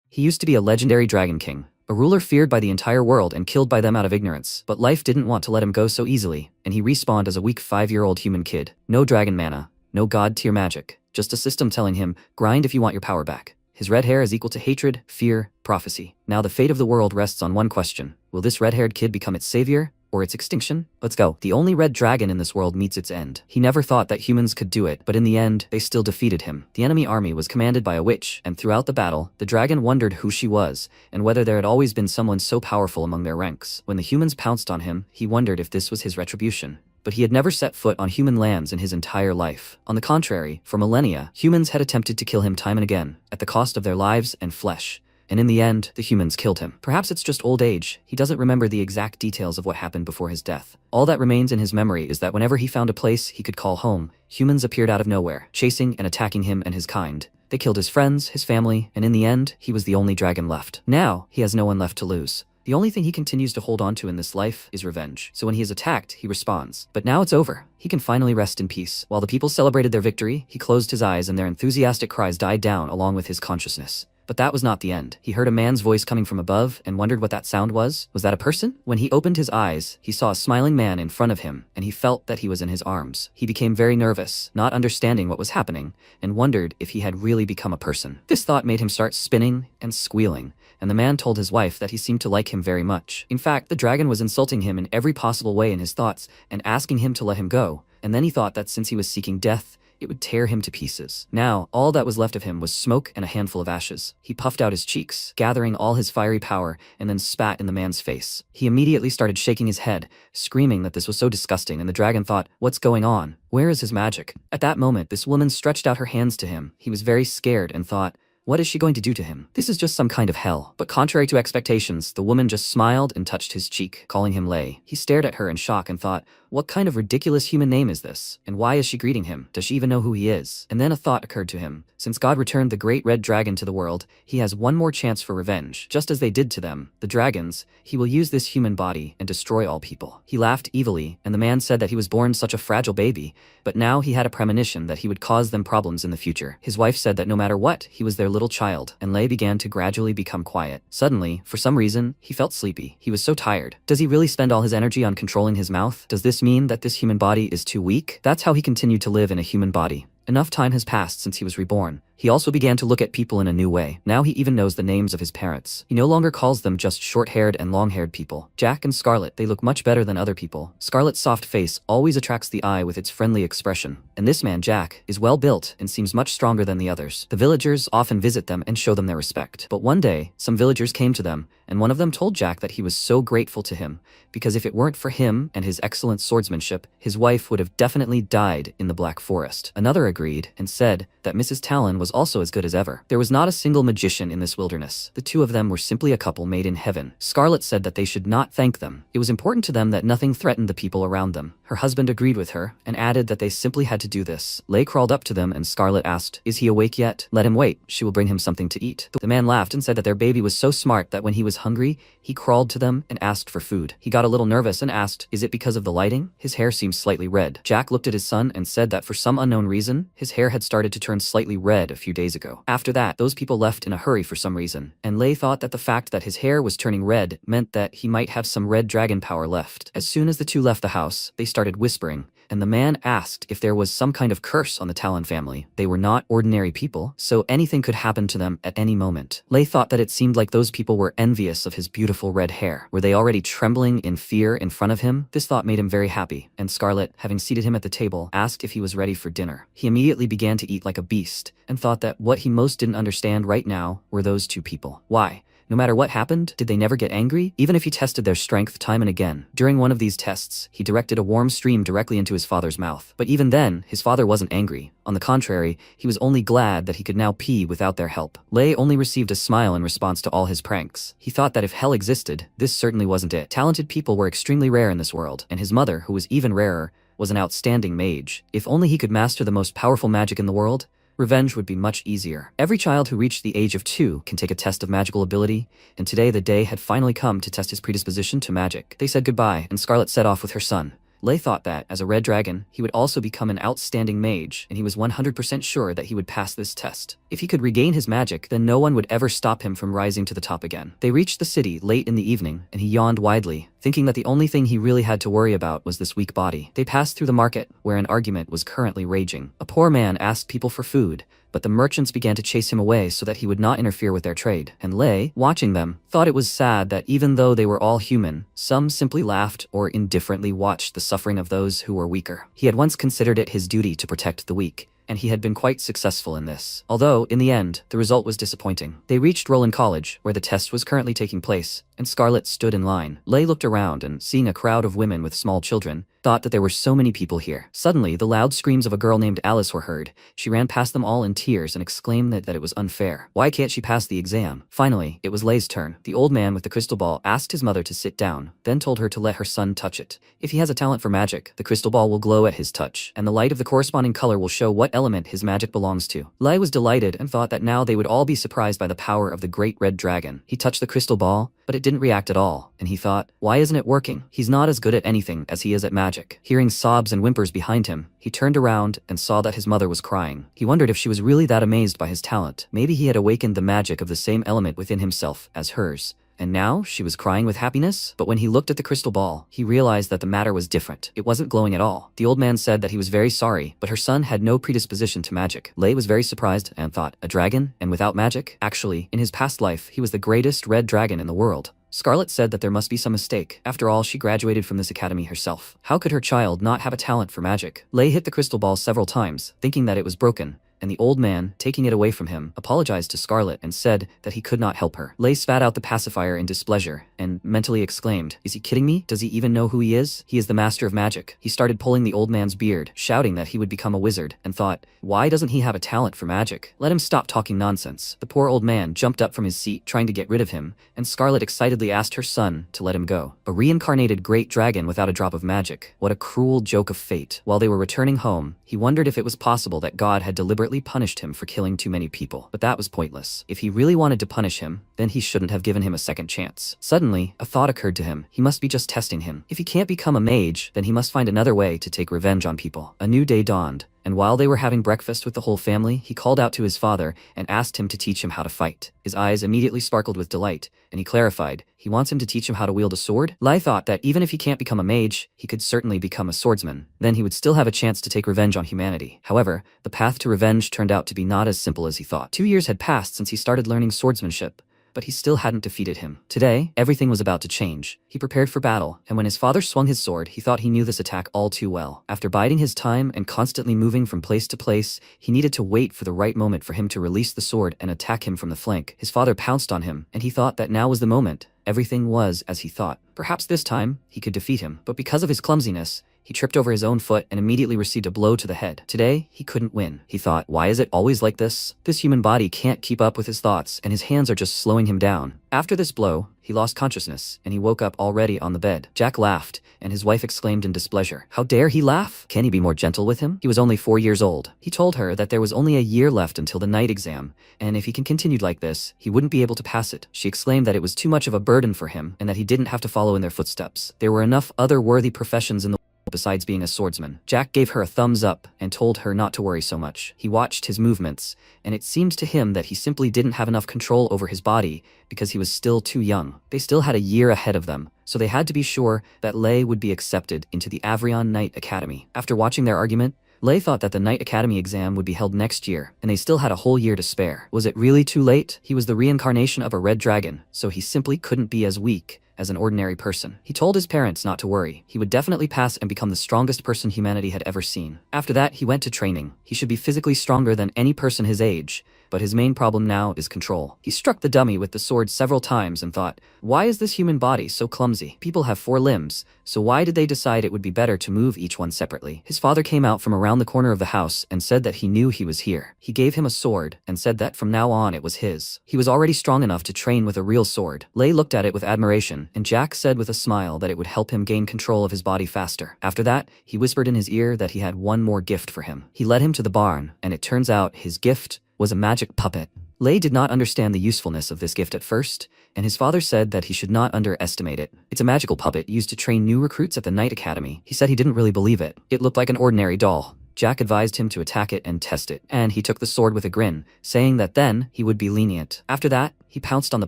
He used to be a legendary dragon king, a ruler feared by the entire world and killed by them out of ignorance. But life didn't want to let him go so easily, and he respawned as a weak 5-year-old human kid. No dragon mana, no god-tier magic, just a system telling him, grind if you want your power back. His red hair is equal to hatred, fear, prophecy. Now the fate of the world rests on one question. Will this red-haired kid become its savior, or its extinction? Let's go. The only red dragon in this world meets its end. He never thought that humans could do it, but in the end, they still defeated him. The enemy army was commanded by a witch, and throughout the battle, the dragon wondered who she was, and whether there had always been someone so powerful among their ranks. When the humans pounced on him, he wondered if this was his retribution. But he had never set foot on human lands in his entire life. On the contrary, for millennia, humans had attempted to kill him time and again, at the cost of their lives and flesh. And in the end, the humans killed him. Perhaps it's just old age. He doesn't remember the exact details of what happened before his death. All that remains in his memory is that whenever he found a place he could call home, humans appeared out of nowhere, chasing and attacking him and his kind. They killed his friends, his family, and in the end, he was the only dragon left. Now, he has no one left to lose. The only thing he continues to hold on to in this life is revenge. So when he is attacked, he responds. But now it's over. He can finally rest in peace. While the people celebrated their victory, he closed his eyes and their enthusiastic cries died down along with his consciousness. But that was not the end. He heard a man's voice coming from above and wondered what that sound was. Was that a person? When he opened his eyes, he saw a smiling man in front of him, and he felt that he was in his arms. He became very nervous, not understanding what was happening, and wondered if he had really become a person. This thought made him start spinning and squealing, and the man told his wife that he seemed to like him very much. In fact, the dragon was insulting him in every possible way in his thoughts and asking him to let him go, and then he thought that since he was seeking death, it would tear him to pieces. Now, all that was left of him was smoke and a handful of ashes. He puffed out his cheeks, gathering all his fiery power, and then spat in the man's face. He immediately started shaking his head, screaming that this was so disgusting, and the dragon thought, what's going on? Where is his magic? At that moment, this woman stretched out her hands to him. He was very scared and thought, what is she going to do to him? This is just some kind of hell. But contrary to expectations, the woman just smiled and touched his cheek, calling him Lei. He stared at her in shock and thought, what kind of ridiculous human name is this? And why is she greeting him? Does she even know who he is? And then a thought occurred to him. Since God returned the great red dragon to the world, he has one more chance for revenge. Just as they did to them, the dragons, he will use this human body and destroy all people. He laughed evilly, and the man said that he was born such a fragile baby, but now he had a premonition that he would cause them problems in the future. His wife said that no matter what, he was their little child, and Lei began to gradually become quiet. Suddenly, for some reason, he felt sleepy. He was so tired. Does he really spend all his energy on controlling his mouth? Does this mean that this human body is too weak? That's how he continued to live in a human body. Enough time has passed since he was reborn. He also began to look at people in a new way. Now he even knows the names of his parents. He no longer calls them just short-haired and long-haired people. Jack and Scarlet, they look much better than other people. Scarlet's soft face always attracts the eye with its friendly expression. And this man, Jack, is well built and seems much stronger than the others. The villagers often visit them and show them their respect. But one day, some villagers came to them, and one of them told Jack that he was so grateful to him, because if it weren't for him and his excellent swordsmanship, his wife would have definitely died in the Black Forest. Another agreed and said that Mrs. Talon was also as good as ever. There was not a single magician in this wilderness. The two of them were simply a couple made in heaven. Scarlet said that they should not thank them. It was important to them that nothing threatened the people around them. Her husband agreed with her and added that they simply had to do this. Lei crawled up to them and Scarlet asked, is he awake yet? Let him wait. She will bring him something to eat. The man laughed and said that their baby was so smart that when he was hungry, he crawled to them and asked for food. He got a little nervous and asked, is it because of the lighting? His hair seemed slightly red. Jack looked at his son and said that for some unknown reason, his hair had started to turn slightly red a few days ago. After that, those people left in a hurry for some reason, and Lei thought that the fact that his hair was turning red meant that he might have some red dragon power left. As soon as the two left the house, they started whispering, and the man asked if there was some kind of curse on the Talon family. They were not ordinary people, so anything could happen to them at any moment. Lei thought that it seemed like those people were envious of his beautiful red hair. Were they already trembling in fear in front of him? This thought made him very happy, and Scarlet, having seated him at the table, asked if he was ready for dinner. He immediately began to eat like a beast, and thought that what he most didn't understand right now were those two people. Why? No matter what happened, did they never get angry? Even if he tested their strength time and again. During one of these tests, he directed a warm stream directly into his father's mouth. But even then, his father wasn't angry. On the contrary, he was only glad that he could now pee without their help. Lei only received a smile in response to all his pranks. He thought that if hell existed, this certainly wasn't it. Talented people were extremely rare in this world, and his mother, who was even rarer, was an outstanding mage. If only he could master the most powerful magic in the world, revenge would be much easier. Every child who reached the age of 2 can take a test of magical ability, and today the day had finally come to test his predisposition to magic. They said goodbye, and Scarlet set off with her son, Lei thought that, as a red dragon, he would also become an outstanding mage, and he was 100% sure that he would pass this test. If he could regain his magic, then no one would ever stop him from rising to the top again. They reached the city late in the evening, and he yawned widely, thinking that the only thing he really had to worry about was this weak body. They passed through the market, where an argument was currently raging. A poor man asked people for food, but the merchants began to chase him away so that he would not interfere with their trade. And Lei, watching them, thought it was sad that even though they were all human, some simply laughed or indifferently watched the suffering of those who were weaker. He had once considered it his duty to protect the weak, and he had been quite successful in this. Although, in the end, the result was disappointing. They reached Roland College, where the test was currently taking place, and Scarlet stood in line. Lei looked around and, seeing a crowd of women with small children, thought that there were so many people here. Suddenly, the loud screams of a girl named Alice were heard. She ran past them all in tears and exclaimed that it was unfair. Why can't she pass the exam? Finally, it was Lei's turn. The old man with the crystal ball asked his mother to sit down, then told her to let her son touch it. If he has a talent for magic, the crystal ball will glow at his touch, and the light of the corresponding color will show what element his magic belongs to. Lei was delighted and thought that now they would all be surprised by the power of the great red dragon. He touched the crystal ball, but it didn't react at all, and he thought, why isn't it working? He's not as good at anything as he is at magic. Hearing sobs and whimpers behind him, he turned around and saw that his mother was crying. He wondered if she was really that amazed by his talent. Maybe he had awakened the magic of the same element within himself as hers, and now she was crying with happiness? But when he looked at the crystal ball, he realized that the matter was different. It wasn't glowing at all. The old man said that he was very sorry, but her son had no predisposition to magic. Lei was very surprised and thought, a dragon, and without magic? Actually, in his past life, he was the greatest red dragon in the world. Scarlet said that there must be some mistake. After all, she graduated from this academy herself. How could her child not have a talent for magic? Lei hit the crystal ball several times, thinking that it was broken, and the old man, taking it away from him, apologized to Scarlet and said that he could not help her. Lei spat out the pacifier in displeasure and mentally exclaimed, is he kidding me? Does he even know who he is? He is the master of magic. He started pulling the old man's beard, shouting that he would become a wizard, and thought, why doesn't he have a talent for magic? Let him stop talking nonsense. The poor old man jumped up from his seat, trying to get rid of him, and Scarlet excitedly asked her son to let him go. A reincarnated great dragon without a drop of magic. What a cruel joke of fate. While they were returning home, he wondered if it was possible that God had deliberately punished him for killing too many people. But that was pointless. If he really wanted to punish him, then he shouldn't have given him a second chance. Suddenly, a thought occurred to him. He must be just testing him. If he can't become a mage, then he must find another way to take revenge on people. A new day dawned, and while they were having breakfast with the whole family, he called out to his father and asked him to teach him how to fight. His eyes immediately sparkled with delight, and he clarified, he wants him to teach him how to wield a sword? Lei thought that even if he can't become a mage, he could certainly become a swordsman. Then he would still have a chance to take revenge on humanity. However, the path to revenge turned out to be not as simple as he thought. 2 years had passed since he started learning swordsmanship, but he still hadn't defeated him. Today, everything was about to change. He prepared for battle, and when his father swung his sword, he thought he knew this attack all too well. After biding his time and constantly moving from place to place, he needed to wait for the right moment for him to release the sword and attack him from the flank. His father pounced on him, and he thought that now was the moment. Everything was as he thought. Perhaps this time, he could defeat him, but because of his clumsiness, he tripped over his own foot and immediately received a blow to the head. Today, he couldn't win. He thought, why is it always like this? This human body can't keep up with his thoughts, and his hands are just slowing him down. After this blow, he lost consciousness, and he woke up already on the bed. Jack laughed, and his wife exclaimed in displeasure, how dare he laugh? Can he be more gentle with him? He was only 4 years old. He told her that there was only a year left until the night exam, and if he continued like this, he wouldn't be able to pass it. She exclaimed that it was too much of a burden for him, and that he didn't have to follow in their footsteps. There were enough other worthy professions in the besides being a swordsman. Jack gave her a thumbs up and told her not to worry so much. He watched his movements, and it seemed to him that he simply didn't have enough control over his body because he was still too young. They still had a year ahead of them, so they had to be sure that Lei would be accepted into the Avrion Knight Academy. After watching their argument, Lei thought that the Knight Academy exam would be held next year, and they still had a whole year to spare. Was it really too late? He was the reincarnation of a red dragon, so he simply couldn't be as weak as an ordinary person. He told his parents not to worry. He would definitely pass and become the strongest person humanity had ever seen. After that, he went to training. He should be physically stronger than any person his age, but his main problem now is control. He struck the dummy with the sword several times and thought, why is this human body so clumsy? People have 4 limbs, so why did they decide it would be better to move each one separately? His father came out from around the corner of the house and said that he knew he was here. He gave him a sword and said that from now on it was his. He was already strong enough to train with a real sword. Lei looked at it with admiration, and Jack said with a smile that it would help him gain control of his body faster. After that, he whispered in his ear that he had one more gift for him. He led him to the barn, and it turns out his gift was a magic puppet. Lei did not understand the usefulness of this gift at first, and his father said that he should not underestimate it. It's a magical puppet used to train new recruits at the Night Academy. He said he didn't really believe it. It looked like an ordinary doll. Jack advised him to attack it and test it, and he took the sword with a grin, saying that then he would be lenient. After that, he pounced on the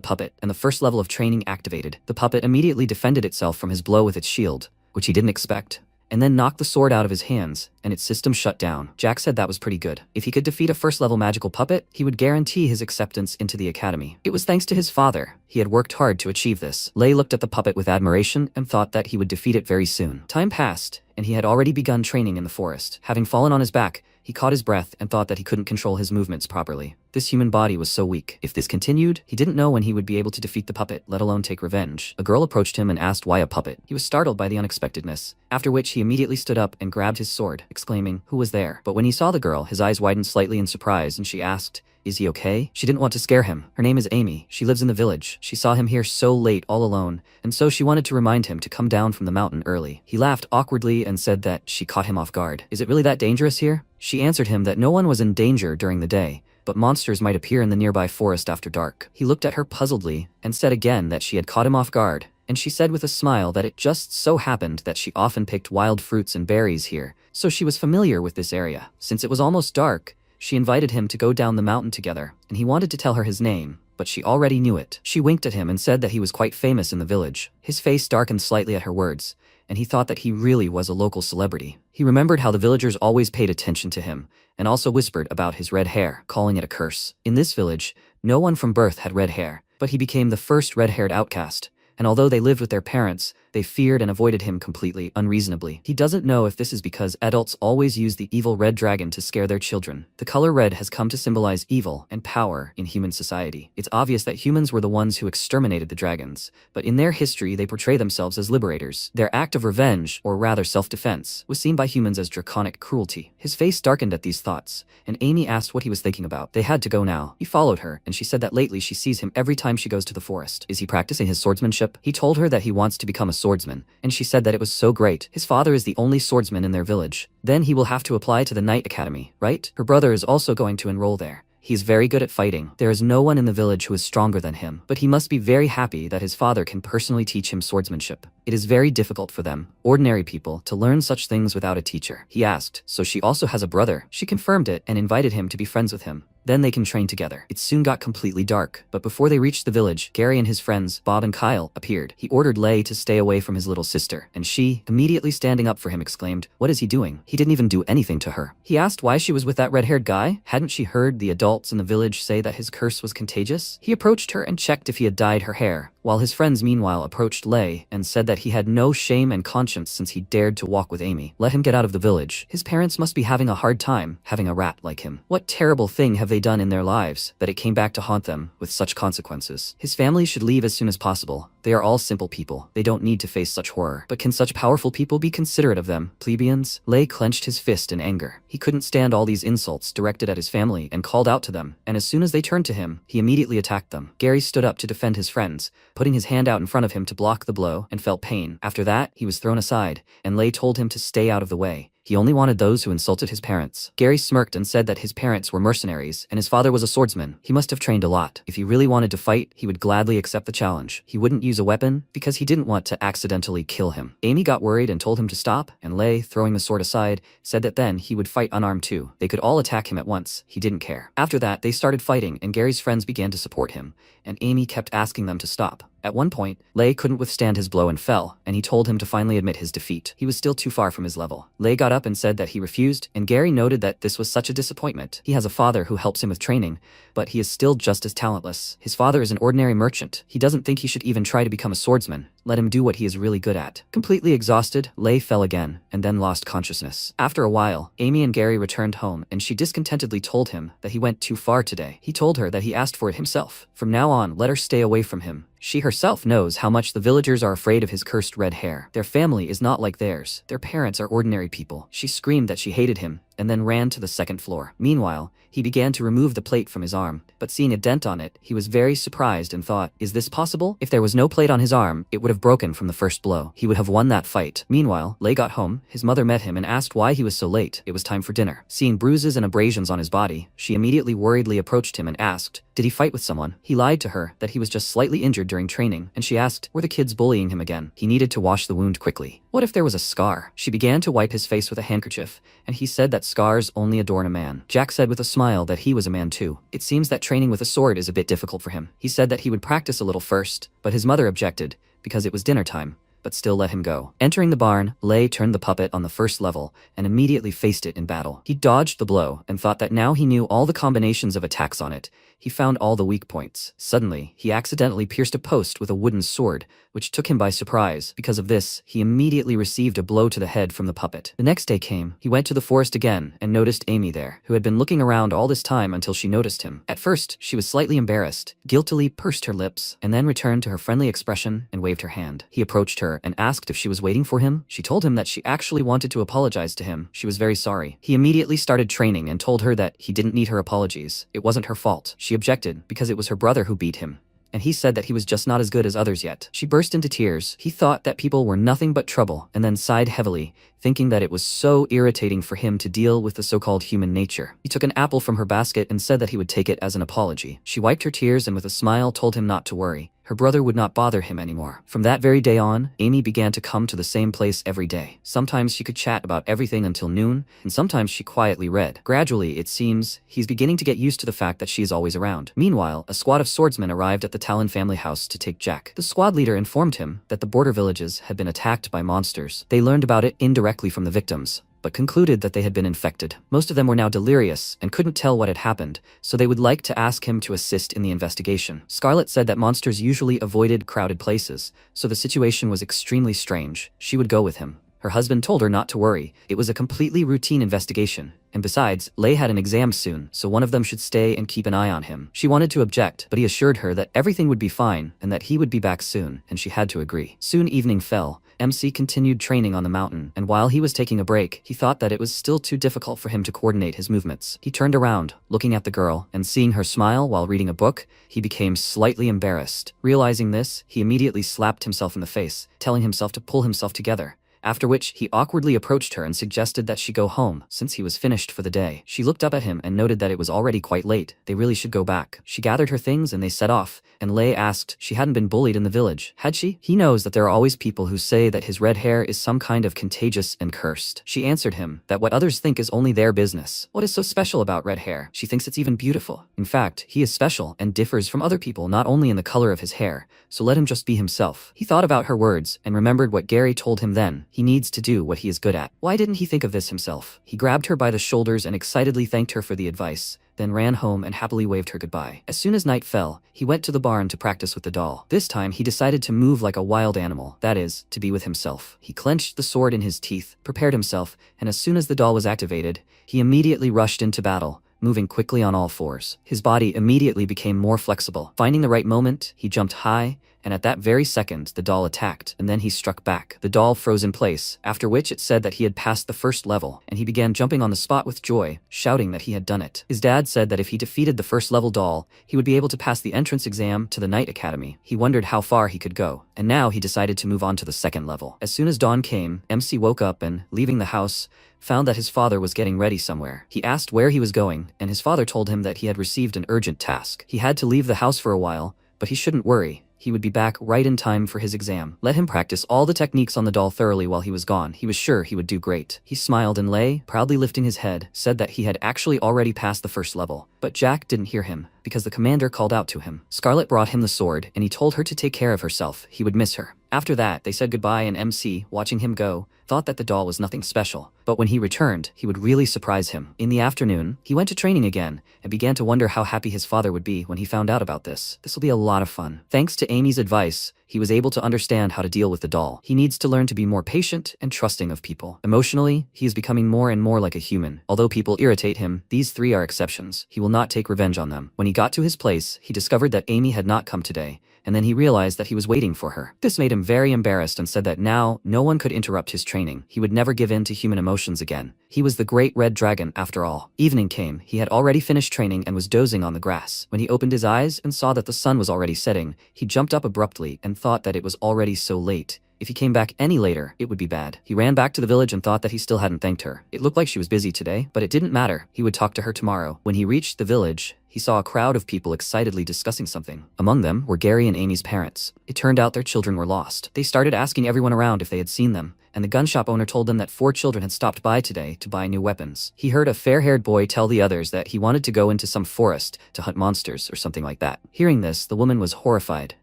puppet, and the first level of training activated. The puppet immediately defended itself from his blow with its shield, which he didn't expect, and then knocked the sword out of his hands, and its system shut down. Jack said that was pretty good. If he could defeat a first-level magical puppet, he would guarantee his acceptance into the academy. It was thanks to his father. He had worked hard to achieve this. Lei looked at the puppet with admiration and thought that he would defeat it very soon. Time passed, and he had already begun training in the forest. Having fallen on his back, he caught his breath and thought that he couldn't control his movements properly. This human body was so weak. If this continued, he didn't know when he would be able to defeat the puppet, let alone take revenge. A girl approached him and asked why a puppet. He was startled by the unexpectedness, after which he immediately stood up and grabbed his sword, exclaiming, "Who was there?" But when he saw the girl, his eyes widened slightly in surprise, and she asked, "Is he okay?" She didn't want to scare him. Her name is Amy. She lives in the village. She saw him here so late all alone, and so she wanted to remind him to come down from the mountain early. He laughed awkwardly and said that she caught him off guard. "Is it really that dangerous here?" She answered him that no one was in danger during the day, but monsters might appear in the nearby forest after dark. He looked at her puzzledly and said again that she had caught him off guard, and she said with a smile that it just so happened that she often picked wild fruits and berries here, so she was familiar with this area. Since it was almost dark, she invited him to go down the mountain together, and he wanted to tell her his name, but she already knew it. She winked at him and said that he was quite famous in the village. His face darkened slightly at her words, and he thought that he really was a local celebrity. He remembered how the villagers always paid attention to him, and also whispered about his red hair, calling it a curse. In this village, no one from birth had red hair, but he became the first red-haired outcast, and although they lived with their parents, they feared and avoided him completely, unreasonably. He doesn't know if this is because adults always use the evil red dragon to scare their children. The color red has come to symbolize evil and power in human society. It's obvious that humans were the ones who exterminated the dragons, but in their history they portray themselves as liberators. Their act of revenge, or rather self-defense, was seen by humans as draconic cruelty. His face darkened at these thoughts, and Amy asked what he was thinking about. They had to go now. He followed her, and she said that lately she sees him every time she goes to the forest. Is he practicing his swordsmanship? He told her that he wants to become a swordsman, and she said that it was so great. His father is the only swordsman in their village. Then he will have to apply to the Night Academy, right? Her brother is also going to enroll there. He's very good at fighting. There is no one in the village who is stronger than him, but he must be very happy that his father can personally teach him swordsmanship. It is very difficult for them, ordinary people, to learn such things without a teacher. He asked, so she also has a brother? She confirmed it and invited him to be friends with him. Then they can train together. It soon got completely dark, but before they reached the village, Gary and his friends, Bob and Kyle, appeared. He ordered Lei to stay away from his little sister, and she, immediately standing up for him, exclaimed, "What is he doing? He didn't even do anything to her." He asked why she was with that red-haired guy. Hadn't she heard the adults in the village say that his curse was contagious? He approached her and checked if he had dyed her hair, while his friends meanwhile approached Lei and said that he had no shame and conscience since he dared to walk with Amy. Let him get out of the village. His parents must be having a hard time having a rat like him. What terrible thing have they done in their lives that it came back to haunt them with such consequences? His family should leave as soon as possible. They are all simple people. They don't need to face such horror. But can such powerful people be considerate of them? Plebeians? Lei clenched his fist in anger. He couldn't stand all these insults directed at his family and called out to them, and as soon as they turned to him, he immediately attacked them. Gary stood up to defend his friends, putting his hand out in front of him to block the blow, and felt pain. After that, he was thrown aside, and Lei told him to stay out of the way. He only wanted those who insulted his parents. Gary smirked and said that his parents were mercenaries, and his father was a swordsman. He must have trained a lot. If he really wanted to fight, he would gladly accept the challenge. He wouldn't use a weapon, because he didn't want to accidentally kill him. Amy got worried and told him to stop, and Lei, throwing the sword aside, said that then he would fight unarmed too. They could all attack him at once. He didn't care. After that, they started fighting, and Gary's friends began to support him, and Amy kept asking them to stop. At one point, Lei couldn't withstand his blow and fell, and he told him to finally admit his defeat. He was still too far from his level. Lei got up and said that he refused, and Gary noted that this was such a disappointment. He has a father who helps him with training, but he is still just as talentless. His father is an ordinary merchant. He doesn't think he should even try to become a swordsman. Let him do what he is really good at. Completely exhausted, Lei fell again, and then lost consciousness. After a while, Amy and Gary returned home, and she discontentedly told him that he went too far today. He told her that he asked for it himself. From now on, let her stay away from him. She herself knows how much the villagers are afraid of his cursed red hair. Their family is not like theirs. Their parents are ordinary people. She screamed that she hated him, and then ran to the second floor. Meanwhile, he began to remove the plate from his arm, but seeing a dent on it, he was very surprised and thought, is this possible? If there was no plate on his arm, it would have broken from the first blow. He would have won that fight. Meanwhile, Lei got home, his mother met him and asked why he was so late. It was time for dinner. Seeing bruises and abrasions on his body, she immediately worriedly approached him and asked, did he fight with someone? He lied to her that he was just slightly injured during training, and she asked, were the kids bullying him again? He needed to wash the wound quickly. What if there was a scar? She began to wipe his face with a handkerchief, and he said that scars only adorn a man. Jack said with a smile that he was a man too. It seems that training with a sword is a bit difficult for him. He said that he would practice a little first, but his mother objected, because it was dinner time, but still let him go. Entering the barn, Lei turned the puppet on the first level and immediately faced it in battle. He dodged the blow and thought that now he knew all the combinations of attacks on it. He found all the weak points. Suddenly, he accidentally pierced a post with a wooden sword, which took him by surprise. Because of this, he immediately received a blow to the head from the puppet. The next day came. He went to the forest again and noticed Amy there, who had been looking around all this time until she noticed him. At first, she was slightly embarrassed, guiltily pursed her lips, and then returned to her friendly expression and waved her hand. He approached her and asked if she was waiting for him. She told him that she actually wanted to apologize to him. She was very sorry. He immediately started training and told her that he didn't need her apologies. It wasn't her fault. She objected because it was her brother who beat him, and he said that he was just not as good as others yet. She burst into tears. He thought that people were nothing but trouble, and then sighed heavily, thinking that it was so irritating for him to deal with the so-called human nature. He took an apple from her basket and said that he would take it as an apology. She wiped her tears and with a smile told him not to worry. Her brother would not bother him anymore. From that very day on, Amy began to come to the same place every day. Sometimes she could chat about everything until noon, and sometimes she quietly read. Gradually, it seems, he's beginning to get used to the fact that she is always around. Meanwhile, a squad of swordsmen arrived at the Talon family house to take Jack. The squad leader informed him that the border villages had been attacked by monsters. They learned about it indirectly from the victims, but concluded that they had been infected. Most of them were now delirious and couldn't tell what had happened, so they would like to ask him to assist in the investigation. Scarlet said that monsters usually avoided crowded places, so the situation was extremely strange. She would go with him. Her husband told her not to worry. It was a completely routine investigation. And besides, Lei had an exam soon, so one of them should stay and keep an eye on him. She wanted to object, but he assured her that everything would be fine and that he would be back soon, and she had to agree. Soon evening fell. MC continued training on the mountain, and while he was taking a break, he thought that it was still too difficult for him to coordinate his movements. He turned around, looking at the girl, and seeing her smile while reading a book, he became slightly embarrassed. Realizing this, he immediately slapped himself in the face, telling himself to pull himself together. After which, he awkwardly approached her and suggested that she go home, since he was finished for the day. She looked up at him and noted that it was already quite late. They really should go back. She gathered her things and they set off, and Lei asked she hadn't been bullied in the village. Had she? He knows that there are always people who say that his red hair is some kind of contagious and cursed. She answered him that what others think is only their business. What is so special about red hair? She thinks it's even beautiful. In fact, he is special and differs from other people not only in the color of his hair, so let him just be himself. He thought about her words and remembered what Gary told him then. He needs to do what he is good at. Why didn't he think of this himself? He grabbed her by the shoulders and excitedly thanked her for the advice, then ran home and happily waved her goodbye. As soon as night fell, he went to the barn to practice with the doll. This time, he decided to move like a wild animal, that is, to be with himself. He clenched the sword in his teeth, prepared himself, and as soon as the doll was activated, he immediately rushed into battle, moving quickly on all fours. His body immediately became more flexible. Finding the right moment, he jumped high, and at that very second, the doll attacked, and then he struck back. The doll froze in place, after which it said that he had passed the first level, and he began jumping on the spot with joy, shouting that he had done it. His dad said that if he defeated the first level doll, he would be able to pass the entrance exam to the Night Academy. He wondered how far he could go, and now he decided to move on to the second level. As soon as dawn came, MC woke up and, leaving the house, found that his father was getting ready somewhere. He asked where he was going, and his father told him that he had received an urgent task. He had to leave the house for a while, but he shouldn't worry. He would be back right in time for his exam. Let him practice all the techniques on the doll thoroughly while he was gone. He was sure he would do great. He smiled and Lei, proudly lifting his head, said that he had actually already passed the first level. But Jack didn't hear him, because the commander called out to him. Scarlet brought him the sword, and he told her to take care of herself. He would miss her. After that, they said goodbye, and MC, watching him go, thought that the doll was nothing special. But when he returned, he would really surprise him. In the afternoon, he went to training again, and began to wonder how happy his father would be when he found out about this. This will be a lot of fun. Thanks to Amy's advice, he was able to understand how to deal with the doll. He needs to learn to be more patient and trusting of people. Emotionally, he is becoming more and more like a human. Although people irritate him, these three are exceptions. He will not take revenge on them. When he got to his place, he discovered that Amy had not come today, and then he realized that he was waiting for her. This made him very embarrassed and said that now no one could interrupt his training. training. He would never give in to human emotions again. He was the great red dragon after all. Evening came. He had already finished training and was dozing on the grass. When he opened his eyes and saw that the sun was already setting, he jumped up abruptly and thought that it was already so late. If he came back any later, it would be bad. He ran back to the village and thought that he still hadn't thanked her. It looked like she was busy today, but it didn't matter. He would talk to her tomorrow. When he reached the village, he saw a crowd of people excitedly discussing something. Among them were Gary and Amy's parents. It turned out their children were lost. They started asking everyone around if they had seen them, and the gun shop owner told them that 4 children had stopped by today to buy new weapons. He heard a fair-haired boy tell the others that he wanted to go into some forest to hunt monsters or something like that. Hearing this, the woman was horrified,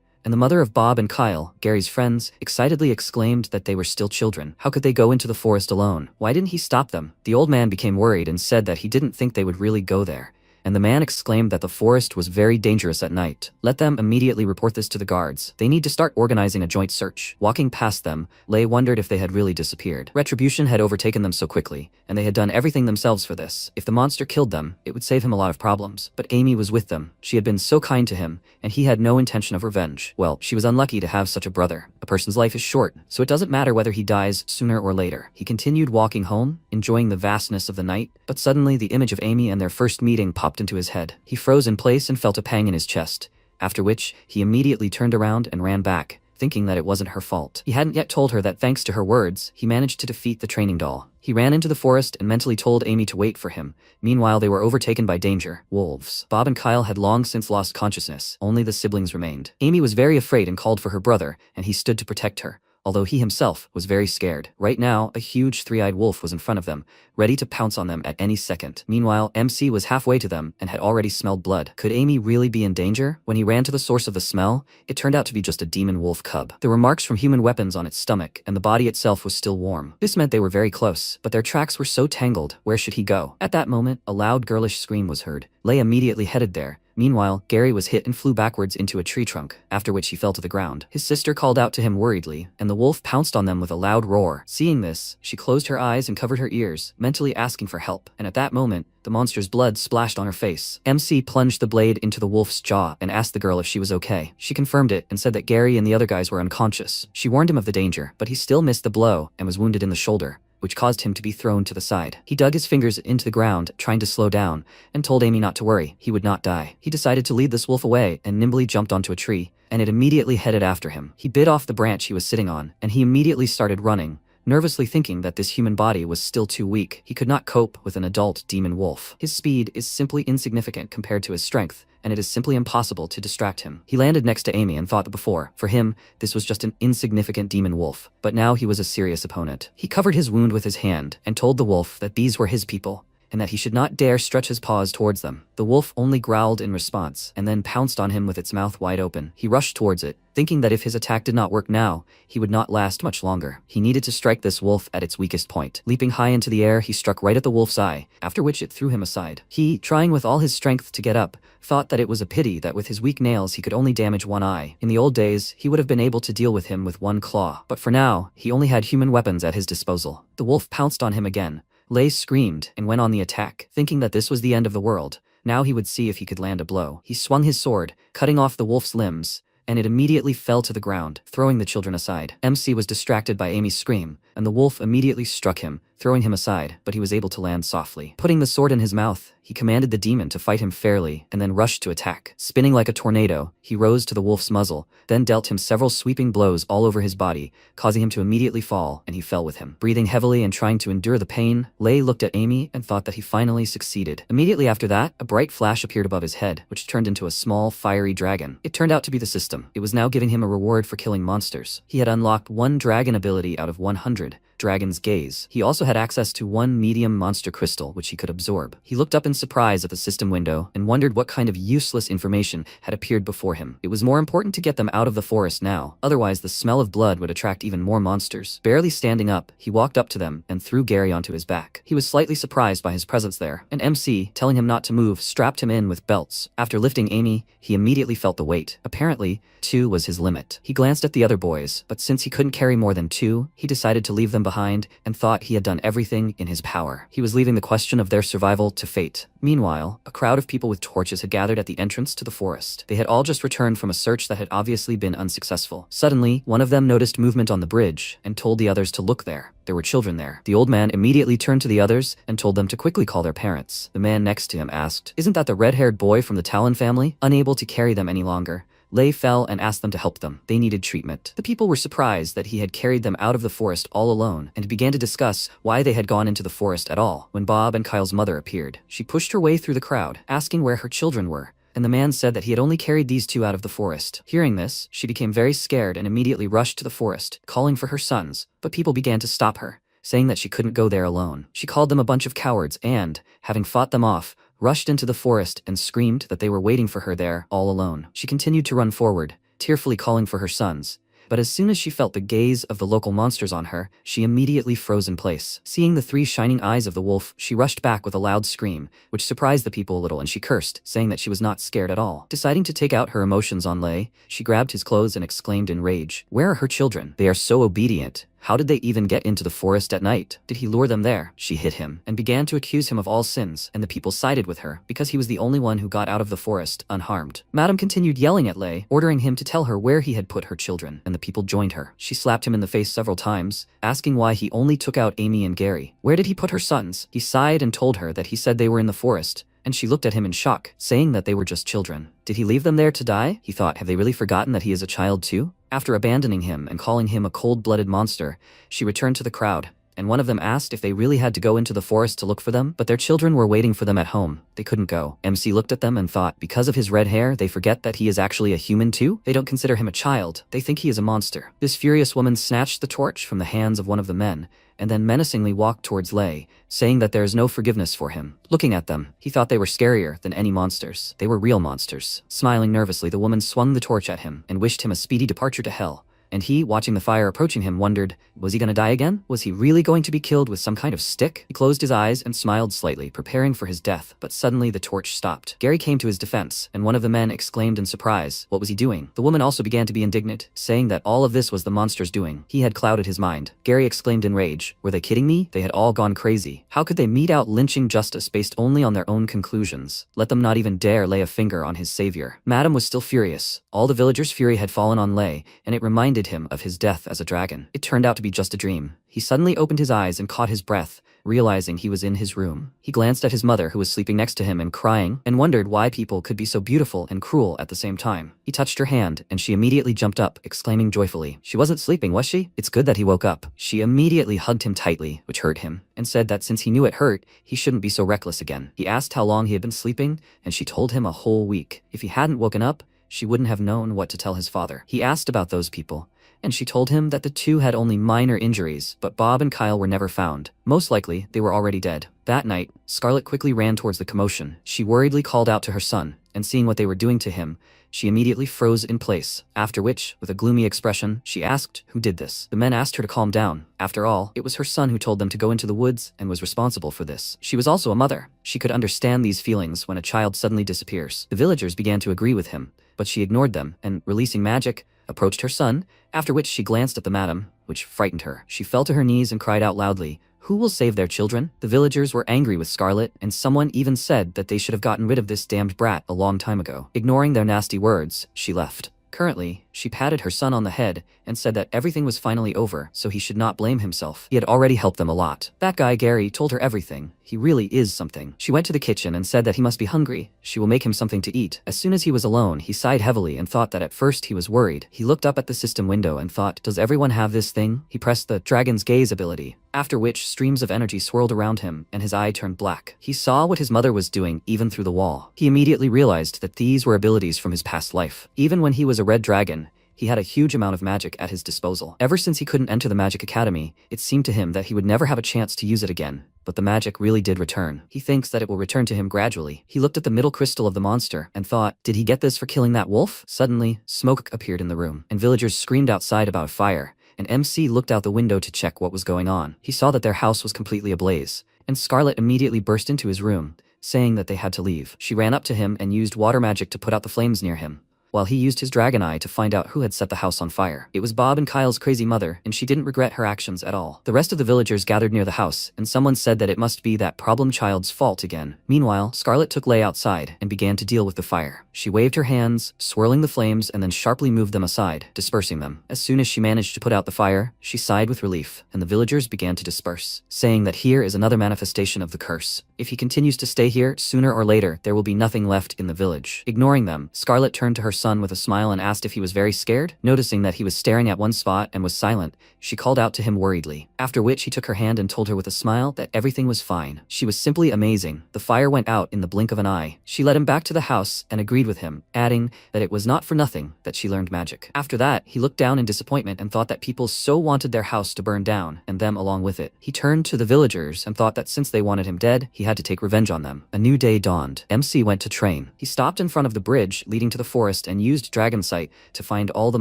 and the mother of Bob and Kyle, Gary's friends, excitedly exclaimed that they were still children. How could they go into the forest alone? Why didn't he stop them? The old man became worried and said that he didn't think they would really go there. And the man exclaimed that the forest was very dangerous at night. Let them immediately report this to the guards. They need to start organizing a joint search. Walking past them, Lei wondered if they had really disappeared. Retribution had overtaken them so quickly, and they had done everything themselves for this. If the monster killed them, it would save him a lot of problems. But Amy was with them. She had been so kind to him, and he had no intention of revenge. Well, she was unlucky to have such a brother. A person's life is short, so it doesn't matter whether he dies sooner or later. He continued walking home, enjoying the vastness of the night, but suddenly the image of Amy and their first meeting popped into his head. He froze in place and felt a pang in his chest, after which he immediately turned around and ran back, thinking that it wasn't her fault. He hadn't yet told her that thanks to her words, he managed to defeat the training doll. He ran into the forest and mentally told Amy to wait for him. Meanwhile, they were overtaken by danger. Wolves. Bob and Kyle had long since lost consciousness. Only the siblings remained. Amy was very afraid and called for her brother, and he stood to protect her, although he himself was very scared. Right now, a huge 3-eyed wolf was in front of them, ready to pounce on them at any second. Meanwhile, MC was halfway to them and had already smelled blood. Could Amy really be in danger? When he ran to the source of the smell, it turned out to be just a demon wolf cub. There were marks from human weapons on its stomach, and the body itself was still warm. This meant they were very close, but their tracks were so tangled. Where should he go? At that moment, a loud girlish scream was heard. Lei immediately headed there. Meanwhile, Gary was hit and flew backwards into a tree trunk, after which he fell to the ground. His sister called out to him worriedly, and the wolf pounced on them with a loud roar. Seeing this, she closed her eyes and covered her ears, mentally asking for help. And at that moment, the monster's blood splashed on her face. MC plunged the blade into the wolf's jaw and asked the girl if she was okay. She confirmed it and said that Gary and the other guys were unconscious. She warned him of the danger, but he still missed the blow and was wounded in the shoulder, which caused him to be thrown to the side. He dug his fingers into the ground, trying to slow down, and told Amy not to worry, he would not die. He decided to lead this wolf away and nimbly jumped onto a tree, and it immediately headed after him. He bit off the branch he was sitting on, and he immediately started running, nervously thinking that this human body was still too weak. He could not cope with an adult demon wolf. His speed is simply insignificant compared to his strength, and it is simply impossible to distract him. He landed next to Amy and thought that before, for him, this was just an insignificant demon wolf, but now he was a serious opponent. He covered his wound with his hand and told the wolf that these were his people, and that he should not dare stretch his paws towards them. The wolf only growled in response, and then pounced on him with its mouth wide open. He rushed towards it, thinking that if his attack did not work now, he would not last much longer. He needed to strike this wolf at its weakest point. Leaping high into the air, he struck right at the wolf's eye, after which it threw him aside. He, trying with all his strength to get up, thought that it was a pity that with his weak nails he could only damage one eye. In the old days, he would have been able to deal with him with one claw, but for now, he only had human weapons at his disposal. The wolf pounced on him again. Lei screamed and went on the attack, thinking that this was the end of the world. Now he would see if he could land a blow. He swung his sword, cutting off the wolf's limbs, and it immediately fell to the ground, throwing the children aside. MC was distracted by Amy's scream, and the wolf immediately struck him, throwing him aside, but he was able to land softly. Putting the sword in his mouth, he commanded the demon to fight him fairly and then rushed to attack. Spinning like a tornado, he rose to the wolf's muzzle, then dealt him several sweeping blows all over his body, causing him to immediately fall, and he fell with him. Breathing heavily and trying to endure the pain, Lei looked at Amy and thought that he finally succeeded. Immediately after that, a bright flash appeared above his head, which turned into a small, fiery dragon. It turned out to be the system. It was now giving him a reward for killing monsters. He had unlocked 1 dragon ability out of 100. Dragon's Gaze. He also had access to 1 medium monster crystal, which he could absorb. He looked up in surprise at the system window and wondered what kind of useless information had appeared before him. It was more important to get them out of the forest now, otherwise the smell of blood would attract even more monsters. Barely standing up, he walked up to them and threw Gary onto his back. He was slightly surprised by his presence there, and MC, telling him not to move, strapped him in with belts. After lifting Amy, he immediately felt the weight. Apparently, 2 was his limit. He glanced at the other boys, but since he couldn't carry more than 2, he decided to leave them behind and thought he had done everything in his power. He was leaving the question of their survival to fate. Meanwhile, a crowd of people with torches had gathered at the entrance to the forest. They had all just returned from a search that had obviously been unsuccessful. Suddenly, one of them noticed movement on the bridge and told the others to look there. There were children there. The old man immediately turned to the others and told them to quickly call their parents. The man next to him asked, "Isn't that the red-haired boy from the Talon family?" Unable to carry them any longer, Lei fell and asked them to help them. They needed treatment. The people were surprised that he had carried them out of the forest all alone and began to discuss why they had gone into the forest at all. When Bob and Kyle's mother appeared, she pushed her way through the crowd, asking where her children were, and the man said that he had only carried these two out of the forest. Hearing this, she became very scared and immediately rushed to the forest, calling for her sons, but people began to stop her, saying that she couldn't go there alone. She called them a bunch of cowards and, having fought them off, rushed into the forest and screamed that they were waiting for her there, all alone. She continued to run forward, tearfully calling for her sons, but as soon as she felt the gaze of the local monsters on her, she immediately froze in place. Seeing the three shining eyes of the wolf, she rushed back with a loud scream, which surprised the people a little, and she cursed, saying that she was not scared at all. Deciding to take out her emotions on Lei, she grabbed his clothes and exclaimed in rage, "Where are her children? They are so obedient. How did they even get into the forest at night? Did he lure them there?" She hit him and began to accuse him of all sins, and the people sided with her because he was the only one who got out of the forest unharmed. Madam continued yelling at Lei, ordering him to tell her where he had put her children, and the people joined her. She slapped him in the face several times, asking why he only took out Amy and Gary. Where did he put her sons? He sighed and told her that he said they were in the forest, and she looked at him in shock, saying that they were just children. Did he leave them there to die? He thought, have they really forgotten that he is a child too? After abandoning him and calling him a cold-blooded monster, she returned to the crowd, and one of them asked if they really had to go into the forest to look for them, but their children were waiting for them at home. They couldn't go. MC looked at them and thought, because of his red hair, they forget that he is actually a human too? They don't consider him a child. They think he is a monster. This furious woman snatched the torch from the hands of one of the men, and then menacingly walked towards Lei, saying that there is no forgiveness for him. Looking at them, he thought they were scarier than any monsters. They were real monsters. Smiling nervously, the woman swung the torch at him and wished him a speedy departure to hell. And he, watching the fire approaching him, wondered, was he gonna die again? Was he really going to be killed with some kind of stick? He closed his eyes and smiled slightly, preparing for his death, but suddenly the torch stopped. Gary came to his defense, and one of the men exclaimed in surprise, what was he doing? The woman also began to be indignant, saying that all of this was the monster's doing. He had clouded his mind. Gary exclaimed in rage, were they kidding me? They had all gone crazy. How could they mete out lynching justice based only on their own conclusions? Let them not even dare lay a finger on his savior. Madam was still furious. All the villagers' fury had fallen on Lei, and it reminded him of his death as a dragon. It turned out to be just a dream. He suddenly opened his eyes and caught his breath, realizing he was in his room. He glanced at his mother, who was sleeping next to him and crying, and wondered why people could be so beautiful and cruel at the same time. He touched her hand, and she immediately jumped up, exclaiming joyfully, she wasn't sleeping, was she? It's good that he woke up. She immediately hugged him tightly, which hurt him, and said that since he knew it hurt, he shouldn't be so reckless again. He asked how long he had been sleeping, and she told him a whole week. If he hadn't woken up, she wouldn't have known what to tell his father. He asked about those people, and she told him that the two had only minor injuries, but Bob and Kyle were never found. Most likely, they were already dead. That night, Scarlet quickly ran towards the commotion. She worriedly called out to her son, and seeing what they were doing to him, she immediately froze in place, after which, with a gloomy expression, she asked who did this. The men asked her to calm down. After all, it was her son who told them to go into the woods and was responsible for this. She was also a mother. She could understand these feelings when a child suddenly disappears. The villagers began to agree with him, but she ignored them, and, releasing magic, approached her son, after which she glanced at the madam, which frightened her. She fell to her knees and cried out loudly, who will save their children? The villagers were angry with Scarlet, and someone even said that they should have gotten rid of this damned brat a long time ago. Ignoring their nasty words, she left. Currently, she patted her son on the head and said that everything was finally over, so he should not blame himself. He had already helped them a lot. That guy Gary told her everything. He really is something. She went to the kitchen and said that he must be hungry. She will make him something to eat. As soon as he was alone, he sighed heavily and thought that at first he was worried. He looked up at the system window and thought, does everyone have this thing? He pressed the dragon's gaze ability, after which streams of energy swirled around him and his eye turned black. He saw what his mother was doing even through the wall. He immediately realized that these were abilities from his past life. Even when he was a red dragon, he had a huge amount of magic at his disposal. Ever since he couldn't enter the Magic Academy, it seemed to him that he would never have a chance to use it again. But the magic really did return. He thinks that it will return to him gradually. He looked at the middle crystal of the monster and thought, did he get this for killing that wolf? Suddenly, smoke appeared in the room, and villagers screamed outside about a fire, and MC looked out the window to check what was going on. He saw that their house was completely ablaze, and Scarlet immediately burst into his room, saying that they had to leave. She ran up to him and used water magic to put out the flames near him. while he used his dragon eye to find out who had set the house on fire. It was Bob and Kyle's crazy mother, and she didn't regret her actions at all. The rest of the villagers gathered near the house, and someone said that it must be that problem child's fault again. Meanwhile, Scarlet took Lay outside and began to deal with the fire. She waved her hands, swirling the flames, and then sharply moved them aside, dispersing them. As soon as she managed to put out the fire, she sighed with relief, and the villagers began to disperse, saying that here is another manifestation of the curse. If he continues to stay here, sooner or later, there will be nothing left in the village. Ignoring them, Scarlet turned to her son with a smile and asked if he was very scared. Noticing that he was staring at one spot and was silent, she called out to him worriedly, after which he took her hand and told her with a smile that everything was fine. She was simply amazing. The fire went out in the blink of an eye. She led him back to the house and agreed with him, adding that it was not for nothing that she learned magic. After that, he looked down in disappointment and thought that people so wanted their house to burn down, and them along with it. He turned to the villagers and thought that since they wanted him dead, he had to take revenge on them. A new day dawned. MC went to train. He stopped in front of the bridge leading to the forest and used dragon sight to find all the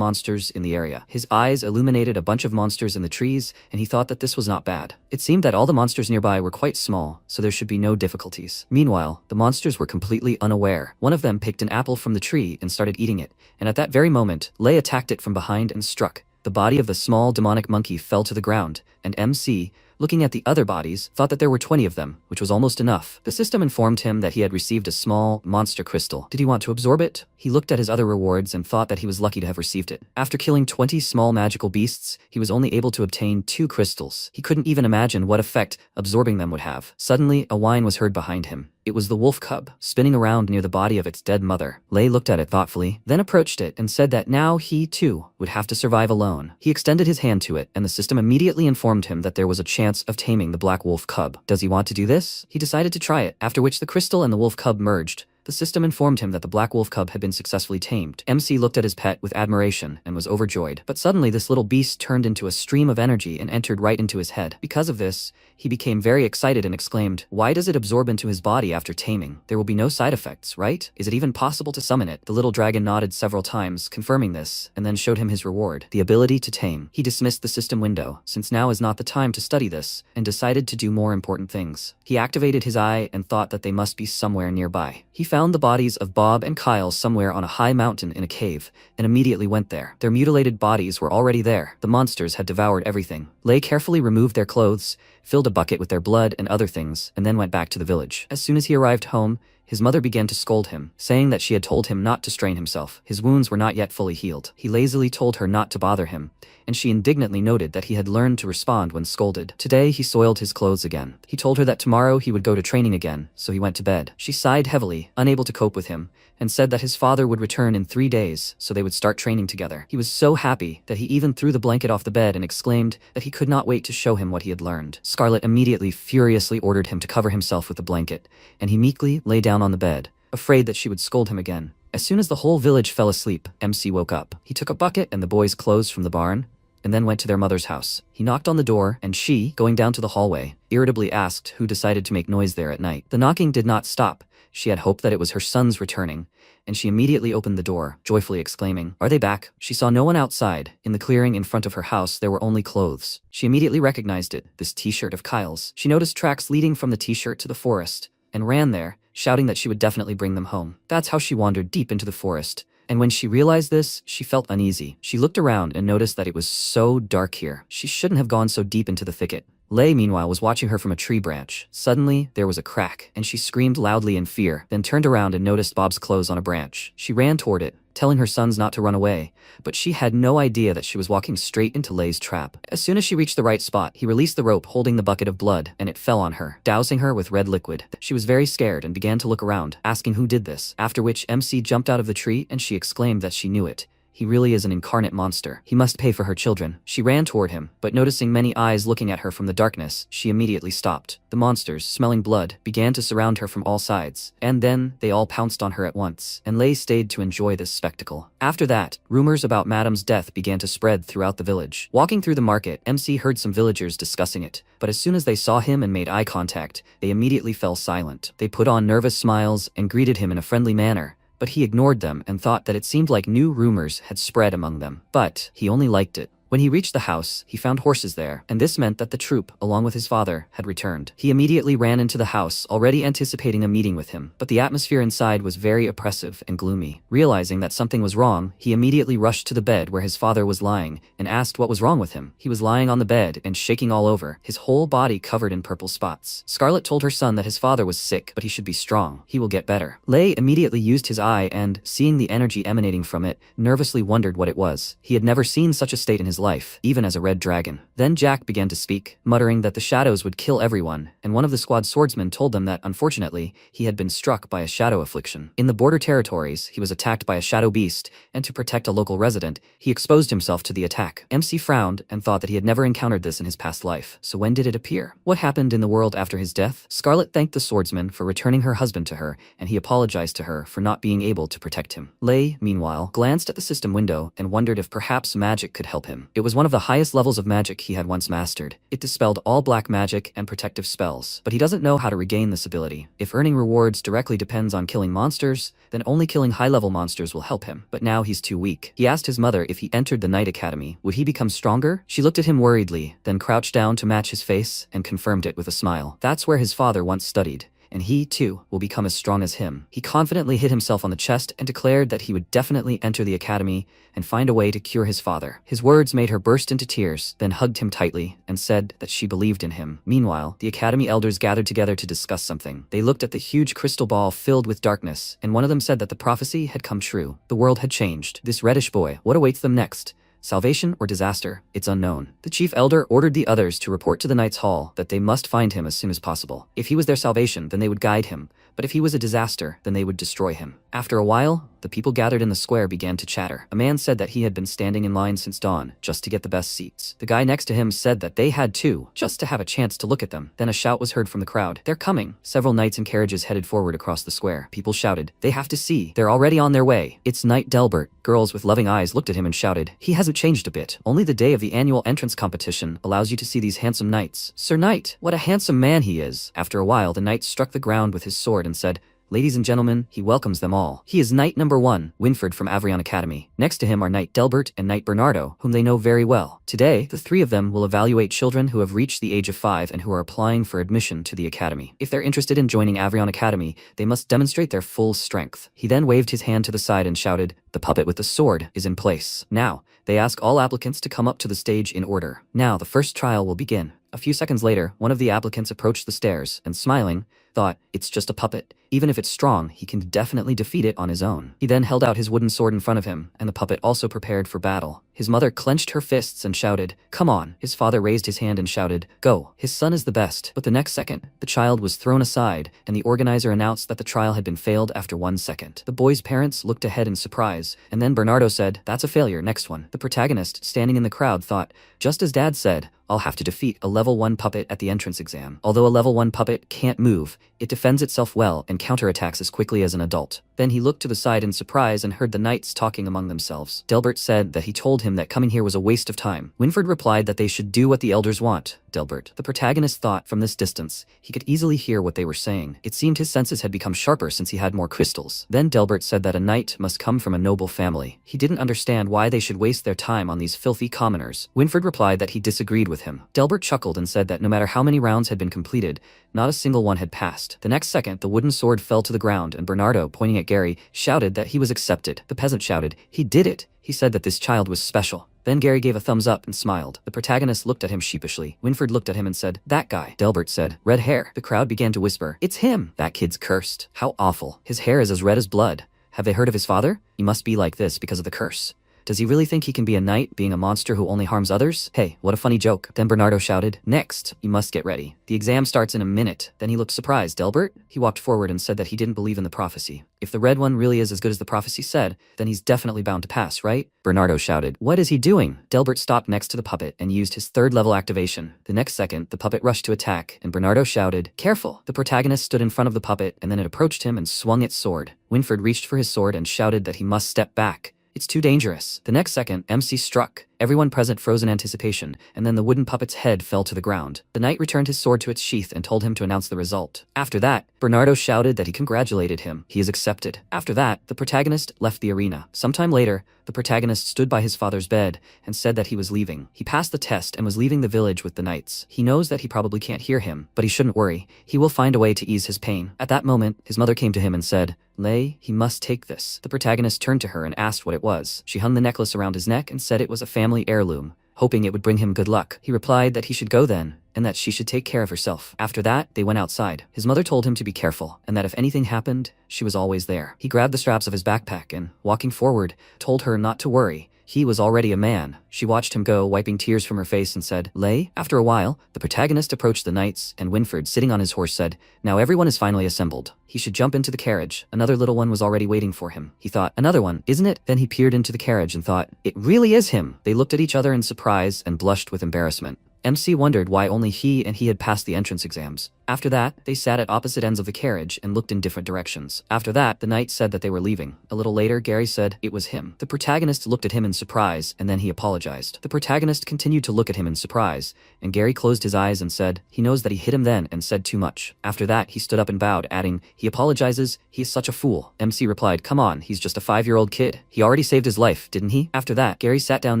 monsters in the area. His eyes illuminated a bunch of monsters in the trees, and he thought that this was not bad. It seemed that all the monsters nearby were quite small, so there should be no difficulties. Meanwhile, the monsters were completely unaware. One of them picked an apple from the tree and started eating it, and at that very moment, Lay attacked it from behind and struck. The body of the small demonic monkey fell to the ground, and MC, looking at the other bodies, thought that there were 20 of them, which was almost enough. The system informed him that he had received a small monster crystal. Did he want to absorb it? He looked at his other rewards and thought that he was lucky to have received it. After killing 20 small magical beasts, he was only able to obtain 2 crystals. He couldn't even imagine what effect absorbing them would have. Suddenly, a whine was heard behind him. It was the wolf cub, spinning around near the body of its dead mother. Lay looked at it thoughtfully, then approached it and said that now he, too, would have to survive alone. He extended his hand to it, and the system immediately informed him that there was a chance of taming the black wolf cub. Does he want to do this? He decided to try it, after which the crystal and the wolf cub merged. The system informed him that the black wolf cub had been successfully tamed. MC looked at his pet with admiration and was overjoyed. But suddenly this little beast turned into a stream of energy and entered right into his head. Because of this, he became very excited and exclaimed, "Why does it absorb into his body after taming? There will be no side effects, right? Is it even possible to summon it?" The little dragon nodded several times, confirming this, and then showed him his reward, the ability to tame. He dismissed the system window, since now is not the time to study this, and decided to do more important things. He activated his eye and thought that they must be somewhere nearby. He found the bodies of Bob and Kyle somewhere on a high mountain in a cave, and immediately went there. Their mutilated bodies were already there. The monsters had devoured everything. Lay carefully removed their clothes, filled a bucket with their blood and other things, and then went back to the village. As soon as he arrived home, his mother began to scold him, saying that she had told him not to strain himself. His wounds were not yet fully healed. He lazily told her not to bother him, and she indignantly noted that he had learned to respond when scolded. Today, he soiled his clothes again. He told her that tomorrow he would go to training again, so he went to bed. She sighed heavily, unable to cope with him, and said that his father would return in 3 days, so they would start training together. He was so happy that he even threw the blanket off the bed and exclaimed that he could not wait to show him what he had learned. Scarlet immediately furiously ordered him to cover himself with the blanket, and he meekly lay down on the bed, afraid that she would scold him again. As soon as the whole village fell asleep, MC woke up. He took a bucket and the boys' clothes from the barn, and then went to their mother's house. He knocked on the door, and she, going down to the hallway, irritably asked who decided to make noise there at night. The knocking did not stop. She had hoped that it was her sons returning, and she immediately opened the door, joyfully exclaiming, "Are they back?" She saw no one outside. In the clearing in front of her house, there were only clothes. She immediately recognized it, this t-shirt of Kyle's. She noticed tracks leading from the t-shirt to the forest, and ran there, shouting that she would definitely bring them home. That's how she wandered deep into the forest. And when she realized this, she felt uneasy. She looked around and noticed that it was so dark here. She shouldn't have gone so deep into the thicket. Lay, meanwhile, was watching her from a tree branch. Suddenly, there was a crack, and she screamed loudly in fear, then turned around and noticed Bob's clothes on a branch. She ran toward it, telling her sons not to run away, but she had no idea that she was walking straight into Lay's trap. As soon as she reached the right spot, he released the rope holding the bucket of blood, and it fell on her, dousing her with red liquid. She was very scared and began to look around, asking who did this, after which MC jumped out of the tree and she exclaimed that she knew it. He really is an incarnate monster. He must pay for her children. She ran toward him, but noticing many eyes looking at her from the darkness, she immediately stopped. The monsters, smelling blood, began to surround her from all sides, and then they all pounced on her at once, and Lay stayed to enjoy this spectacle. After that, rumors about Madam's death began to spread throughout the village. Walking through the market, MC heard some villagers discussing it, but as soon as they saw him and made eye contact, they immediately fell silent. They put on nervous smiles and greeted him in a friendly manner, but he ignored them and thought that it seemed like new rumors had spread among them. But he only liked it. When he reached the house, he found horses there, and this meant that the troop, along with his father, had returned. He immediately ran into the house, already anticipating a meeting with him, but the atmosphere inside was very oppressive and gloomy. Realizing that something was wrong, he immediately rushed to the bed where his father was lying, and asked what was wrong with him. He was lying on the bed and shaking all over, his whole body covered in purple spots. Scarlet told her son that his father was sick, but he should be strong. He will get better. Lei immediately used his eye and, seeing the energy emanating from it, nervously wondered what it was. He had never seen such a state in his life, even as a red dragon. Then Jack began to speak, muttering that the shadows would kill everyone, and one of the squad swordsmen told them that, unfortunately, he had been struck by a shadow affliction. In the border territories, he was attacked by a shadow beast, and to protect a local resident, he exposed himself to the attack. MC frowned and thought that he had never encountered this in his past life. So when did it appear? What happened in the world after his death? Scarlet thanked the swordsman for returning her husband to her, and he apologized to her for not being able to protect him. Lei, meanwhile, glanced at the system window and wondered if perhaps magic could help him. It was one of the highest levels of magic he had once mastered. It dispelled all black magic and protective spells, but he doesn't know how to regain this ability. If earning rewards directly depends on killing monsters, then only killing high-level monsters will help him. But now he's too weak. He asked his mother if he entered the Night Academy, would he become stronger? She looked at him worriedly, then crouched down to match his face and confirmed it with a smile. That's where his father once studied, and he, too, will become as strong as him. He confidently hit himself on the chest and declared that he would definitely enter the academy and find a way to cure his father. His words made her burst into tears, then hugged him tightly and said that she believed in him. Meanwhile, the academy elders gathered together to discuss something. They looked at the huge crystal ball filled with darkness, and one of them said that the prophecy had come true. The world had changed. This reddish boy, what awaits them next? Salvation or disaster? It's unknown. The chief elder ordered the others to report to the Knight's Hall that they must find him as soon as possible. If he was their salvation, then they would guide him, but if he was a disaster, then they would destroy him. After a while, the people gathered in the square began to chatter. A man said that he had been standing in line since dawn, just to get the best seats. The guy next to him said that they had too, just to have a chance to look at them. Then a shout was heard from the crowd. They're coming. Several knights in carriages headed forward across the square. People shouted, they have to see. They're already on their way. It's Knight Delbert. Girls with loving eyes looked at him and shouted, he hasn't changed a bit. Only the day of the annual entrance competition allows you to see these handsome knights. Sir Knight, what a handsome man he is. After a while, the knight struck the ground with his sword and said, ladies and gentlemen, he welcomes them all. He is Knight number 1, Winfred from Avrion Academy. Next to him are Knight Delbert and Knight Bernardo, whom they know very well. Today, the three of them will evaluate children who have reached the age of 5 and who are applying for admission to the academy. If they're interested in joining Avrion Academy, they must demonstrate their full strength. He then waved his hand to the side and shouted, the puppet with the sword is in place. Now, they ask all applicants to come up to the stage in order. Now, the first trial will begin. A few seconds later, one of the applicants approached the stairs and, smiling, thought, it's just a puppet. Even if it's strong, he can definitely defeat it on his own. He then held out his wooden sword in front of him, and the puppet also prepared for battle. His mother clenched her fists and shouted, come on. His father raised his hand and shouted, go. His son is the best. But the next second, the child was thrown aside, and the organizer announced that the trial had been failed after 1 second. The boy's parents looked ahead in surprise, and then Bernardo said, that's a failure, next one. The protagonist, standing in the crowd, thought, just as Dad said, I'll have to defeat a level 1 puppet at the entrance exam. Although a level 1 puppet can't move, it defends itself well and counterattacks as quickly as an adult. Then he looked to the side in surprise and heard the knights talking among themselves. Delbert said that he told him that coming here was a waste of time. Winfred replied that they should do what the elders want. Delbert, the protagonist, thought from this distance he could easily hear what they were saying. It seemed his senses had become sharper since he had more crystals. Then Delbert said that a knight must come from a noble family. He didn't understand why they should waste their time on these filthy commoners. Winfred replied that he disagreed with him. Delbert chuckled and said that no matter how many rounds had been completed, not a single one had passed. The next second, the wooden sword fell to the ground, and Bernardo, pointing at Gary, shouted that he was accepted. The peasant shouted, he did it. He said that this child was special. Then Gary gave a thumbs up and smiled. The protagonist looked at him sheepishly. Winfred looked at him and said, that guy. Delbert said, red hair. The crowd began to whisper, it's him. That kid's cursed. How awful. His hair is as red as blood. Have they heard of his father? He must be like this because of the curse. Does he really think he can be a knight, being a monster who only harms others? Hey, what a funny joke. Then Bernardo shouted, next, you must get ready. The exam starts in a minute. Then he looked surprised. Delbert? He walked forward and said that he didn't believe in the prophecy. If the red one really is as good as the prophecy said, then he's definitely bound to pass, right? Bernardo shouted, what is he doing? Delbert stopped next to the puppet and used his 3rd level activation. The next second, the puppet rushed to attack, and Bernardo shouted, careful. The protagonist stood in front of the puppet, and then it approached him and swung its sword. Winfred reached for his sword and shouted that he must step back. It's too dangerous. The next second, MC struck, Everyone present froze in anticipation, and then the wooden puppet's head fell to the ground. The knight returned his sword to its sheath and told him to announce the result. After that, Bernardo shouted that he congratulated him. He is accepted. After that, the protagonist left the arena. Sometime later, the protagonist stood by his father's bed and said that he was leaving. He passed the test and was leaving the village with the knights. He knows that he probably can't hear him, but he shouldn't worry. He will find a way to ease his pain. At that moment, his mother came to him and said, "Lei, he must take this." The protagonist turned to her and asked what it was. She hung the necklace around his neck and said it was a family heirloom, hoping it would bring him good luck. He replied that he should go then, and that she should take care of herself. After that, they went outside. His mother told him to be careful, and that if anything happened, she was always there. He grabbed the straps of his backpack and, walking forward, told her not to worry. He was already a man. She watched him go, wiping tears from her face, and said, "Lei." After a while, the protagonist approached the knights, and Winford, sitting on his horse, said, "Now everyone is finally assembled." He should jump into the carriage. Another little one was already waiting for him. He thought, "Another one, isn't it?" Then he peered into the carriage and thought, "It really is him." They looked at each other in surprise and blushed with embarrassment. MC wondered why only he had passed the entrance exams. After that, they sat at opposite ends of the carriage and looked in different directions. After that, the knight said that they were leaving. A little later, Gary said it was him. The protagonist looked at him in surprise, and then he apologized. The protagonist continued to look at him in surprise, and Gary closed his eyes and said, he knows that he hit him then and said too much. After that, he stood up and bowed, adding, "He apologizes, he is such a fool." MC replied, "Come on, he's just a 5-year-old kid. He already saved his life, didn't he?" After that, Gary sat down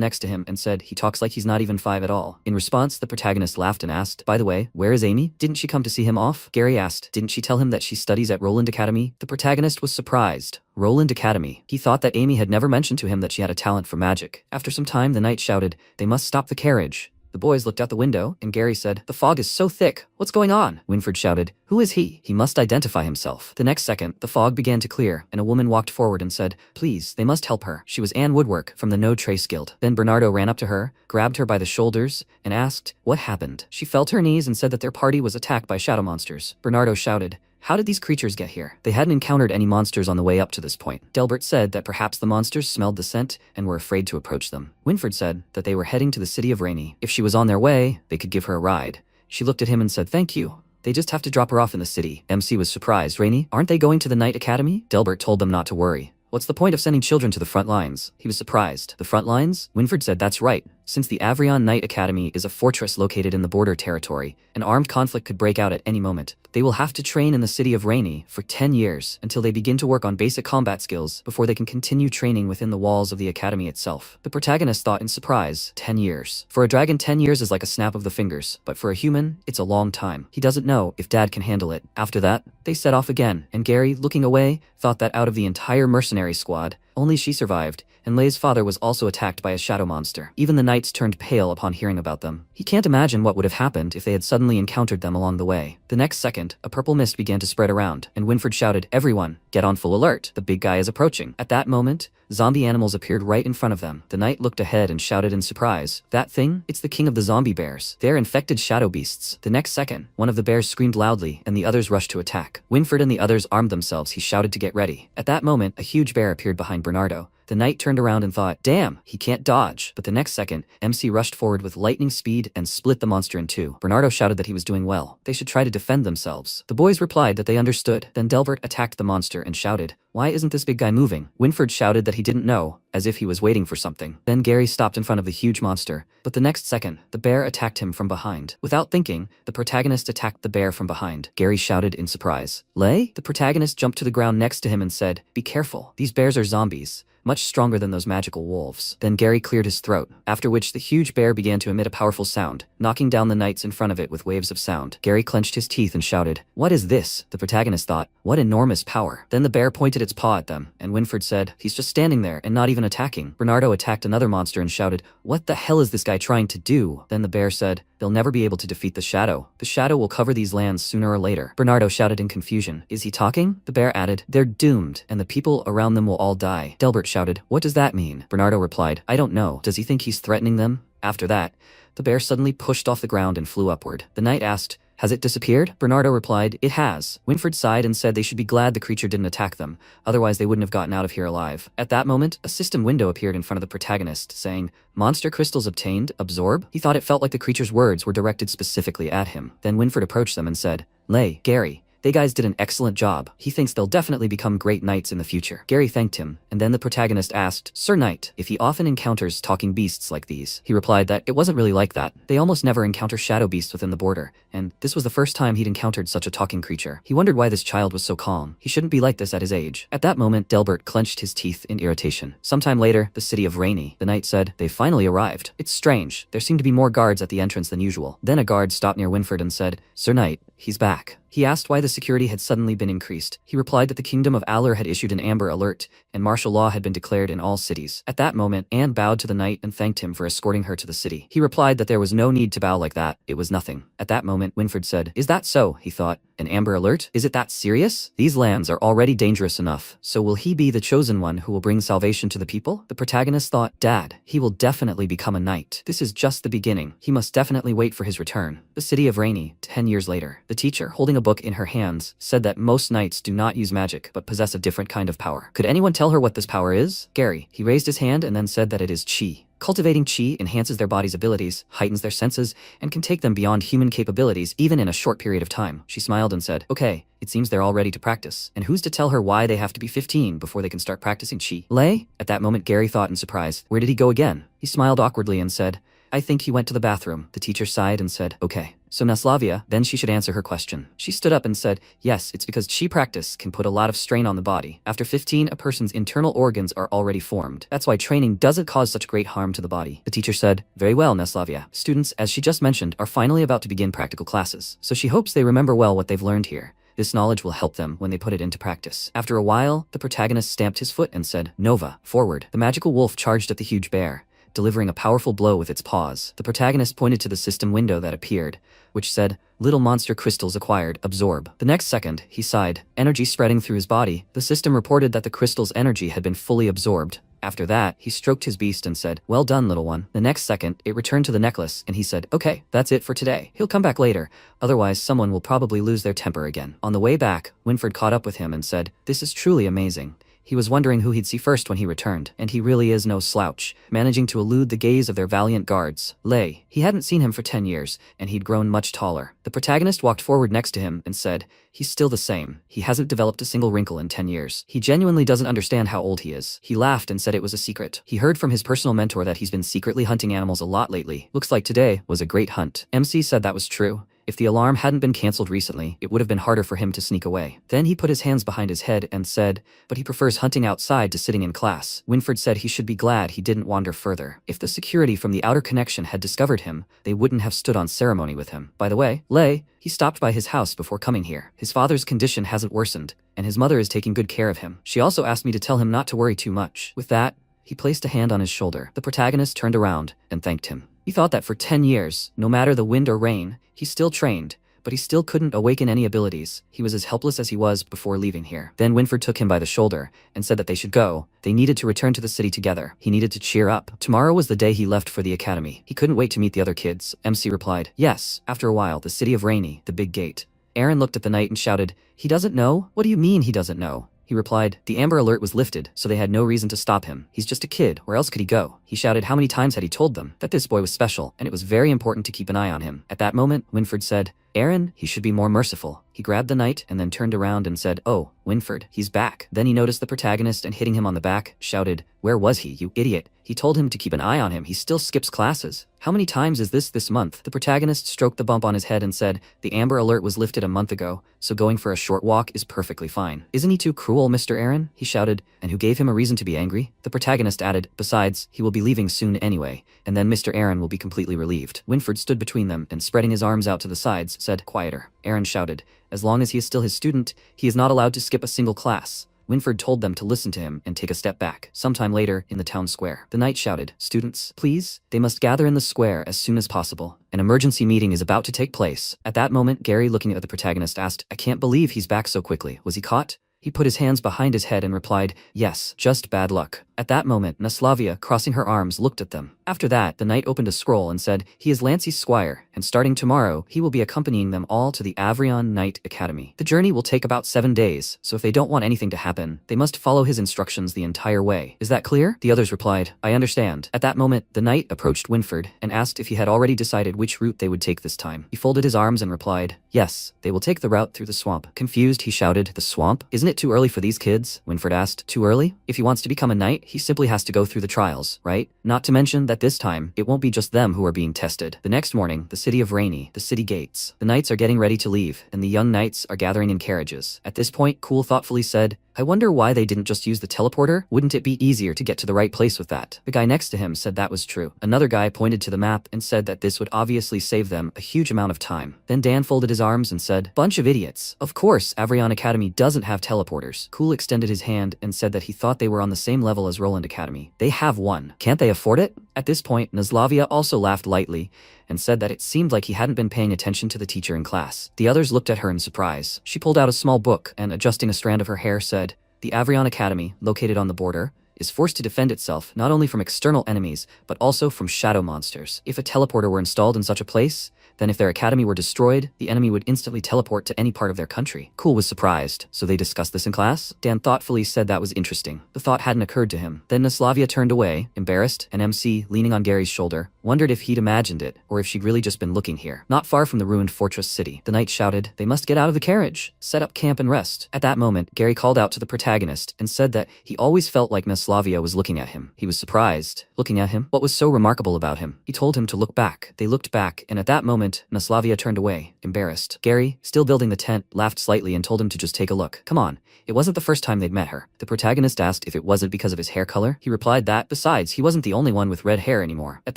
next to him and said, "He talks like he's not even 5 at all." In response, the protagonist laughed and asked, "By the way, where is Amy? Didn't she come to see him off?" Gary asked, "Didn't she tell him that she studies at Roland Academy?" The protagonist was surprised. Roland Academy. He thought that Amy had never mentioned to him that she had a talent for magic. After some time, the knight shouted, "They must stop the carriage." The boys looked out the window, and Gary said, "The fog is so thick. What's going on?" Winford shouted, "Who is he? He must identify himself." The next second, the fog began to clear, and a woman walked forward and said, "Please, they must help her." She was Anne Woodwork from the No Trace Guild. Then Bernardo ran up to her, grabbed her by the shoulders, and asked, "What happened?" She fell to her knees and said that their party was attacked by shadow monsters. Bernardo shouted, "How did these creatures get here?" They hadn't encountered any monsters on the way up to this point. Delbert said that perhaps the monsters smelled the scent and were afraid to approach them. Winford said that they were heading to the city of Rainy. If she was on their way, they could give her a ride. She looked at him and said, "Thank you. They just have to drop her off in the city." MC was surprised. "Rainy, aren't they going to the Night Academy?" Delbert told them not to worry. "What's the point of sending children to the front lines?" He was surprised. "The front lines?" Winford said, "That's right. Since the Avrion Knight Academy is a fortress located in the border territory, an armed conflict could break out at any moment. They will have to train in the city of Rainy for 10 years until they begin to work on basic combat skills before they can continue training within the walls of the academy itself." The protagonist thought in surprise, 10 years. For a dragon, 10 years is like a snap of the fingers, but for a human, it's a long time. He doesn't know if Dad can handle it. After that, they set off again, and Gary, looking away, thought that out of the entire mercenary squad, only she survived, and Lei's father was also attacked by a shadow monster. Even the knights turned pale upon hearing about them. He can't imagine what would have happened if they had suddenly encountered them along the way. The next second, a purple mist began to spread around, and Winford shouted, "Everyone, get on full alert. The big guy is approaching." At that moment, zombie animals appeared right in front of them. The knight looked ahead and shouted in surprise, "That thing? It's the king of the zombie bears. They're infected shadow beasts." The next second, one of the bears screamed loudly, and the others rushed to attack. Winford and the others armed themselves. He shouted to get ready. At that moment, a huge bear appeared behind Bernardo. The knight turned around and thought, "Damn, he can't dodge." But the next second, MC rushed forward with lightning speed and split the monster in two. Bernardo shouted that he was doing well. They should try to defend themselves. The boys replied that they understood. Then Delbert attacked the monster and shouted, "Why isn't this big guy moving?" Winford shouted that he didn't know, as if he was waiting for something. Then Gary stopped in front of the huge monster, but the next second, the bear attacked him from behind. Without thinking, the protagonist attacked the bear from behind. Gary shouted in surprise, "Lei?" The protagonist jumped to the ground next to him and said, "Be careful. These bears are zombies, much stronger than those magical wolves." Then Gary cleared his throat, after which the huge bear began to emit a powerful sound, knocking down the knights in front of it with waves of sound. Gary clenched his teeth and shouted, "What is this?" The protagonist thought, "What enormous power." Then the bear pointed its paw at them, and Winford said, "He's just standing there and not even attacking." Bernardo attacked another monster and shouted, "What the hell is this guy trying to do?" Then the bear said, "They'll never be able to defeat the shadow. The shadow will cover these lands sooner or later." Bernardo shouted in confusion, "Is he talking?" The bear added, "They're doomed, and the people around them will all die." Delbert shouted, "What does that mean?" Bernardo replied, "I don't know. Does he think he's threatening them?" After that, the bear suddenly pushed off the ground and flew upward. The knight asked, "Has it disappeared?" Bernardo replied, "It has." Winford sighed and said they should be glad the creature didn't attack them, otherwise they wouldn't have gotten out of here alive. At that moment, a system window appeared in front of the protagonist, saying, "Monster crystals obtained, absorb?" He thought it felt like the creature's words were directed specifically at him. Then Winford approached them and said, "Lei, Gary, "They guys did an excellent job. He thinks they'll definitely become great knights in the future." Gary thanked him, and then the protagonist asked, "Sir Knight, if he often encounters talking beasts like these." He replied that it wasn't really like that. They almost never encounter shadow beasts within the border, and this was the first time he'd encountered such a talking creature. He wondered why this child was so calm. He shouldn't be like this at his age. At that moment, Delbert clenched his teeth in irritation. Sometime later, the city of Rainy. The knight said, "They finally arrived. It's strange. There seem to be more guards at the entrance than usual." Then a guard stopped near Winford and said, "Sir Knight, he's back." He asked why the security had suddenly been increased. He replied that the Kingdom of Allur had issued an Amber Alert, and martial law had been declared in all cities. At that moment, Anne bowed to the knight and thanked him for escorting her to the city. He replied that there was no need to bow like that. It was nothing. At that moment, Winford said, "Is that so?" He thought. "An Amber Alert? Is it that serious? These lands are already dangerous enough, so will he be the chosen one who will bring salvation to the people?" The protagonist thought, "Dad, he will definitely become a knight. This is just the beginning. He must definitely wait for his return." The city of Rainy, 10 years later. The teacher, holding a book in her hands, said that most knights do not use magic, but possess a different kind of power. Could anyone tell her what this power is? Gary. He raised his hand and then said that it is chi. Cultivating chi enhances their body's abilities, heightens their senses, and can take them beyond human capabilities even in a short period of time. She smiled and said, "Okay, it seems they're all ready to practice. And who's to tell her why they have to be 15 before they can start practicing chi?" Lay? At that moment, Gary thought in surprise, "Where did he go again?" He smiled awkwardly and said, "I think he went to the bathroom." The teacher sighed and said, "Okay. So Naslavia, then she should answer her question." She stood up and said, "Yes, it's because chi practice can put a lot of strain on the body. After 15, a person's internal organs are already formed. That's why training doesn't cause such great harm to the body." The teacher said, "Very well, Naslavia. Students, as she just mentioned, are finally about to begin practical classes. So she hopes they remember well what they've learned here. This knowledge will help them when they put it into practice." After a while, the protagonist stamped his foot and said, "Nova, forward." The magical wolf charged at the huge bear, delivering a powerful blow with its paws. The protagonist pointed to the system window that appeared, which said, "Little monster crystals acquired, absorb." The next second, he sighed, energy spreading through his body. The system reported that the crystal's energy had been fully absorbed. After that, he stroked his beast and said, "Well done, little one." The next second, it returned to the necklace, and he said, "Okay, that's it for today. He'll come back later. Otherwise, someone will probably lose their temper again." On the way back, Winford caught up with him and said, "This is truly amazing." He was wondering who he'd see first when he returned, and he really is no slouch, managing to elude the gaze of their valiant guards. Lay. He hadn't seen him for 10 years, and he'd grown much taller. The protagonist walked forward next to him and said, "He's still the same. He hasn't developed a single wrinkle in 10 years. He genuinely doesn't understand how old he is." He laughed and said it was a secret. He heard from his personal mentor that he's been secretly hunting animals a lot lately. Looks like today was a great hunt. MC said that was true. If the alarm hadn't been cancelled recently, it would have been harder for him to sneak away. Then he put his hands behind his head and said, "But he prefers hunting outside to sitting in class." Winford said he should be glad he didn't wander further. If the security from the outer connection had discovered him, they wouldn't have stood on ceremony with him. By the way, Lay, he stopped by his house before coming here. His father's condition hasn't worsened, and his mother is taking good care of him. She also asked me to tell him not to worry too much. With that, he placed a hand on his shoulder. The protagonist turned around and thanked him. He thought that for 10 years, no matter the wind or rain, he still trained, but he still couldn't awaken any abilities. He was as helpless as he was before leaving here. Then Winford took him by the shoulder and said that they should go. They needed to return to the city together. He needed to cheer up. Tomorrow was the day he left for the academy. He couldn't wait to meet the other kids. MC replied, "Yes." After a while, the city of Rainy, the big gate. Aaron looked at the knight and shouted, "He doesn't know? What do you mean he doesn't know?" He replied, "The Amber Alert was lifted, so they had no reason to stop him. He's just a kid, where else could he go?" He shouted how many times had he told them that this boy was special, and it was very important to keep an eye on him. At that moment, Winford said, "Aaron, he should be more merciful." He grabbed the knight and then turned around and said, "Oh, Winford, he's back." Then he noticed the protagonist and hitting him on the back, shouted, "Where was he, you idiot?" He told him to keep an eye on him. He still skips classes. "How many times is this month?" The protagonist stroked the bump on his head and said, "The Amber Alert was lifted a month ago, so going for a short walk is perfectly fine." "Isn't he too cruel, Mr. Aaron?" he shouted, "and who gave him a reason to be angry?" The protagonist added, "Besides, he will be leaving soon anyway, and then Mr. Aaron will be completely relieved." Winford stood between them and spreading his arms out to the sides, said, "Quieter." Aaron shouted, "As long as he is still his student, he is not allowed to skip a single class." Winford told them to listen to him and take a step back. Sometime later, in the town square, the knight shouted, "Students, please." They must gather in the square as soon as possible. An emergency meeting is about to take place. At that moment, Gary, looking at the protagonist, asked, "I can't believe he's back so quickly. Was he caught?" He put his hands behind his head and replied, "Yes, just bad luck." At that moment, Naslavia, crossing her arms, looked at them. After that, the knight opened a scroll and said, "He is Lancey's squire, and starting tomorrow, he will be accompanying them all to the Avrion Knight Academy. The journey will take about 7 days, so if they don't want anything to happen, they must follow his instructions the entire way. Is that clear? The others replied, I understand. At that moment, the knight approached Winford and asked if he had already decided which route they would take this time. He folded his arms and replied, yes, they will take the route through the swamp. Confused, he shouted, the swamp? Isn't it too early for these kids? Winford asked, too early? If he wants to become a knight, he simply has to go through the trials, right? Not to mention that this time, it won't be just them who are being tested. The next morning, the city of Rainy, the city gates. The knights are getting ready to leave, and the young knights are gathering in carriages. At this point, Cool thoughtfully said, I wonder why they didn't just use the teleporter? Wouldn't it be easier to get to the right place with that? The guy next to him said that was true. Another guy pointed to the map and said that this would obviously save them a huge amount of time. Then Dan folded his arms and said, bunch of idiots. Of course, Avrion Academy doesn't have teleporters. Cool extended his hand and said that he thought they were on the same level as Roland Academy. They have one. Can't they afford it? At this point, Naslavia also laughed lightly and said that it seemed like he hadn't been paying attention to the teacher in class. The others looked at her in surprise. She pulled out a small book and, adjusting a strand of her hair, said, the Avrion Academy, located on the border, is forced to defend itself not only from external enemies, but also from shadow monsters. If a teleporter were installed in such a place, then if their academy were destroyed, the enemy would instantly teleport to any part of their country. Cool was surprised. So they discussed this in class? Dan thoughtfully said that was interesting. The thought hadn't occurred to him. Then Naslavia turned away, embarrassed, and MC, leaning on Gary's shoulder, wondered if he'd imagined it, or if she'd really just been looking here. Not far from the ruined fortress city, the knight shouted, they must get out of the carriage, set up camp and rest. At that moment, Gary called out to the protagonist and said that he always felt like Naslavia was looking at him. He was surprised. Looking at him? What was so remarkable about him? He told him to look back. They looked back, and at that moment, Naslavia turned away, embarrassed. Gary, still building the tent, laughed slightly and told him to just take a look. Come on. It wasn't the first time they'd met her. The protagonist asked if it wasn't because of his hair color. He replied that, besides, he wasn't the only one with red hair anymore. At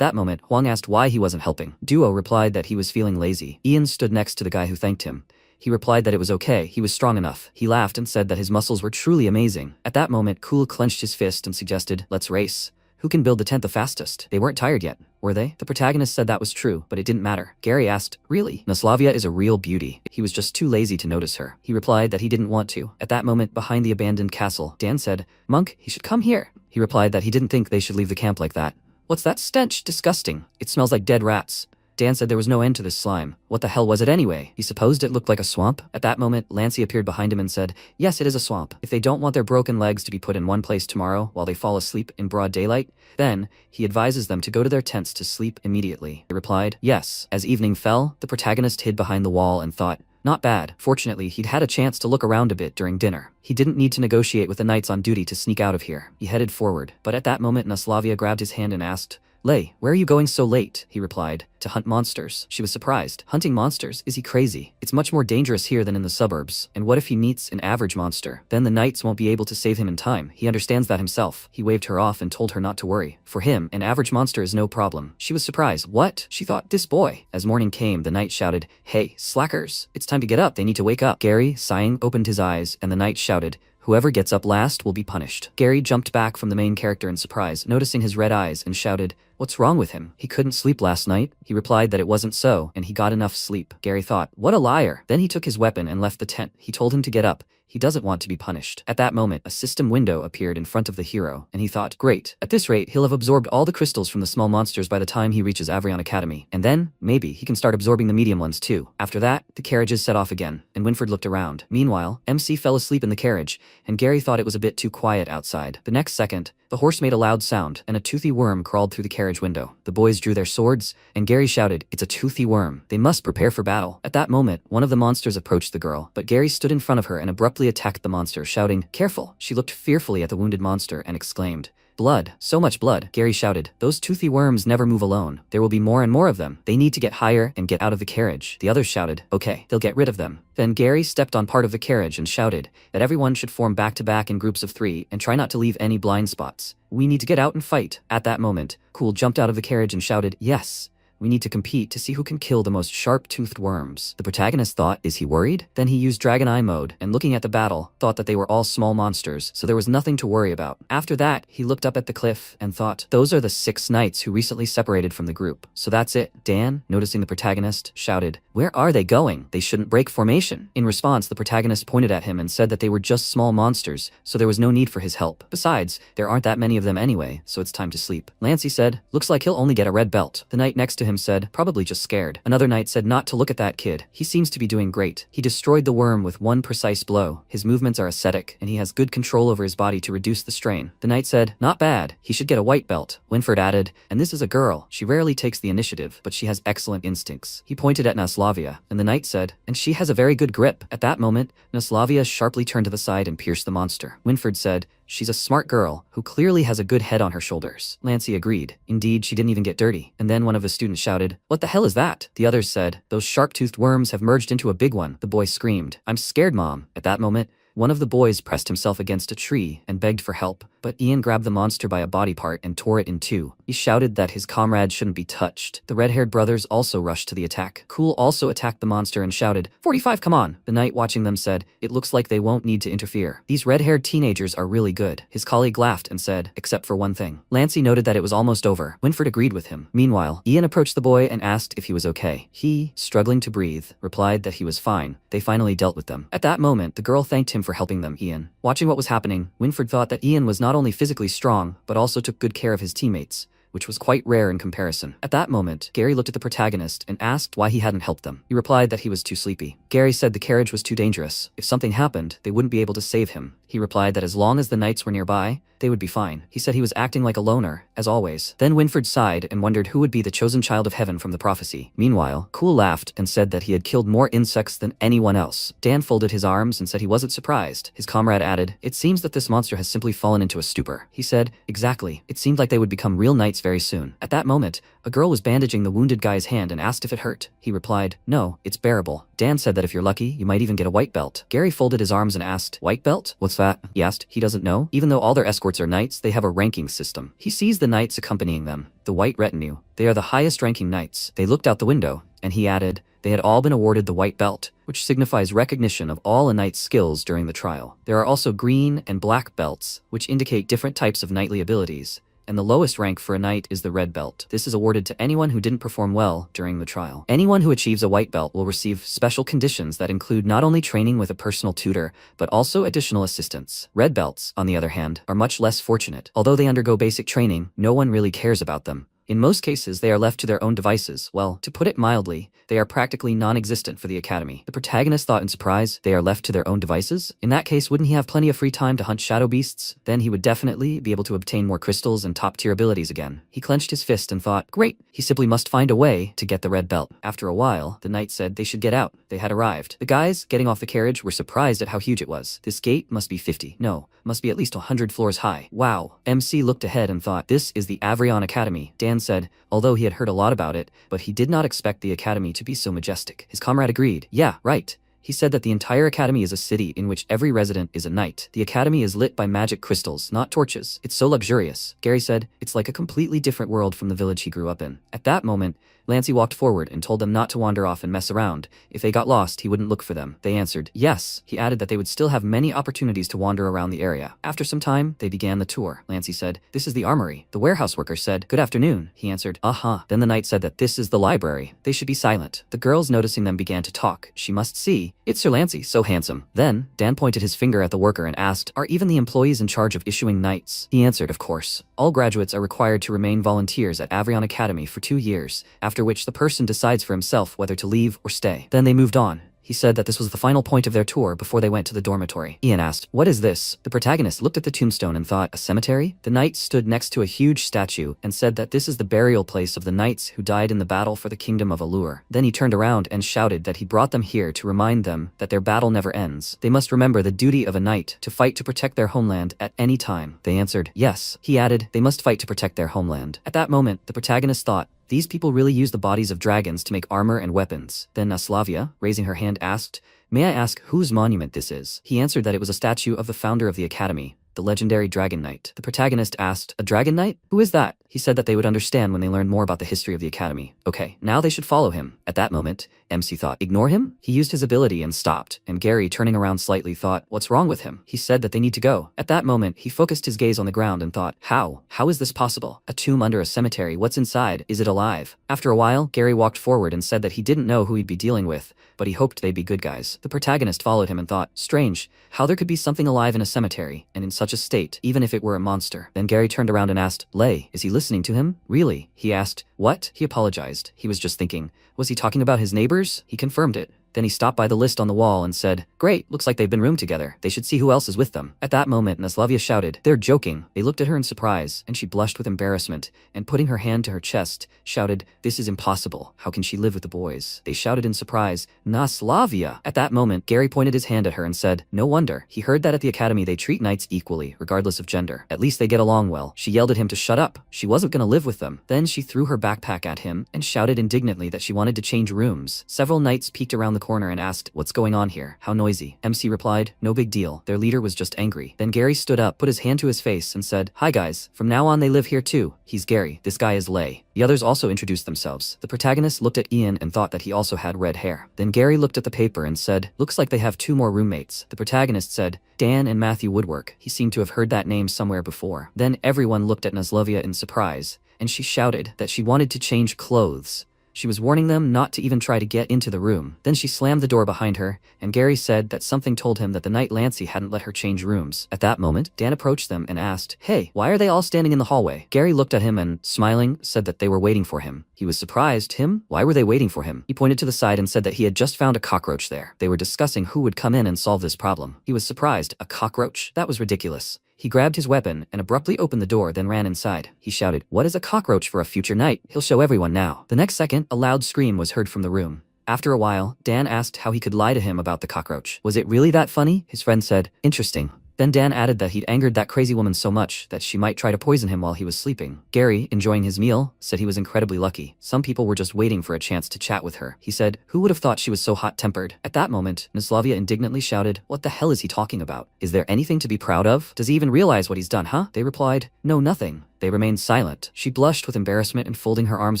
that moment, Huang asked why he wasn't helping. Duo replied that he was feeling lazy. Ian stood next to the guy who thanked him. He replied that it was okay, he was strong enough. He laughed and said that his muscles were truly amazing. At that moment, Cool clenched his fist and suggested, let's race. Who can build the tent the fastest? They weren't tired yet, were they? The protagonist said that was true, but it didn't matter. Gary asked, really? Naslavia is a real beauty. He was just too lazy to notice her. He replied that he didn't want to. At that moment, behind the abandoned castle, Dan said, Monk, he should come here. He replied that he didn't think they should leave the camp like that. What's that stench? Disgusting. It smells like dead rats. Dan said there was no end to this slime. What the hell was it anyway? He supposed it looked like a swamp? At that moment, Lancey appeared behind him and said, yes, it is a swamp. If they don't want their broken legs to be put in one place tomorrow while they fall asleep in broad daylight, then he advises them to go to their tents to sleep immediately. They replied, yes. As evening fell, the protagonist hid behind the wall and thought, not bad. Fortunately, he'd had a chance to look around a bit during dinner. He didn't need to negotiate with the knights on duty to sneak out of here. He headed forward. But at that moment, Naslavia grabbed his hand and asked, Lay, where are you going so late? He replied, to hunt monsters. She was surprised. Hunting monsters? Is he crazy? It's much more dangerous here than in the suburbs. And what if he meets an average monster? Then the knights won't be able to save him in time. He understands that himself. He waved her off and told her not to worry. For him, an average monster is no problem. She was surprised. What? She thought, this boy. As morning came, the knight shouted, hey, slackers. It's time to get up. They need to wake up. Gary, sighing, opened his eyes, and the knight shouted, whoever gets up last will be punished. Gary jumped back from the main character in surprise, noticing his red eyes, and shouted, what's wrong with him? He couldn't sleep last night? He replied that it wasn't so, and he got enough sleep. Gary thought, what a liar. Then he took his weapon and left the tent. He told him to get up. He doesn't want to be punished. At that moment, a system window appeared in front of the hero, and he thought, great. At this rate, he'll have absorbed all the crystals from the small monsters by the time he reaches Avrion Academy. And then, maybe, he can start absorbing the medium ones too. After that, the carriages set off again, and Winford looked around. Meanwhile, MC fell asleep in the carriage, and Gary thought it was a bit too quiet outside. The next second, the horse made a loud sound, and a toothy worm crawled through the carriage window. The boys drew their swords, and Gary shouted, it's a toothy worm. They must prepare for battle. At that moment, one of the monsters approached the girl, but Gary stood in front of her and abruptly attacked the monster, shouting, careful. She looked fearfully at the wounded monster and exclaimed, blood, so much blood. Gary shouted, those toothy worms never move alone. There will be more and more of them. They need to get higher and get out of the carriage. The others shouted, okay, they'll get rid of them. Then Gary stepped on part of the carriage and shouted that everyone should form back to back in groups of 3 and try not to leave any blind spots. We need to get out and fight. At that moment, Cool jumped out of the carriage and shouted, yes. We need to compete to see who can kill the most sharp-toothed worms. The protagonist thought, is he worried? Then he used Dragon Eye mode, and looking at the battle, thought that they were all small monsters, so there was nothing to worry about. After that, he looked up at the cliff and thought, those are the 6 knights who recently separated from the group. So that's it. Dan, noticing the protagonist, shouted, where are they going? They shouldn't break formation. In response, the protagonist pointed at him and said that they were just small monsters, so there was no need for his help. Besides, there aren't that many of them anyway, so it's time to sleep. Lancey said, looks like he'll only get a red belt. The knight next to him said, probably just scared. Another knight said not to look at that kid. He seems to be doing great. He destroyed the worm with one precise blow. His movements are ascetic, and he has good control over his body to reduce the strain. The knight said, not bad. He should get a white belt. Winford added, and this is a girl. She rarely takes the initiative, but she has excellent instincts. He pointed at Naslavia, and the knight said, and she has a very good grip. At that moment, Naslavia sharply turned to the side and pierced the monster. Winford said, she's a smart girl, who clearly has a good head on her shoulders. Lancey agreed. Indeed, she didn't even get dirty. And then one of the students shouted, what the hell is that? The others said, those sharp-toothed worms have merged into a big one. The boy screamed, I'm scared, Mom. At that moment, one of the boys pressed himself against a tree and begged for help, but Ian grabbed the monster by a body part and tore it in two. He shouted that his comrade shouldn't be touched. The red-haired brothers also rushed to the attack. Cool also attacked the monster and shouted, 45, come on! The knight watching them said, it looks like they won't need to interfere. These red-haired teenagers are really good. His colleague laughed and said, except for one thing. Lancey noted that it was almost over. Winford agreed with him. Meanwhile, Ian approached the boy and asked if he was okay. He, struggling to breathe, replied that he was fine. They finally dealt with them. At that moment, the girl thanked him for helping them. Ian. Watching what was happening, Winford thought that Ian was not only physically strong, but also took good care of his teammates, which was quite rare in comparison. At that moment, Gary looked at the protagonist and asked why he hadn't helped them. He replied that he was too sleepy. Gary said the carriage was too dangerous. If something happened, they wouldn't be able to save him. He replied that as long as the knights were nearby, they would be fine. He said he was acting like a loner, as always. Then Winford sighed and wondered who would be the chosen child of heaven from the prophecy. Meanwhile, Cool laughed and said that he had killed more insects than anyone else. Dan folded his arms and said he wasn't surprised. His comrade added, it seems that this monster has simply fallen into a stupor. He said, exactly. It seemed like they would become real knights very soon. At that moment, a girl was bandaging the wounded guy's hand and asked if it hurt. He replied, no, it's bearable. Dan said that if you're lucky, you might even get a white belt. Gary folded his arms and asked, white belt? What's that? He asked. He doesn't know. Even though all their escorts are knights, they have a ranking system. He sees the knights accompanying them, the white retinue. They are the highest ranking knights. They looked out the window, and he added, they had all been awarded the white belt, which signifies recognition of all a knight's skills during the trial. There are also green and black belts, which indicate different types of knightly abilities, and the lowest rank for a knight is the red belt. This is awarded to anyone who didn't perform well during the trial. Anyone who achieves a white belt will receive special conditions that include not only training with a personal tutor, but also additional assistance. Red belts, on the other hand, are much less fortunate. Although they undergo basic training, no one really cares about them. In most cases, they are left to their own devices. Well, to put it mildly, they are practically non-existent for the academy. The protagonist thought in surprise, they are left to their own devices? In that case, wouldn't he have plenty of free time to hunt shadow beasts? Then he would definitely be able to obtain more crystals and top-tier abilities again. He clenched his fist and thought, great, he simply must find a way to get the red belt. After a while, the knight said they should get out. They had arrived. The guys, getting off the carriage, were surprised at how huge it was. This gate must be 50. No, must be at least 100 floors high. Wow. MC looked ahead and thought, this is the Avrion Academy. Dan said, although he had heard a lot about it, but he did not expect the academy to be so majestic. His comrade agreed. Yeah, right. He said that the entire academy is a city in which every resident is a knight. The academy is lit by magic crystals, not torches. It's so luxurious. Gary said, it's like a completely different world from the village he grew up in. At that moment, Lancey walked forward and told them not to wander off and mess around. If they got lost, he wouldn't look for them. They answered, yes. He added that they would still have many opportunities to wander around the area. After some time, they began the tour. Lancey said, this is the armory. The warehouse worker said, good afternoon. He answered, uh-huh. Then the knight said that this is the library. They should be silent. The girls, noticing them, began to talk. She must see. It's Sir Lancey, so handsome. Then, Dan pointed his finger at the worker and asked, are even the employees in charge of issuing knights? He answered, of course. All graduates are required to remain volunteers at Avrion Academy for 2 years, after which the person decides for himself whether to leave or stay. Then they moved on. He said that this was the final point of their tour before they went to the dormitory. Ian asked, what is this? The protagonist looked at the tombstone and thought, a cemetery? The knight stood next to a huge statue and said that this is the burial place of the knights who died in the battle for the kingdom of Allure. Then he turned around and shouted that he brought them here to remind them that their battle never ends. They must remember the duty of a knight to fight to protect their homeland at any time. They answered, yes. He added, they must fight to protect their homeland. At that moment, the protagonist thought, these people really use the bodies of dragons to make armor and weapons. Then Naslavia, raising her hand, asked, may I ask whose monument this is? He answered that it was a statue of the founder of the academy, the legendary Dragon Knight. The protagonist asked, a Dragon Knight? Who is that? He said that they would understand when they learned more about the history of the academy. Okay, now they should follow him. At that moment, MC thought, ignore him? He used his ability and stopped, and Gary, turning around slightly, thought, what's wrong with him? He said that they need to go. At that moment, he focused his gaze on the ground and thought, how? How is this possible? A tomb under a cemetery, what's inside? Is it alive? After a while, Gary walked forward and said that he didn't know who he'd be dealing with, but he hoped they'd be good guys. The protagonist followed him and thought, strange, how there could be something alive in a cemetery, and in such such a state, even if it were a monster. Then Gary turned around and asked, Lei, is he listening to him? Really? He asked. What? He apologized. He was just thinking. Was he talking about his neighbors? He confirmed it. Then he stopped by the list on the wall and said, Great, looks like they've been roomed together. They should see who else is with them. At that moment, Naslavia shouted, They're joking. They looked at her in surprise, and she blushed with embarrassment, and putting her hand to her chest, shouted, This is impossible. How can she live with the boys? They shouted in surprise, Naslavia. At that moment, Gary pointed his hand at her and said, No wonder. He heard that at the academy they treat knights equally, regardless of gender. At least they get along well. She yelled at him to shut up. She wasn't gonna live with them. Then she threw her backpack at him and shouted indignantly that she wanted to change rooms. Several knights peeked around the corner and asked, What's going on here? How noisy? MC replied, No big deal. Their leader was just angry. Then Gary stood up, put his hand to his face, and said, Hi guys. From now on they live here too. He's Gary. This guy is Lei. The others also introduced themselves. The protagonist looked at Ian and thought that he also had red hair. Then Gary looked at the paper and said, Looks like they have 2 more roommates. The protagonist said, Dan and Matthew Woodwork. He seemed to have heard that name somewhere before. Then everyone looked at Naslavia in surprise, and she shouted that she wanted to change clothes. She was warning them not to even try to get into the room. Then she slammed the door behind her, and Gary said that something told him that the knight Lancey hadn't let her change rooms. At that moment, Dan approached them and asked, Hey, why are they all standing in the hallway? Gary looked at him and, smiling, said that they were waiting for him. He was surprised. Him? Why were they waiting for him? He pointed to the side and said that he had just found a cockroach there. They were discussing who would come in and solve this problem. He was surprised. A cockroach? That was ridiculous. He grabbed his weapon and abruptly opened the door, then ran inside. He shouted, What is a cockroach for a future knight? He'll show everyone now. The next second, a loud scream was heard from the room. After a while, Dan asked how he could lie to him about the cockroach. Was it really that funny? His friend said, Interesting. Then Dan added that he'd angered that crazy woman so much that she might try to poison him while he was sleeping. Gary, enjoying his meal, said he was incredibly lucky. Some people were just waiting for a chance to chat with her. He said, Who would have thought she was so hot-tempered? At that moment, Naslavia indignantly shouted, What the hell is he talking about? Is there anything to be proud of? Does he even realize what he's done, huh? They replied, No, nothing. They remained silent. She blushed with embarrassment and folding her arms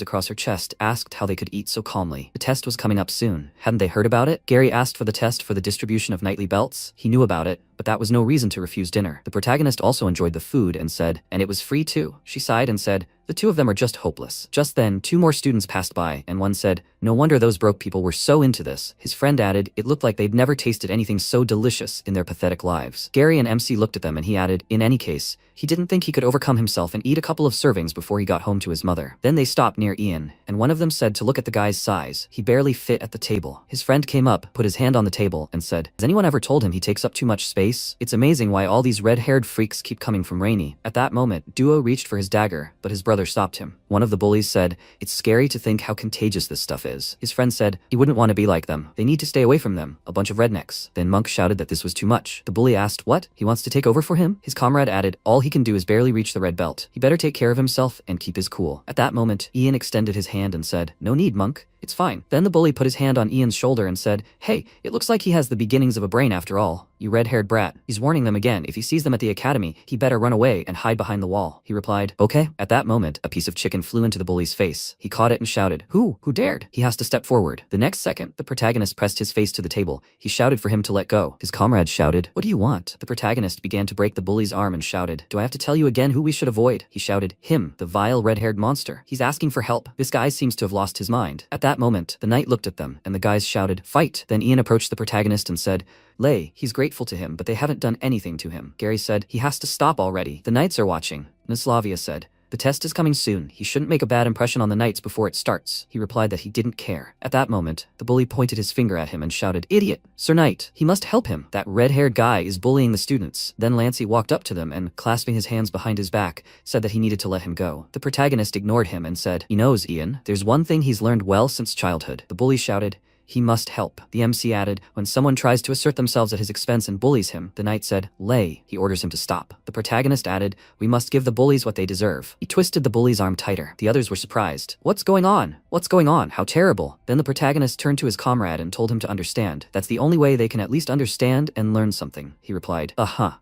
across her chest, asked how they could eat so calmly. The test was coming up soon. Hadn't they heard about it? Gary asked for the test for the distribution of knightly belts. He knew about it, but that was no reason to refuse dinner. The protagonist also enjoyed the food and said, And it was free too. She sighed and said, The 2 of them are just hopeless. Just then, 2 more students passed by, and one said, No wonder those broke people were so into this. His friend added, It looked like they'd never tasted anything so delicious in their pathetic lives. Gary and MC looked at them and he added, In any case, he didn't think he could overcome himself and eat a couple of servings before he got home to his mother. Then they stopped near Ian, and one of them said to look at the guy's size. He barely fit at the table. His friend came up, put his hand on the table, and said, Has anyone ever told him he takes up too much space? It's amazing why all these red-haired freaks keep coming from Rainy. At that moment, Duo reached for his dagger, but his brother stopped him. One of the bullies said, It's scary to think how contagious this stuff is. His friend said, He wouldn't want to be like them. They need to stay away from them. A bunch of rednecks. Then Monk shouted that this was too much. The bully asked, What? He wants to take over for him? His comrade added, All he can do is barely reach the red belt. He better take care of himself and keep his cool. At that moment, Ian extended his hand and said, No need, Monk. It's fine. Then the bully put his hand on Ian's shoulder and said, Hey, it looks like he has the beginnings of a brain after all. You red-haired brat. He's warning them again. If he sees them at the academy, he better run away and hide behind the wall. He replied, Okay. At that moment, a piece of chicken flew into the bully's face. He caught it and shouted, Who? Who dared? He has to step forward. The next second, the protagonist pressed his face to the table. He shouted for him to let go. His comrades shouted, What do you want? The protagonist began to break the bully's arm and shouted, Do I have to tell you again who we should avoid? He shouted, Him, the vile red-haired monster. He's asking for help. This guy seems to have lost his mind. At that moment, the knight looked at them, and the guys shouted, Fight! Then Ian approached the protagonist and said, Lei, he's grateful to him, but they haven't done anything to him. Gary said, He has to stop already. The knights are watching. Naslavia said, The test is coming soon. He shouldn't make a bad impression on the knights before it starts. He replied that he didn't care. At that moment, the bully pointed his finger at him and shouted, Idiot! Sir Knight, he must help him. That red-haired guy is bullying the students. Then Lancey walked up to them and, clasping his hands behind his back, said that he needed to let him go. The protagonist ignored him and said, He knows, Ian. There's one thing he's learned well since childhood. The bully shouted, He must help. The MC added, When someone tries to assert themselves at his expense and bullies him, the knight said, Lei. He orders him to stop. The protagonist added, We must give the bullies what they deserve. He twisted the bully's arm tighter. The others were surprised. What's going on? What's going on? How terrible. Then the protagonist turned to his comrade and told him to understand. That's the only way they can at least understand and learn something. He replied,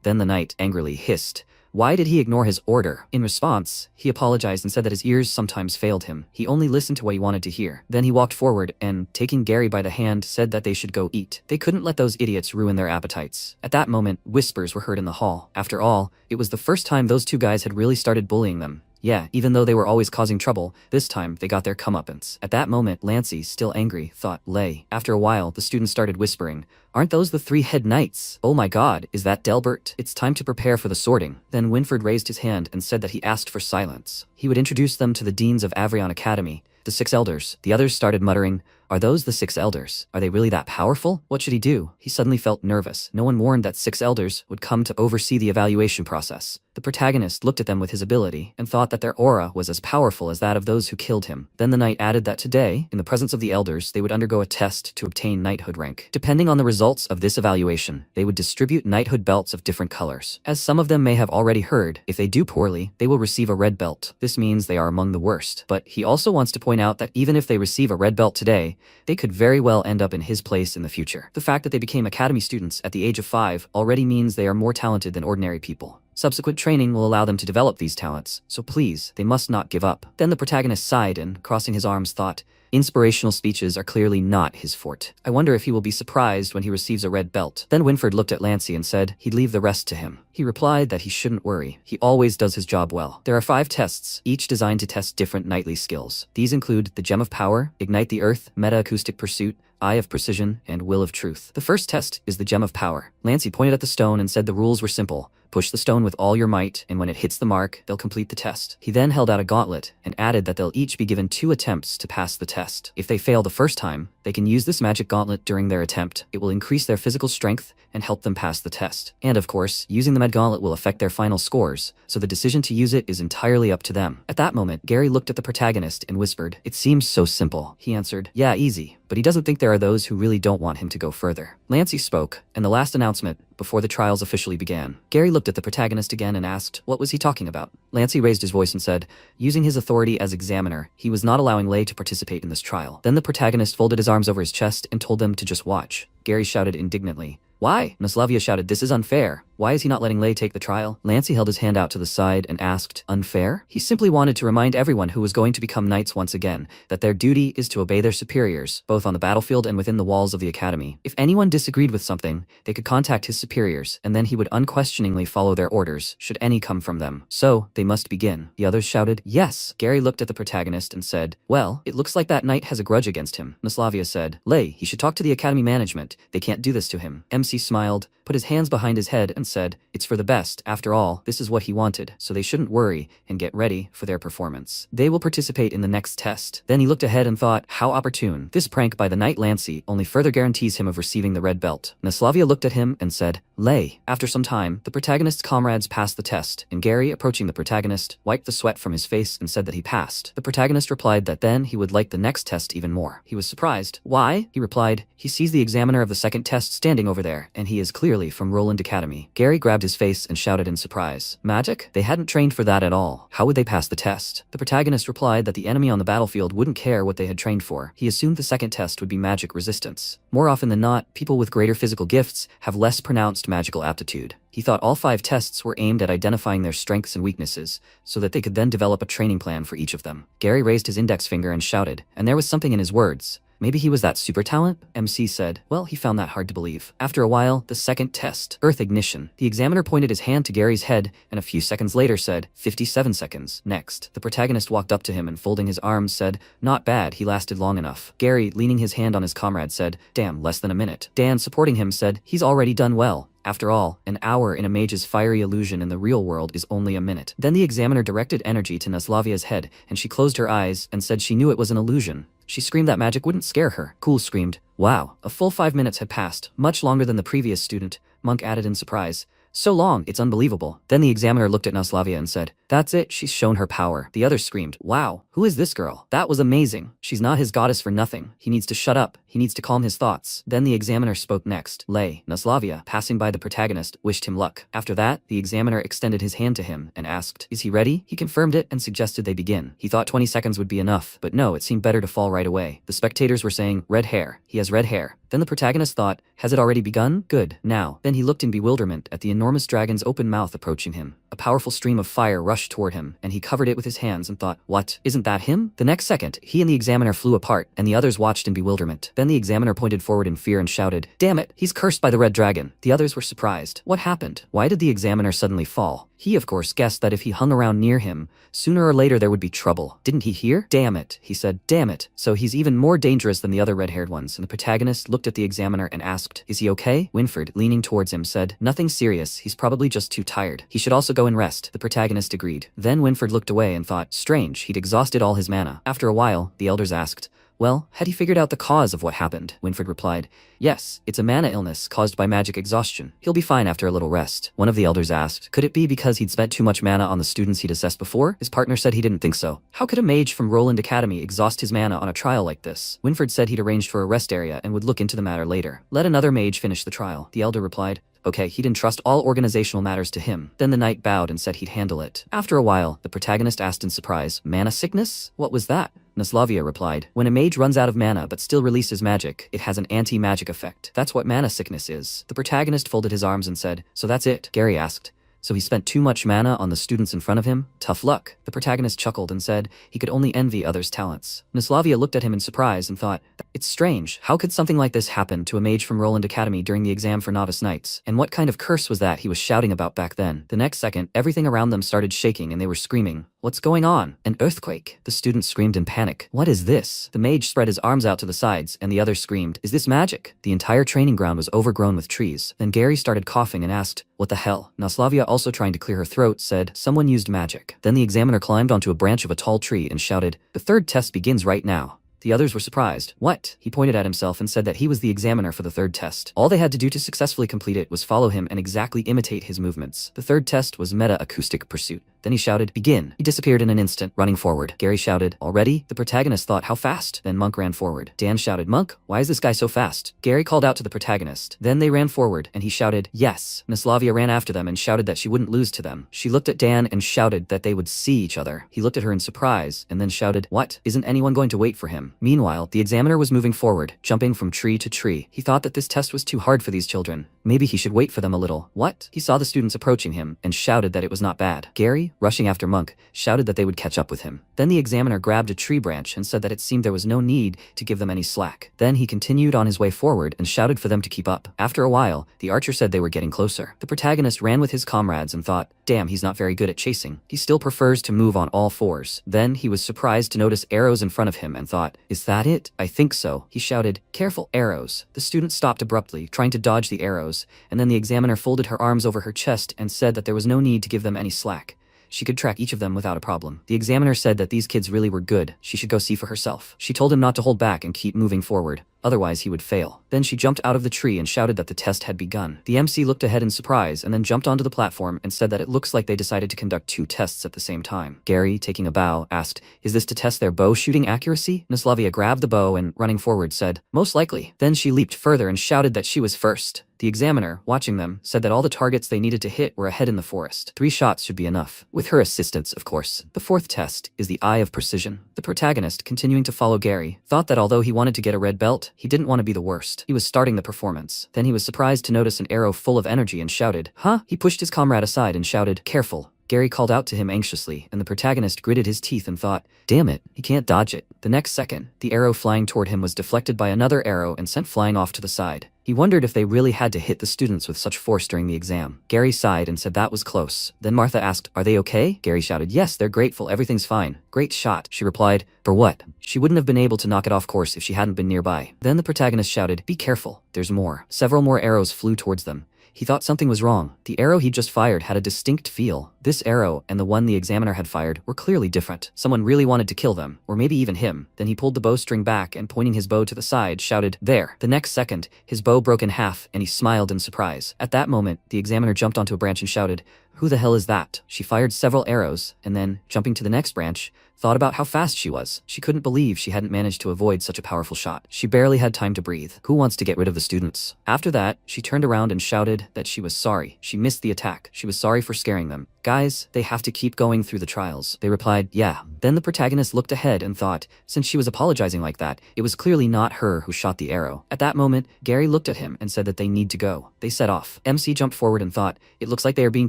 Then the knight angrily hissed, Why did he ignore his order? In response, he apologized and said that his ears sometimes failed him. He only listened to what he wanted to hear. Then he walked forward and, taking Gary by the hand, said that they should go eat. They couldn't let those idiots ruin their appetites. At that moment, whispers were heard in the hall. After all, it was the first time those 2 guys had really started bullying them. Yeah, even though they were always causing trouble, this time they got their comeuppance. At that moment, Lancey, still angry, thought, Lay. After a while, the students started whispering, aren't those the 3 head knights? Oh my god, is that Delbert? It's time to prepare for the sorting. Then Winford raised his hand and said that he asked for silence. He would introduce them to the deans of Avrion Academy, the 6 elders. The others started muttering, are those the 6 elders? Are they really that powerful? What should he do? He suddenly felt nervous. No one warned that 6 elders would come to oversee the evaluation process. The protagonist looked at them with his ability and thought that their aura was as powerful as that of those who killed him. Then the knight added that today, in the presence of the elders, they would undergo a test to obtain knighthood rank. Depending on the results of this evaluation, they would distribute knighthood belts of different colors. As some of them may have already heard, if they do poorly, they will receive a red belt. This means they are among the worst. But he also wants to point out that even if they receive a red belt today, they could very well end up in his place in the future. The fact that they became academy students at the age of 5 already means they are more talented than ordinary people. Subsequent training will allow them to develop these talents, so please, they must not give up. Then the protagonist sighed and, crossing his arms, thought, inspirational speeches are clearly not his forte. I wonder if he will be surprised when he receives a red belt. Then Winford looked at Lancey and said he'd leave the rest to him. He replied that he shouldn't worry. He always does his job well. There are 5 tests, each designed to test different knightly skills. These include the Gem of Power, Ignite the Earth, Meta-Acoustic Pursuit, Eye of Precision, and Will of Truth. The first test is the Gem of Power. Lancey pointed at the stone and said the rules were simple. Push the stone with all your might, and when it hits the mark, they'll complete the test. He then held out a gauntlet and added that they'll each be given 2 attempts to pass the test. If they fail the first time, they can use this magic gauntlet during their attempt. It will increase their physical strength and help them pass the test. And of course, using the med gauntlet will affect their final scores, so the decision to use it is entirely up to them. At that moment, Gary looked at the protagonist and whispered, it seems so simple. He answered, yeah, easy, but he doesn't think there are those who really don't want him to go further. Lancey spoke, and the last announcement, before the trials officially began. Gary looked at the protagonist again and asked, what was he talking about? Lancey raised his voice and said, using his authority as examiner, he was not allowing Lay to participate in this trial. Then the protagonist folded his arms over his chest and told them to just watch. Gary shouted indignantly, why? Naslavia shouted, this is unfair. Why is he not letting Lay take the trial? Lancey held his hand out to the side and asked, unfair? He simply wanted to remind everyone who was going to become knights once again that their duty is to obey their superiors, both on the battlefield and within the walls of the academy. If anyone disagreed with something, they could contact his superiors, and then he would unquestioningly follow their orders, should any come from them. So, they must begin. The others shouted, yes. Gary looked at the protagonist and said, well, it looks like that knight has a grudge against him. Naslavia said, Lay, he should talk to the academy management. They can't do this to him. MC smiled, put his hands behind his head and said, it's for the best. After all, this is what he wanted, so they shouldn't worry and get ready for their performance. They will participate in the next test. Then he looked ahead and thought, how opportune. This prank by the knight Lancey only further guarantees him of receiving the red belt. Naslavia looked at him and said, Lay. After some time, the protagonist's comrades passed the test, and Gary, approaching the protagonist, wiped the sweat from his face and said that he passed. The protagonist replied that then he would like the next test even more. He was surprised. Why? He replied, he sees the examiner of the second test standing over there, and he is clearly from Roland Academy. Gary grabbed his face and shouted in surprise, magic? They hadn't trained for that at all. How would they pass the test? The protagonist replied that the enemy on the battlefield wouldn't care what they had trained for. He assumed the second test would be magic resistance. More often than not, people with greater physical gifts have less pronounced magical aptitude. He thought all 5 tests were aimed at identifying their strengths and weaknesses, so that they could then develop a training plan for each of them. Gary raised his index finger and shouted, and there was something in his words. Maybe he was that super talent? MC said. Well, he found that hard to believe. After a while, the second test, Earth Ignition. The examiner pointed his hand to Gary's head and a few seconds later said, 57 seconds. Next, the protagonist walked up to him and folding his arms said, not bad, he lasted long enough. Gary, leaning his hand on his comrade, said, damn, less than a minute. Dan, supporting him, said, he's already done well. After all, an hour in a mage's fiery illusion in the real world is only a minute. Then the examiner directed energy to Naslavia's head, and she closed her eyes and said she knew it was an illusion. She screamed that magic wouldn't scare her. Cool screamed, wow. A full 5 minutes had passed, much longer than the previous student. Monk added in surprise. So long, it's unbelievable. Then the examiner looked at Naslavia and said, that's it, she's shown her power. The others screamed, wow, who is this girl? That was amazing. She's not his goddess for nothing. He needs to shut up. He needs to calm his thoughts. Then the examiner spoke next. Lay. Naslavia, passing by the protagonist, wished him luck. After that, the examiner extended his hand to him and asked, is he ready? He confirmed it and suggested they begin. He thought 20 seconds would be enough, but no, it seemed better to fall right away. The spectators were saying, red hair. He has red hair. Then the protagonist thought, has it already begun? Good. Now. Then he looked in bewilderment at the enormous dragon's open mouth approaching him. A powerful stream of fire rushed rushed toward him, and he covered it with his hands and thought, what, isn't that him? The next second, he and the examiner flew apart, and the others watched in bewilderment. Then the examiner pointed forward in fear and shouted, damn it, he's cursed by the red dragon. The others were surprised. What happened? Why did the examiner suddenly fall? He, of course, guessed that if he hung around near him, sooner or later there would be trouble. Didn't he hear? Damn it, he said, damn it. So he's even more dangerous than the other red-haired ones, and the protagonist looked at the examiner and asked, is he okay? Winfred, leaning towards him, said, nothing serious, he's probably just too tired. He should also go and rest. The protagonist agreed. Then Winfred looked away and thought, strange, he'd exhausted all his mana. After a while, the elders asked, well, had he figured out the cause of what happened? Winfred replied, yes, it's a mana illness caused by magic exhaustion. He'll be fine after a little rest. One of the elders asked, could it be because he'd spent too much mana on the students he'd assessed before? His partner said he didn't think so. How could a mage from Roland Academy exhaust his mana on a trial like this? Winfred said he'd arranged for a rest area and would look into the matter later. Let another mage finish the trial. The elder replied, okay, he'd entrust all organizational matters to him. Then the knight bowed and said he'd handle it. After a while, the protagonist asked in surprise, mana sickness? What was that? Naslavia replied, when a mage runs out of mana but still releases magic, it has an anti-magic effect. That's what mana sickness is. The protagonist folded his arms and said, so that's it? Gary asked, so he spent too much mana on the students in front of him? Tough luck. The protagonist chuckled and said he could only envy others' talents. Naslavia looked at him in surprise and thought, it's strange. How could something like this happen to a mage from Roland Academy during the exam for novice knights? And what kind of curse was that he was shouting about back then? The next second, everything around them started shaking and they were screaming, what's going on? An earthquake. The students screamed in panic. What is this? The mage spread his arms out to the sides and the others screamed, is this magic? The entire training ground was overgrown with trees. Then Gary started coughing and asked, what the hell? Naslavia, also trying to clear her throat, said, someone used magic. Then the examiner climbed onto a branch of a tall tree and shouted, the third test begins right now. The others were surprised. What? He pointed at himself and said that he was the examiner for the third test. All they had to do to successfully complete it was follow him and exactly imitate his movements. The third test was meta-acoustic pursuit. Then he shouted, begin. He disappeared in an instant, running forward. Gary shouted, already? The protagonist thought, how fast? Then Monk ran forward. Dan shouted, Monk, why is this guy so fast? Gary called out to the protagonist. Then they ran forward, and he shouted, yes. Naslavia ran after them and shouted that she wouldn't lose to them. She looked at Dan and shouted that they would see each other. He looked at her in surprise, and then shouted, what? Isn't anyone going to wait for him? Meanwhile, the examiner was moving forward, jumping from tree to tree. He thought that this test was too hard for these children. Maybe he should wait for them a little. What? He saw the students approaching him, and shouted that it was not bad. Gary, rushing after Monk, shouted that they would catch up with him. Then the examiner grabbed a tree branch and said that it seemed there was no need to give them any slack. Then he continued on his way forward and shouted for them to keep up. After a while, the archer said they were getting closer. The protagonist ran with his comrades and thought, damn, he's not very good at chasing. He still prefers to move on all fours. Then he was surprised to notice arrows in front of him and thought, is that it? I think so. He shouted, careful, arrows. The student stopped abruptly, trying to dodge the arrows, and then the examiner folded her arms over her chest and said that there was no need to give them any slack. She could track each of them without a problem. The examiner said that these kids really were good. She should go see for herself. She told him not to hold back and keep moving forward. Otherwise, he would fail. Then she jumped out of the tree and shouted that the test had begun. The MC looked ahead in surprise and then jumped onto the platform and said that it looks like they decided to conduct 2 tests at the same time. Gary, taking a bow, asked, is this to test their bow shooting accuracy? Naslavia grabbed the bow and, running forward, said, most likely. Then she leaped further and shouted that she was first. The examiner, watching them, said that all the targets they needed to hit were ahead in the forest. 3 shots should be enough. With her assistance, of course. The 4th test is the Eye of Precision. The protagonist, continuing to follow Gary, thought that although he wanted to get a red belt, he didn't want to be the worst. He was starting the performance. Then he was surprised to notice an arrow full of energy and shouted, huh? He pushed his comrade aside and shouted, careful. Gary called out to him anxiously, and the protagonist gritted his teeth and thought, damn it, he can't dodge it. The next second, the arrow flying toward him was deflected by another arrow and sent flying off to the side. He wondered if they really had to hit the students with such force during the exam. Gary sighed and said that was close. Then Martha asked, are they okay? Gary shouted, yes, they're grateful, everything's fine. Great shot. She replied, for what? She wouldn't have been able to knock it off course if she hadn't been nearby. Then the protagonist shouted, be careful, there's more. Several more arrows flew towards them. He thought something was wrong. The arrow he just fired had a distinct feel. This arrow and the one the examiner had fired were clearly different. Someone really wanted to kill them, or maybe even him. Then he pulled the bowstring back and, pointing his bow to the side, shouted, there. The next second, his bow broke in half and he smiled in surprise. At that moment, the examiner jumped onto a branch and shouted, who the hell is that? She fired several arrows, and then, jumping to the next branch, thought about how fast she was. She couldn't believe she hadn't managed to avoid such a powerful shot. She barely had time to breathe. Who wants to get rid of the students? After that, she turned around and shouted that she was sorry. She missed the attack. She was sorry for scaring them. Guys, they have to keep going through the trials. They replied, yeah. Then the protagonist looked ahead and thought, since she was apologizing like that, it was clearly not her who shot the arrow. At that moment, Gary looked at him and said that they need to go. They set off. MC jumped forward and thought, it looks like they are being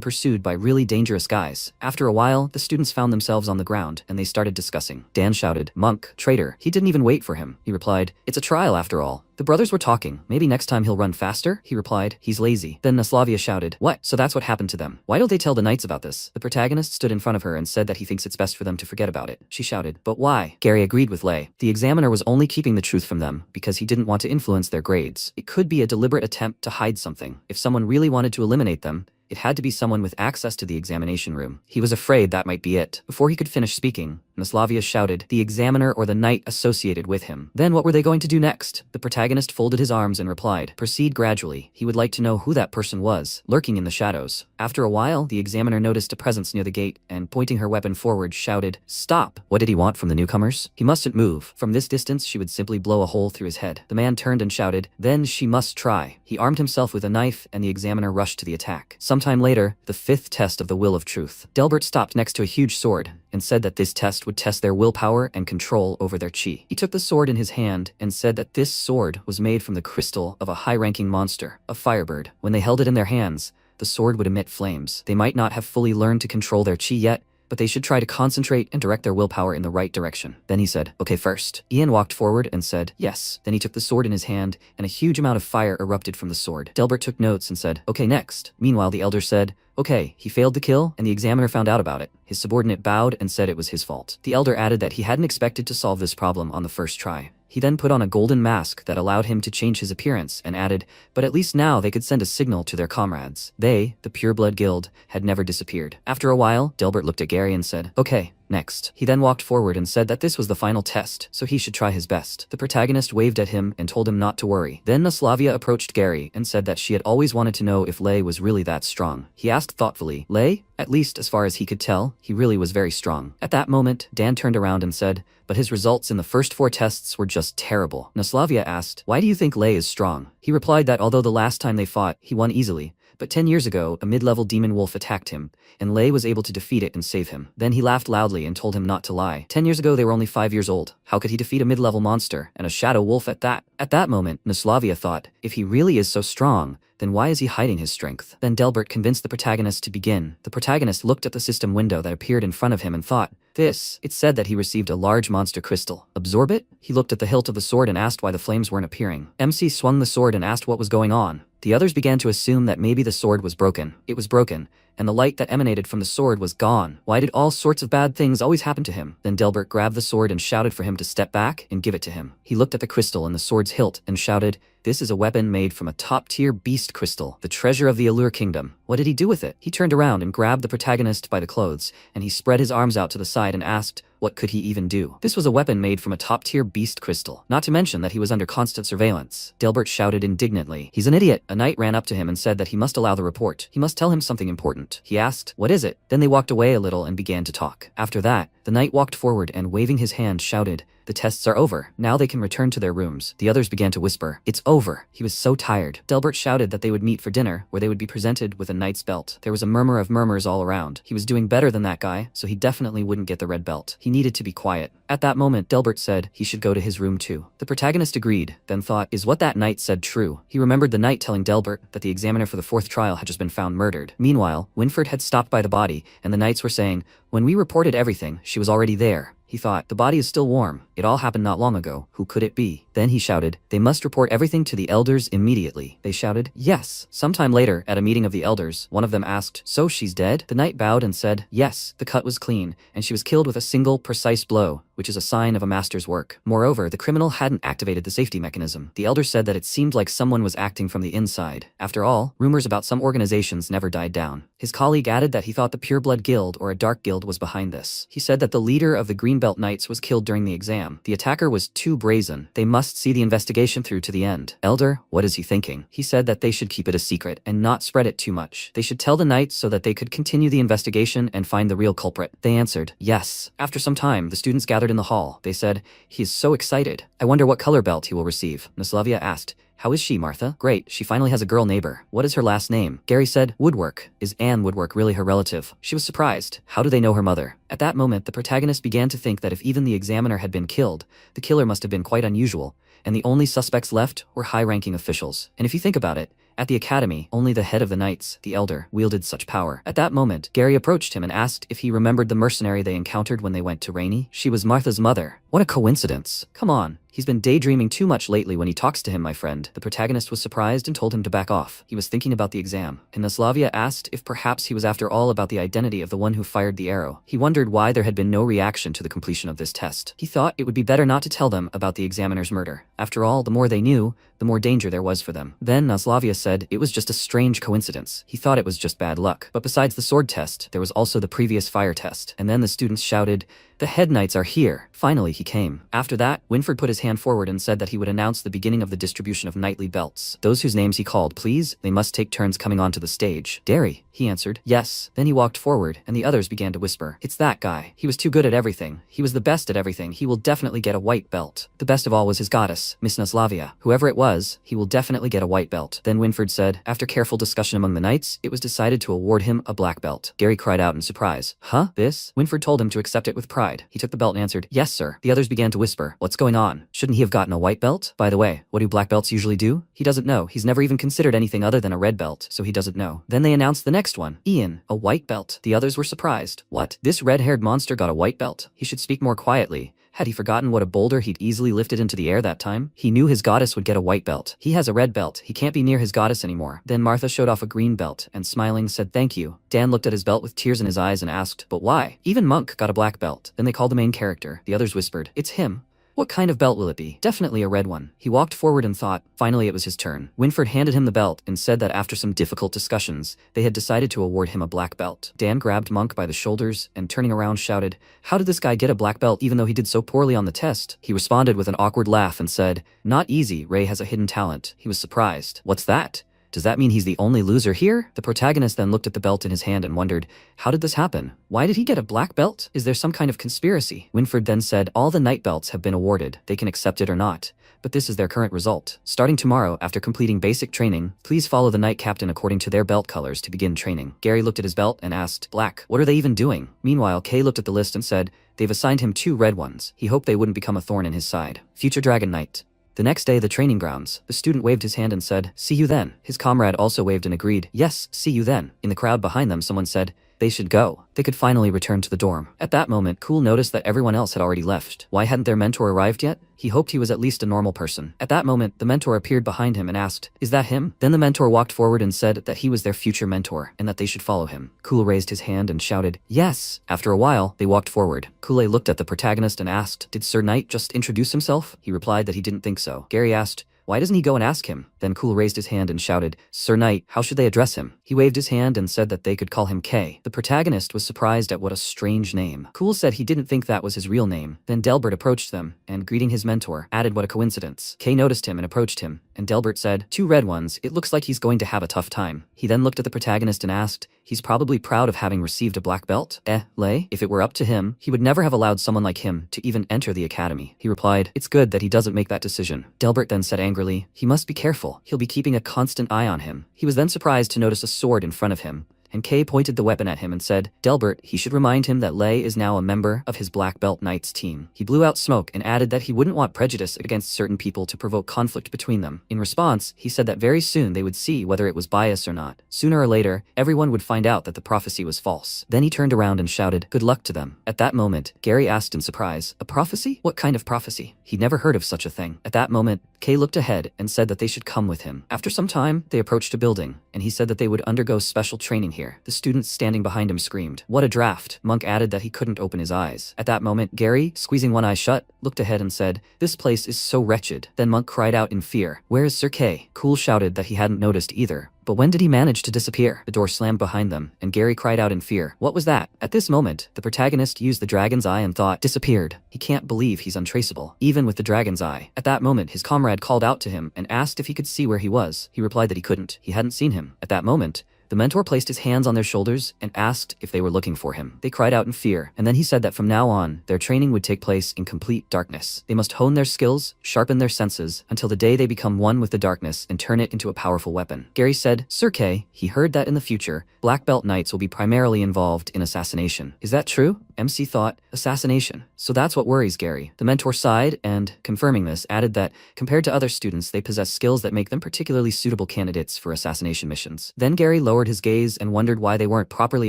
pursued by really dangerous guys. After a while, the students found themselves on the ground and they started discussing. Dan shouted, Monk, traitor. He didn't even wait for him. He replied, it's a trial after all. The brothers were talking. Maybe next time he'll run faster? He replied, he's lazy. Then Naslavia shouted, what? So that's what happened to them. Why don't they tell the knights about this? The protagonist stood in front of her and said that he thinks it's best for them to forget about it. She shouted, but why? Gary agreed with Lei. The examiner was only keeping the truth from them because he didn't want to influence their grades. It could be a deliberate attempt to hide something. If someone really wanted to eliminate them, it had to be someone with access to the examination room. He was afraid that might be it. Before he could finish speaking, Naslavia shouted, the examiner or the knight associated with him. Then what were they going to do next? The protagonist folded his arms and replied, proceed gradually. He would like to know who that person was, lurking in the shadows. After a while, the examiner noticed a presence near the gate and, pointing her weapon forward, shouted, stop. What did he want from the newcomers? He mustn't move. From this distance, she would simply blow a hole through his head. The man turned and shouted, then she must try. He armed himself with a knife and the examiner rushed to the attack. Sometime later, the fifth test of the will of truth. Delbert stopped next to a huge sword and said that this test would test their willpower and control over their chi. He took the sword in his hand and said that this sword was made from the crystal of a high-ranking monster, a firebird. When they held it in their hands, the sword would emit flames. They might not have fully learned to control their chi yet, but they should try to concentrate and direct their willpower in the right direction. Then he said, okay, first. Ian walked forward and said, yes. Then he took the sword in his hand and a huge amount of fire erupted from the sword. Delbert took notes and said, okay, next. Meanwhile, the elder said, okay, he failed the kill and the examiner found out about it. His subordinate bowed and said it was his fault. The elder added that he hadn't expected to solve this problem on the first try. He then put on a golden mask that allowed him to change his appearance and added, but at least now they could send a signal to their comrades. They, the Pureblood Guild, had never disappeared. After a while, Delbert looked at Gary and said, okay, next. He then walked forward and said that this was the final test, so he should try his best. The protagonist waved at him and told him not to worry. Then Naslavia approached Gary and said that she had always wanted to know if Lei was really that strong. He asked thoughtfully, Lei? At least as far as he could tell, he really was very strong. At that moment, Dan turned around and said, but his results in the first 4 tests were just terrible. Naslavia asked, why do you think Lei is strong? He replied that although the last time they fought, he won easily, but 10 years ago, a mid-level demon wolf attacked him, and Lei was able to defeat it and save him. Then he laughed loudly and told him not to lie. 10 years ago, they were only 5 years old. How could he defeat a mid-level monster, and a shadow wolf at that? At that moment, Naslavia thought, if he really is so strong, then why is he hiding his strength? Then Delbert convinced the protagonist to begin. The protagonist looked at the system window that appeared in front of him and thought, it said that he received a large monster crystal. Absorb it? He looked at the hilt of the sword and asked why the flames weren't appearing. MC swung the sword and asked what was going on. The others began to assume that maybe the sword was broken. It was broken, and the light that emanated from the sword was gone. Why did all sorts of bad things always happen to him? Then Delbert grabbed the sword and shouted for him to step back and give it to him. He looked at the crystal and the sword's hilt and shouted, this is a weapon made from a top-tier beast crystal, the treasure of the Allure Kingdom. What did he do with it? He turned around and grabbed the protagonist by the clothes, and he spread his arms out to the side and asked, what could he even do? This was a weapon made from a top-tier beast crystal, not to mention that he was under constant surveillance. Delbert shouted indignantly, he's an idiot. A knight ran up to him and said that he must allow the report. He must tell him something important. He asked, what is it? Then they walked away a little and began to talk. After that, the knight walked forward and waving his hand shouted, the tests are over. Now they can return to their rooms. The others began to whisper, it's over. He was so tired. Delbert shouted that they would meet for dinner, where they would be presented with a knight's belt. There was a murmur of murmurs all around. He was doing better than that guy, so he definitely wouldn't get the red belt. He needed to be quiet. At that moment, Delbert said he should go to his room too. The protagonist agreed, then thought, is what that knight said true? He remembered the knight telling Delbert that the examiner for the 4th trial had just been found murdered. Meanwhile, Winford had stopped by the body, and the knights were saying, when we reported everything, she was already there. He thought, the body is still warm. It all happened not long ago. Who could it be? Then he shouted, they must report everything to the elders immediately. They shouted, yes. Sometime later, at a meeting of the elders, one of them asked, so she's dead? The knight bowed and said, yes, the cut was clean, and she was killed with a single, precise blow, which is a sign of a master's work. Moreover, the criminal hadn't activated the safety mechanism. The elder said that it seemed like someone was acting from the inside. After all, rumors about some organizations never died down. His colleague added that he thought the Pureblood Guild or a Dark Guild was behind this. He said that the leader of the Greenbelt Knights was killed during the exam. The attacker was too brazen. They must see the investigation through to the end. Elder, what is he thinking? He said that they should keep it a secret and not spread it too much. They should tell the knights so that they could continue the investigation and find the real culprit. They answered, yes. After some time, the students gathered in the hall. They said, he is so excited. I wonder what color belt he will receive. Naslavia asked, how is she, Martha? Great, she finally has a girl neighbor. What is her last name? Gary said, Woodwork. Is Anne Woodwork really her relative? She was surprised. How do they know her mother? At that moment, the protagonist began to think that if even the examiner had been killed, the killer must have been quite unusual, and the only suspects left were high-ranking officials. And if you think about it, at the academy, only the head of the knights, the elder, wielded such power. At that moment, Gary approached him and asked if he remembered the mercenary they encountered when they went to Rainy. She was Martha's mother. What a coincidence. Come on. He's been daydreaming too much lately when he talks to him, my friend. The protagonist was surprised and told him to back off. He was thinking about the exam, and Naslavia asked if perhaps he was after all about the identity of the one who fired the arrow. He wondered why there had been no reaction to the completion of this test. He thought it would be better not to tell them about the examiner's murder. After all, the more they knew, the more danger there was for them. Then Naslavia said it was just a strange coincidence. He thought it was just bad luck. But besides the sword test, there was also the previous fire test. And then the students shouted, the head knights are here. Finally, he came. After that, Winford put his hand forward and said that he would announce the beginning of the distribution of knightly belts. Those whose names he called, please, they must take turns coming onto the stage. Derry, he answered. Yes. Then he walked forward, and the others began to whisper. It's that guy. He was too good at everything. He was the best at everything. He will definitely get a white belt. The best of all was his goddess, Miss Naslavia. Whoever it was, he will definitely get a white belt. Then Winford said, after careful discussion among the knights, it was decided to award him a black belt. Gary cried out in surprise. Huh? This? Winford told him to accept it with pride. He took the belt and answered, yes, sir. The others began to whisper, what's going on? Shouldn't he have gotten a white belt? By the way, what do black belts usually do? He doesn't know. He's never even considered anything other than a red belt, so he doesn't know. Then they announced the next one. Ian, a white belt. The others were surprised. What? This red-haired monster got a white belt? He should speak more quietly. Had he forgotten what a boulder he'd easily lifted into the air that time? He knew his goddess would get a white belt. He has a red belt. He can't be near his goddess anymore. Then Martha showed off a green belt and smiling said thank you. Dan looked at his belt with tears in his eyes and asked, but why? Even Monk got a black belt. Then they called the main character. The others whispered, it's him. What kind of belt will it be? Definitely a red one. He walked forward and thought. Finally, it was his turn. Winford handed him the belt and said that after some difficult discussions, they had decided to award him a black belt. Dan grabbed Monk by the shoulders and turning around shouted, how did this guy get a black belt even though he did so poorly on the test? He responded with an awkward laugh and said, not easy, Ray has a hidden talent. He was surprised. What's that? Does that mean he's the only loser here? The protagonist then looked at the belt in his hand and wondered, how did this happen? Why did he get a black belt? Is there some kind of conspiracy? Winford then said, all the knight belts have been awarded. They can accept it or not. But this is their current result. Starting tomorrow, after completing basic training, please follow the knight captain according to their belt colors to begin training. Gary looked at his belt and asked, black, what are they even doing? Meanwhile, Kay looked at the list and said, they've assigned him 2 red ones. He hoped they wouldn't become a thorn in his side. Future Dragon Knight. The next day, the training grounds. The student waved his hand and said, see you then. His comrade also waved and agreed, yes, see you then. In the crowd behind them, someone said, they should go. They could finally return to the dorm. At that moment, Cool noticed that everyone else had already left. Why hadn't their mentor arrived yet? He hoped he was at least a normal person. At that moment, the mentor appeared behind him and asked, is that him? Then the mentor walked forward and said that he was their future mentor and that they should follow him. Cool raised his hand and shouted, yes. After a while, they walked forward. Kool-Aid looked at the protagonist and asked, did Sir Knight just introduce himself? He replied that he didn't think so. Gary asked, why doesn't he go and ask him? Then Cool raised his hand and shouted, Sir Knight, how should they address him? He waved his hand and said that they could call him K. The protagonist was surprised at what a strange name. Cool said he didn't think that was his real name. Then Delbert approached them, and greeting his mentor, added what a coincidence. K noticed him and approached him, and Delbert said, 2 red ones, it looks like he's going to have a tough time. He then looked at the protagonist and asked, he's probably proud of having received a black belt? Lay? If it were up to him, he would never have allowed someone like him to even enter the academy. He replied, it's good that he doesn't make that decision. Delbert then said angrily, he must be careful. He'll be keeping a constant eye on him. He was then surprised to notice a sword in front of him, and Kay pointed the weapon at him and said, Delbert, he should remind him that Lay is now a member of his Black Belt Knights team. He blew out smoke and added that he wouldn't want prejudice against certain people to provoke conflict between them. In response, he said that very soon they would see whether it was bias or not. Sooner or later, everyone would find out that the prophecy was false. Then he turned around and shouted, good luck to them. At that moment, Gary asked in surprise, a prophecy? What kind of prophecy? He'd never heard of such a thing. At that moment, Kay looked ahead and said that they should come with him. After some time, they approached a building, and he said that they would undergo special training here. here? The students standing behind him screamed. What a draft. Monk added that he couldn't open his eyes. At that moment, Gary, squeezing one eye shut, looked ahead and said, this place is so wretched. Then Monk cried out in fear. Where is Sir K? Cool shouted that he hadn't noticed either. But when did he manage to disappear? The door slammed behind them, and Gary cried out in fear. What was that? At this moment, the protagonist used the dragon's eye and thought, disappeared. He can't believe he's untraceable, even with the dragon's eye. At that moment, his comrade called out to him and asked if he could see where he was. He replied that he couldn't. He hadn't seen him. At that moment, the mentor placed his hands on their shoulders and asked if they were looking for him. They cried out in fear, and then he said that from now on, their training would take place in complete darkness. They must hone their skills, sharpen their senses, until the day they become one with the darkness and turn it into a powerful weapon. Gary said, Sir K, he heard that in the future, Black Belt Knights will be primarily involved in assassination. Is that true? MC thought, assassination. So that's what worries Gary. The mentor sighed and, confirming this, added that, compared to other students, they possess skills that make them particularly suitable candidates for assassination missions. Then Gary lowered his gaze and wondered why they weren't properly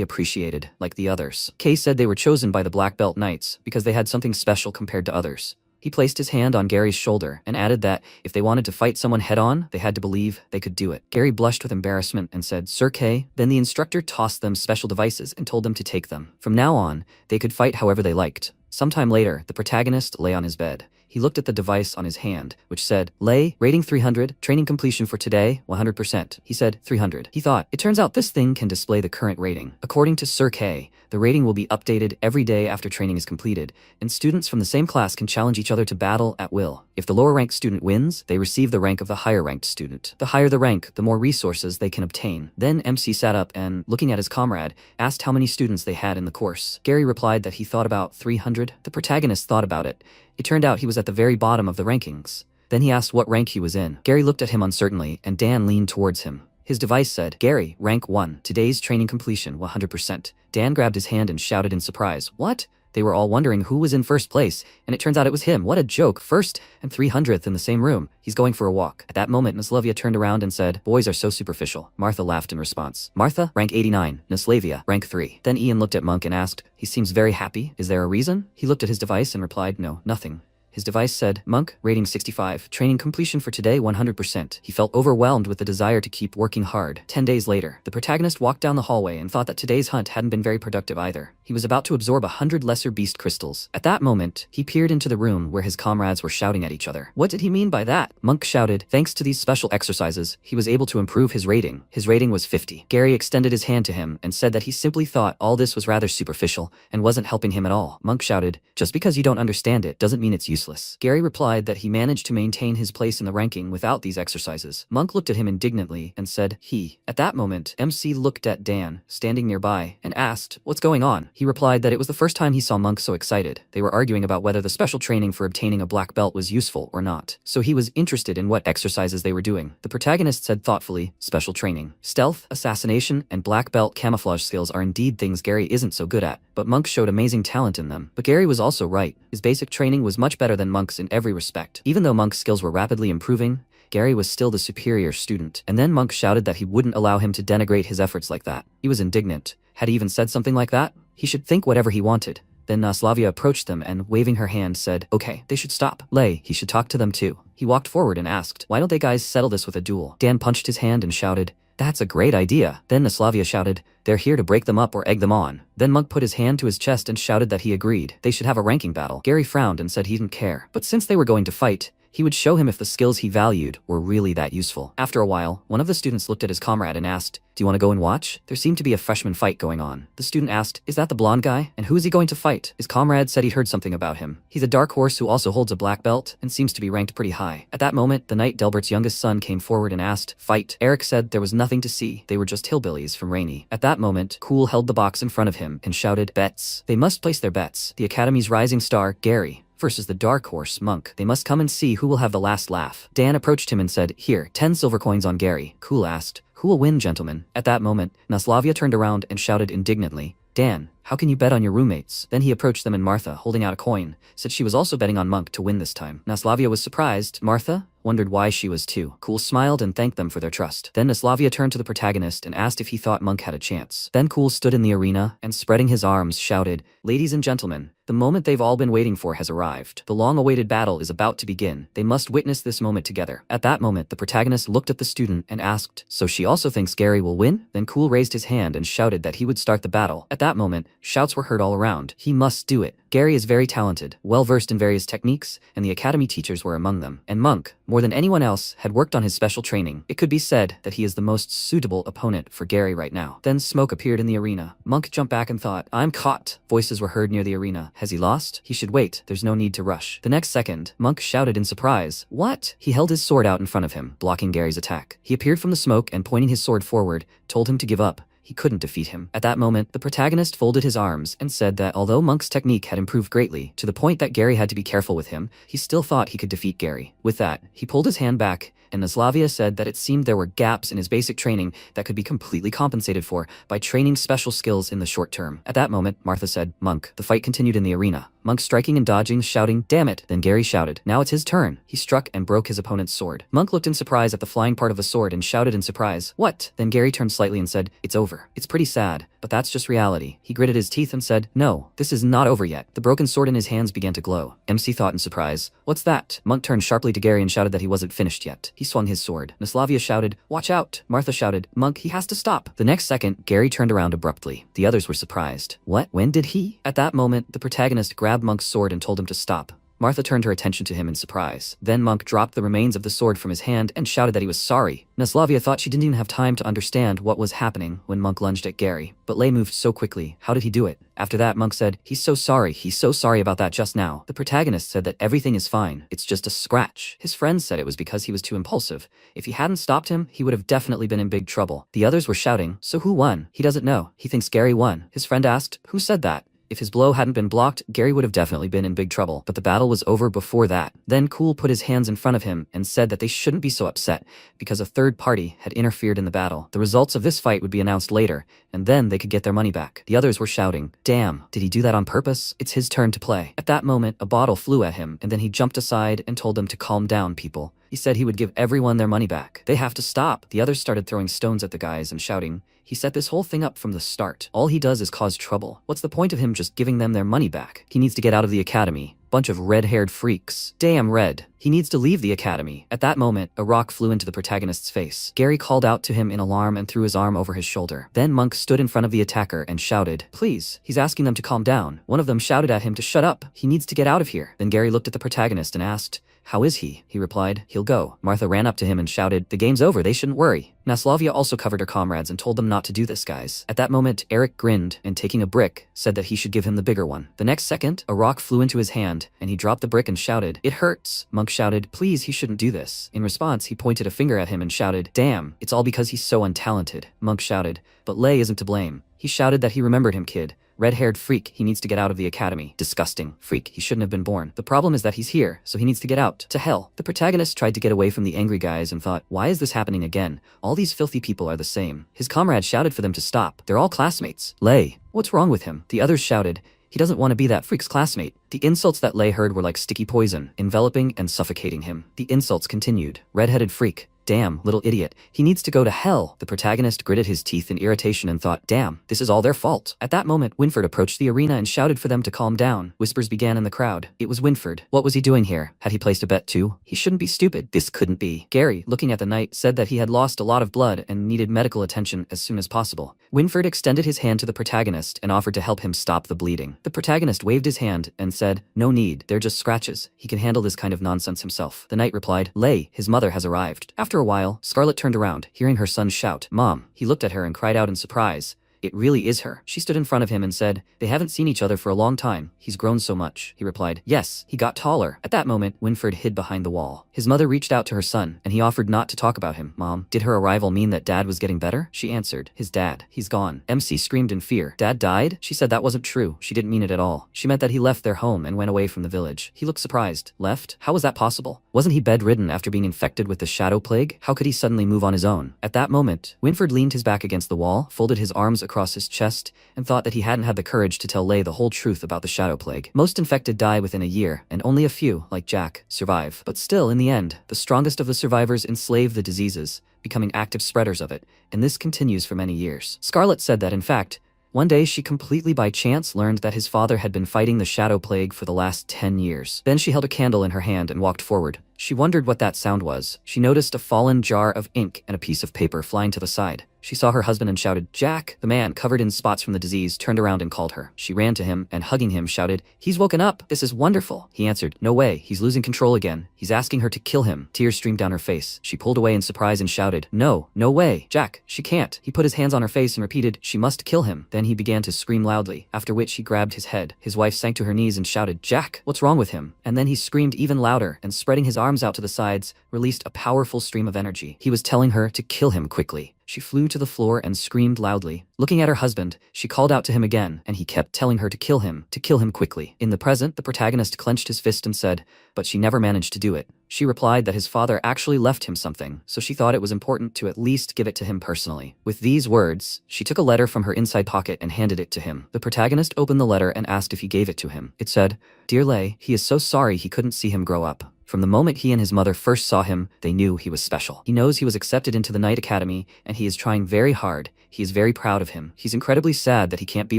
appreciated, like the others. Kay said they were chosen by the Black Belt Knights because they had something special compared to others. He placed his hand on Gary's shoulder and added that if they wanted to fight someone head-on, they had to believe they could do it. Gary blushed with embarrassment and said, Sir K. Then the instructor tossed them special devices and told them to take them. From now on, they could fight however they liked. Sometime later, the protagonist lay on his bed. He looked at the device on his hand, which said, Lay, rating 300, training completion for today, 100%. He said, 300. He thought, it turns out this thing can display the current rating. According to Sir K, the rating will be updated every day after training is completed, and students from the same class can challenge each other to battle at will. If the lower-ranked student wins, they receive the rank of the higher-ranked student. The higher the rank, the more resources they can obtain. Then MC sat up and, looking at his comrade, asked how many students they had in the course. Gary replied that he thought about 300. The protagonist thought about it. It turned out he was at the very bottom of the rankings. Then he asked what rank he was in. Gary looked at him uncertainly, and Dan leaned towards him. His device said, Gary, rank 1, today's training completion, 100%. Dan grabbed his hand and shouted in surprise, what? They were all wondering who was in first place, and it turns out it was him. What a joke, first and 300th in the same room. He's going for a walk. At that moment, Naslavia turned around and said, boys are so superficial. Martha laughed in response. Martha, rank 89, Naslavia, rank 3. Then Ian looked at Monk and asked, he seems very happy. Is there a reason? He looked at his device and replied, no, nothing. His device said, Monk, rating 65, training completion for today 100%. He felt overwhelmed with the desire to keep working hard. 10 days later, the protagonist walked down the hallway and thought that today's hunt hadn't been very productive either. He was about to absorb 100 lesser beast crystals. At that moment, he peered into the room where his comrades were shouting at each other. What did he mean by that? Monk shouted, thanks to these special exercises, he was able to improve his rating. His rating was 50. Gary extended his hand to him and said that he simply thought all this was rather superficial and wasn't helping him at all. Monk shouted, just because you don't understand it doesn't mean it's useless. Gary replied that he managed to maintain his place in the ranking without these exercises. Monk looked at him indignantly and said, he. At that moment, MC looked at Dan, standing nearby, and asked, what's going on? He replied that it was the first time he saw Monk so excited. They were arguing about whether the special training for obtaining a black belt was useful or not. So he was interested in what exercises they were doing. The protagonist said thoughtfully, special training. Stealth, assassination, and black belt camouflage skills are indeed things Gary isn't so good at, but Monk showed amazing talent in them. But Gary was also right. His basic training was much better than Monk's in every respect. Even though Monk's skills were rapidly improving, Gary was still the superior student. And then Monk shouted that he wouldn't allow him to denigrate his efforts like that. He was indignant. Had he even said something like that? He should think whatever he wanted. Then Naslavia approached them and, waving her hand, said, okay, they should stop. Lay, he should talk to them too. He walked forward and asked, why don't they guys settle this with a duel? Dan punched his hand and shouted, that's a great idea. Then Naslavia shouted, they're here to break them up or egg them on. Then Monk put his hand to his chest and shouted that he agreed. They should have a ranking battle. Gary frowned and said he didn't care. But since they were going to fight, he would show him if the skills he valued were really that useful. After a while, one of the students looked at his comrade and asked, do you want to go and watch? There seemed to be a freshman fight going on. The student asked, is that the blonde guy? And who is he going to fight? His comrade said he'd heard something about him. He's a dark horse who also holds a black belt and seems to be ranked pretty high. At that moment, the knight Delbert's youngest son came forward and asked, fight. Eric said there was nothing to see. They were just hillbillies from Rainy. At that moment, Cool held the box in front of him and shouted, bets. They must place their bets. The Academy's rising star, Gary, versus the dark horse, Monk. They must come and see who will have the last laugh. Dan approached him and said, here, 10 silver coins on Gary. Cool asked, who will win, gentlemen? At that moment, Naslavia turned around and shouted indignantly, Dan, how can you bet on your roommates? Then he approached them and Martha, holding out a coin, said she was also betting on Monk to win this time. Naslavia was surprised. Martha wondered why she was too. Cool smiled and thanked them for their trust. Then Naslavia turned to the protagonist and asked if he thought Monk had a chance. Then Cool stood in the arena and, spreading his arms, shouted, ladies and gentlemen, The moment they've all been waiting for has arrived. The long-awaited battle is about to begin. They must witness this moment together. At that moment, the protagonist looked at the student and asked, "So she also thinks Gary will win?" Then Cool raised his hand and shouted that he would start the battle. At that moment, shouts were heard all around. He must do it. Gary is very talented, well-versed in various techniques, and the academy teachers were among them. And Monk, more than anyone else, had worked on his special training. It could be said that he is the most suitable opponent for Gary right now. Then smoke appeared in the arena. Monk jumped back and thought, "I'm caught." Voices were heard near the arena. Has he lost? He should wait. There's no need to rush. The next second, Monk shouted in surprise, "What?" He held his sword out in front of him, blocking Gary's attack. He appeared from the smoke and pointing his sword forward, told him to give up. He couldn't defeat him. At that moment, the protagonist folded his arms and said that although Monk's technique had improved greatly, to the point that Gary had to be careful with him, he still thought he could defeat Gary. With that, he pulled his hand back, and Naslavia said that it seemed there were gaps in his basic training that could be completely compensated for by training special skills in the short term. At that moment, Martha said, "Monk." The fight continued in the arena. Monk striking and dodging, shouting, "Damn it." Then Gary shouted, "Now it's his turn." He struck and broke his opponent's sword. Monk looked in surprise at the flying part of the sword and shouted in surprise, "What?" Then Gary turned slightly and said, "It's over. It's pretty sad, but that's just reality." He gritted his teeth and said, "No, this is not over yet." The broken sword in his hands began to glow. MC thought in surprise, "What's that?" Monk turned sharply to Gary and shouted that he wasn't finished yet. He swung his sword. Naslavia shouted, "Watch out." Martha shouted, "Monk, he has to stop." The next second, Gary turned around abruptly. The others were surprised. What? When did he? At that moment, the protagonist grabbed Monk's sword and told him to stop. Martha turned her attention to him in surprise. Then Monk dropped the remains of the sword from his hand and shouted that he was sorry. Naslavia thought she didn't even have time to understand what was happening when Monk lunged at Gary. But Lei moved so quickly. How did he do it? After that, Monk said, "He's so sorry about that just now." The protagonist said that everything is fine. It's just a scratch. His friends said it was because he was too impulsive. If he hadn't stopped him, he would have definitely been in big trouble. The others were shouting, "So who won?" He doesn't know. He thinks Gary won. His friend asked, "Who said that?" If his blow hadn't been blocked, Gary would have definitely been in big trouble, but the battle was over before that. Then Cool put his hands in front of him and said that they shouldn't be so upset because a third party had interfered in the battle. The results of this fight would be announced later, and then they could get their money back. The others were shouting, "Damn, did he do that on purpose? It's his turn to play." At that moment, a bottle flew at him, and then he jumped aside and told them to calm down, people. He said he would give everyone their money back. They have to stop. The others started throwing stones at the guys and shouting, "He set this whole thing up from the start. All he does is cause trouble. What's the point of him just giving them their money back? He needs to get out of the academy. Bunch of red-haired freaks. Damn red. He needs to leave the academy." At that moment, a rock flew into the protagonist's face. Gary called out to him in alarm and threw his arm over his shoulder. Then Monk stood in front of the attacker and shouted, "Please." He's asking them to calm down. One of them shouted at him to shut up. He needs to get out of here. Then Gary looked at the protagonist and asked, "How is he?" He replied, "He'll go." Martha ran up to him and shouted, "The game's over, they shouldn't worry." Naslavia also covered her comrades and told them not to do this, guys. At that moment, Eric grinned and taking a brick, said that he should give him the bigger one. The next second, a rock flew into his hand and he dropped the brick and shouted, "It hurts." Monk shouted, "Please, he shouldn't do this." In response, he pointed a finger at him and shouted, "Damn, it's all because he's so untalented." Monk shouted, "But Lei isn't to blame." He shouted that he remembered him, kid. Red-haired freak, he needs to get out of the academy. Disgusting. Freak, he shouldn't have been born. The problem is that he's here, so he needs to get out. To hell. The protagonist tried to get away from the angry guys and thought, why is this happening again? All these filthy people are the same. His comrades shouted for them to stop. They're all classmates. Lei, what's wrong with him? The others shouted, he doesn't want to be that freak's classmate. The insults that Lei heard were like sticky poison, enveloping and suffocating him. The insults continued. Red-headed freak. Damn, little idiot. He needs to go to hell. The protagonist gritted his teeth in irritation and thought, damn, this is all their fault. At that moment, Winford approached the arena and shouted for them to calm down. Whispers began in the crowd. It was Winford. What was he doing here? Had he placed a bet too? He shouldn't be stupid. This couldn't be. Gary, looking at the knight, said that he had lost a lot of blood and needed medical attention as soon as possible. Winford extended his hand to the protagonist and offered to help him stop the bleeding. The protagonist waved his hand and said, no need, they're just scratches. He can handle this kind of nonsense himself. The knight replied, Lei, his mother has arrived. After a while, Scarlet turned around, hearing her son shout, Mom. He looked at her and cried out in surprise. It really is her. She stood in front of him and said, they haven't seen each other for a long time. He's grown so much. He replied, yes, he got taller. At that moment, Winford hid behind the wall. His mother reached out to her son, and he offered not to talk about him. Mom, did her arrival mean that Dad was getting better? She answered, his dad. He's gone. MC screamed in fear. Dad died? She said that wasn't true. She didn't mean it at all. She meant that he left their home and went away from the village. He looked surprised. Left? How was that possible? Wasn't he bedridden after being infected with the shadow plague? How could he suddenly move on his own? At that moment, Winford leaned his back against the wall, folded his arms across his chest, and thought that he hadn't had the courage to tell Lei the whole truth about the shadow plague. Most infected die within a year, and only a few, like Jack, survive. But still, in the end, the strongest of the survivors enslave the diseases, becoming active spreaders of it, and this continues for many years. Scarlet said that, in fact, One day she completely by chance learned that his father had been fighting the shadow plague for the last 10 years. Then she held a candle in her hand and walked forward. She wondered what that sound was. She noticed a fallen jar of ink and a piece of paper flying to the side. She saw her husband and shouted, "Jack!" The man, covered in spots from the disease, turned around and called her. She ran to him and, hugging him, shouted, "He's woken up! This is wonderful!" He answered, "No way, he's losing control again. He's asking her to kill him." Tears streamed down her face. She pulled away in surprise and shouted, "No, no way! Jack, she can't!" He put his hands on her face and repeated, "She must kill him." Then he began to scream loudly, after which he grabbed his head. His wife sank to her knees and shouted, "Jack, what's wrong with him?" And then he screamed even louder and, spreading his arms out to the sides, released a powerful stream of energy. He was telling her to kill him quickly. She flew to the floor and screamed loudly. Looking at her husband, she called out to him again, and he kept telling her to kill him quickly. In the present, the protagonist clenched his fist and said, but she never managed to do it. She replied that his father actually left him something, so she thought it was important to at least give it to him personally. With these words, she took a letter from her inside pocket and handed it to him. The protagonist opened the letter and asked if he gave it to him. It said, "Dear Lei, he is so sorry he couldn't see him grow up. From the moment he and his mother first saw him, they knew he was special. He knows he was accepted into the Night Academy, and he is trying very hard. He is very proud of him. He's incredibly sad that he can't be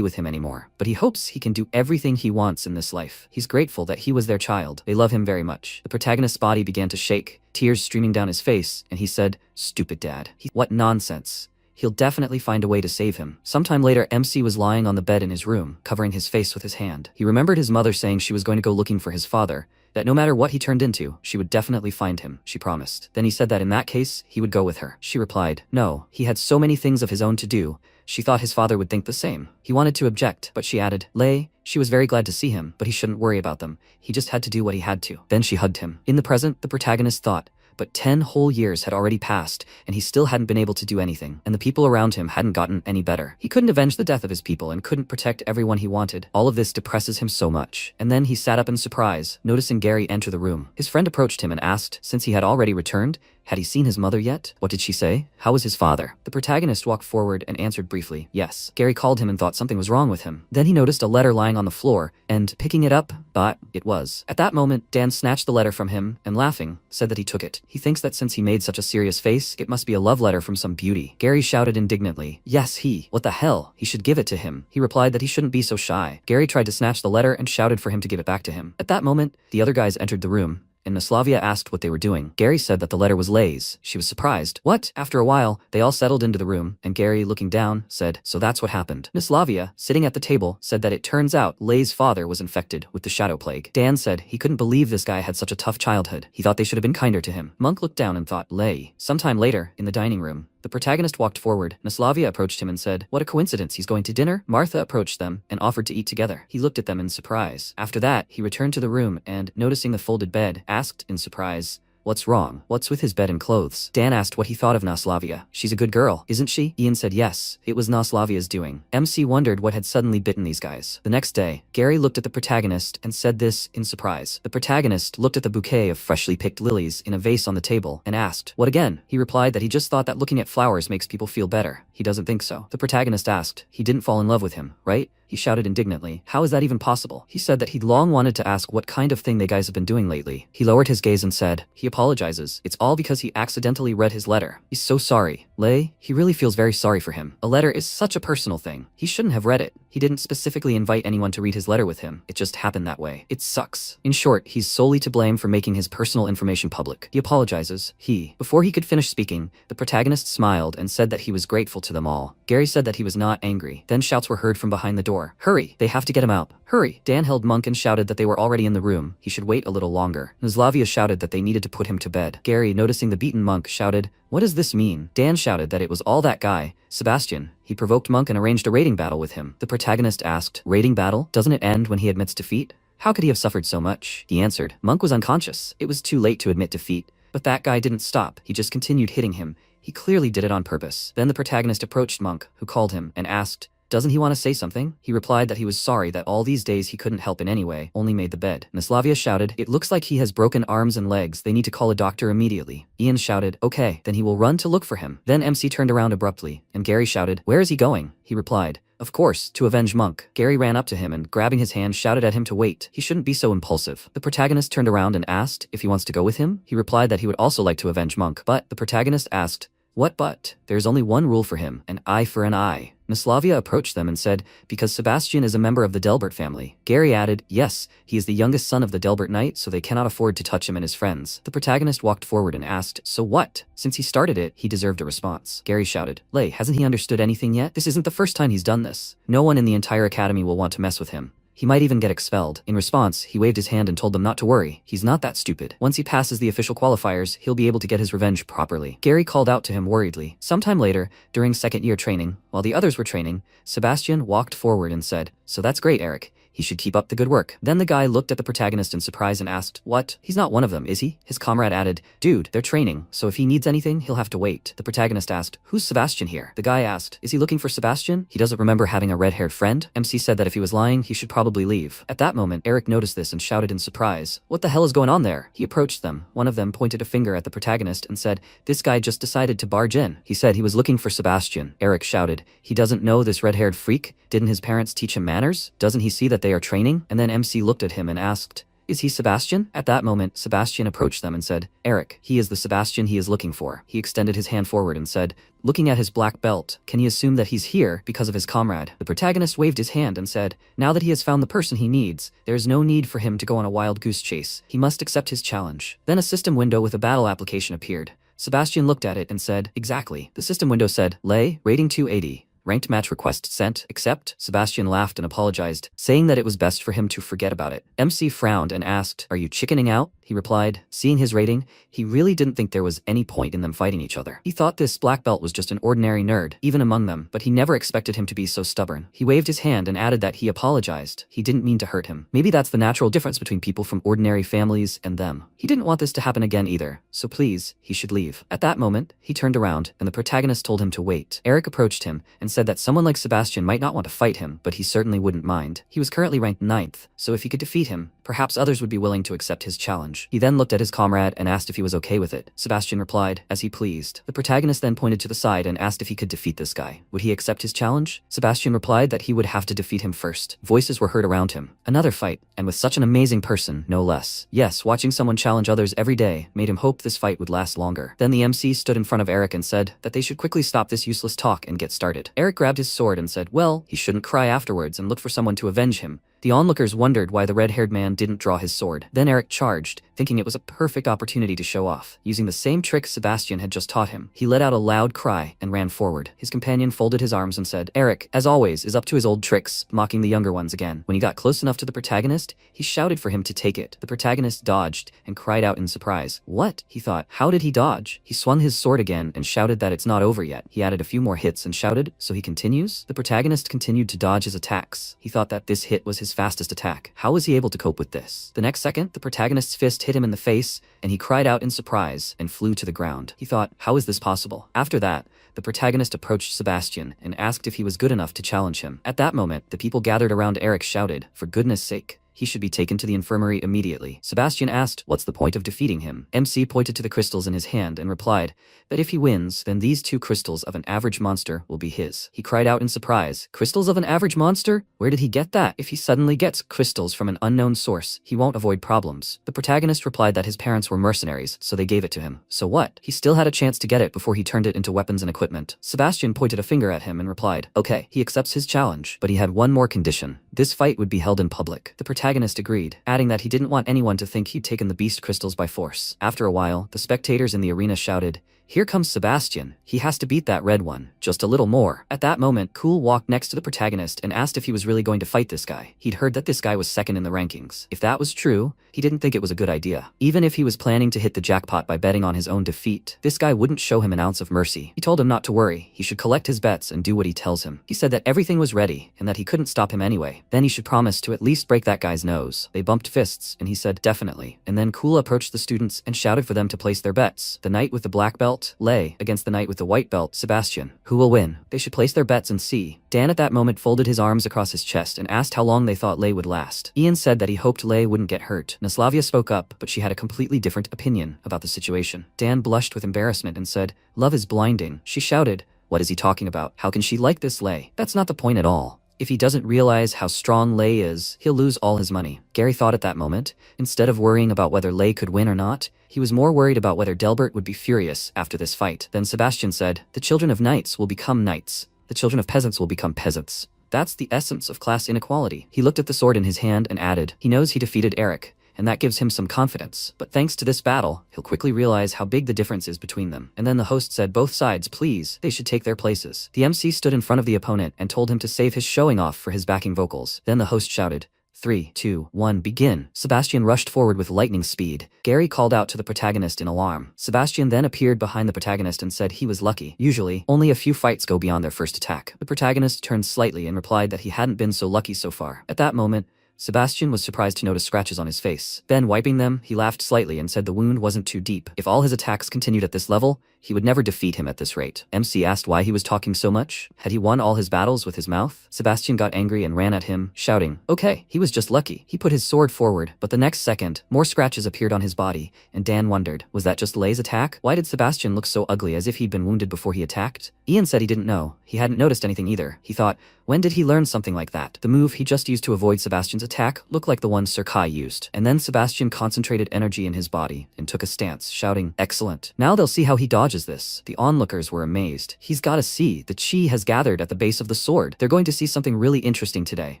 with him anymore, but he hopes he can do everything he wants in this life. He's grateful that he was their child. They love him very much." The protagonist's body began to shake, tears streaming down his face, and he said, "Stupid dad. What nonsense. He'll definitely find a way to save him." Sometime later, MC was lying on the bed in his room, covering his face with his hand. He remembered his mother saying she was going to go looking for his father, that no matter what he turned into, she would definitely find him, she promised. Then he said that in that case, he would go with her. She replied, no, he had so many things of his own to do. She thought his father would think the same. He wanted to object, but she added, Lei, she was very glad to see him, but he shouldn't worry about them. He just had to do what he had to. Then she hugged him. In the present, the protagonist thought, but 10 whole years had already passed, and he still hadn't been able to do anything, and the people around him hadn't gotten any better. He couldn't avenge the death of his people and couldn't protect everyone he wanted. All of this depresses him so much. And then he sat up in surprise, noticing Gary enter the room. His friend approached him and asked, since he had already returned, had he seen his mother yet? What did she say? How was his father? The protagonist walked forward and answered briefly, yes. Gary called him and thought something was wrong with him. Then he noticed a letter lying on the floor, and, picking it up, thought it was. At that moment, Dan snatched the letter from him, and laughing, said that he took it. He thinks that since he made such a serious face, it must be a love letter from some beauty. Gary shouted indignantly, yes, what the hell? He should give it to him. He replied that he shouldn't be so shy. Gary tried to snatch the letter and shouted for him to give it back to him. At that moment, the other guys entered the room, and Naslavia asked what they were doing. Gary said that the letter was Lei's. She was surprised. What? After a while, they all settled into the room, and Gary, looking down, said, so that's what happened. Naslavia, sitting at the table, said that it turns out Lei's father was infected with the shadow plague. Dan said he couldn't believe this guy had such a tough childhood. He thought they should have been kinder to him. Monk looked down and thought, Lei. Sometime later, in the dining room, the protagonist walked forward. Naslavia approached him and said, what a coincidence, he's going to dinner? Martha approached them and offered to eat together. He looked at them in surprise. After that, he returned to the room and, noticing the folded bed, asked in surprise, what's wrong? What's with his bed and clothes? Dan asked what he thought of Naslavia. She's a good girl, isn't she? Ian said yes, it was Naslavia's doing. MC wondered what had suddenly bitten these guys. The next day, Gary looked at the protagonist and said this in surprise. The protagonist looked at the bouquet of freshly picked lilies in a vase on the table and asked, what again? He replied that he just thought that looking at flowers makes people feel better. He doesn't think so. The protagonist asked, he didn't fall in love with him, right? He shouted indignantly, how is that even possible? He said that he'd long wanted to ask what kind of thing they guys have been doing lately. He lowered his gaze and said, he apologizes. It's all because he accidentally read his letter. He's so sorry. Lei, he really feels very sorry for him. A letter is such a personal thing. He shouldn't have read it. He didn't specifically invite anyone to read his letter with him. It just happened that way. It sucks. In short, he's solely to blame for making his personal information public. He apologizes. Before he could finish speaking, the protagonist smiled and said that he was grateful to them all. Gary said that he was not angry. Then shouts were heard from behind the door. Hurry! They have to get him out. Hurry! Dan held Monk and shouted that they were already in the room. He should wait a little longer. Naslavia shouted that they needed to put him to bed. Gary, noticing the beaten Monk, shouted, what does this mean? Dan shouted that it was all that guy, Sebastian. He provoked Monk and arranged a rating battle with him. The protagonist asked, rating battle? Doesn't it end when he admits defeat? How could he have suffered so much? He answered, Monk was unconscious. It was too late to admit defeat. But that guy didn't stop. He just continued hitting him. He clearly did it on purpose. Then the protagonist approached Monk, who called him, and asked, doesn't he want to say something? He replied that he was sorry that all these days he couldn't help in any way, only made the bed. Naslavia shouted, it looks like he has broken arms and legs. They need to call a doctor immediately. Ian shouted, okay, then he will run to look for him. Then MC turned around abruptly, and Gary shouted, where is he going? He replied, of course, to avenge Monk. Gary ran up to him and, grabbing his hand, shouted at him to wait. He shouldn't be so impulsive. The protagonist turned around and asked if he wants to go with him. He replied that he would also like to avenge Monk, but the protagonist asked, What but? There's only one rule for him, an eye for an eye. Naslavia approached them and said, because Sebastian is a member of the Delbert family. Gary added, yes, he is the youngest son of the Delbert Knight, so they cannot afford to touch him and his friends. The protagonist walked forward and asked, so what? Since he started it, he deserved a response. Gary shouted, Lay, hasn't he understood anything yet? This isn't the first time he's done this. No one in the entire academy will want to mess with him. He might even get expelled. In response, he waved his hand and told them not to worry. He's not that stupid. Once he passes the official qualifiers, he'll be able to get his revenge properly. Gary called out to him worriedly. Sometime later, during second-year training, while the others were training, Sebastian walked forward and said, so that's great, Eric. He should keep up the good work. Then the guy looked at the protagonist in surprise and asked, what? He's not one of them, is he? His comrade added, dude, they're training, so if he needs anything, he'll have to wait. The protagonist asked, who's Sebastian here? The guy asked, is he looking for Sebastian? He doesn't remember having a red-haired friend? MC said that if he was lying, he should probably leave. At that moment, Eric noticed this and shouted in surprise, what the hell is going on there? He approached them. One of them pointed a finger at the protagonist and said, this guy just decided to barge in. He said he was looking for Sebastian. Eric shouted, he doesn't know this red-haired freak? Didn't his parents teach him manners? Doesn't he see that they are training? And then MC looked at him and asked, is he Sebastian? At that moment, Sebastian approached them and said, Eric, he is the Sebastian he is looking for. He extended his hand forward and said, looking at his black belt, can he assume that he's here because of his comrade? The protagonist waved his hand and said, now that he has found the person he needs, there is no need for him to go on a wild goose chase. He must accept his challenge. Then a system window with a battle application appeared. Sebastian looked at it and said, exactly. The system window said, Lay, rating 280. Ranked match request sent, accept. Sebastian laughed and apologized, saying that it was best for him to forget about it. MC frowned and asked, are you chickening out? He replied, seeing his rating, he really didn't think there was any point in them fighting each other. He thought this black belt was just an ordinary nerd, even among them, but he never expected him to be so stubborn. He waved his hand and added that he apologized. He didn't mean to hurt him. Maybe that's the natural difference between people from ordinary families and them. He didn't want this to happen again either, so please, he should leave. At that moment, he turned around, and the protagonist told him to wait. Eric approached him and said that someone like Sebastian might not want to fight him, but he certainly wouldn't mind. He was currently ranked 9th, so if he could defeat him, perhaps others would be willing to accept his challenge. He then looked at his comrade and asked if he was okay with it. Sebastian replied, as he pleased. The protagonist then pointed to the side and asked if he could defeat this guy. Would he accept his challenge? Sebastian replied that he would have to defeat him first. Voices were heard around him. Another fight, and with such an amazing person, no less. Yes, watching someone challenge others every day made him hope this fight would last longer. Then the MC stood in front of Eric and said that they should quickly stop this useless talk and get started. Eric grabbed his sword and said, well, he shouldn't cry afterwards and look for someone to avenge him. The onlookers wondered why the red-haired man didn't draw his sword. Then Eric charged, thinking it was a perfect opportunity to show off. Using the same trick Sebastian had just taught him, he let out a loud cry and ran forward. His companion folded his arms and said, Eric, as always, is up to his old tricks, mocking the younger ones again. When he got close enough to the protagonist, he shouted for him to take it. The protagonist dodged and cried out in surprise. What? He thought. How did he dodge? He swung his sword again and shouted that it's not over yet. He added a few more hits and shouted, so he continues? The protagonist continued to dodge his attacks. He thought that this hit was his fastest attack. How was he able to cope with this? The next second, the protagonist's fist hit him in the face, and he cried out in surprise and flew to the ground. He thought, how is this possible? After that, the protagonist approached Sebastian and asked if he was good enough to challenge him. At that moment, the people gathered around Eric shouted, for goodness sake, he should be taken to the infirmary immediately. Sebastian asked, what's the point of defeating him? MC pointed to the crystals in his hand and replied that if he wins, then these 2 crystals of an average monster will be his. He cried out in surprise, crystals of an average monster? Where did he get that? If he suddenly gets crystals from an unknown source, he won't avoid problems. The protagonist replied that his parents were mercenaries, so they gave it to him. So what? He still had a chance to get it before he turned it into weapons and equipment. Sebastian pointed a finger at him and replied, okay, he accepts his challenge, but he had one more condition. This fight would be held in public. The protagonist agreed, adding that he didn't want anyone to think he'd taken the beast crystals by force. After a while, the spectators in the arena shouted, here comes Sebastian. He has to beat that red one. Just a little more. At that moment, Cool walked next to the protagonist and asked if he was really going to fight this guy. He'd heard that this guy was second in the rankings. If that was true, he didn't think it was a good idea. Even if he was planning to hit the jackpot by betting on his own defeat, this guy wouldn't show him an ounce of mercy. He told him not to worry. He should collect his bets and do what he tells him. He said that everything was ready and that he couldn't stop him anyway. Then he should promise to at least break that guy's nose. They bumped fists and he said, definitely. And then Cool approached the students and shouted for them to place their bets. The knight with the black belt, Lay, against the knight with the white belt, Sebastian. Who will win? They should place their bets and see. Dan at that moment folded his arms across his chest and asked how long they thought Lay would last. Ian said that he hoped Lay wouldn't get hurt. Naslavia spoke up, but she had a completely different opinion about the situation. Dan blushed with embarrassment and said, love is blinding. She shouted, what is he talking about? How can she like this Lay? That's not the point at all. If he doesn't realize how strong Lei is, he'll lose all his money. Gary thought at that moment. Instead of worrying about whether Lei could win or not, he was more worried about whether Delbert would be furious after this fight. Then Sebastian said, "The children of knights will become knights. The children of peasants will become peasants. That's the essence of class inequality." He looked at the sword in his hand and added, he knows he defeated Eric, and that gives him some confidence. But thanks to this battle, he'll quickly realize how big the difference is between them. And then the host said both sides, please, they should take their places. The MC stood in front of the opponent and told him to save his showing off for his backing vocals. Then the host shouted, 3, 2, 1, begin. Sebastian rushed forward with lightning speed. Gary called out to the protagonist in alarm. Sebastian then appeared behind the protagonist and said he was lucky. Usually, only a few fights go beyond their first attack. The protagonist turned slightly and replied that he hadn't been so lucky so far. At that moment, Sebastian was surprised to notice scratches on his face. Then, wiping them, he laughed slightly and said the wound wasn't too deep. If all his attacks continued at this level, he would never defeat him at this rate. MC asked why he was talking so much. Had he won all his battles with his mouth? Sebastian got angry and ran at him, shouting, okay, he was just lucky. He put his sword forward, but the next second, more scratches appeared on his body, and Dan wondered, was that just Lei's attack? Why did Sebastian look so ugly as if he'd been wounded before he attacked? Ian said he didn't know. He hadn't noticed anything either. He thought, when did he learn something like that? The move he just used to avoid Sebastian's attack looked like the one Sir Kai used. And then Sebastian concentrated energy in his body and took a stance, shouting, excellent. Now they'll see how he dodges this. The onlookers were amazed. He's gotta see. The chi has gathered at the base of the sword. They're going to see something really interesting today.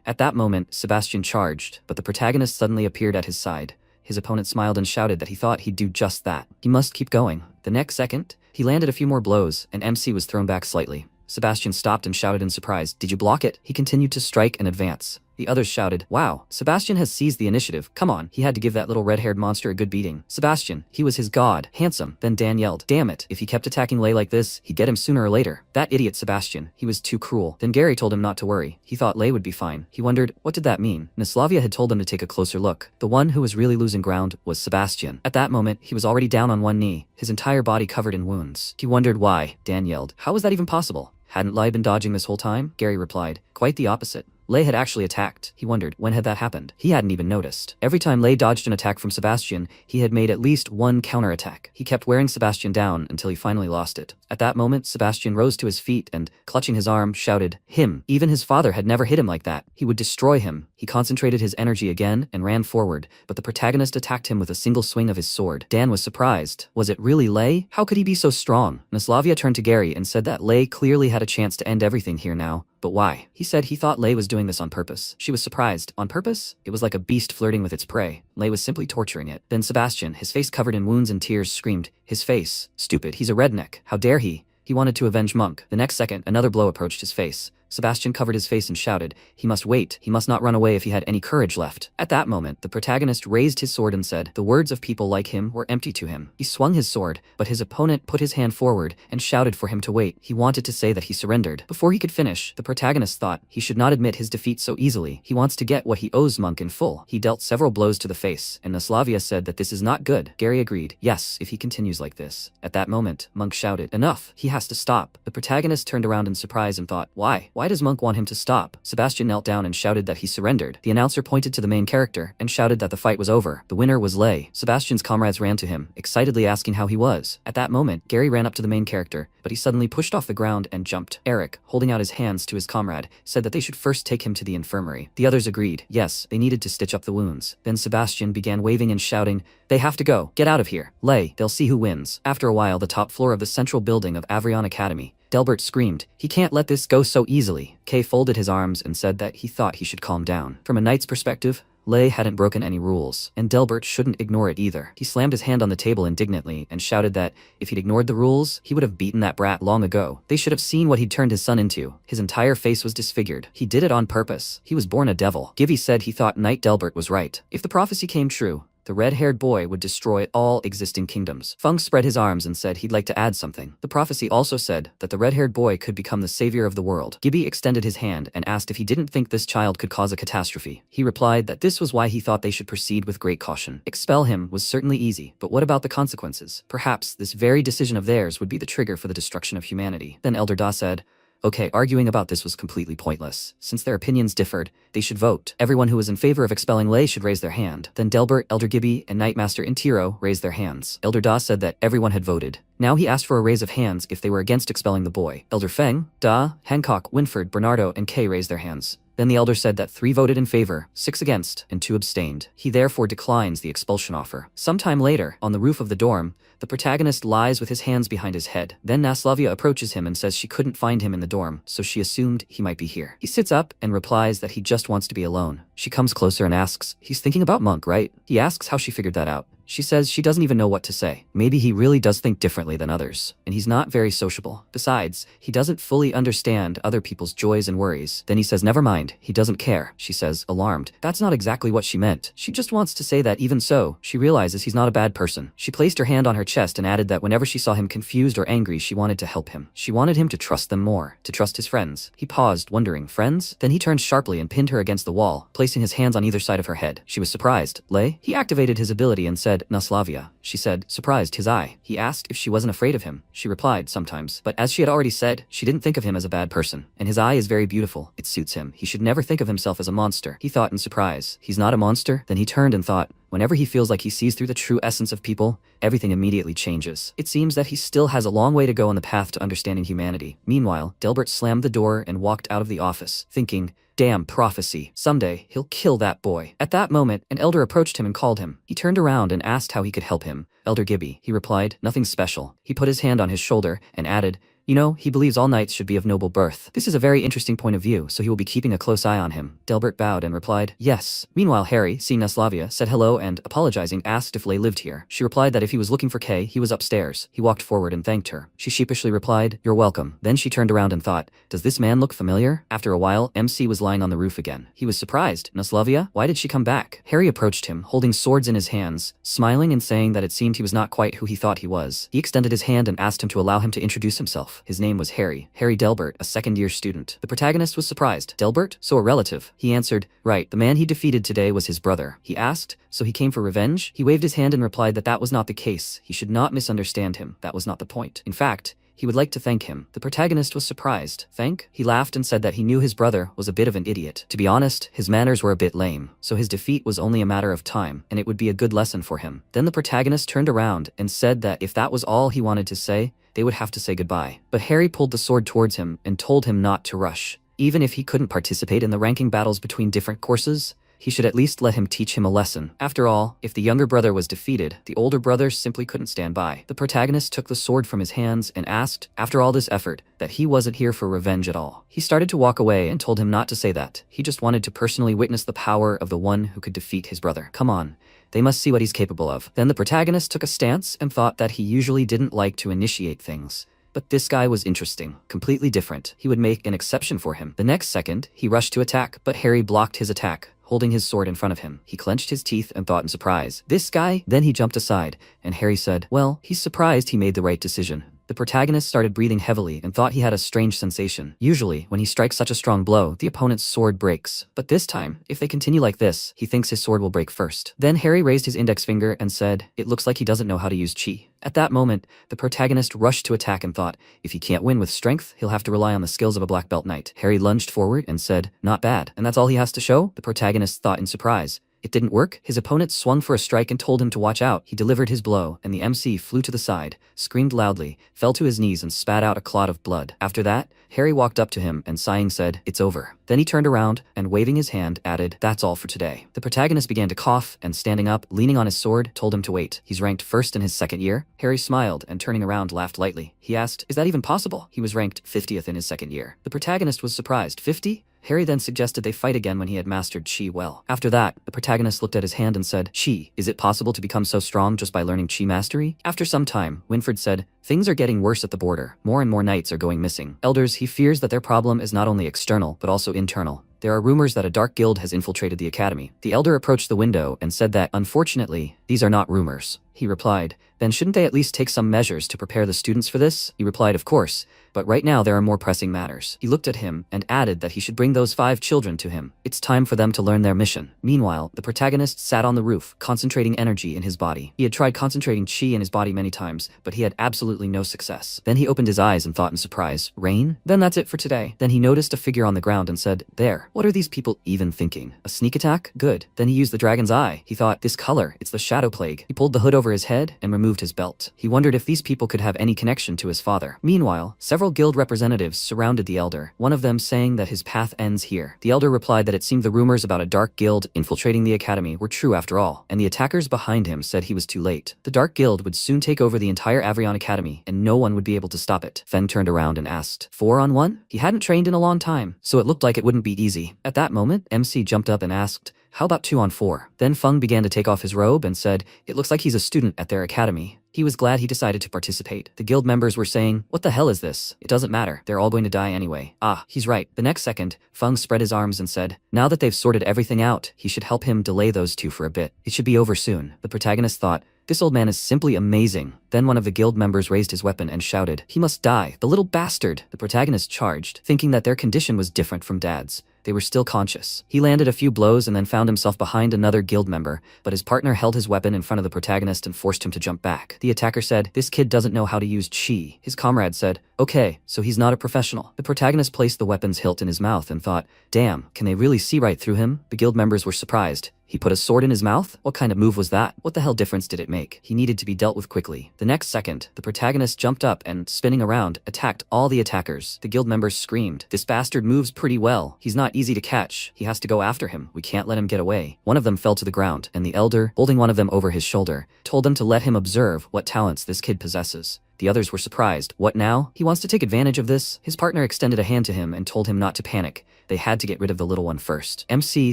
At that moment, Sebastian charged, but the protagonist suddenly appeared at his side. His opponent smiled and shouted that he thought he'd do just that. He must keep going. The next second, he landed a few more blows, and MC was thrown back slightly. Sebastian stopped and shouted in surprise, did you block it? He continued to strike and advance. The others shouted, wow, Sebastian has seized the initiative. Come on, he had to give that little red-haired monster a good beating. Sebastian, he was his god. Handsome. Then Dan yelled, damn it, if he kept attacking Lei like this, he'd get him sooner or later. That idiot Sebastian, he was too cruel. Then Gary told him not to worry. He thought Lei would be fine. He wondered, what did that mean? Naslavia had told them to take a closer look. The one who was really losing ground was Sebastian. At that moment, he was already down on one knee, his entire body covered in wounds. He wondered why. Dan yelled, how was that even possible? Hadn't Lei been dodging this whole time? Gary replied, quite the opposite. Lei had actually attacked. He wondered, when had that happened? He hadn't even noticed. Every time Lei dodged an attack from Sebastian, he had made at least one counterattack. He kept wearing Sebastian down until he finally lost it. At that moment, Sebastian rose to his feet and, clutching his arm, shouted, him. Even his father had never hit him like that. He would destroy him. He concentrated his energy again and ran forward, but the protagonist attacked him with a single swing of his sword. Dan was surprised. Was it really Lei? How could he be so strong? Naslavia turned to Gary and said that Lei clearly had a chance to end everything here now. But why? He said he thought Lei was doing this on purpose. She was surprised. On purpose? It was like a beast flirting with its prey. Lei was simply torturing it. Then Sebastian, his face covered in wounds and tears, screamed, his face. Stupid, he's a redneck. How dare he? He wanted to avenge Monk. The next second, another blow approached his face. Sebastian covered his face and shouted, he must wait, he must not run away if he had any courage left. At that moment, the protagonist raised his sword and said, the words of people like him were empty to him. He swung his sword, but his opponent put his hand forward and shouted for him to wait. He wanted to say that he surrendered. Before he could finish, the protagonist thought he should not admit his defeat so easily. He wants to get what he owes Monk in full. He dealt several blows to the face, and Naslavia said that this is not good. Gary agreed, yes, if he continues like this. At that moment, Monk shouted, enough, he has to stop. The protagonist turned around in surprise and thought, why? Why does Monk want him to stop? Sebastian knelt down and shouted that he surrendered. The announcer pointed to the main character and shouted that the fight was over. The winner was Lei. Sebastian's comrades ran to him, excitedly asking how he was. At that moment, Gary ran up to the main character, but he suddenly pushed off the ground and jumped. Eric, holding out his hands to his comrade, said that they should first take him to the infirmary. The others agreed. Yes, they needed to stitch up the wounds. Then Sebastian began waving and shouting, they have to go. Get out of here. Lei, they'll see who wins. After a while, the top floor of the central building of Avrion Academy, Delbert screamed, he can't let this go so easily. Kay folded his arms and said that he thought he should calm down. From a knight's perspective, Lei hadn't broken any rules, and Delbert shouldn't ignore it either. He slammed his hand on the table indignantly and shouted that, if he'd ignored the rules, he would have beaten that brat long ago. They should have seen what he'd turned his son into. His entire face was disfigured. He did it on purpose. He was born a devil. Givy said he thought Knight Delbert was right. If the prophecy came true, the red-haired boy would destroy all existing kingdoms. Feng spread his arms and said he'd like to add something. The prophecy also said that the red-haired boy could become the savior of the world. Gibby extended his hand and asked if he didn't think this child could cause a catastrophe. He replied that this was why he thought they should proceed with great caution. Expel him was certainly easy, but what about the consequences? Perhaps this very decision of theirs would be the trigger for the destruction of humanity. Then Elder Da said, Okay, arguing about this was completely pointless. Since their opinions differed, they should vote. Everyone who was in favor of expelling Lei should raise their hand. Then Delbert, Elder Gibby, and Knightmaster Intiro raised their hands. Elder Da said that everyone had voted. Now he asked for a raise of hands if they were against expelling the boy. Elder Feng, Da, Hancock, Winford, Bernardo, and Kay raised their hands. Then the elder said that 3 voted in favor, 6 against, and 2 abstained. He therefore declines the expulsion offer. Sometime later, on the roof of the dorm, the protagonist lies with his hands behind his head. Then Naslavia approaches him and says she couldn't find him in the dorm, so she assumed he might be here. He sits up and replies that he just wants to be alone. She comes closer and asks, "He's thinking about Monk, right?" He asks how she figured that out. She says she doesn't even know what to say. Maybe he really does think differently than others, and he's not very sociable. Besides, he doesn't fully understand other people's joys and worries. Then he says never mind, he doesn't care. She says, alarmed, that's not exactly what she meant. She just wants to say that even so, she realizes he's not a bad person. She placed her hand on her chest and added that whenever she saw him confused or angry, she wanted to help him. She wanted him to trust them more, to trust his friends. He paused, wondering, friends? Then he turned sharply and pinned her against the wall, placing his hands on either side of her head. She was surprised. Lei? He activated his ability and said, Naslavia. She said, surprised, his eye. He asked if she wasn't afraid of him. She replied, sometimes. But as she had already said, she didn't think of him as a bad person. And his eye is very beautiful. It suits him. He should never think of himself as a monster. He thought in surprise. He's not a monster? Then he turned and thought, whenever he feels like he sees through the true essence of people, everything immediately changes. It seems that he still has a long way to go on the path to understanding humanity. Meanwhile, Delbert slammed the door and walked out of the office, thinking, damn prophecy. Someday, he'll kill that boy. At that moment, an elder approached him and called him. He turned around and asked how he could help him. Elder Gibby. He replied, nothing special. He put his hand on his shoulder and added, you know, he believes all knights should be of noble birth. This is a very interesting point of view, so he will be keeping a close eye on him. Delbert bowed and replied, yes. Meanwhile, Harry, seeing Naslavia, said hello and, apologizing, asked if Lei lived here. She replied that if he was looking for Kay, he was upstairs. He walked forward and thanked her. She sheepishly replied, you're welcome. Then she turned around and thought, does this man look familiar? After a while, MC was lying on the roof again. He was surprised. Naslavia? Why did she come back? Harry approached him, holding swords in his hands, smiling and saying that it seemed he was not quite who he thought he was. He extended his hand and asked him to allow him to introduce himself. His name was Harry Delbert, a second-year student. The protagonist was surprised. Delbert? So a relative? He answered, right, the man he defeated today was his brother. He asked, so he came for revenge? He waved his hand and replied that that was not the case. He should not misunderstand him. That was not the point. In fact, he would like to thank him. The protagonist was surprised. Thank? He laughed and said that he knew his brother was a bit of an idiot. To be honest, his manners were a bit lame, so his defeat was only a matter of time, and it would be a good lesson for him. Then the protagonist turned around and said that if that was all he wanted to say, they would have to say goodbye. But Harry pulled the sword towards him and told him not to rush. Even if he couldn't participate in the ranking battles between different courses, he should at least let him teach him a lesson. After all, if the younger brother was defeated, the older brother simply couldn't stand by. The protagonist took the sword from his hands and asked, after all this effort, that he wasn't here for revenge at all. He started to walk away and told him not to say that. He just wanted to personally witness the power of the one who could defeat his brother. Come on. They must see what he's capable of. Then the protagonist took a stance and thought that he usually didn't like to initiate things. But this guy was interesting, completely different. He would make an exception for him. The next second, he rushed to attack, but Harry blocked his attack, holding his sword in front of him. He clenched his teeth and thought in surprise, this guy? Then he jumped aside, and Harry said, well, he's surprised he made the right decision. The protagonist started breathing heavily and thought he had a strange sensation. Usually, when he strikes such a strong blow, the opponent's sword breaks. But this time, if they continue like this, he thinks his sword will break first. Then Harry raised his index finger and said, it looks like he doesn't know how to use chi. At that moment, the protagonist rushed to attack and thought, if he can't win with strength, he'll have to rely on the skills of a black belt knight. Harry lunged forward and said, not bad. And that's all he has to show? The protagonist thought in surprise. It didn't work. His opponent swung for a strike and told him to watch out. He delivered his blow, and the MC flew to the side, screamed loudly, fell to his knees and spat out a clot of blood. After that, Harry walked up to him and sighing said, it's over. Then he turned around and waving his hand added, that's all for today. The protagonist began to cough and standing up, leaning on his sword, told him to wait. He's ranked first in his second year. Harry smiled and turning around laughed lightly. He asked, is that even possible? He was ranked 50th in his second year. The protagonist was surprised. 50? Harry then suggested they fight again when he had mastered Chi well. After that, the protagonist looked at his hand and said, Chi, is it possible to become so strong just by learning Chi mastery? After some time, Winford said, things are getting worse at the border. More and more knights are going missing. Elders, he fears that their problem is not only external, but also internal. There are rumors that a dark guild has infiltrated the academy. The elder approached the window and said that, unfortunately, the "These are not rumors," he replied. "Then shouldn't they at least take some measures to prepare the students for this?" He replied, "Of course, but right now there are more pressing matters." He looked at him and added that he should bring those 5 children to him. It's time for them to learn their mission. Meanwhile, the protagonist sat on the roof, concentrating energy in his body. He had tried concentrating chi in his body many times, but he had absolutely no success. Then he opened his eyes and thought in surprise, "Rain? Then that's it for today." Then he noticed a figure on the ground and said, "There. What are these people even thinking? A sneak attack? Good." Then he used the dragon's eye. He thought, "This color, it's the shadow plague." He pulled the hood over his head and removed his belt. He wondered if these people could have any connection to his father. Meanwhile, several guild representatives surrounded the elder, one of them saying that his path ends here. The elder replied that it seemed the rumors about a dark guild infiltrating the academy were true after all, and the attackers behind him said he was too late. The dark guild would soon take over the entire Avrion Academy, and no one would be able to stop it. Feng turned around and asked, 4-on-1? He hadn't trained in a long time, so it looked like it wouldn't be easy. At that moment, MC jumped up and asked, "How about 2-on-4? Then Feng began to take off his robe and said, "It looks like he's a student at their academy." He was glad he decided to participate. The guild members were saying, "What the hell is this? It doesn't matter. They're all going to die anyway." Ah, he's right. The next second, Feng spread his arms and said, "Now that they've sorted everything out, he should help him delay those 2 for a bit. It should be over soon." The protagonist thought, "This old man is simply amazing." Then one of the guild members raised his weapon and shouted, "He must die, the little bastard." The protagonist charged, thinking that their condition was different from Dad's. They were still conscious. He landed a few blows and then found himself behind another guild member, but his partner held his weapon in front of the protagonist and forced him to jump back. The attacker said, "This kid doesn't know how to use chi." His comrade said, "Okay, so he's not a professional." The protagonist placed the weapon's hilt in his mouth and thought, "Damn, can they really see right through him?" The guild members were surprised. He put a sword in his mouth? What kind of move was that? What the hell difference did it make? He needed to be dealt with quickly. The next second, the protagonist jumped up and, spinning around, attacked all the attackers. The guild members screamed, "This bastard moves pretty well. He's not easy to catch. He has to go after him. We can't let him get away." One of them fell to the ground, and the elder, holding one of them over his shoulder, told them to let him observe what talents this kid possesses. The others were surprised. What now? He wants to take advantage of this? His partner extended a hand to him and told him not to panic. They had to get rid of the little one first. MC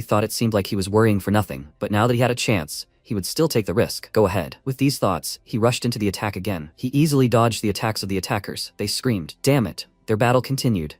thought it seemed like he was worrying for nothing, but now that he had a chance, he would still take the risk. Go ahead. With these thoughts, he rushed into the attack again. He easily dodged the attacks of the attackers. They screamed, "Damn it." Their battle continued.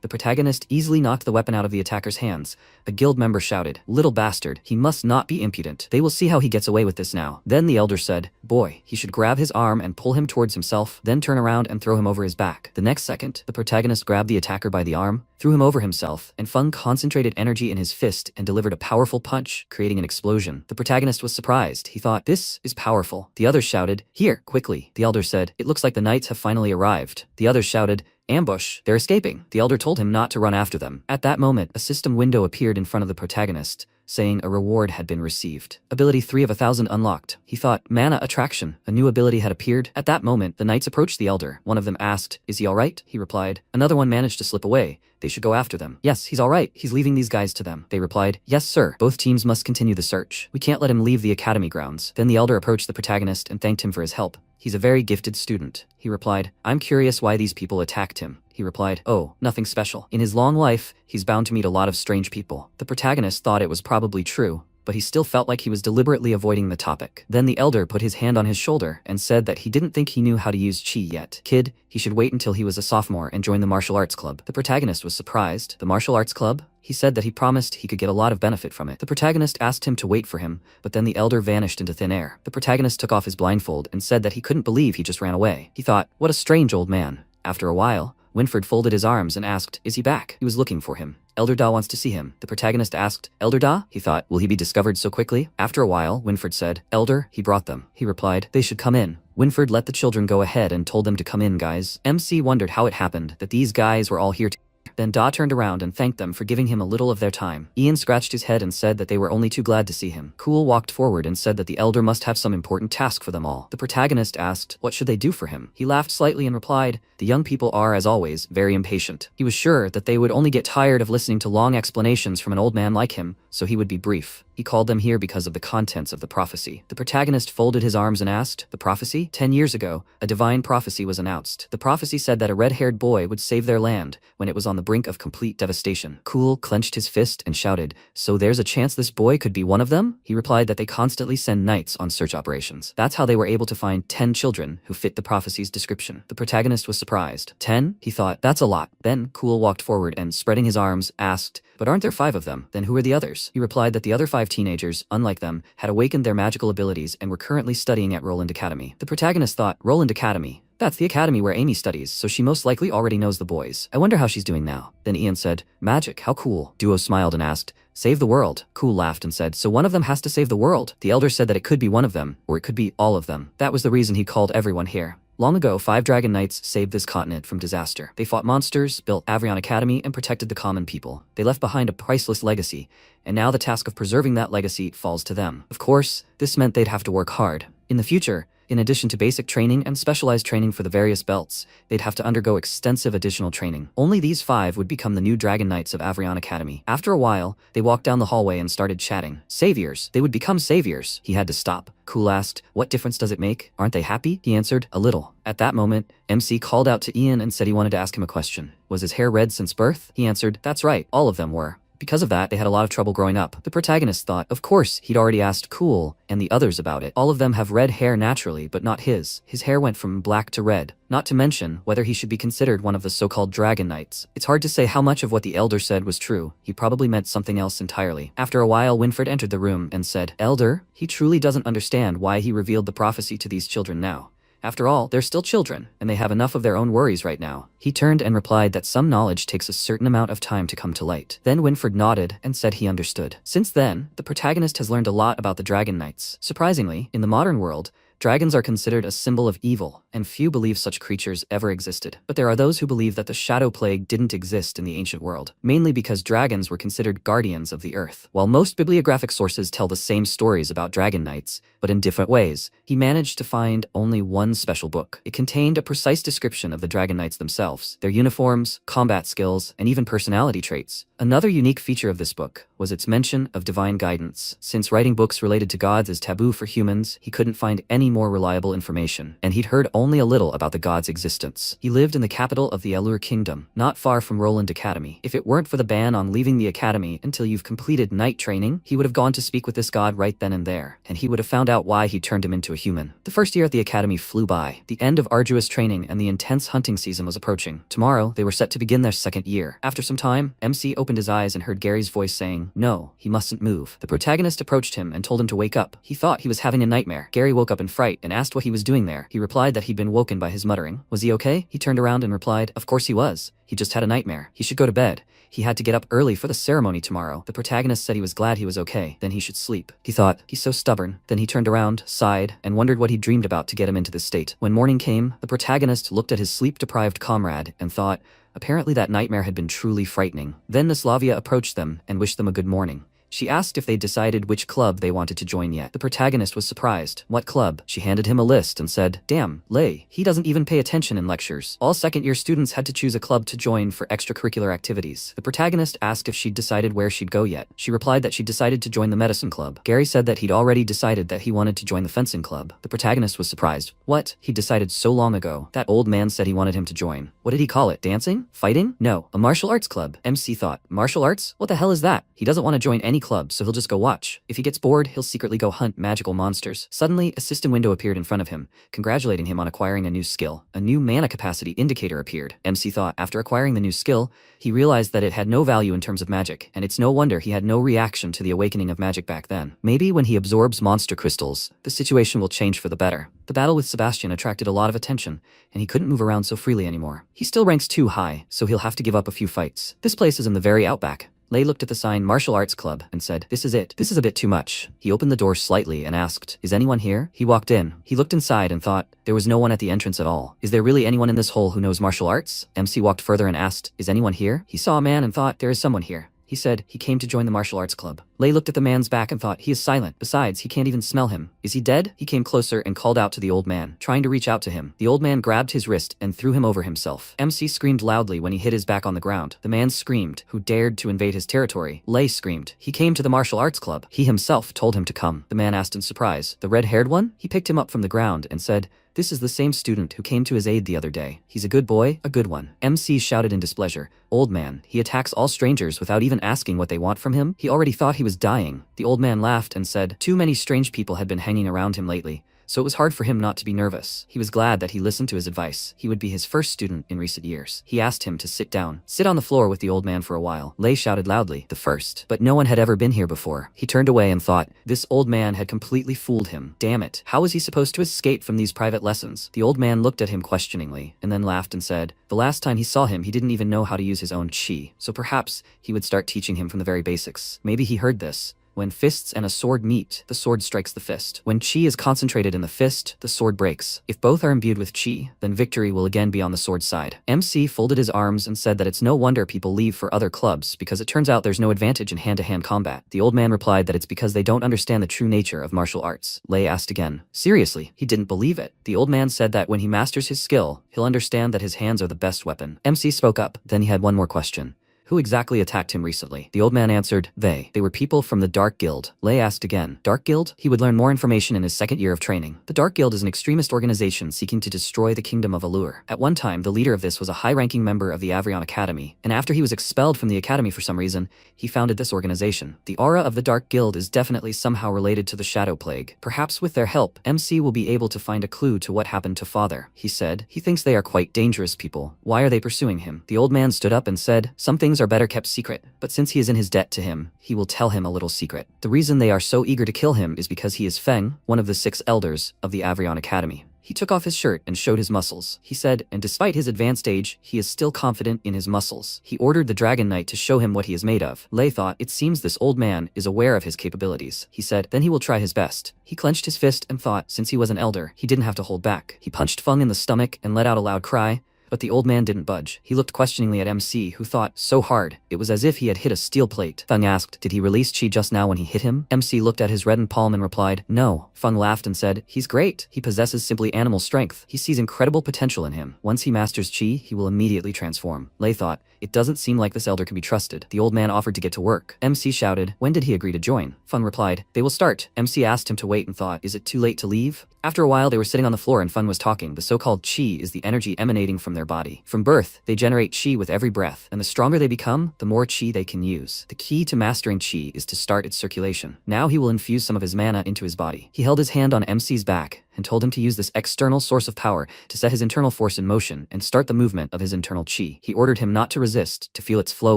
The protagonist easily knocked the weapon out of the attacker's hands. A guild member shouted, "Little bastard, he must not be impudent. They will see how he gets away with this now." Then the elder said, "Boy, he should grab his arm and pull him towards himself, then turn around and throw him over his back." The next second, the protagonist grabbed the attacker by the arm, threw him over himself, and Feng concentrated energy in his fist and delivered a powerful punch, creating an explosion. The protagonist was surprised. He thought, "This is powerful." The others shouted, "Here, quickly." The elder said, "It looks like the knights have finally arrived." The others shouted, "Ambush, they're escaping." The elder told him not to run after them. At that moment, a system window appeared in front of the protagonist, saying a reward had been received. Ability 3 of 1,000 unlocked. He thought, mana attraction. A new ability had appeared. At that moment, the knights approached the elder. One of them asked, "Is he alright?" He replied. Another one managed to slip away. They should go after them. "Yes, he's alright. He's leaving these guys to them." They replied, "Yes, sir. Both teams must continue the search. We can't let him leave the academy grounds." Then the elder approached the protagonist and thanked him for his help. "He's a very gifted student." He replied, "I'm curious why these people attacked him." He replied, "Oh, nothing special. In his long life, he's bound to meet a lot of strange people." The protagonist thought it was probably true, but he still felt like he was deliberately avoiding the topic. Then the elder put his hand on his shoulder and said that he didn't think he knew how to use chi yet. Kid, he should wait until he was a sophomore and join the martial arts club. The protagonist was surprised. The martial arts club? He said that he promised he could get a lot of benefit from it. The protagonist asked him to wait for him, but then the elder vanished into thin air. The protagonist took off his blindfold and said that he couldn't believe he just ran away. He thought, what a strange old man. After a while, Winfred folded his arms and asked, "Is he back?" He was looking for him. "Elder Da wants to see him." The protagonist asked, "Elder Da?" He thought, will he be discovered so quickly? After a while, Winfred said, "Elder, he brought them." He replied, "They should come in." Winfred let the children go ahead and told them to come in, guys. MC wondered how it happened that these guys were all here to. Then Da turned around and thanked them for giving him a little of their time. Ian scratched his head and said that they were only too glad to see him. Cool walked forward and said that the elder must have some important task for them all. The protagonist asked, what should they do for him? He laughed slightly and replied, the young people are, as always, very impatient. He was sure that they would only get tired of listening to long explanations from an old man like him, so he would be brief. He called them here because of the contents of the prophecy. The protagonist folded his arms and asked, the prophecy? 10 years ago, a divine prophecy was announced. The prophecy said that a red-haired boy would save their land when it was on the brink of complete devastation. Cool clenched his fist and shouted, "So there's a chance this boy could be one of them?" He replied that they constantly send knights on search operations. That's how they were able to find 10 children who fit the prophecy's description. The protagonist was surprised. 10? He thought, that's a lot. Then Cool walked forward and, spreading his arms, asked, "But aren't there 5 of them? Then who are the others?" He replied that the other 5 teenagers, unlike them, had awakened their magical abilities and were currently studying at Roland Academy. The protagonist thought, Roland Academy? That's the academy where Amy studies, so she most likely already knows the boys. I wonder how she's doing now. Then Ian said, "Magic, how cool." Duo smiled and asked, "Save the world." Cool laughed and said, "So one of them has to save the world?" The elder said that it could be one of them, or it could be all of them. That was the reason he called everyone here. Long ago, 5 dragon knights saved this continent from disaster. They fought monsters, built Avrion Academy, and protected the common people. They left behind a priceless legacy, and now the task of preserving that legacy falls to them. Of course, this meant they'd have to work hard. In the future, in addition to basic training and specialized training for the various belts, they'd have to undergo extensive additional training. Only these 5 would become the new Dragon Knights of Avrion Academy. After a while, they walked down the hallway and started chatting. Saviors. They would become saviors. He had to stop. Cool asked, "What difference does it make? Aren't they happy?" He answered, "A little." At that moment, MC called out to Ian and said he wanted to ask him a question. Was his hair red since birth? He answered, "That's right, all of them were." Because of that, they had a lot of trouble growing up. The protagonist thought, of course, he'd already asked Cool and the others about it. All of them have red hair naturally, but not his. His hair went from black to red. Not to mention whether he should be considered one of the so-called Dragon Knights. It's hard to say how much of what the elder said was true. He probably meant something else entirely. After a while, Winfred entered the room and said, "Elder, he truly doesn't understand why he revealed the prophecy to these children now. After all, they're still children, and they have enough of their own worries right now." He turned and replied that some knowledge takes a certain amount of time to come to light. Then Winfred nodded and said he understood. Since then, the protagonist has learned a lot about the Dragon Knights. Surprisingly, in the modern world, dragons are considered a symbol of evil, and few believe such creatures ever existed. But there are those who believe that the Shadow Plague didn't exist in the ancient world, mainly because dragons were considered guardians of the earth. While most bibliographic sources tell the same stories about dragon knights, but in different ways, he managed to find only one special book. It contained a precise description of the dragon knights themselves, their uniforms, combat skills, and even personality traits. Another unique feature of this book was its mention of divine guidance. Since writing books related to gods is taboo for humans, he couldn't find any more reliable information, and he'd heard only a little about the god's existence. He lived in the capital of the Allure Kingdom, not far from Roland Academy. If it weren't for the ban on leaving the academy until you've completed knight training, he would have gone to speak with this god right then and there, and he would have found out why he turned him into a human. The first year at the academy flew by. The end of arduous training and the intense hunting season was approaching. Tomorrow, they were set to begin their second year. After some time, MC opened his eyes and heard Gary's voice saying, "No, he mustn't move." The protagonist approached him and told him to wake up. He thought he was having a nightmare. Gary woke up in fright and asked what he was doing there. He replied that he'd been woken by his muttering. Was he okay? He turned around and replied, of course he was. He just had a nightmare. He should go to bed. He had to get up early for the ceremony tomorrow. The protagonist said he was glad he was okay, then he should sleep. He thought, he's so stubborn. Then he turned around, sighed, and wondered what he dreamed about to get him into this state. When morning came, the protagonist looked at his sleep-deprived comrade and thought, apparently that nightmare had been truly frightening. Then Naslavia approached them and wished them a good morning. She asked if they'd decided which club they wanted to join yet. The protagonist was surprised. What club? She handed him a list and said, damn, Lay, he doesn't even pay attention in lectures. All second-year students had to choose a club to join for extracurricular activities. The protagonist asked if she'd decided where she'd go yet. She replied that she'd decided to join the medicine club. Gary said that he'd already decided that he wanted to join the fencing club. The protagonist was surprised. What? He decided so long ago. That old man said he wanted him to join. What did he call it? Dancing? Fighting? No, a martial arts club. MC thought, martial arts? What the hell is that? He doesn't want to join any club, so he'll just go watch. If he gets bored, he'll secretly go hunt magical monsters. Suddenly, a system window appeared in front of him, congratulating him on acquiring a new skill. A new mana capacity indicator appeared. MC thought, after acquiring the new skill, he realized that it had no value in terms of magic, and it's no wonder he had no reaction to the awakening of magic back then. Maybe when he absorbs monster crystals, the situation will change for the better. The battle with Sebastian attracted a lot of attention, and he couldn't move around so freely anymore. He still ranks too high, so he'll have to give up a few fights. This place is in the very outback. Lay looked at the sign Martial Arts Club and said, this is it. This is a bit too much. He opened the door slightly and asked, is anyone here? He walked in. He looked inside and thought, there was no one at the entrance at all. Is there really anyone in this hole who knows martial arts? MC walked further and asked, is anyone here? He saw a man and thought, there is someone here. He said he came to join the martial arts club. Lay looked at the man's back and thought, he is silent. Besides, he can't even smell him. Is he dead? He came closer and called out to the old man, trying to reach out to him. The old man grabbed his wrist and threw him over himself. MC screamed loudly when he hit his back on the ground. The man screamed, who dared to invade his territory. Lay screamed. He came to the martial arts club. He himself told him to come. The man asked in surprise, the red-haired one? He picked him up from the ground and said, "This is the same student who came to his aid the other day. He's a good boy, a good one." MC shouted in displeasure. "Old man, he attacks all strangers without even asking what they want from him? He already thought he was dying." The old man laughed and said, "Too many strange people had been hanging around him lately, so it was hard for him not to be nervous. He was glad that he listened to his advice. He would be his first student in recent years." He asked him to sit down. "Sit on the floor with the old man for a while." Lei shouted loudly, "The first." But no one had ever been here before. He turned away and thought, this old man had completely fooled him. Damn it. How was he supposed to escape from these private lessons? The old man looked at him questioningly, and then laughed and said, the last time he saw him, he didn't even know how to use his own chi, so perhaps he would start teaching him from the very basics. Maybe he heard this. When fists and a sword meet, the sword strikes the fist. When chi is concentrated in the fist, the sword breaks. If both are imbued with chi, then victory will again be on the sword's side. MC folded his arms and said that it's no wonder people leave for other clubs because it turns out there's no advantage in hand-to-hand combat. The old man replied that it's because they don't understand the true nature of martial arts. Lei asked again. Seriously, he didn't believe it. The old man said that when he masters his skill, he'll understand that his hands are the best weapon. MC spoke up, then he had one more question. Who exactly attacked him recently? The old man answered, They were people from the Dark Guild. Lei asked again, Dark Guild? He would learn more information in his second year of training. The Dark Guild is an extremist organization seeking to destroy the kingdom of Allure. At one time, the leader of this was a high-ranking member of the Avrion Academy, and after he was expelled from the academy for some reason, he founded this organization. The aura of the Dark Guild is definitely somehow related to the Shadow Plague. Perhaps with their help, MC will be able to find a clue to what happened to Father. He said, he thinks they are quite dangerous people. Why are they pursuing him? The old man stood up and said, some things are better kept secret, but since he is in his debt to him, he will tell him a little secret. The reason they are so eager to kill him is because he is Feng, one of the 6 elders of the Avrion Academy. He took off his shirt and showed his muscles. He said, and despite his advanced age, he is still confident in his muscles. He ordered the Dragon Knight to show him what he is made of. Lei thought, it seems this old man is aware of his capabilities. He said, then he will try his best. He clenched his fist and thought, since he was an elder, he didn't have to hold back. He punched Feng in the stomach and let out a loud cry. But the old man didn't budge. He looked questioningly at MC, who thought, so hard, it was as if he had hit a steel plate. Feng asked, did he release chi just now when he hit him? MC looked at his reddened palm and replied, no. Feng laughed and said, he's great. He possesses simply animal strength. He sees incredible potential in him. Once he masters chi, he will immediately transform. Lei thought, it doesn't seem like this elder can be trusted. The old man offered to get to work. MC shouted, when did he agree to join? Feng replied, they will start. MC asked him to wait and thought, is it too late to leave? After a while, they were sitting on the floor and Feng was talking. The so-called chi is the energy emanating from their body. From birth, they generate chi with every breath, and the stronger they become, the more chi they can use. The key to mastering chi is to start its circulation. Now he will infuse some of his mana into his body. He held his hand on MC's back and told him to use this external source of power to set his internal force in motion and start the movement of his internal chi. He ordered him not to resist, to feel its flow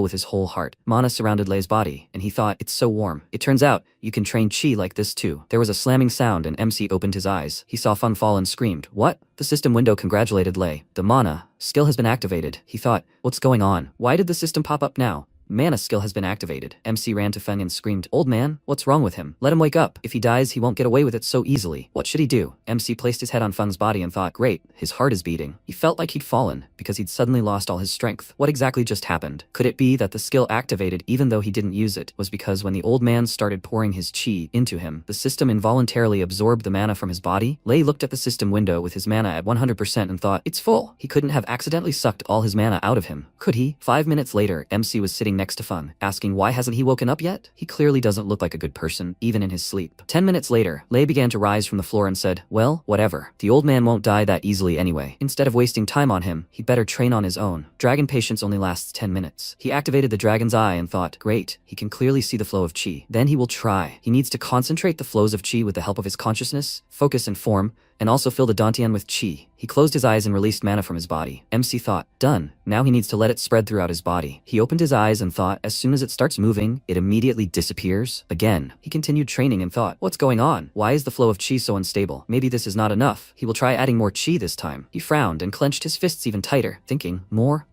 with his whole heart. Mana surrounded Lei's body, and he thought, it's so warm. It turns out, you can train chi like this too. There was a slamming sound and MC opened his eyes. He saw Feng fall and screamed, what? The system window congratulated Lei. The mana skill has been activated. He thought, what's going on? Why did the system pop up now? Mana skill has been activated. MC ran to Feng and screamed, old man, what's wrong with him? Let him wake up. If he dies, he won't get away with it so easily. What should he do? MC placed his head on Feng's body and thought, great, his heart is beating. He felt like he'd fallen because he'd suddenly lost all his strength. What exactly just happened? Could it be that the skill activated even though he didn't use it was because when the old man started pouring his chi into him, the system involuntarily absorbed the mana from his body? Lei looked at the system window with his mana at 100% and thought, it's full. He couldn't have accidentally sucked all his mana out of him. Could he? 5 minutes later, MC was sitting next to Feng, asking why hasn't he woken up yet? He clearly doesn't look like a good person, even in his sleep. 10 minutes later, Lei began to rise from the floor and said, well, whatever. The old man won't die that easily anyway. Instead of wasting time on him, he'd better train on his own. Dragon patience only lasts 10 minutes. He activated the dragon's eye and thought, great, he can clearly see the flow of chi. Then he will try. He needs to concentrate the flows of chi with the help of his consciousness, focus and form, and also fill the dantian with chi. He closed his eyes and released mana from his body. MC thought, done. Now he needs to let it spread throughout his body. He opened his eyes and thought, as soon as it starts moving, it immediately disappears. Again, he continued training and thought, what's going on? Why is the flow of chi so unstable? Maybe this is not enough. He will try adding more chi this time. He frowned and clenched his fists even tighter, thinking, more.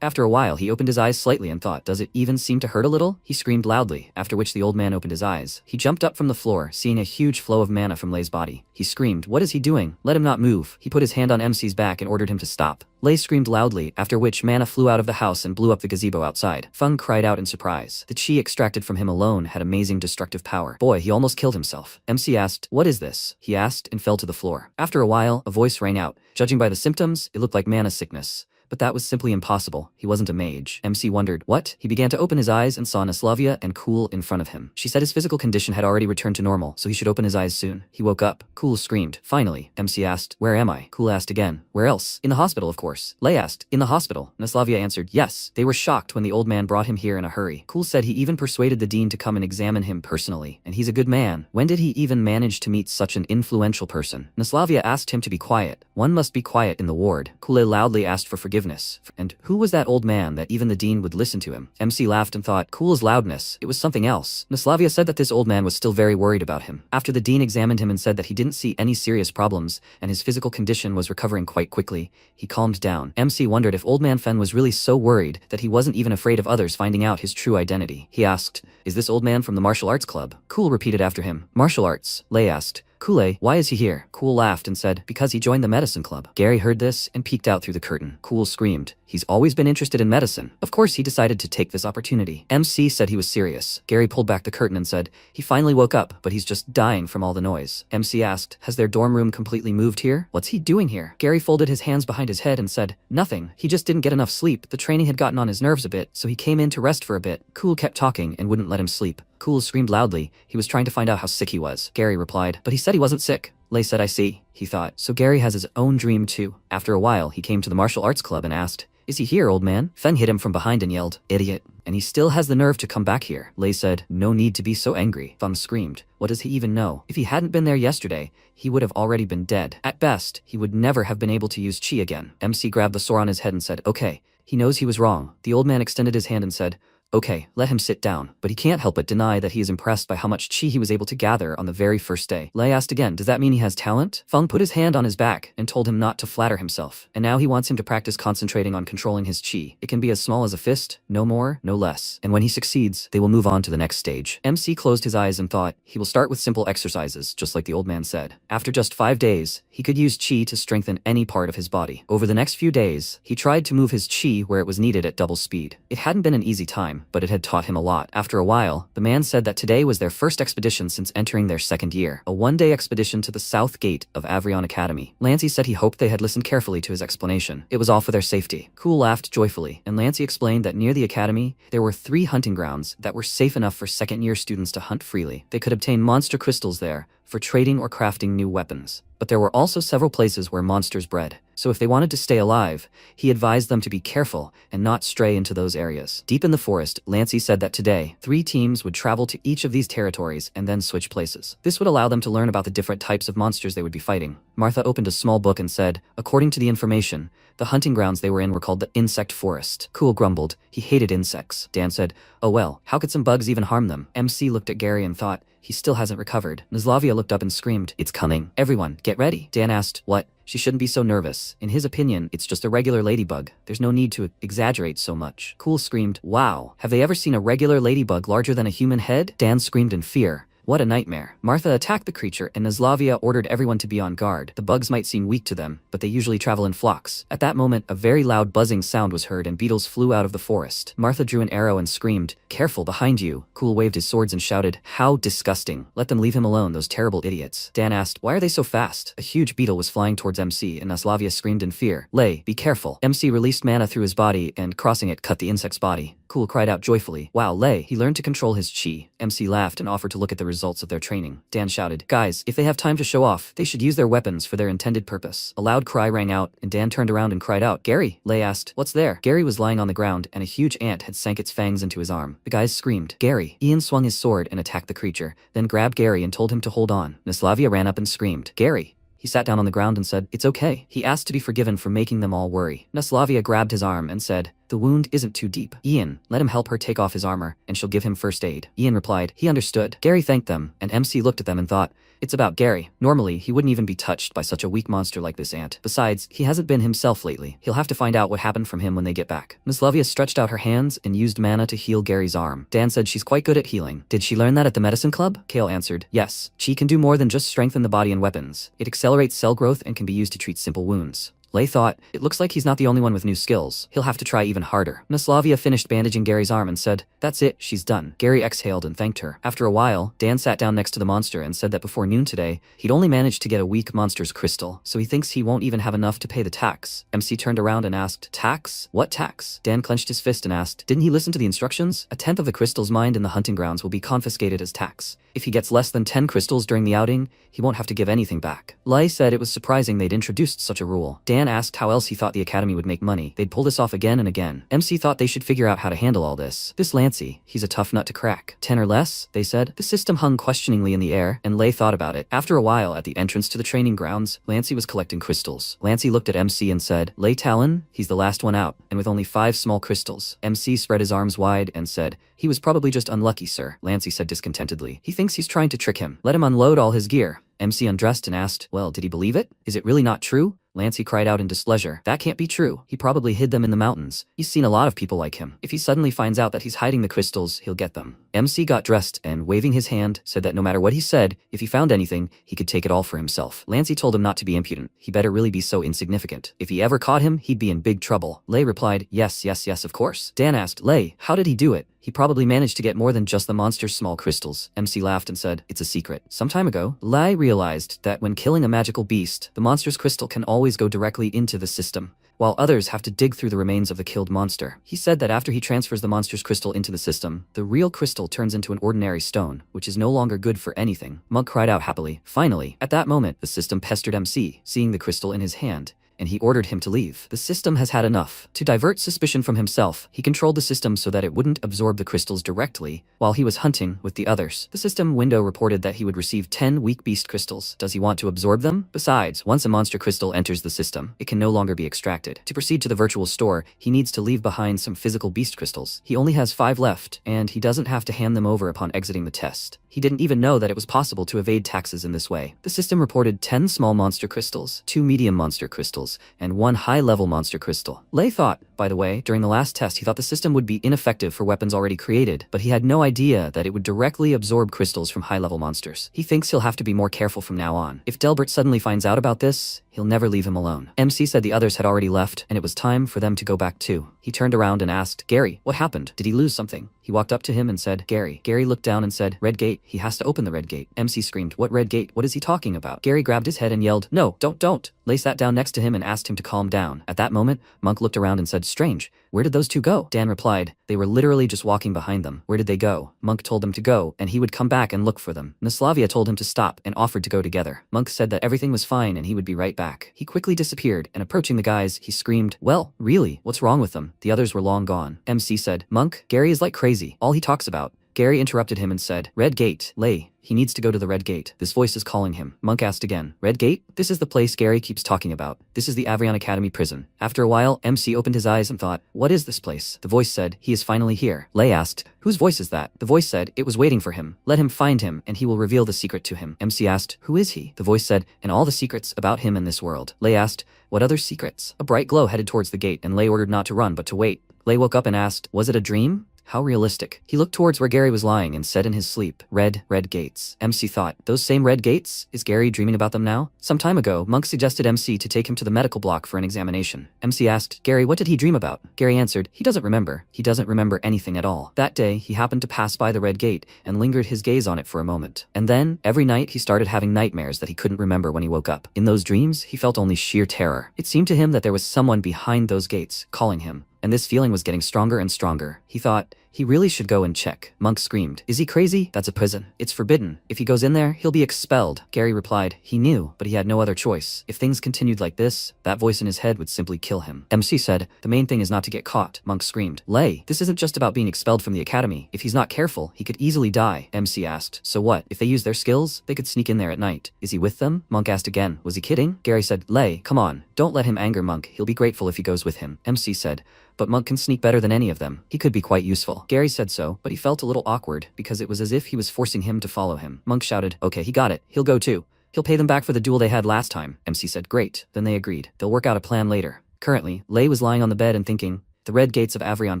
After a while, he opened his eyes slightly and thought, does it even seem to hurt a little? He screamed loudly, after which the old man opened his eyes. He jumped up from the floor, seeing a huge flow of mana from Lei's body. He screamed, what is he doing? Let him not move. He put his hand on MC's back and ordered him to stop. Lei screamed loudly, after which mana flew out of the house and blew up the gazebo outside. Feng cried out in surprise. The chi extracted from him alone had amazing destructive power. Boy, he almost killed himself. MC asked, what is this? He asked and fell to the floor. After a while, a voice rang out. Judging by the symptoms, it looked like mana sickness. but that was simply impossible. He wasn't a mage. MC wondered, what? He began to open his eyes and saw Naslavia and Cool in front of him. She said his physical condition had already returned to normal, so he should open his eyes soon. He woke up. Cool screamed. Finally. MC asked, where am I? Cool asked again. Where else? In the hospital, of course. Lei asked, in the hospital. Naslavia answered, yes. They were shocked when the old man brought him here in a hurry. Cool said he even persuaded the dean to come and examine him personally, and he's a good man. When did he even manage to meet such an influential person? Naslavia asked him to be quiet. One must be quiet in the ward. Cool loudly asked for forgiveness. And who was that old man that even the dean would listen to him? MC laughed and thought, Cool's loudness. It was something else. Naslavia said that this old man was still very worried about him. After the dean examined him and said that he didn't see any serious problems and his physical condition was recovering quite quickly, he calmed down. MC wondered if old man Fen was really so worried that he wasn't even afraid of others finding out his true identity. He asked, is this old man from the martial arts club? Cool repeated after him, martial arts. Lei asked, Kool-Aid, why is he here? Cool laughed and said, because he joined the medicine club. Gary heard this and peeked out through the curtain. Cool screamed, he's always been interested in medicine. Of course he decided to take this opportunity. MC said he was serious. Gary pulled back the curtain and said, he finally woke up, but he's just dying from all the noise. MC asked, has their dorm room completely moved here? What's he doing here? Gary folded his hands behind his head and said, nothing. He just didn't get enough sleep. The training had gotten on his nerves a bit, so he came in to rest for a bit. Cool kept talking and wouldn't let him sleep. Cool screamed loudly. He was trying to find out how sick he was. Gary replied, but he said he wasn't sick. Lei said, I see. He thought, so Gary has his own dream too. After a while, he came to the martial arts club and asked, is he here, old man? Fen hit him from behind and yelled, idiot. And he still has the nerve to come back here. Lei said, no need to be so angry. Fen screamed, what does he even know? If he hadn't been there yesterday, he would have already been dead. At best, he would never have been able to use chi again. MC grabbed the sore on his head and said, okay. He knows he was wrong. The old man extended his hand and said, okay, let him sit down. But he can't help but deny that he is impressed by how much chi he was able to gather on the very first day. Lei asked again, does that mean he has talent? Feng put his hand on his back and told him not to flatter himself. And now he wants him to practice concentrating on controlling his chi. It can be as small as a fist, no more, no less. And when he succeeds, they will move on to the next stage. MC closed his eyes and thought, he will start with simple exercises, just like the old man said. After just 5 days, he could use chi to strengthen any part of his body. Over the next few days, he tried to move his chi where it was needed at double speed. It hadn't been an easy time, but it had taught him a lot. After a while, the man said that today was their first expedition since entering their second year, a one-day expedition to the south gate of Avrion Academy. Lancey said he hoped they had listened carefully to his explanation. It was all for their safety. Cool laughed joyfully, and Lancey explained that near the academy, there were 3 hunting grounds that were safe enough for second-year students to hunt freely. They could obtain monster crystals there for trading or crafting new weapons. But there were also several places where monsters bred, so if they wanted to stay alive, he advised them to be careful and not stray into those areas. Deep in the forest, Lancey said that today, 3 teams would travel to each of these territories and then switch places. This would allow them to learn about the different types of monsters they would be fighting. Martha opened a small book and said, according to the information, the hunting grounds they were in were called the Insect Forest. Cool grumbled. He hated insects. Dan said, oh well, how could some bugs even harm them? MC looked at Gary and thought, he still hasn't recovered. Naslavia looked up and screamed, it's coming. Everyone, get ready. Dan asked, what? She shouldn't be so nervous. In his opinion, it's just a regular ladybug. There's no need to exaggerate so much. Cool screamed, wow, have they ever seen a regular ladybug larger than a human head? Dan screamed in fear. What a nightmare. Martha attacked the creature and Naslavia ordered everyone to be on guard. The bugs might seem weak to them, but they usually travel in flocks. At that moment, a very loud buzzing sound was heard and beetles flew out of the forest. Martha drew an arrow and screamed, careful, behind you. Cool waved his swords and shouted, how disgusting. Let them leave him alone, those terrible idiots. Dan asked, why are they so fast? A huge beetle was flying towards MC and Naslavia screamed in fear, Lei, be careful. MC released mana through his body and crossing it cut the insect's body. Cool cried out joyfully, wow, Lei, he learned to control his chi. MC laughed and offered to look at the results of their training. Dan shouted, guys, if they have time to show off, they should use their weapons for their intended purpose. A loud cry rang out, and Dan turned around and cried out, Gary. Lei asked, what's there? Gary was lying on the ground, and a huge ant had sank its fangs into his arm. The guys screamed, Gary. Ian swung his sword and attacked the creature, then grabbed Gary and told him to hold on. Naslavia ran up and screamed, Gary. He sat down on the ground and said, it's okay. He asked to be forgiven for making them all worry. Naslavia grabbed his arm and said, the wound isn't too deep. Ian, let him help her take off his armor, and she'll give him first aid. Ian replied, he understood. Gary thanked them, and MC looked at them and thought, it's about Gary. Normally, he wouldn't even be touched by such a weak monster like this ant. Besides, he hasn't been himself lately. He'll have to find out what happened from him when they get back. Naslavia stretched out her hands and used mana to heal Gary's arm. Dan said she's quite good at healing. Did she learn that at the medicine club? Kale answered, yes. Chi can do more than just strengthen the body and weapons. It accelerates cell growth and can be used to treat simple wounds. Lei thought, it looks like he's not the only one with new skills. He'll have to try even harder. Naslavia finished bandaging Gary's arm and said, that's it, she's done. Gary exhaled and thanked her. After a while, Dan sat down next to the monster and said that before noon today, he'd only managed to get a weak monster's crystal, so he thinks he won't even have enough to pay the tax. MC turned around and asked, tax? What tax? Dan clenched his fist and asked, didn't he listen to the instructions? A tenth of the crystals mined in the hunting grounds will be confiscated as tax. If he gets less than 10 crystals during the outing, he won't have to give anything back. Lei said it was surprising they'd introduced such a rule. Dan asked how else he thought the academy would make money. They'd pull this off again and again. MC thought they should figure out how to handle all this. This Lancey, he's a tough nut to crack. 10 or less, they said. The system hung questioningly in the air, and Lei thought about it. After a while, at the entrance to the training grounds, Lancey was collecting crystals. Lancey looked at MC and said, Lei Talon, he's the last one out, and with only 5 small crystals. MC spread his arms wide and said, he was probably just unlucky, sir. Lancey said discontentedly. He thinks he's trying to trick him. Let him unload all his gear. MC undressed and asked, well, did he believe it? Is it really not true? Lancey cried out in displeasure. That can't be true. He probably hid them in the mountains. He's seen a lot of people like him. If he suddenly finds out that he's hiding the crystals, he'll get them. MC got dressed and, waving his hand, said that no matter what he said, if he found anything, he could take it all for himself. Lancey told him not to be impudent. He better really be so insignificant. If he ever caught him, he'd be in big trouble. Lei replied, yes, of course. Dan asked, Lei, how did he do it? He probably managed to get more than just the monster's small crystals. MC laughed and said, it's a secret. Some time ago, Lei realized that when killing a magical beast, the monster's crystal can always go directly into the system, while others have to dig through the remains of the killed monster. He said that after he transfers the monster's crystal into the system, the real crystal turns into an ordinary stone, which is no longer good for anything. Monk cried out happily. Finally, at that moment, the system pestered MC, seeing the crystal in his hand, and he ordered him to leave. The system has had enough. To divert suspicion from himself, he controlled the system so that it wouldn't absorb the crystals directly while he was hunting with the others. The system window reported that he would receive 10 weak beast crystals. Does he want to absorb them? Besides, once a monster crystal enters the system, it can no longer be extracted. To proceed to the virtual store, he needs to leave behind some physical beast crystals. He only has 5 left, and he doesn't have to hand them over upon exiting the test. He didn't even know that it was possible to evade taxes in this way. The system reported 10 small monster crystals, 2 medium monster crystals, and 1 high-level monster crystal. Lei thought, by the way, during the last test he thought the system would be ineffective for weapons already created, but he had no idea that it would directly absorb crystals from high-level monsters. He thinks he'll have to be more careful from now on. If Delbert suddenly finds out about this, he'll never leave him alone. MC said the others had already left, and it was time for them to go back too. He turned around and asked, Gary, what happened? Did he lose something? He walked up to him and said, Gary. Gary looked down and said, Red gate. He has to open the red gate. MC screamed, what red gate? What is he talking about? Gary grabbed his head and yelled, no, don't. Lei sat down next to him and asked him to calm down. At that moment, Monk looked around and said, strange. Where did those two go? Dan replied, they were literally just walking behind them. Where did they go? Monk told them to go, and he would come back and look for them. Naslavia told him to stop and offered to go together. Monk said that everything was fine and he would be right back. He quickly disappeared, and approaching the guys, he screamed, well, really? What's wrong with them? The others were long gone. MC said, Monk, Gary is like crazy. All he talks about. Gary interrupted him and said, Red Gate. Lei, he needs to go to the Red Gate. This voice is calling him. Monk asked again, Red Gate? This is the place Gary keeps talking about. This is the Avrion Academy prison. After a while, MC opened his eyes and thought, what is this place? The voice said, he is finally here. Lei asked, whose voice is that? The voice said, it was waiting for him. Let him find him, and he will reveal the secret to him. MC asked, who is he? The voice said, and all the secrets about him in this world. Lei asked, what other secrets? A bright glow headed towards the gate, and Lei ordered not to run but to wait. Lei woke up and asked, was it a dream? How realistic. He looked towards where Gary was lying and said in his sleep, red gates. MC thought, those same red gates? Is Gary dreaming about them now? Some time ago, Monk suggested MC to take him to the medical block for an examination. MC asked, Gary, what did he dream about? Gary answered, he doesn't remember. He doesn't remember anything at all. That day, he happened to pass by the red gate and lingered his gaze on it for a moment. And then, every night, he started having nightmares that he couldn't remember when he woke up. In those dreams, he felt only sheer terror. It seemed to him that there was someone behind those gates, calling him. And this feeling was getting stronger and stronger. He thought, he really should go and check. Monk screamed, is he crazy? That's a prison. It's forbidden. If he goes in there, he'll be expelled. Gary replied, he knew, but he had no other choice. If things continued like this, that voice in his head would simply kill him. MC said, the main thing is not to get caught. Monk screamed, Lei, this isn't just about being expelled from the academy. If he's not careful, he could easily die. MC asked, so what? If they use their skills, they could sneak in there at night. Is he with them? Monk asked again, was he kidding? Gary said, Lei, come on. Don't let him anger Monk. He'll be grateful if he goes with him. MC said, but Monk can sneak better than any of them. He could be quite useful. Gary said so, but he felt a little awkward because it was as if he was forcing him to follow him. Monk shouted, okay, he got it. He'll go too. He'll pay them back for the duel they had last time. MC said, great. Then they agreed. They'll work out a plan later. Currently, Lei was lying on the bed and thinking, the red gates of Avrion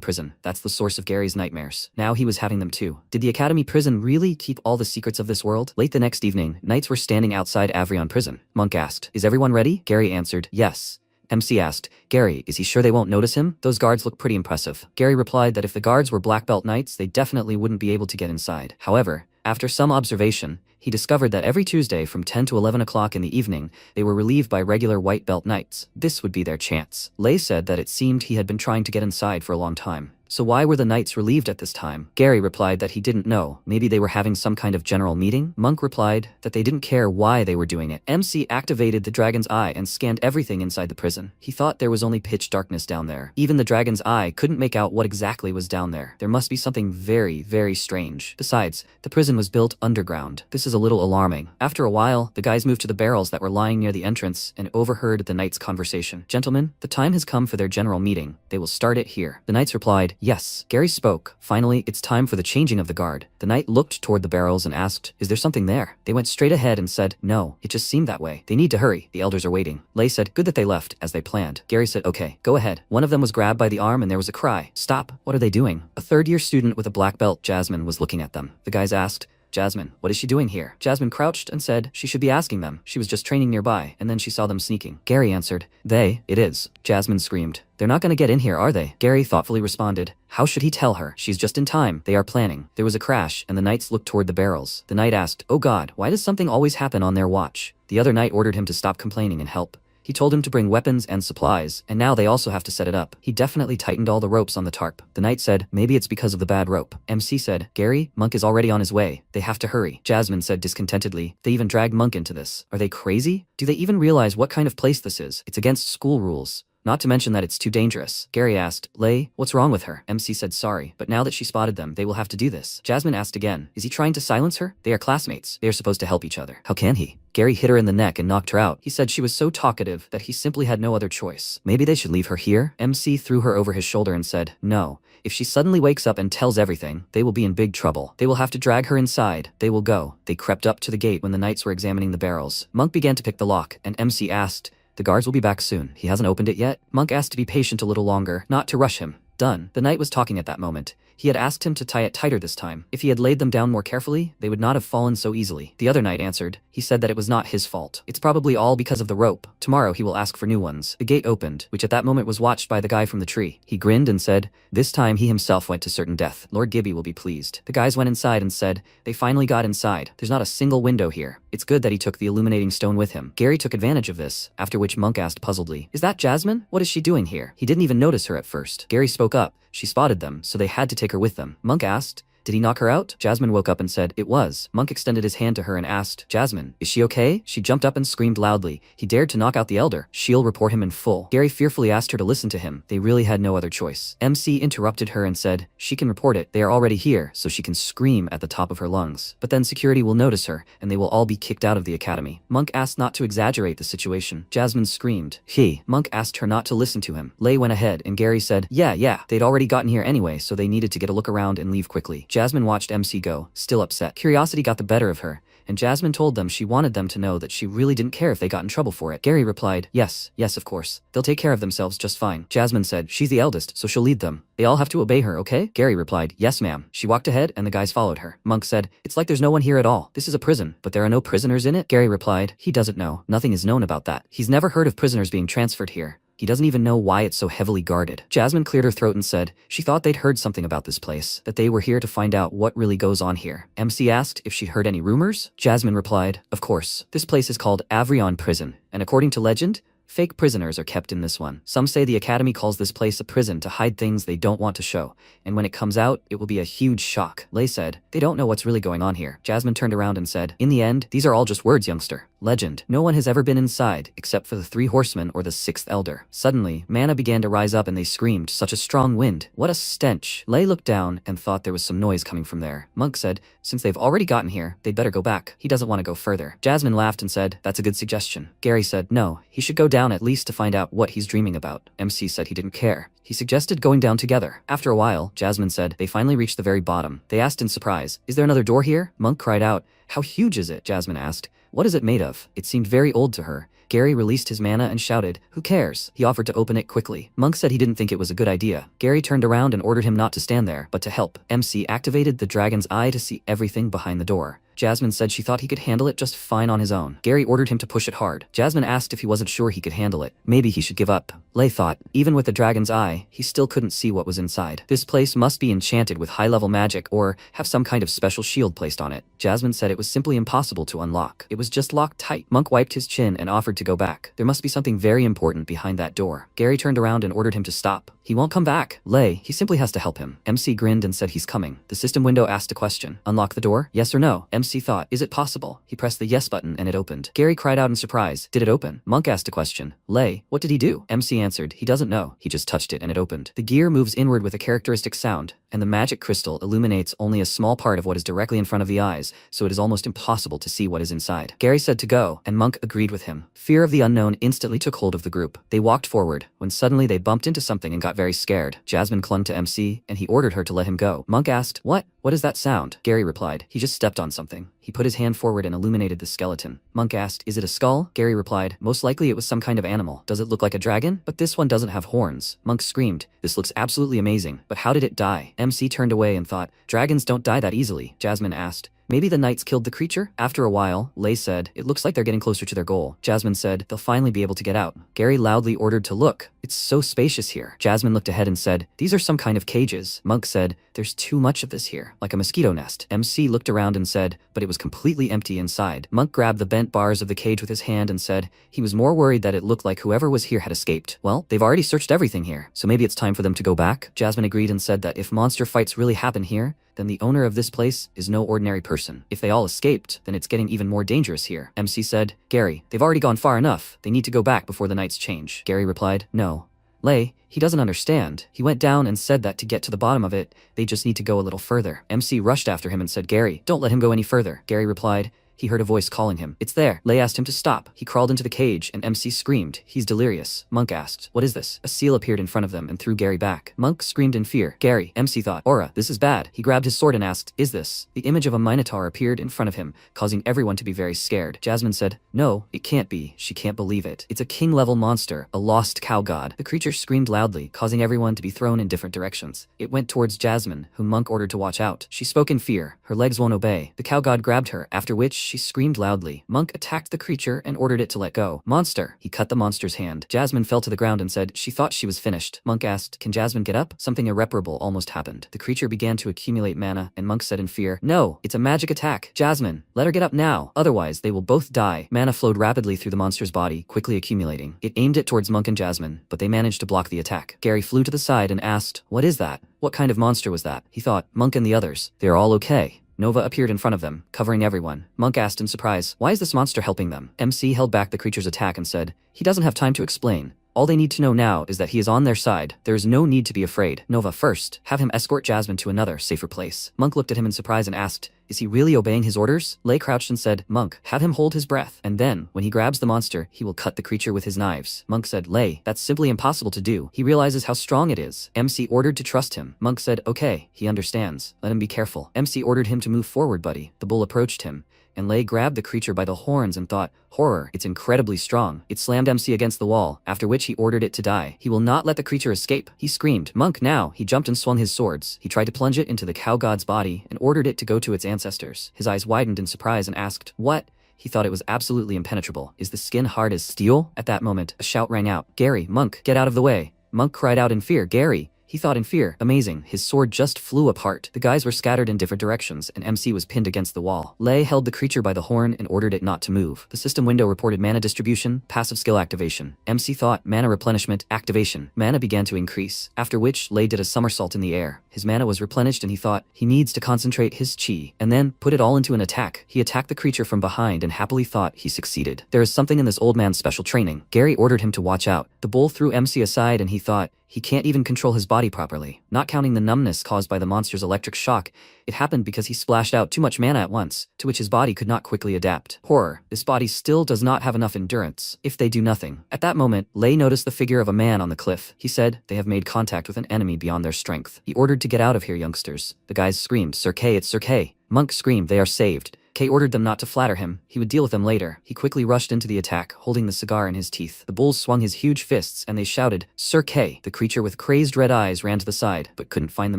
prison. That's the source of Gary's nightmares. Now he was having them too. Did the academy prison really keep all the secrets of this world? Late the next evening, knights were standing outside Avrion prison. Monk asked, is everyone ready? Gary answered, yes. MC asked, Gary, is he sure they won't notice him? Those guards look pretty impressive. Gary replied that if the guards were black belt knights, they definitely wouldn't be able to get inside. However, after some observation, he discovered that every Tuesday from 10 to 11 o'clock in the evening, they were relieved by regular white belt knights. This would be their chance. Lei said that it seemed he had been trying to get inside for a long time. So why were the knights relieved at this time? Gary replied that he didn't know. Maybe they were having some kind of general meeting? Monk replied that they didn't care why they were doing it. MC activated the dragon's eye and scanned everything inside the prison. He thought there was only pitch darkness down there. Even the dragon's eye couldn't make out what exactly was down there. There must be something very, very strange. Besides, the prison was built underground. This is a little alarming. After a while, the guys moved to the barrels that were lying near the entrance and overheard the knights' conversation. Gentlemen, the time has come for their general meeting. They will start it here. The knights replied, yes. Gary spoke. Finally, it's time for the changing of the guard. The knight looked toward the barrels and asked, is there something there? They went straight ahead and said, no, it just seemed that way. They need to hurry. The elders are waiting. Lei said, good that they left, as they planned. Gary said, okay, go ahead. One of them was grabbed by the arm and there was a cry. Stop. What are they doing? A third-year student with a black belt, Jasmine, was looking at them. The guys asked, Jasmine, what is she doing here? Jasmine crouched and said she should be asking them. She was just training nearby, and then she saw them sneaking. Gary answered, it is. Jasmine screamed, they're not gonna get in here, are they? Gary thoughtfully responded, how should he tell her? She's just in time. They are planning. There was a crash, and the knights looked toward the barrels. The knight asked, oh God, why does something always happen on their watch? The other knight ordered him to stop complaining and help. He told him to bring weapons and supplies, and now they also have to set it up. He definitely tightened all the ropes on the tarp. The knight said, maybe it's because of the bad rope. MC said, Gary, Monk is already on his way. They have to hurry. Jasmine said discontentedly, they even dragged Monk into this. Are they crazy? Do they even realize what kind of place this is? It's against school rules. Not to mention that it's too dangerous. Gary asked, Lei, what's wrong with her? MC said sorry, but now that she spotted them, they will have to do this. Jasmine asked again, is he trying to silence her? They are classmates. They are supposed to help each other. How can he? Gary hit her in the neck and knocked her out. He said she was so talkative that he simply had no other choice. Maybe they should leave her here? MC threw her over his shoulder and said, no. If she suddenly wakes up and tells everything, they will be in big trouble. They will have to drag her inside. They will go. They crept up to the gate when the knights were examining the barrels. Monk began to pick the lock, and MC asked, the guards will be back soon. He hasn't opened it yet? Monk asked to be patient a little longer, not to rush him. Done. The knight was talking at that moment. He had asked him to tie it tighter this time. If he had laid them down more carefully, they would not have fallen so easily. The other knight answered. He said that it was not his fault. It's probably all because of the rope. Tomorrow he will ask for new ones. The gate opened, which at that moment was watched by the guy from the tree. He grinned and said, this time he himself went to certain death. Lord Gibby will be pleased. The guys went inside and said, they finally got inside. There's not a single window here. It's good that he took the illuminating stone with him. Gary took advantage of this, after which Monk asked puzzledly, is that Jasmine? What is she doing here? He didn't even notice her at first. Gary spoke up. She spotted them, so they had to take her with them. Monk asked, did he knock her out? Jasmine woke up and said, it was. Monk extended his hand to her and asked, Jasmine, is she okay? She jumped up and screamed loudly. He dared to knock out the elder. She'll report him in full. Gary fearfully asked her to listen to him. They really had no other choice. MC interrupted her and said, she can report it. They are already here, so she can scream at the top of her lungs. But then security will notice her, and they will all be kicked out of the academy. Monk asked not to exaggerate the situation. Jasmine screamed. Monk asked her not to listen to him. Lei went ahead, and Gary said, yeah, they'd already gotten here anyway, so they needed to get a look around and leave quickly. Jasmine watched MC go, still upset. Curiosity got the better of her, and Jasmine told them she wanted them to know that she really didn't care if they got in trouble for it. Gary replied, yes, of course. They'll take care of themselves just fine. Jasmine said, she's the eldest, so she'll lead them. They all have to obey her, okay? Gary replied, yes ma'am. She walked ahead and the guys followed her. Monk said, it's like there's no one here at all. This is a prison, but there are no prisoners in it? Gary replied, he doesn't know. Nothing is known about that. He's never heard of prisoners being transferred here. He doesn't even know why it's so heavily guarded. Jasmine cleared her throat and said she thought they'd heard something about this place, that they were here to find out what really goes on here. MC asked if she heard any rumors. Jasmine replied, of course. This place is called Avrion Prison, and according to legend, fake prisoners are kept in this one. Some say the academy calls this place a prison to hide things they don't want to show, and when it comes out, it will be a huge shock. Lei said, they don't know what's really going on here. Jasmine turned around and said, in the end, these are all just words, youngster. Legend. No one has ever been inside, except for the 3 horsemen or the 6th elder. Suddenly, mana began to rise up and they screamed, such a strong wind. What a stench. Lei looked down and thought there was some noise coming from there. Monk said, since they've already gotten here, they'd better go back. He doesn't want to go further. Jasmine laughed and said, that's a good suggestion. Gary said, no, he should go down at least to find out what he's dreaming about. MC said he didn't care. He suggested going down together. After a while, Jasmine said they finally reached the very bottom. They asked in surprise, is there another door here? Monk cried out, how huge is it? Jasmine asked, what is it made of? It seemed very old to her. Gary released his mana and shouted, who cares? He offered to open it quickly. Monk said he didn't think it was a good idea. Gary turned around and ordered him not to stand there, but to help. MC activated the dragon's eye to see everything behind the door. Jasmine said she thought he could handle it just fine on his own. Gary ordered him to push it hard. Jasmine asked if he wasn't sure he could handle it. Maybe he should give up. Lei thought, even with the dragon's eye, he still couldn't see what was inside. This place must be enchanted with high-level magic or have some kind of special shield placed on it. Jasmine said it was simply impossible to unlock. It was just locked tight. Monk wiped his chin and offered to go back. There must be something very important behind that door. Gary turned around and ordered him to stop. He won't come back. Lei, he simply has to help him. MC grinned and said he's coming. The system window asked a question. Unlock the door? Yes or no? MC thought, is it possible? He pressed the yes button and it opened. Gary cried out in surprise. Did it open? Monk asked a question. Lei, what did he do? MC answered, he doesn't know. He just touched it and it opened. The gear moves inward with a characteristic sound, and the magic crystal illuminates only a small part of what is directly in front of the eyes, so it is almost impossible to see what is inside. Gary said to go, and Monk agreed with him. Fear of the unknown instantly took hold of the group. They walked forward, when suddenly they bumped into something and got very scared. Jasmine clung to MC, and he ordered her to let him go. Monk asked, what? What is that sound? Gary replied, he just stepped on something. He put his hand forward and illuminated the skeleton. Monk asked, is it a skull? Gary replied, most likely it was some kind of animal. Does it look like a dragon? But this one doesn't have horns. Monk screamed, this looks absolutely amazing, but how did it die? MC turned away and thought, dragons don't die that easily. Jasmine asked, maybe the knights killed the creature? After a while, Lei said, it looks like they're getting closer to their goal. Jasmine said, they'll finally be able to get out. Gary loudly ordered to look. It's so spacious here. Jasmine looked ahead and said, these are some kind of cages. Monk said, there's too much of this here, like a mosquito nest. MC looked around and said, but it was completely empty inside. Monk grabbed the bent bars of the cage with his hand and said, he was more worried that it looked like whoever was here had escaped. Well, they've already searched everything here, so maybe it's time for them to go back. Jasmine agreed and said that if monster fights really happen here, then the owner of this place is no ordinary person. If they all escaped, then it's getting even more dangerous here. MC said, Gary, they've already gone far enough. They need to go back before the nights change. Gary replied, no. Lei, he doesn't understand. He went down and said that to get to the bottom of it, they just need to go a little further. MC rushed after him and said, Gary, don't let him go any further. Gary replied, he heard a voice calling him. It's there. Lei asked him to stop. He crawled into the cage and MC screamed. He's delirious. Monk asked, what is this? A seal appeared in front of them and threw Gary back. Monk screamed in fear. Gary, MC thought, Aura, this is bad. He grabbed his sword and asked, is this? The image of a minotaur appeared in front of him, causing everyone to be very scared. Jasmine said, no, it can't be. She can't believe it. It's a king-level monster, a lost cow god. The creature screamed loudly, causing everyone to be thrown in different directions. It went towards Jasmine, whom Monk ordered to watch out. She spoke in fear. Her legs won't obey. The cow god grabbed her, after which she screamed loudly. Monk attacked the creature and ordered it to let go. Monster! He cut the monster's hand. Jasmine fell to the ground and said she thought she was finished. Monk asked, can Jasmine get up? Something irreparable almost happened. The creature began to accumulate mana, and Monk said in fear, no, it's a magic attack. Jasmine, let her get up now, otherwise they will both die. Mana flowed rapidly through the monster's body, quickly accumulating. It aimed it towards Monk and Jasmine, but they managed to block the attack. Gary flew to the side and asked, what is that? What kind of monster was that? He thought, Monk and the others, they're all okay. Nova appeared in front of them, covering everyone. Monk asked in surprise, why is this monster helping them? MC held back the creature's attack and said, he doesn't have time to explain. All they need to know now is that he is on their side. There is no need to be afraid. Nova, first, have him escort Jasmine to another, safer place. Monk looked at him in surprise and asked, is he really obeying his orders? Lei crouched and said, Monk, have him hold his breath, and then, when he grabs the monster, he will cut the creature with his knives. Monk said, Lei, that's simply impossible to do. He realizes how strong it is. MC ordered to trust him. Monk said, okay, he understands. Let him be careful. MC ordered him to move forward, buddy. The bull approached him, and Lei grabbed the creature by the horns and thought, horror, it's incredibly strong. It slammed MC against the wall, after which he ordered it to die. He will not let the creature escape. He screamed, Monk now! He jumped and swung his swords. He tried to plunge it into the cow god's body and ordered it to go to its ancestors. His eyes widened in surprise and asked, what? He thought it was absolutely impenetrable. Is the skin hard as steel? At that moment, a shout rang out, Gary, Monk, get out of the way. Monk cried out in fear, Gary! He thought in fear. Amazing, his sword just flew apart. The guys were scattered in different directions, and MC was pinned against the wall. Lei held the creature by the horn and ordered it not to move. The system window reported mana distribution, passive skill activation. MC thought, mana replenishment, activation. Mana began to increase, after which Lei did a somersault in the air. His mana was replenished and he thought, he needs to concentrate his chi, and then put it all into an attack. He attacked the creature from behind and happily thought he succeeded. There is something in this old man's special training. Gary ordered him to watch out. The bull threw MC aside and he thought, he can't even control his body properly. Not counting the numbness caused by the monster's electric shock, it happened because he splashed out too much mana at once, to which his body could not quickly adapt. Horror, this body still does not have enough endurance, if they do nothing. At that moment, Lei noticed the figure of a man on the cliff. He said, they have made contact with an enemy beyond their strength. He ordered to get out of here, youngsters. The guys screamed, Sir K, it's Sir K. Monk screamed, they are saved. Kay ordered them not to flatter him, he would deal with them later. He quickly rushed into the attack, holding the cigar in his teeth. The bulls swung his huge fists and they shouted, "Sir Kay!" The creature with crazed red eyes ran to the side, but couldn't find the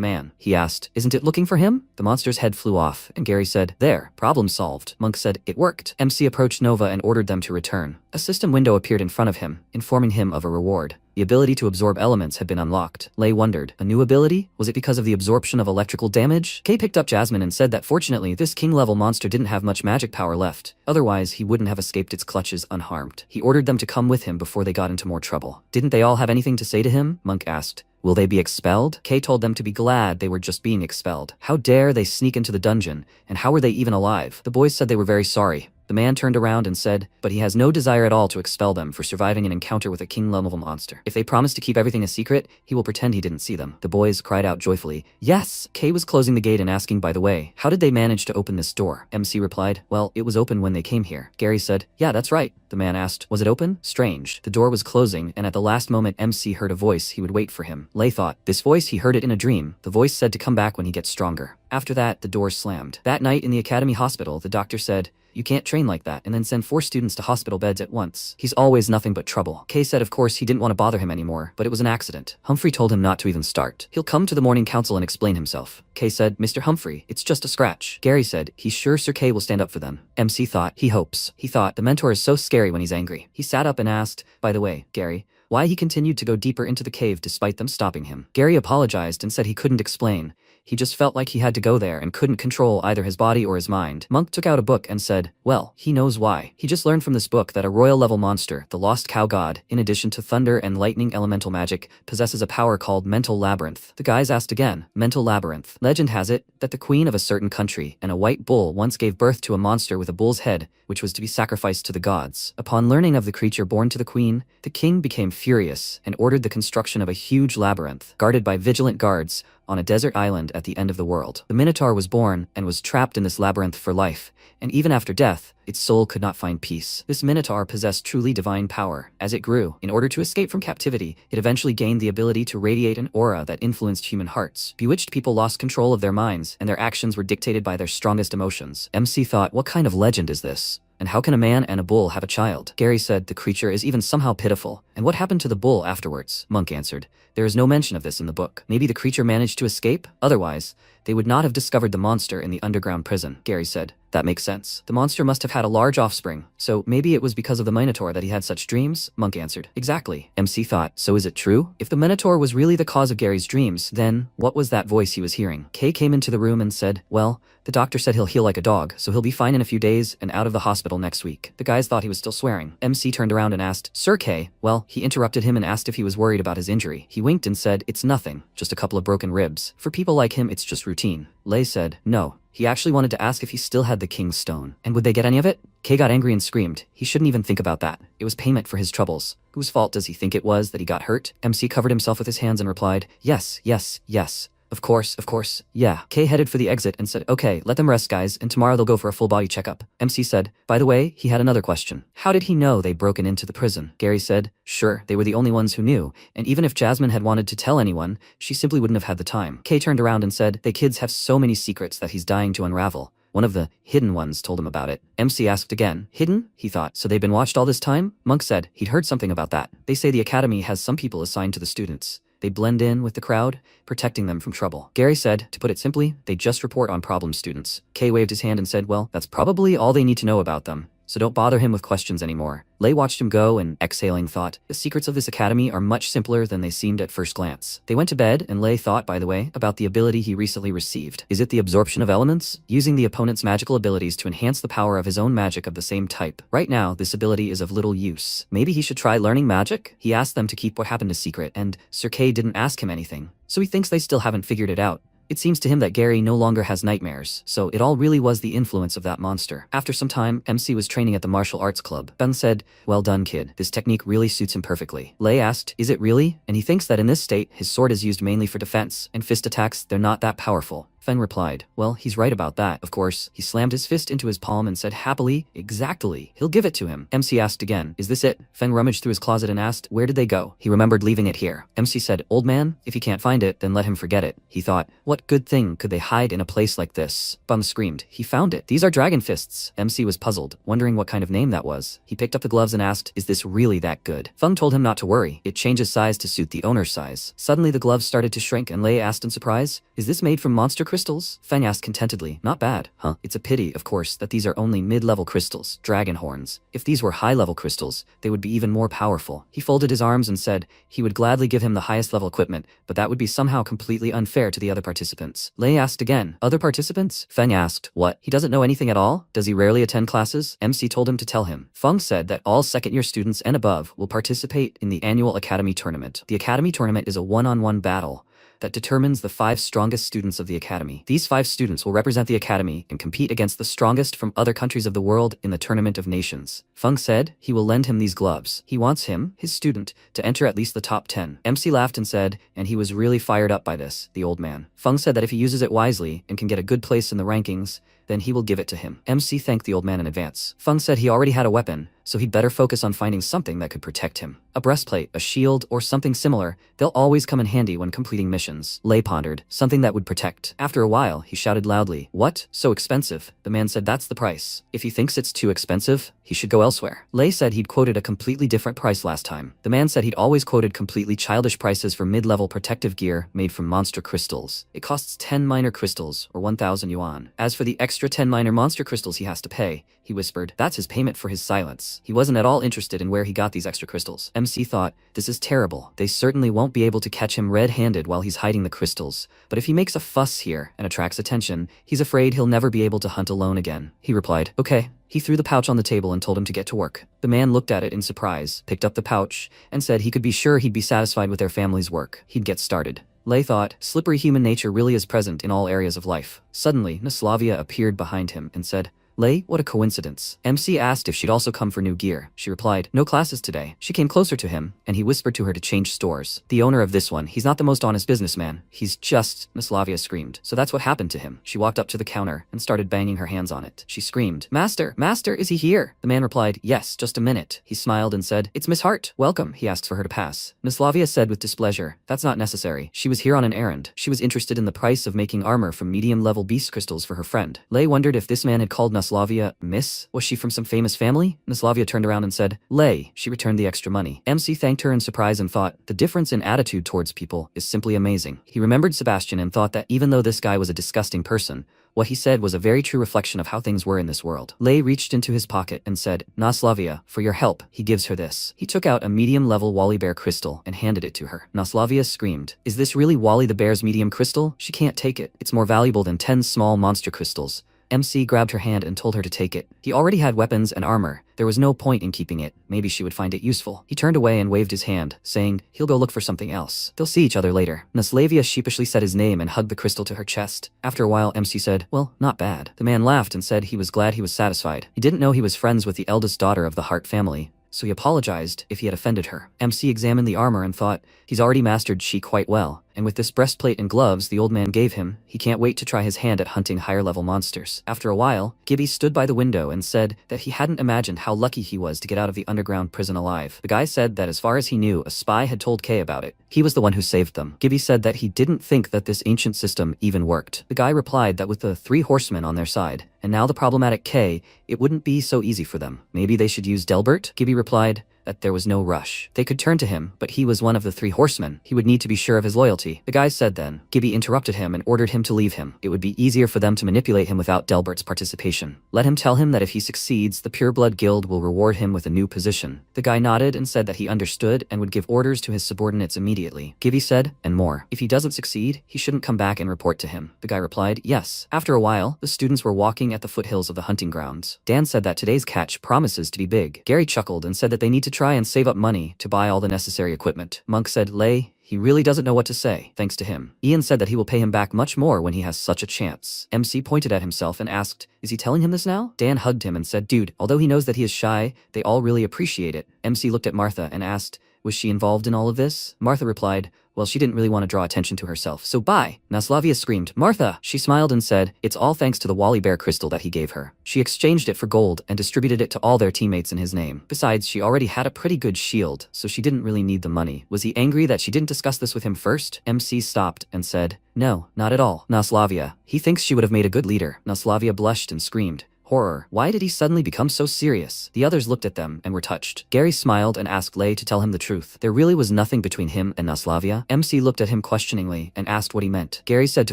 man. He asked, "Isn't it looking for him?" The monster's head flew off, and Gary said, "There, problem solved." Monk said, "It worked." MC approached Nova and ordered them to return. A system window appeared in front of him, informing him of a reward. The ability to absorb elements had been unlocked. Lei wondered, a new ability? Was it because of the absorption of electrical damage? Kay picked up Jasmine and said that fortunately this king-level monster didn't have much magic power left. Otherwise, he wouldn't have escaped its clutches unharmed. He ordered them to come with him before they got into more trouble. Didn't they all have anything to say to him? Monk asked. Will they be expelled? Kay told them to be glad they were just being expelled. How dare they sneak into the dungeon, and how were they even alive? The boys said they were very sorry. The man turned around and said, but he has no desire at all to expel them for surviving an encounter with a king-level monster. If they promise to keep everything a secret, he will pretend he didn't see them. The boys cried out joyfully, "Yes!" Kay was closing the gate and asking, by the way, how did they manage to open this door? MC replied, well, it was open when they came here. Gary said, yeah, that's right. The man asked, was it open? Strange. The door was closing, and at the last moment MC heard a voice he would wait for him. Lei thought, this voice he heard it in a dream. The voice said to come back when he gets stronger. After that, the door slammed. That night in the academy hospital, the doctor said, you can't train like that and then send 4 students to hospital beds at once. He's always nothing but trouble. Kay said of course he didn't want to bother him anymore, but it was an accident. Humphrey told him not to even start. He'll come to the morning council and explain himself. Kay said, Mr. Humphrey, it's just a scratch. Gary said, he's sure Sir Kay will stand up for them. MC thought, he hopes. He thought, the mentor is so scary when he's angry. He sat up and asked, by the way, Gary, why he continued to go deeper into the cave despite them stopping him. Gary apologized and said he couldn't explain. He just felt like he had to go there and couldn't control either his body or his mind. Monk took out a book and said, well, he knows why. He just learned from this book that a royal-level monster, the Lost Cow God, in addition to thunder and lightning elemental magic, possesses a power called Mental Labyrinth. The guys asked again, Mental Labyrinth. Legend has it that the queen of a certain country and a white bull once gave birth to a monster with a bull's head, which was to be sacrificed to the gods. Upon learning of the creature born to the queen, the king became furious and ordered the construction of a huge labyrinth, guarded by vigilant guards, on a desert island at the end of the world. The Minotaur was born and was trapped in this labyrinth for life, and even after death, its soul could not find peace. This Minotaur possessed truly divine power. As it grew, in order to escape from captivity, it eventually gained the ability to radiate an aura that influenced human hearts. Bewitched people lost control of their minds, and their actions were dictated by their strongest emotions. MC thought, what kind of legend is this? And how can a man and a bull have a child? Gary said, the creature is even somehow pitiful. And what happened to the bull afterwards? Monk answered, there is no mention of this in the book. Maybe the creature managed to escape? Otherwise, they would not have discovered the monster in the underground prison. Gary said, that makes sense. The monster must have had a large offspring, so maybe it was because of the Minotaur that he had such dreams? Monk answered, exactly. MC thought, so is it true? If the Minotaur was really the cause of Gary's dreams, then what was that voice he was hearing? Kay came into the room and said, well, the doctor said he'll heal like a dog, so he'll be fine in a few days and out of the hospital next week. The guys thought he was still swearing. MC turned around and asked, Sir Kay, well, he interrupted him and asked if he was worried about his injury. He winked and said, it's nothing, just a couple of broken ribs. For people like him, it's just routine. Lei said, no. He actually wanted to ask if he still had the king's stone. And would they get any of it? Kay got angry and screamed. He shouldn't even think about that. It was payment for his troubles. Whose fault does he think it was that he got hurt? MC covered himself with his hands and replied, yes, yes, yes. Of course, yeah. Kay headed for the exit and said, okay, let them rest guys, and tomorrow they'll go for a full body checkup. MC said, by the way, he had another question. How did he know they'd broken into the prison? Gary said, sure, they were the only ones who knew, and even if Jasmine had wanted to tell anyone, she simply wouldn't have had the time. Kay turned around and said, they kids have so many secrets that he's dying to unravel. One of the hidden ones told him about it. MC asked again, hidden? He thought, so they've been watched all this time? Monk said, he'd heard something about that. They say the academy has some people assigned to the students. They blend in with the crowd, protecting them from trouble. Gary said, to put it simply, they just report on problem students. Kay waved his hand and said, well, that's probably all they need to know about them, so don't bother him with questions anymore. Lei watched him go and, exhaling, thought, the secrets of this academy are much simpler than they seemed at first glance. They went to bed, and Lei thought, by the way, about the ability he recently received. Is it the absorption of elements? Using the opponent's magical abilities to enhance the power of his own magic of the same type. Right now, this ability is of little use. Maybe he should try learning magic? He asked them to keep what happened a secret, and Sir Kay didn't ask him anything, so he thinks they still haven't figured it out. It seems to him that Gary no longer has nightmares, so it all really was the influence of that monster. After some time, MC was training at the martial arts club. Ben said, well done kid, this technique really suits him perfectly. Lei asked, is it really? And he thinks that in this state, his sword is used mainly for defense, and fist attacks, they're not that powerful. Feng replied, well, he's right about that, of course. He slammed his fist into his palm and said happily, exactly, he'll give it to him. MC asked again, is this it? Feng rummaged through his closet and asked, where did they go? He remembered leaving it here. MC said, old man, if he can't find it, then let him forget it. He thought, what good thing could they hide in a place like this? Bum screamed, he found it. These are dragon fists. MC was puzzled, wondering what kind of name that was. He picked up the gloves and asked, is this really that good? Feng told him not to worry, it changes size to suit the owner's size. Suddenly the gloves started to shrink and Lei asked in surprise, is this made from monster crystals? Feng asked contentedly, not bad, huh? It's a pity, of course, that these are only mid-level crystals, dragon horns. If these were high-level crystals, they would be even more powerful. He folded his arms and said he would gladly give him the highest level equipment, but that would be somehow completely unfair to the other participants. Lei asked again, other participants? Feng asked, what? He doesn't know anything at all? Does he rarely attend classes? MC told him to tell him. Feng said that all second-year students and above will participate in the annual academy tournament. The academy tournament is a one-on-one battle that determines the 5 strongest students of the academy. These 5 students will represent the academy and compete against the strongest from other countries of the world in the Tournament of Nations. Feng said he will lend him these gloves. He wants him, his student, to enter at least the top 10. MC laughed and said, and he was really fired up by this, the old man. Feng said that if he uses it wisely and can get a good place in the rankings, then he will give it to him. MC thanked the old man in advance. Feng said he already had a weapon, so he'd better focus on finding something that could protect him. A breastplate, a shield, or something similar, they'll always come in handy when completing missions. Lei pondered, something that would protect. After a while, he shouted loudly, what? So expensive? The man said that's the price. If he thinks it's too expensive, he should go elsewhere. Lei said he'd quoted a completely different price last time. The man said he'd always quoted completely childish prices for mid-level protective gear made from monster crystals. It costs 10 minor crystals, or 1,000 yuan. As for the extra 10 minor monster crystals he has to pay, he whispered, that's his payment for his silence. He wasn't at all interested in where he got these extra crystals. MC thought, this is terrible. They certainly won't be able to catch him red-handed while he's hiding the crystals. But if he makes a fuss here and attracts attention, he's afraid he'll never be able to hunt alone again. He replied, okay. He threw the pouch on the table and told him to get to work. The man looked at it in surprise, picked up the pouch, and said he could be sure he'd be satisfied with their family's work. He'd get started. Lei thought, slippery human nature really is present in all areas of life. Suddenly, Naslavia appeared behind him and said, Lei, what a coincidence. MC asked if she'd also come for new gear. She replied, no classes today. She came closer to him, and he whispered to her to change stores. The owner of this one, he's not the most honest businessman. He's just, Naslavia screamed. So that's what happened to him. She walked up to the counter and started banging her hands on it. She screamed, Master, Master, is he here? The man replied, yes, just a minute. He smiled and said, it's Miss Hart. Welcome. He asked for her to pass. Naslavia said with displeasure, that's not necessary. She was here on an errand. She was interested in the price of making armor from medium-level beast crystals for her friend. Lei wondered if this man had called Naslavia Miss? Was she from some famous family? Naslavia turned around and said, Lei. She returned the extra money. MC thanked her in surprise and thought, the difference in attitude towards people is simply amazing. He remembered Sebastian and thought that even though this guy was a disgusting person, what he said was a very true reflection of how things were in this world. Lei reached into his pocket and said, Naslavia, for your help. He gives her this. He took out a medium-level Wally Bear crystal and handed it to her. Naslavia screamed, is this really Wally the Bear's medium crystal? She can't take it. It's more valuable than 10 small monster crystals. MC grabbed her hand and told her to take it. He already had weapons and armor. There was no point in keeping it. Maybe she would find it useful. He turned away and waved his hand, saying, he'll go look for something else. They'll see each other later. Naslavia sheepishly said his name and hugged the crystal to her chest. After a while, MC said, well, not bad. The man laughed and said he was glad he was satisfied. He didn't know he was friends with the eldest daughter of the Hart family, so he apologized if he had offended her. MC examined the armor and thought, he's already mastered Shi quite well. And with this breastplate and gloves the old man gave him, he can't wait to try his hand at hunting higher-level monsters. After a while, Gibby stood by the window and said that he hadn't imagined how lucky he was to get out of the underground prison alive. The guy said that as far as he knew, a spy had told Kay about it. He was the one who saved them. Gibby said that he didn't think that this ancient system even worked. The guy replied that with the 3 horsemen on their side, and now the problematic Kay, it wouldn't be so easy for them. Maybe they should use Delbert? Gibby replied that there was no rush. They could turn to him, but he was one of the 3 horsemen. He would need to be sure of his loyalty. The guy said then. Gibby interrupted him and ordered him to leave him. It would be easier for them to manipulate him without Delbert's participation. Let him tell him that if he succeeds, the Pureblood Guild will reward him with a new position. The guy nodded and said that he understood and would give orders to his subordinates immediately. Gibby said, and more. If he doesn't succeed, he shouldn't come back and report to him. The guy replied, yes. After a while, the students were walking at the foothills of the hunting grounds. Dan said that today's catch promises to be big. Gary chuckled and said that they need to try and save up money to buy all the necessary equipment. Monk said, Lei, he really doesn't know what to say, thanks to him. Ian said that he will pay him back much more when he has such a chance. MC pointed at himself and asked, is he telling him this now? Dan hugged him and said, dude, although he knows that he is shy, they all really appreciate it. MC looked at Martha and asked, was she involved in all of this? Martha replied, Well, she didn't really want to draw attention to herself, so bye. Naslavia screamed, Martha! She smiled and said, it's all thanks to the Wally Bear crystal that he gave her. She exchanged it for gold and distributed it to all their teammates in his name. Besides, she already had a pretty good shield, so she didn't really need the money. Was he angry that she didn't discuss this with him first? MC stopped and said, no, not at all. Naslavia, he thinks she would have made a good leader. Naslavia blushed and screamed, horror. Why did he suddenly become so serious? The others looked at them and were touched. Gary smiled and asked Lei to tell him the truth. There really was nothing between him and Naslavia. MC looked at him questioningly and asked what he meant. Gary said to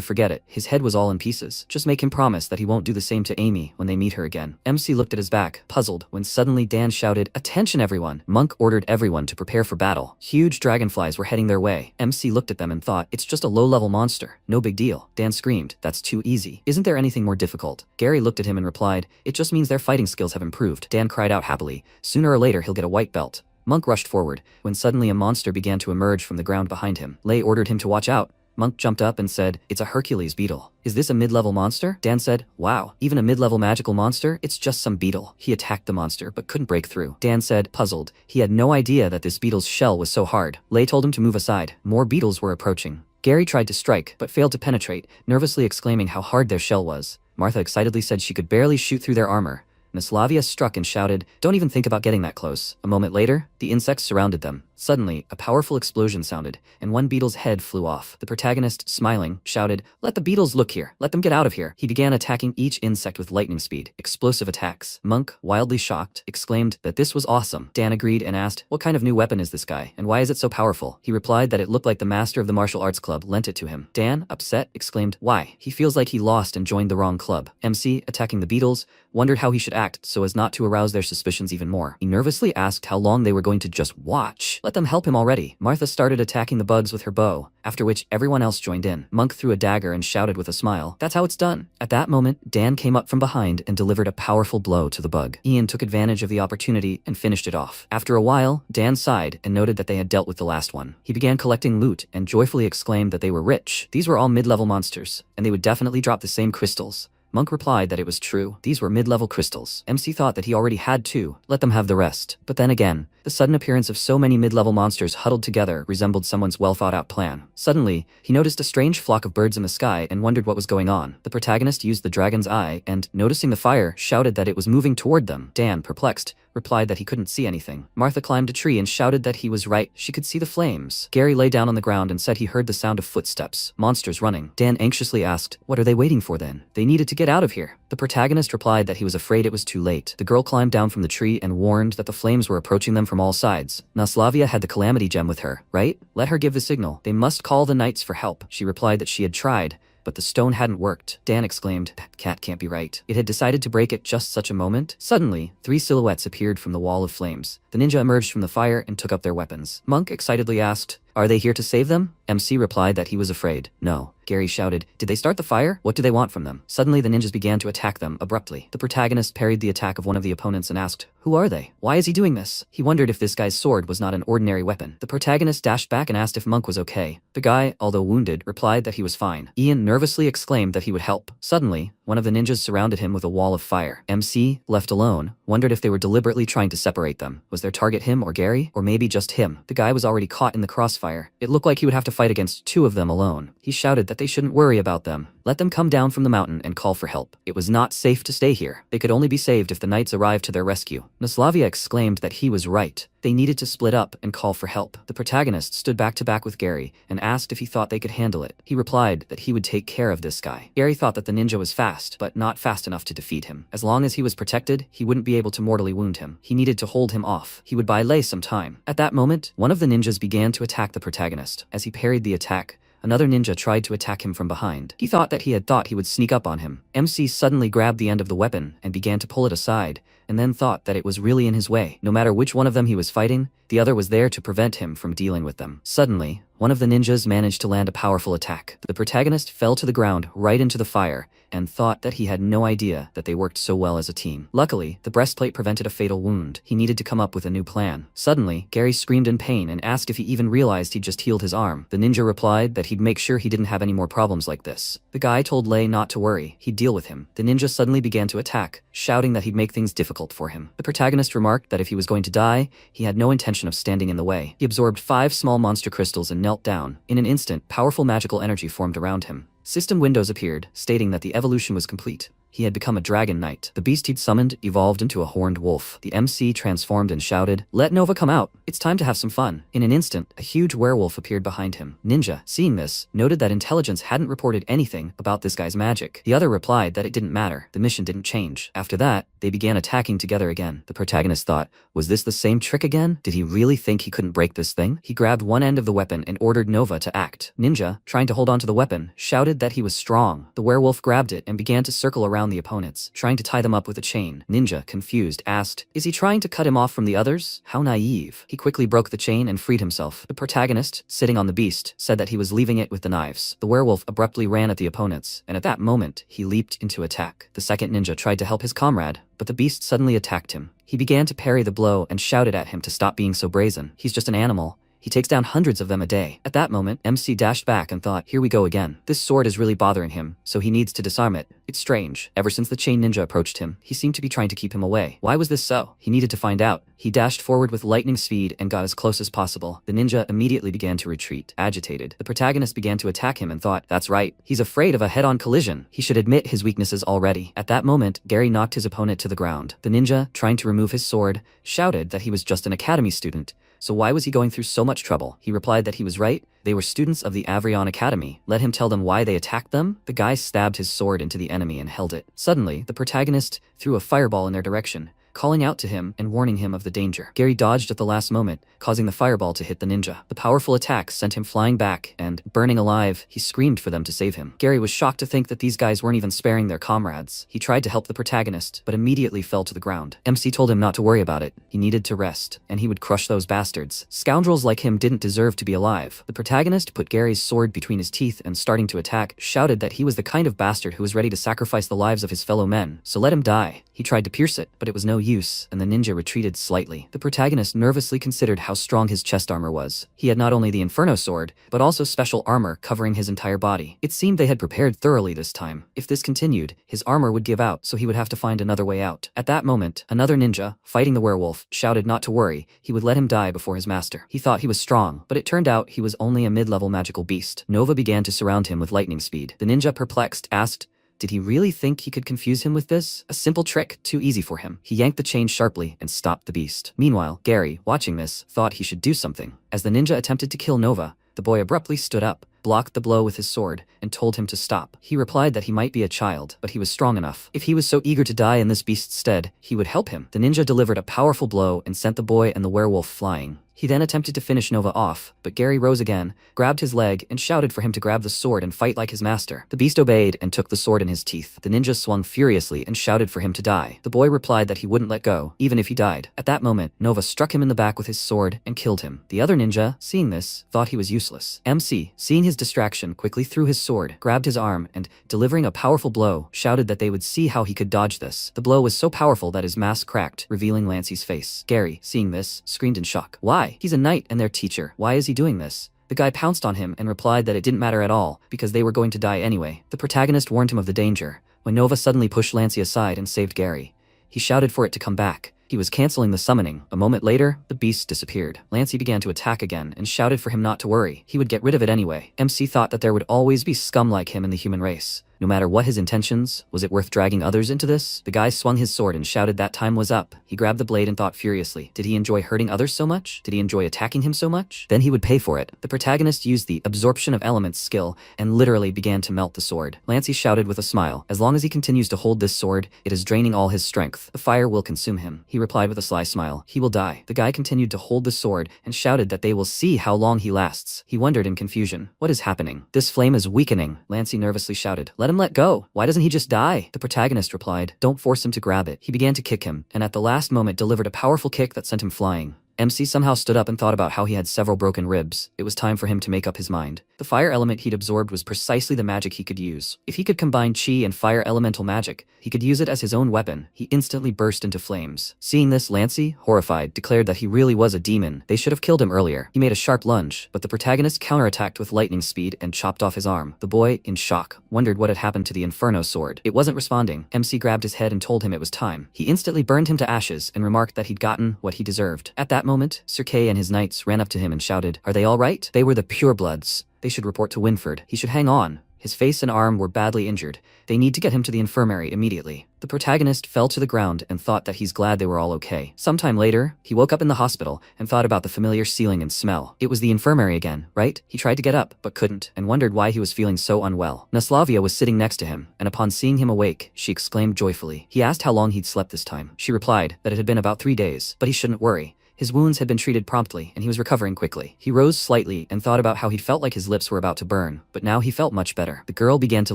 forget it. His head was all in pieces. Just make him promise that he won't do the same to Amy when they meet her again. MC looked at his back, puzzled, when suddenly Dan shouted, attention everyone! Monk ordered everyone to prepare for battle. Huge dragonflies were heading their way. MC looked at them and thought, it's just a low-level monster. No big deal. Dan screamed, that's too easy. Isn't there anything more difficult? Gary looked at him and replied, it just means their fighting skills have improved. Dan cried out happily, sooner or later he'll get a white belt. Monk rushed forward, when suddenly a monster began to emerge from the ground behind him. Lei ordered him to watch out. Monk jumped up and said, it's a Hercules beetle. Is this a mid-level monster? Dan said, wow, even a mid-level magical monster? It's just some beetle. He attacked the monster but couldn't break through. Dan said, puzzled, he had no idea that this beetle's shell was so hard. Lei told him to move aside. More beetles were approaching. Gary tried to strike, but failed to penetrate, nervously exclaiming how hard their shell was. Martha excitedly said she could barely shoot through their armor. Naslavia struck and shouted, don't even think about getting that close. A moment later, the insects surrounded them. Suddenly, a powerful explosion sounded, and one beetle's head flew off. The protagonist, smiling, shouted, let the beetles look here. Let them get out of here. He began attacking each insect with lightning speed. Explosive attacks. Monk, wildly shocked, exclaimed that this was awesome. Dan agreed and asked, what kind of new weapon is this guy, and why is it so powerful? He replied that it looked like the master of the martial arts club lent it to him. Dan, upset, exclaimed, why? He feels like he lost and joined the wrong club. MC, attacking the beetles, wondered how he should act so as not to arouse their suspicions even more. He nervously asked how long they were going to just watch. Let them help him already. Martha started attacking the bugs with her bow, after which everyone else joined in. Monk threw a dagger and shouted with a smile, that's how it's done. At that moment, Dan came up from behind and delivered a powerful blow to the bug. Ian took advantage of the opportunity and finished it off. After a while, Dan sighed and noted that they had dealt with the last one. He began collecting loot and joyfully exclaimed that they were rich. These were all mid-level monsters, and they would definitely drop the same crystals. Monk replied that it was true. These were mid-level crystals. MC thought that he already had two. Let them have the rest. But then again, the sudden appearance of so many mid-level monsters huddled together resembled someone's well-thought-out plan. Suddenly, he noticed a strange flock of birds in the sky and wondered what was going on. The protagonist used the dragon's eye and, noticing the fire, shouted that it was moving toward them. Dan, perplexed, replied that he couldn't see anything. Martha climbed a tree and shouted that he was right. She could see the flames. Gary lay down on the ground and said he heard the sound of footsteps. Monsters running. Dan anxiously asked, what are they waiting for then? They needed to get out of here. The protagonist replied that he was afraid it was too late. The girl climbed down from the tree and warned that the flames were approaching them from all sides. Naslavia had the calamity gem with her, right? Let her give the signal. They must call the knights for help. She replied that she had tried, but the stone hadn't worked. Dan exclaimed, that cat can't be right. It had decided to break at just such a moment. Suddenly, 3 silhouettes appeared from the wall of flames. The ninja emerged from the fire and took up their weapons. Monk excitedly asked, are they here to save them? MC replied that he was afraid. No. Gary shouted, did they start the fire? What do they want from them? Suddenly the ninjas began to attack them abruptly. The protagonist parried the attack of one of the opponents and asked, who are they? Why is he doing this? He wondered if this guy's sword was not an ordinary weapon. The protagonist dashed back and asked if Monk was okay. The guy, although wounded, replied that he was fine. Ian nervously exclaimed that he would help. Suddenly, one of the ninjas surrounded him with a wall of fire. MC, left alone, wondered if they were deliberately trying to separate them. Was their target him or Gary? Or maybe just him? The guy was already caught in the crossfire. It looked like he would have to fight against 2 of them alone. He shouted that they shouldn't worry about them. Let them come down from the mountain and call for help. It was not safe to stay here. They could only be saved if the knights arrived to their rescue. Naslavia exclaimed that he was right. They needed to split up and call for help. The protagonist stood back to back with Gary and asked if he thought they could handle it. He replied that he would take care of this guy. Gary thought that the ninja was fast, but not fast enough to defeat him. As long as he was protected, he wouldn't be able to mortally wound him. He needed to hold him off. He would buy Lei some time. At that moment, one of the ninjas began to attack the protagonist. As he parried the attack, another ninja tried to attack him from behind. He thought he would sneak up on him. MC suddenly grabbed the end of the weapon and began to pull it aside, and then thought that it was really in his way. No matter which one of them he was fighting, the other was there to prevent him from dealing with them. Suddenly, one of the ninjas managed to land a powerful attack. The protagonist fell to the ground right into the fire and thought that he had no idea that they worked so well as a team. Luckily, the breastplate prevented a fatal wound. He needed to come up with a new plan. Suddenly, Gary screamed in pain and asked if he even realized he'd just healed his arm. The ninja replied that he'd make sure he didn't have any more problems like this. The guy told Lei not to worry, he'd deal with him. The ninja suddenly began to attack, shouting that he'd make things difficult difficult for him. The protagonist remarked that if he was going to die, he had no intention of standing in the way. He absorbed 5 small monster crystals and knelt down. In an instant, powerful magical energy formed around him. System windows appeared, stating that the evolution was complete. He had become a dragon knight. The beast he'd summoned evolved into a horned wolf. The MC transformed and shouted, "Let Nova come out! It's time to have some fun." In an instant, a huge werewolf appeared behind him. Ninja, seeing this, noted that intelligence hadn't reported anything about this guy's magic. The other replied that it didn't matter. The mission didn't change. After that, they began attacking together again. The protagonist thought, was this the same trick again? Did he really think he couldn't break this thing? He grabbed one end of the weapon and ordered Nova to act. Ninja, trying to hold onto the weapon, shouted that he was strong. The werewolf grabbed it and began to circle around the opponents, trying to tie them up with a chain. Ninja, confused, asked, is he trying to cut him off from the others? How naive. He quickly broke the chain and freed himself. The protagonist, sitting on the beast, said that he was leaving it with the knives. The werewolf abruptly ran at the opponents, and at that moment, he leaped into attack. The second ninja tried to help his comrade, but the beast suddenly attacked him. He began to parry the blow and shouted at him to stop being so brazen. He's just an animal. He takes down hundreds of them a day. At that moment, MC dashed back and thought, here we go again. This sword is really bothering him, so he needs to disarm it. It's strange. Ever since the chain ninja approached him, he seemed to be trying to keep him away. Why was this so? He needed to find out. He dashed forward with lightning speed and got as close as possible. The ninja immediately began to retreat, agitated. The protagonist began to attack him and thought, that's right. He's afraid of a head-on collision. He should admit his weaknesses already. At that moment, Gary knocked his opponent to the ground. The ninja, trying to remove his sword, shouted that he was just an academy student. So why was he going through so much trouble? He replied that he was right. They were students of the Avrion Academy. Let him tell them why they attacked them. The guy stabbed his sword into the enemy and held it. Suddenly, the protagonist threw a fireball in their direction, calling out to him and warning him of the danger. Gary dodged at the last moment, causing the fireball to hit the ninja. The powerful attack sent him flying back, and, burning alive, he screamed for them to save him. Gary was shocked to think that these guys weren't even sparing their comrades. He tried to help the protagonist, but immediately fell to the ground. MC told him not to worry about it. He needed to rest, and he would crush those bastards. Scoundrels like him didn't deserve to be alive. The protagonist put Gary's sword between his teeth and, starting to attack, shouted that he was the kind of bastard who was ready to sacrifice the lives of his fellow men, so let him die. He tried to pierce it, but it was no use, and the ninja retreated slightly. The protagonist nervously considered how strong his chest armor was. He had not only the Inferno sword, but also special armor covering his entire body. It seemed they had prepared thoroughly this time. If this continued, his armor would give out, so he would have to find another way out. At that moment, another ninja, fighting the werewolf, shouted not to worry, he would let him die before his master. He thought he was strong, but it turned out he was only a mid-level magical beast. Nova began to surround him with lightning speed. The ninja, perplexed, asked, did he really think he could confuse him with this? A simple trick, too easy for him. He yanked the chain sharply and stopped the beast. Meanwhile, Gary, watching this, thought he should do something. As the ninja attempted to kill Nova, the boy abruptly stood up, blocked the blow with his sword, and told him to stop. He replied that he might be a child, but he was strong enough. If he was so eager to die in this beast's stead, he would help him. The ninja delivered a powerful blow and sent the boy and the werewolf flying. He then attempted to finish Nova off, but Gary rose again, grabbed his leg, and shouted for him to grab the sword and fight like his master. The beast obeyed and took the sword in his teeth. The ninja swung furiously and shouted for him to die. The boy replied that he wouldn't let go, even if he died. At that moment, Nova struck him in the back with his sword and killed him. The other ninja, seeing this, thought he was useless. MC, seeing his distraction, quickly threw his sword, grabbed his arm, and, delivering a powerful blow, shouted that they would see how he could dodge this. The blow was so powerful that his mask cracked, revealing Lancey's face. Gary, seeing this, screamed in shock. Why? He's a knight and their teacher. Why is he doing this? The guy pounced on him and replied that it didn't matter at all, because they were going to die anyway. The protagonist warned him of the danger, when Nova suddenly pushed Lancey aside and saved Gary. He shouted for it to come back. He was canceling the summoning. A moment later, the beast disappeared. Lancey began to attack again and shouted for him not to worry. He would get rid of it anyway. MC thought that there would always be scum like him in the human race. No matter what his intentions, was it worth dragging others into this? The guy swung his sword and shouted that time was up. He grabbed the blade and thought furiously. Did he enjoy hurting others so much? Did he enjoy attacking him so much? Then he would pay for it. The protagonist used the absorption of elements skill and literally began to melt the sword. Lancey shouted with a smile, as long as he continues to hold this sword, it is draining all his strength. The fire will consume him. He replied with a sly smile. He will die. The guy continued to hold the sword and shouted that they will see how long he lasts. He wondered in confusion. What is happening? This flame is weakening. Lancey nervously shouted. Let him let go. Why doesn't he just die? The protagonist replied. Don't force him to grab it. He began to kick him, and at the last moment delivered a powerful kick that sent him flying. MC somehow stood up and thought about how he had several broken ribs. It was time for him to make up his mind. The fire element he'd absorbed was precisely the magic he could use. If he could combine chi and fire elemental magic, he could use it as his own weapon. He instantly burst into flames. Seeing this, Lancey, horrified, declared that he really was a demon. They should have killed him earlier. He made a sharp lunge, but the protagonist counterattacked with lightning speed and chopped off his arm. The boy, in shock, wondered what had happened to the Inferno sword. It wasn't responding. MC grabbed his head and told him it was time. He instantly burned him to ashes and remarked that he'd gotten what he deserved. At that moment, Sir Kay and his knights ran up to him and shouted, "Are they all right?" They were the purebloods. They should report to Winford. He should hang on. His face and arm were badly injured. They need to get him to the infirmary immediately. The protagonist fell to the ground and thought that he's glad they were all okay. Sometime later, he woke up in the hospital and thought about the familiar ceiling and smell. It was the infirmary again, right? He tried to get up, but couldn't, and wondered why he was feeling so unwell. Naslavia was sitting next to him, and upon seeing him awake, she exclaimed joyfully. He asked how long he'd slept this time. She replied that it had been about 3 days, but he shouldn't worry. His wounds had been treated promptly, and he was recovering quickly. He rose slightly and thought about how he felt like his lips were about to burn, but now he felt much better. The girl began to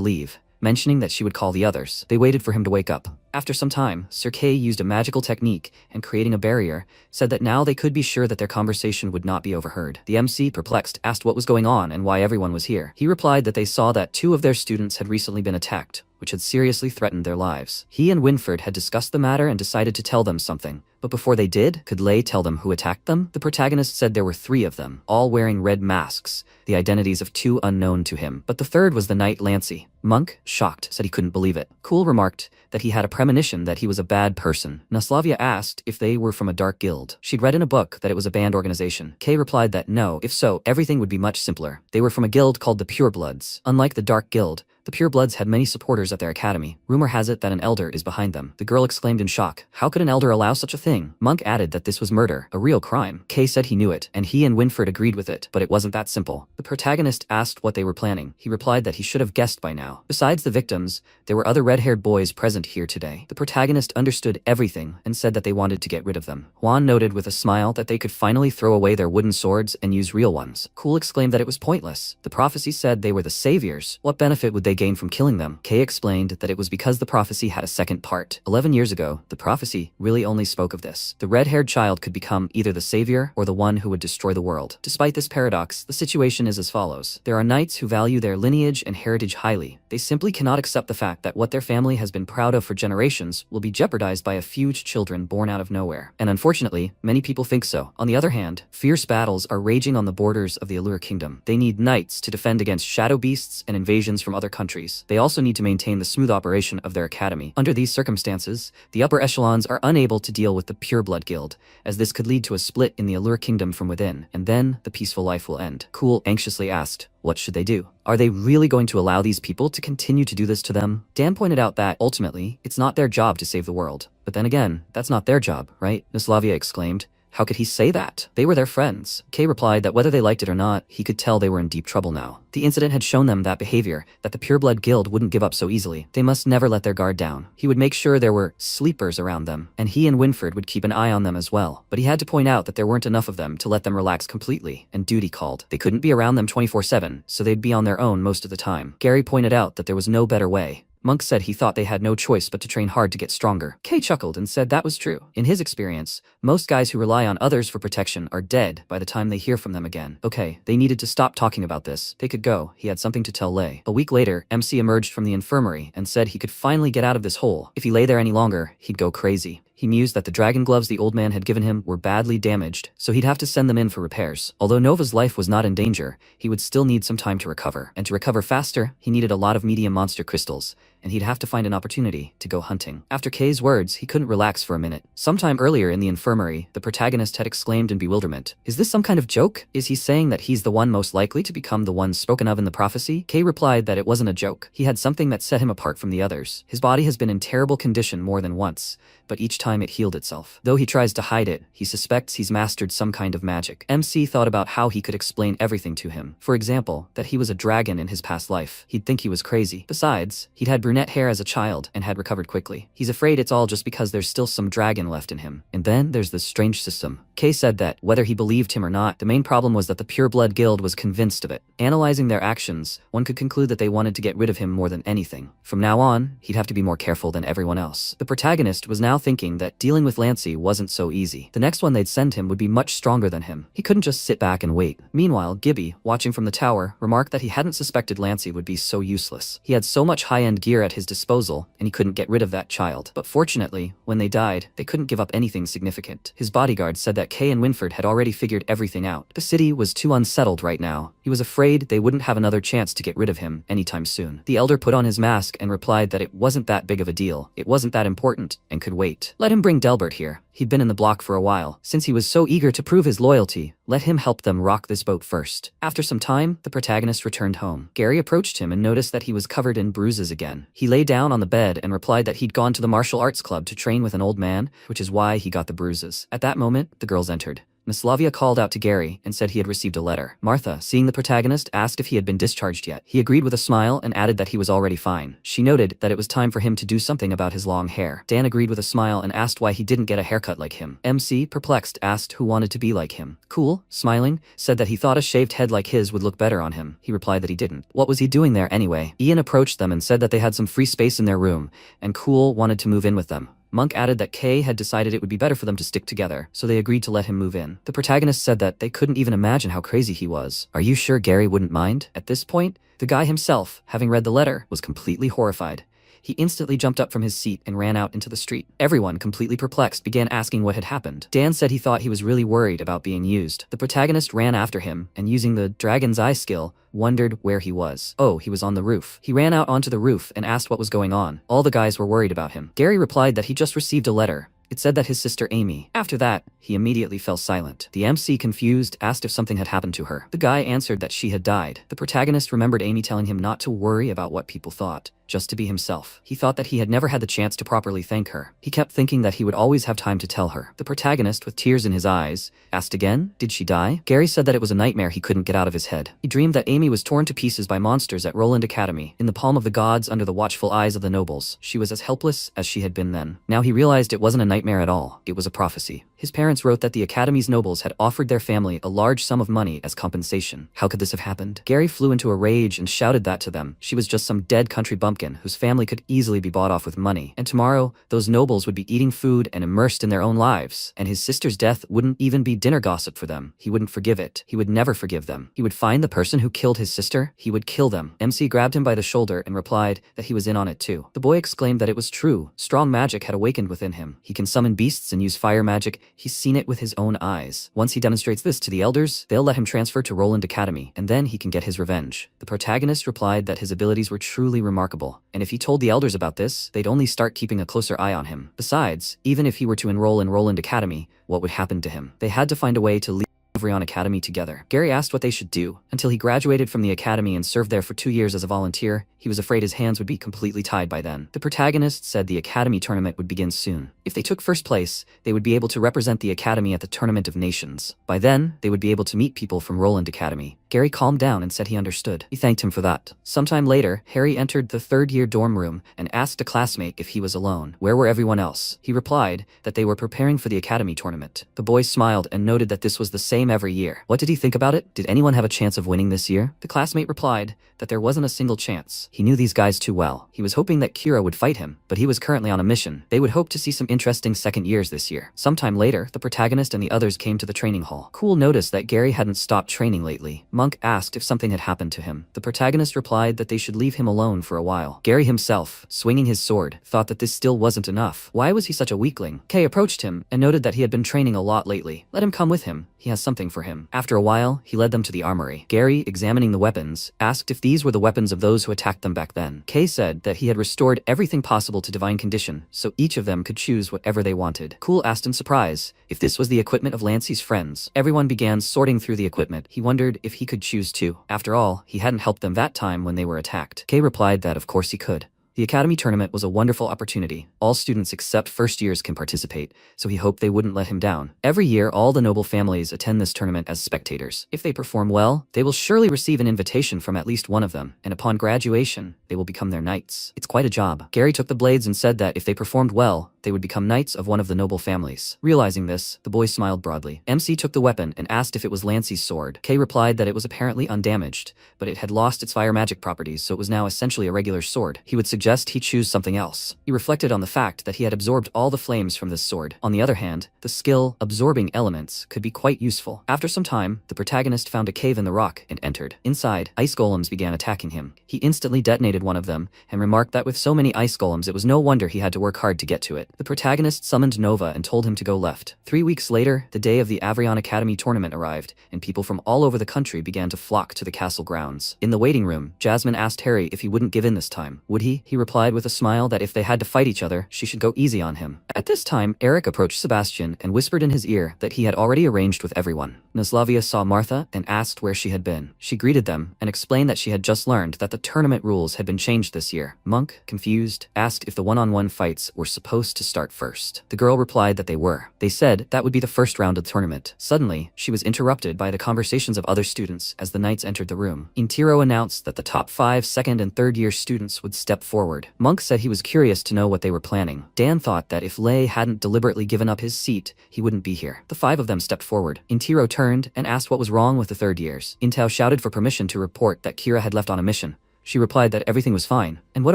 leave, mentioning that she would call the others. They waited for him to wake up. After some time, Sir Kay used a magical technique and, creating a barrier, said that now they could be sure that their conversation would not be overheard. The MC, perplexed, asked what was going on and why everyone was here. He replied that they saw that 2 of their students had recently been attacked, which had seriously threatened their lives. He and Winford had discussed the matter and decided to tell them something. But before they did, could Lay tell them who attacked them? The protagonist said there were 3 of them, all wearing red masks, the identities of 2 unknown to him. But the third was the knight Lancey. Monk, shocked, said he couldn't believe it. Cool remarked that he had a premonition that he was a bad person. Naslavia asked if they were from a dark guild. She'd read in a book that it was a banned organization. Kay replied that no, if so, everything would be much simpler. They were from a guild called the Purebloods. Unlike the Dark Guild, the Purebloods had many supporters at their academy. Rumor has it that an elder is behind them. The girl exclaimed in shock. How could an elder allow such a thing? Monk added that this was murder, a real crime. Kay said he knew it, and he and Winford agreed with it, but it wasn't that simple. The protagonist asked what they were planning. He replied that he should have guessed by now. Besides the victims, there were other red-haired boys present here today. The protagonist understood everything and said that they wanted to get rid of them. Juan noted with a smile that they could finally throw away their wooden swords and use real ones. Cool exclaimed that it was pointless. The prophecy said they were the saviors. What benefit would they gain from killing them? Kay explained that it was because the prophecy had a second part. 11 years ago, the prophecy really only spoke of this. The red-haired child could become either the savior or the one who would destroy the world. Despite this paradox, the situation is as follows. There are knights who value their lineage and heritage highly. They simply cannot accept the fact that what their family has been proud of for generations will be jeopardized by a few children born out of nowhere. And unfortunately, many people think so. On the other hand, fierce battles are raging on the borders of the Allure Kingdom. They need knights to defend against shadow beasts and invasions from other countries. They also need to maintain the smooth operation of their academy. Under these circumstances, the upper echelons are unable to deal with the Pureblood Guild, as this could lead to a split in the Allure Kingdom from within, and then the peaceful life will end. Cool anxiously asked, what should they do? Are they really going to allow these people to continue to do this to them? Dan pointed out that, ultimately, it's not their job to save the world. But then again, that's not their job, right? Naslavia exclaimed. How could he say that? They were their friends. Kay replied that whether they liked it or not, he could tell they were in deep trouble now. The incident had shown them that behavior, that the Pureblood Guild wouldn't give up so easily. They must never let their guard down. He would make sure there were sleepers around them, and he and Winford would keep an eye on them as well. But he had to point out that there weren't enough of them to let them relax completely, and duty called. They couldn't be around them 24/7, so they'd be on their own most of the time. Gary pointed out that there was no better way. Monk said he thought they had no choice but to train hard to get stronger. Kay chuckled and said that was true. In his experience, most guys who rely on others for protection are dead by the time they hear from them again. Okay, they needed to stop talking about this. They could go. He had something to tell Lay. A week later, MC emerged from the infirmary and said he could finally get out of this hole. If he lay there any longer, he'd go crazy. He mused that the dragon gloves the old man had given him were badly damaged, so he'd have to send them in for repairs. Although Nova's life was not in danger, he would still need some time to recover. And to recover faster, he needed a lot of medium monster crystals, and he'd have to find an opportunity to go hunting. After Kay's words, he couldn't relax for a minute. Sometime earlier in the infirmary, the protagonist had exclaimed in bewilderment, "Is this some kind of joke? Is he saying that he's the one most likely to become the one spoken of in the prophecy?" Kay replied that it wasn't a joke. He had something that set him apart from the others. His body has been in terrible condition more than once, but each time it healed itself. Though he tries to hide it, he suspects he's mastered some kind of magic. MC thought about how he could explain everything to him. For example, that he was a dragon in his past life. He'd think he was crazy. Besides, he'd had brunette brunette hair as a child and had recovered quickly. He's afraid it's all just because there's still some dragon left in him. And then there's this strange system. Kay said that, whether he believed him or not, the main problem was that the Pure Blood Guild was convinced of it. Analyzing their actions, one could conclude that they wanted to get rid of him more than anything. From now on, he'd have to be more careful than everyone else. The protagonist was now thinking that dealing with Lancey wasn't so easy. The next one they'd send him would be much stronger than him. He couldn't just sit back and wait. Meanwhile, Gibby, watching from the tower, remarked that he hadn't suspected Lancey would be so useless. He had so much high-end gear at his disposal, and he couldn't get rid of that child. But fortunately, when they died, they couldn't give up anything significant. His bodyguard said that Kay and Winford had already figured everything out. The city was too unsettled right now. He was afraid they wouldn't have another chance to get rid of him anytime soon. The elder put on his mask and replied that it wasn't that big of a deal. It wasn't that important, and could wait. Let him bring Delbert here. He'd been in the block for a while. Since he was so eager to prove his loyalty, let him help them rock this boat first. After some time, the protagonist returned home. Gary approached him and noticed that he was covered in bruises again. He lay down on the bed and replied that he'd gone to the martial arts club to train with an old man, which is why he got the bruises. At that moment, the girls entered. Miss Lavia called out to Gary and said he had received a letter. Martha, seeing the protagonist, asked if he had been discharged yet. He agreed with a smile and added that he was already fine. She noted that it was time for him to do something about his long hair. Dan agreed with a smile and asked why he didn't get a haircut like him. MC, perplexed, asked who wanted to be like him. Cool, smiling, said that he thought a shaved head like his would look better on him. He replied that he didn't. What was he doing there anyway? Ian approached them and said that they had some free space in their room, and Cool wanted to move in with them. Monk added that Kay had decided it would be better for them to stick together, so they agreed to let him move in. The protagonist said that they couldn't even imagine how crazy he was. Are you sure Gary wouldn't mind? At this point, the guy himself, having read the letter, was completely horrified. He instantly jumped up from his seat and ran out into the street. Everyone, completely perplexed, began asking what had happened. Dan said he thought he was really worried about being used. The protagonist ran after him, and using the Dragon's Eye skill, wondered where he was. Oh, he was on the roof. He ran out onto the roof and asked what was going on. All the guys were worried about him. Gary replied that he just received a letter. It said that his sister Amy. After that, he immediately fell silent. The MC, confused, asked if something had happened to her. The guy answered that she had died. The protagonist remembered Amy telling him not to worry about what people thought, just to be himself. He thought that he had never had the chance to properly thank her. He kept thinking that he would always have time to tell her. The protagonist, with tears in his eyes, asked again, did she die? Gary said that it was a nightmare he couldn't get out of his head. He dreamed that Amy was torn to pieces by monsters at Roland Academy, in the palm of the gods under the watchful eyes of the nobles. She was as helpless as she had been then. Now he realized it wasn't a nightmare at all. It was a prophecy. His parents wrote that the Academy's nobles had offered their family a large sum of money as compensation. How could this have happened? Gary flew into a rage and shouted that to them. She was just some dead country bumpkin whose family could easily be bought off with money. And tomorrow, those nobles would be eating food and immersed in their own lives. And his sister's death wouldn't even be dinner gossip for them. He wouldn't forgive it. He would never forgive them. He would find the person who killed his sister. He would kill them. MC grabbed him by the shoulder and replied that he was in on it too. The boy exclaimed that it was true. Strong magic had awakened within him. He can summon beasts and use fire magic. He's seen it with his own eyes. Once he demonstrates this to the elders, they'll let him transfer to Roland Academy, and then he can get his revenge. The protagonist replied that his abilities were truly remarkable, and if he told the elders about this, they'd only start keeping a closer eye on him. Besides, even if he were to enroll in Roland Academy, what would happen to him? They had to find a way to leave on Academy together. Gary asked what they should do. Until he graduated from the academy and served there for 2 years as a volunteer, he was afraid his hands would be completely tied by then. The protagonist said the academy tournament would begin soon. If they took first place, they would be able to represent the academy at the Tournament of Nations. By then, they would be able to meet people from Roland Academy. Gary calmed down and said he understood. He thanked him for that. Sometime later, Harry entered the third-year dorm room and asked a classmate if he was alone. Where were everyone else? He replied that they were preparing for the academy tournament. The boy smiled and noted that this was the same every year. What did he think about it? Did anyone have a chance of winning this year? The classmate replied that there wasn't a single chance. He knew these guys too well. He was hoping that Kira would fight him, but he was currently on a mission. They would hope to see some interesting second years this year. Sometime later, the protagonist and the others came to the training hall. Cool noticed that Gary hadn't stopped training lately. Monk asked if something had happened to him. The protagonist replied that they should leave him alone for a while. Gary himself, swinging his sword, thought that this still wasn't enough. Why was he such a weakling? Kay approached him and noted that he had been training a lot lately. Let him come with him. He has something for him. After a while, he led them to the armory. Gary, examining the weapons, asked if these were the weapons of those who attacked them back then. Kay said that he had restored everything possible to divine condition, so each of them could choose whatever they wanted. Cool asked in surprise if this was the equipment of Lancey's friends. Everyone began sorting through the equipment. He wondered if he could choose too. After all, he hadn't helped them that time when they were attacked. Kay replied that of course he could. The Academy tournament was a wonderful opportunity. All students except first years can participate, so he hoped they wouldn't let him down. Every year, all the noble families attend this tournament as spectators. If they perform well, they will surely receive an invitation from at least one of them, and upon graduation, they will become their knights. It's quite a job. Gary took the blades and said that if they performed well, they would become knights of one of the noble families. Realizing this, the boy smiled broadly. MC took the weapon and asked if it was Lancey's sword. Kay replied that it was apparently undamaged, but it had lost its fire magic properties, so it was now essentially a regular sword. He would suggest he choose something else. He reflected on the fact that he had absorbed all the flames from this sword. On the other hand, the skill absorbing elements could be quite useful. After some time, the protagonist found a cave in the rock and entered. Inside, ice golems began attacking him. He instantly detonated one of them and remarked that with so many ice golems, it was no wonder he had to work hard to get to it. The protagonist summoned Nova and told him to go left. 3 weeks later, the day of the Avrion Academy tournament arrived, and people from all over the country began to flock to the castle grounds. In the waiting room, Jasmine asked Harry if he wouldn't give in this time. Would he? He replied with a smile that if they had to fight each other, she should go easy on him. At this time, Eric approached Sebastian and whispered in his ear that he had already arranged with everyone. Naslavia saw Martha and asked where she had been. She greeted them and explained that she had just learned that the tournament rules had been changed this year. Monk, confused, asked if the one-on-one fights were supposed to start first. The girl replied that they were. They said that would be the first round of the tournament. Suddenly, she was interrupted by the conversations of other students as the knights entered the room. Intiro announced that the top 5 second and third year students would step forward. Monk said he was curious to know what they were planning. Dan thought that if Lei hadn't deliberately given up his seat, he wouldn't be here. The 5 of them stepped forward. Intiro turned and asked what was wrong with the third years. Intao shouted for permission to report that Kira had left on a mission. She replied that everything was fine. And what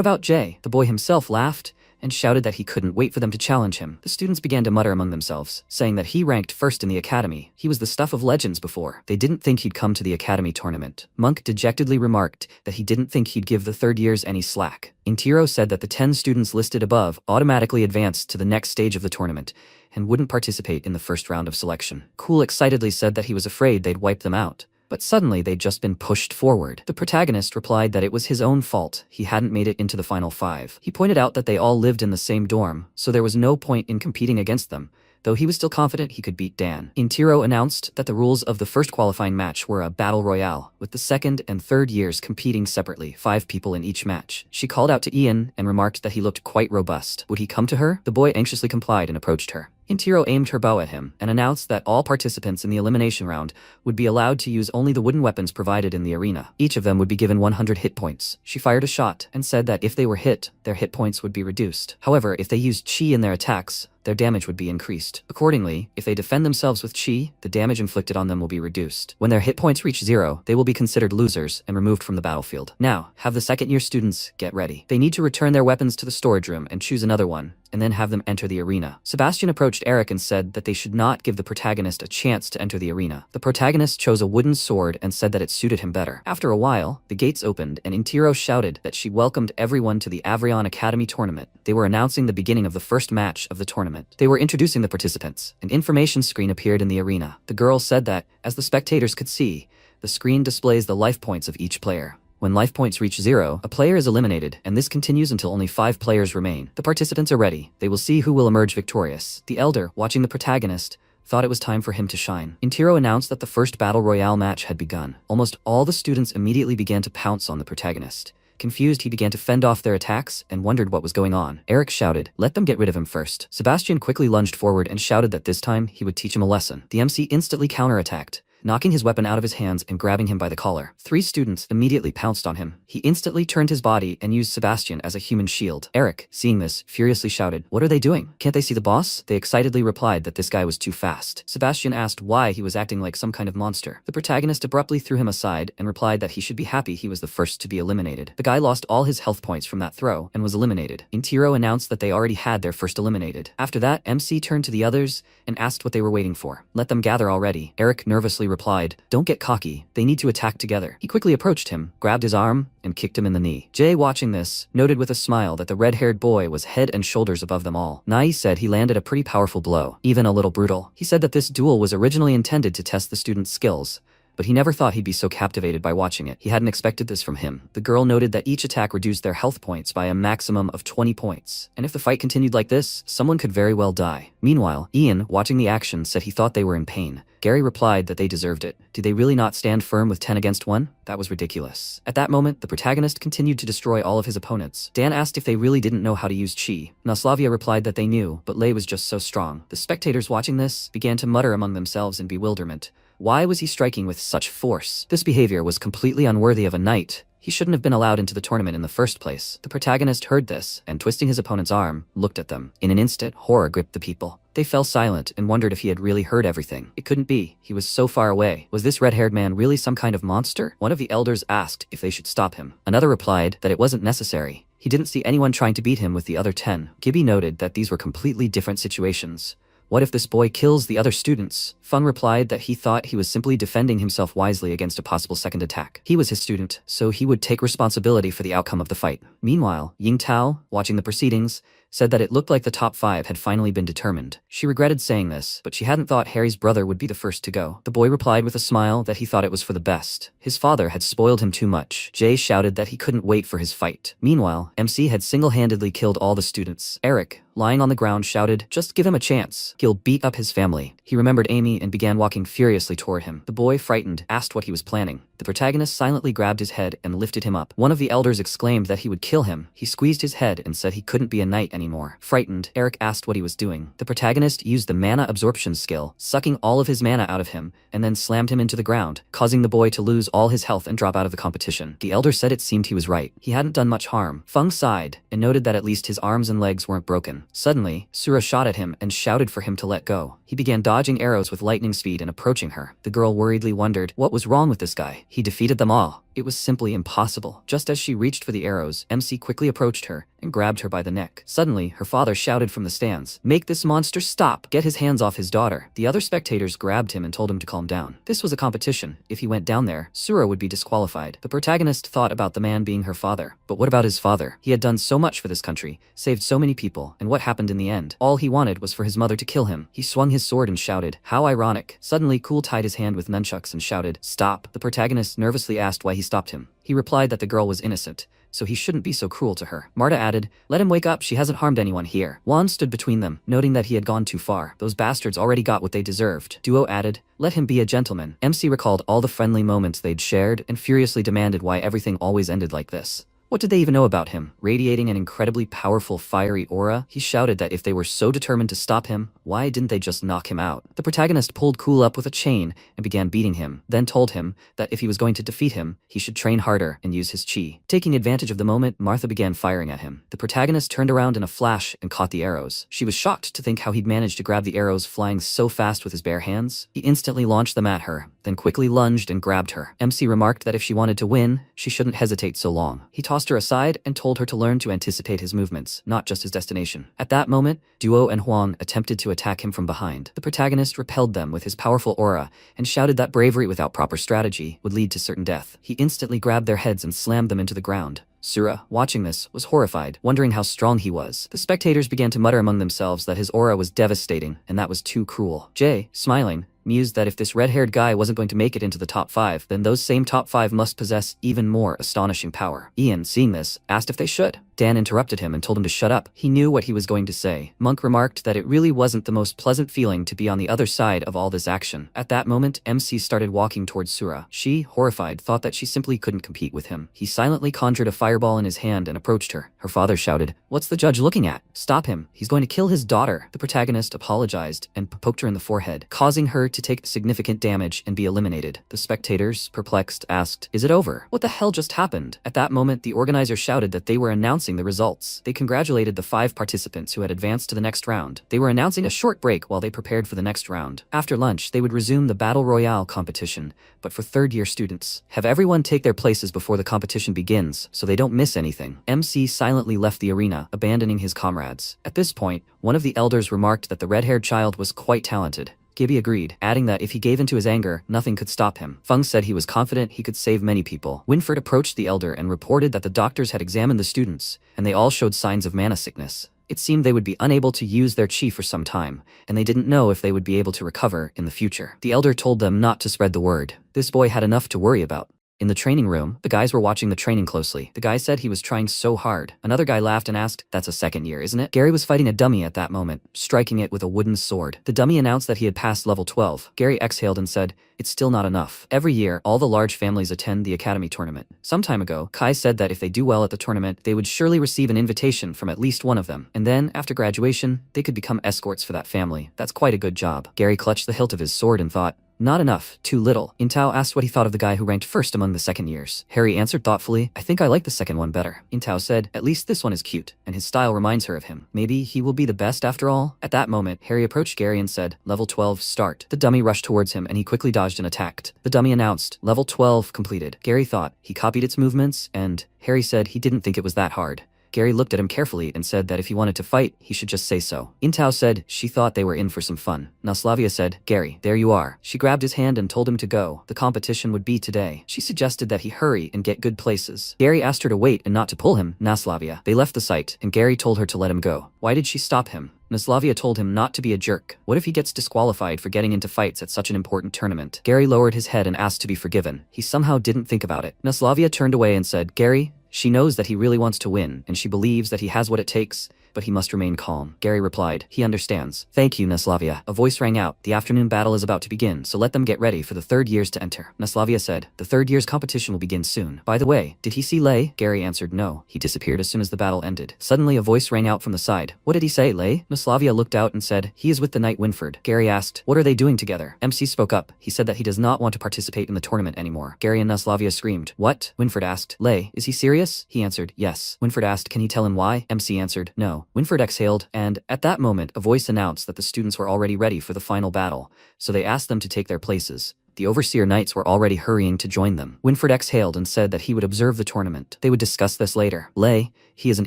about Jay? The boy himself laughed and shouted that he couldn't wait for them to challenge him. The students began to mutter among themselves, saying that he ranked first in the academy. He was the stuff of legends before. They didn't think he'd come to the academy tournament. Monk dejectedly remarked that he didn't think he'd give the third years any slack. Intiro said that the 10 students listed above automatically advanced to the next stage of the tournament and wouldn't participate in the first round of selection. Cool excitedly said that he was afraid they'd wipe them out. But suddenly they'd just been pushed forward. The protagonist replied that it was his own fault he hadn't made it into the final 5. He pointed out that they all lived in the same dorm, so there was no point in competing against them, though he was still confident he could beat Dan. Intiro announced that the rules of the first qualifying match were a battle royale, with the second and third years competing separately, 5 people in each match. She called out to Ian and remarked that he looked quite robust. Would he come to her? The boy anxiously complied and approached her. Intiro aimed her bow at him and announced that all participants in the elimination round would be allowed to use only the wooden weapons provided in the arena. Each of them would be given 100 hit points. She fired a shot and said that if they were hit, their hit points would be reduced. However, if they used chi in their attacks, their damage would be increased. Accordingly, if they defend themselves with chi, the damage inflicted on them will be reduced. When their hit points reach 0, they will be considered losers and removed from the battlefield. Now, have the second-year students get ready. They need to return their weapons to the storage room and choose another one, and then have them enter the arena. Sebastian approached Eric and said that they should not give the protagonist a chance to enter the arena. The protagonist chose a wooden sword and said that it suited him better. After a while, the gates opened and Intiro shouted that she welcomed everyone to the Avrion Academy tournament. They were announcing the beginning of the first match of the tournament. They were introducing the participants. An information screen appeared in the arena. The girl said that, as the spectators could see, the screen displays the life points of each player. When life points reach 0, a player is eliminated, and this continues until only 5 players remain. The participants are ready. They will see who will emerge victorious. The elder, watching the protagonist, thought it was time for him to shine. Intiro announced that the first battle royale match had begun. Almost all the students immediately began to pounce on the protagonist. Confused, he began to fend off their attacks and wondered what was going on. Eric shouted, "Let them get rid of him first." Sebastian quickly lunged forward and shouted that this time he would teach him a lesson. The MC instantly counterattacked, knocking his weapon out of his hands and grabbing him by the collar. 3 students immediately pounced on him. He instantly turned his body and used Sebastian as a human shield. Eric, seeing this, furiously shouted, "What are they doing? Can't they see the boss?" They excitedly replied that this guy was too fast. Sebastian asked why he was acting like some kind of monster. The protagonist abruptly threw him aside and replied that he should be happy he was the first to be eliminated. The guy lost all his health points from that throw and was eliminated. Intiro announced that they already had their first eliminated. After that, MC turned to the others and asked what they were waiting for. "Let them gather already." Eric nervously replied, "Don't get cocky. They need to attack together." He quickly approached him, grabbed his arm, and kicked him in the knee. Jay, watching this, noted with a smile that the red-haired boy was head and shoulders above them all. Nai said he landed a pretty powerful blow, even a little brutal. He said that this duel was originally intended to test the student's skills, but he never thought he'd be so captivated by watching it. He hadn't expected this from him. The girl noted that each attack reduced their health points by a maximum of 20 points, and if the fight continued like this, someone could very well die. Meanwhile, Ian, watching the action, said he thought they were in pain, Gary replied that they deserved it. Did they really not stand firm with 10 against 1? That was ridiculous. At that moment, the protagonist continued to destroy all of his opponents. Dan asked if they really didn't know how to use chi. Naslavia replied that they knew, but Lei was just so strong. The spectators watching this began to mutter among themselves in bewilderment. Why was he striking with such force? This behavior was completely unworthy of a knight. He shouldn't have been allowed into the tournament in the first place. The protagonist heard this, and twisting his opponent's arm, looked at them. In an instant, horror gripped the people. They fell silent and wondered if he had really heard everything. It couldn't be. He was so far away. Was this red-haired man really some kind of monster? One of the elders asked if they should stop him. Another replied that it wasn't necessary. He didn't see anyone trying to beat him with the other 10. Gibby noted that these were completely different situations. What if this boy kills the other students? Feng replied that he thought he was simply defending himself wisely against a possible second attack. He was his student, so he would take responsibility for the outcome of the fight. Meanwhile, Ying Tao, watching the proceedings, said that it looked like the top 5 had finally been determined. She regretted saying this, but she hadn't thought Harry's brother would be the first to go. The boy replied with a smile that he thought it was for the best. His father had spoiled him too much. Jay shouted that he couldn't wait for his fight. Meanwhile, MC had single-handedly killed all the students. Eric, lying on the ground, shouted, "Just give him a chance. He'll beat up his family." He remembered Amy and began walking furiously toward him. The boy, frightened, asked what he was planning. The protagonist silently grabbed his head and lifted him up. One of the elders exclaimed that he would kill him. He squeezed his head and said he couldn't be a knight anymore. Frightened, Eric asked what he was doing. The protagonist used the mana absorption skill, sucking all of his mana out of him, and then slammed him into the ground, causing the boy to lose all his health and drop out of the competition. The elder said it seemed he was right. He hadn't done much harm. Feng sighed and noted that at least his arms and legs weren't broken. Suddenly, Asura shot at him and shouted for him to let go. He began dodging arrows with lightning speed and approaching her. The girl worriedly wondered what was wrong with this guy. He defeated them all. It was simply impossible. Just as she reached for the arrows, MC quickly approached her and grabbed her by the neck. Suddenly, her father shouted from the stands, "Make this monster stop! Get his hands off his daughter." The other spectators grabbed him and told him to calm down. This was a competition. If he went down there, Sura would be disqualified. The protagonist thought about the man being her father. But what about his father? He had done so much for this country, saved so many people, and what happened in the end? All he wanted was for his mother to kill him. He swung his sword and shouted, "How ironic." Suddenly, Cool tied his hand with nunchucks and shouted, "Stop." The protagonist nervously asked why he stopped him. He replied that the girl was innocent, so he shouldn't be so cruel to her. Marta added, "Let him wake up, she hasn't harmed anyone here." Juan stood between them, noting that he had gone too far. Those bastards already got what they deserved. Duo added, "Let him be a gentleman." MC recalled all the friendly moments they'd shared and furiously demanded why everything always ended like this. What did they even know about him? Radiating an incredibly powerful fiery aura, he shouted that if they were so determined to stop him, why didn't they just knock him out? The protagonist pulled Cool up with a chain and began beating him, then told him that if he was going to defeat him, he should train harder and use his chi. Taking advantage of the moment, Martha began firing at him. The protagonist turned around in a flash and caught the arrows. She was shocked to think how he'd managed to grab the arrows flying so fast with his bare hands. He instantly launched them at her, then quickly lunged and grabbed her. MC remarked that if she wanted to win, she shouldn't hesitate so long. He tossed her aside and told her to learn to anticipate his movements, not just his destination. At that moment, Duo and Huang attempted to attack him from behind. The protagonist repelled them with his powerful aura and shouted that bravery without proper strategy would lead to certain death. He instantly grabbed their heads and slammed them into the ground. Sura, watching this, was horrified, wondering how strong he was. The spectators began to mutter among themselves that his aura was devastating, and that was too cruel. Jay, smiling, mused that if this red-haired guy wasn't going to make it into the top 5, then those same top 5 must possess even more astonishing power. Ian, seeing this, asked if they should. Dan interrupted him and told him to shut up. He knew what he was going to say. Monk remarked that it really wasn't the most pleasant feeling to be on the other side of all this action. At that moment, MC started walking towards Sura. She, horrified, thought that she simply couldn't compete with him. He silently conjured a fireball in his hand and approached her. Her father shouted, "What's the judge looking at? Stop him. He's going to kill his daughter." The protagonist apologized and poked her in the forehead, causing her to take significant damage and be eliminated. The spectators, perplexed, asked, "Is it over? What the hell just happened?" At that moment, the organizer shouted that they were announcing the results. They congratulated the 5 participants who had advanced to the next round. They were announcing a short break while they prepared for the next round. After lunch, they would resume the Battle Royale competition, but for third-year students. Have everyone take their places before the competition begins, so they don't miss anything. MC silently left the arena, abandoning his comrades. At this point, one of the elders remarked that the red-haired child was quite talented. Gibby agreed, adding that if he gave in to his anger, nothing could stop him. Feng said he was confident he could save many people. Winford approached the elder and reported that the doctors had examined the students, and they all showed signs of mana sickness. It seemed they would be unable to use their chi for some time, and they didn't know if they would be able to recover in the future. The elder told them not to spread the word. This boy had enough to worry about. In the training room, the guys were watching the training closely. The guy said he was trying so hard. Another guy laughed and asked, "That's a second year, isn't it?" Gary was fighting a dummy at that moment, striking it with a wooden sword. The dummy announced that he had passed level 12. Gary exhaled and said, "It's still not enough." Every year, all the large families attend the academy tournament. Some time ago, Kai said that if they do well at the tournament, they would surely receive an invitation from at least one of them. And then, after graduation, they could become escorts for that family. That's quite a good job. Gary clutched the hilt of his sword and thought, "Not enough, too little." Intao asked what he thought of the guy who ranked first among the second years. Harry answered thoughtfully, "I think I like the second one better." Intao said, "At least this one is cute, and his style reminds her of him. Maybe he will be the best after all?" At that moment, Harry approached Gary and said, "Level 12, start." The dummy rushed towards him and he quickly dodged and attacked. The dummy announced, "Level 12 completed." Gary thought he copied its movements, and Harry said he didn't think it was that hard. Gary looked at him carefully and said that if he wanted to fight, he should just say so. Intao said she thought they were in for some fun. Naslavia said, "Gary, there you are." She grabbed his hand and told him to go. The competition would be today. She suggested that he hurry and get good places. Gary asked her to wait and not to pull him, Naslavia. They left the site, and Gary told her to let him go. Why did she stop him? Naslavia told him not to be a jerk. What if he gets disqualified for getting into fights at such an important tournament? Gary lowered his head and asked to be forgiven. He somehow didn't think about it. Naslavia turned away and said, "Gary, she knows that he really wants to win, and she believes that he has what it takes, but he must remain calm." Gary replied, "He understands." "Thank you, Naslavia." A voice rang out. "The afternoon battle is about to begin, so let them get ready for the third years to enter." Naslavia said, "The third year's competition will begin soon. By the way, did he see Lei?" Gary answered no. He disappeared as soon as the battle ended. Suddenly a voice rang out from the side. "What did he say, Lei?" Naslavia looked out and said, "He is with the knight Winford." Gary asked, "What are they doing together?" MC spoke up. He said that he does not want to participate in the tournament anymore. Gary and Naslavia screamed. "What?" Winford asked. "Lei, is he serious?" He answered, "Yes." Winford asked, "Can he tell him why?" MC answered, "No." Winford exhaled, and at that moment a voice announced that the students were already ready for the final battle, so they asked them to take their places. The Overseer Knights were already hurrying to join them. Winford exhaled and said that he would observe the tournament. They would discuss this later. Lei, he is an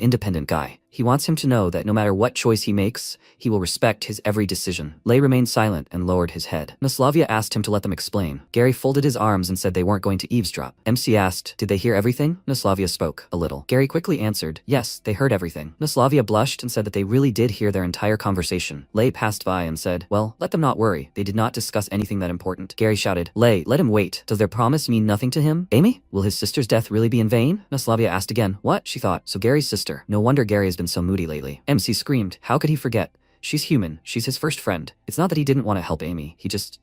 independent guy. He wants him to know that no matter what choice he makes, he will respect his every decision. Lei remained silent and lowered his head. Naslavia asked him to let them explain. Gary folded his arms and said they weren't going to eavesdrop. MC asked, "Did they hear everything?" Naslavia spoke, "A little." Gary quickly answered, "Yes, they heard everything." Naslavia blushed and said that they really did hear their entire conversation. Lei passed by and said, "Well, let them not worry. They did not discuss anything that important." Gary shouted, "Lei, let him wait. Does their promise mean nothing to him?" "Amy? Will his sister's death really be in vain?" Naslavia asked again. "What?" She thought. So Gary's sister. No wonder Gary has been so moody lately. MC screamed, "How could he forget? She's human. She's his first friend. It's not that he didn't want to help Amy. He just.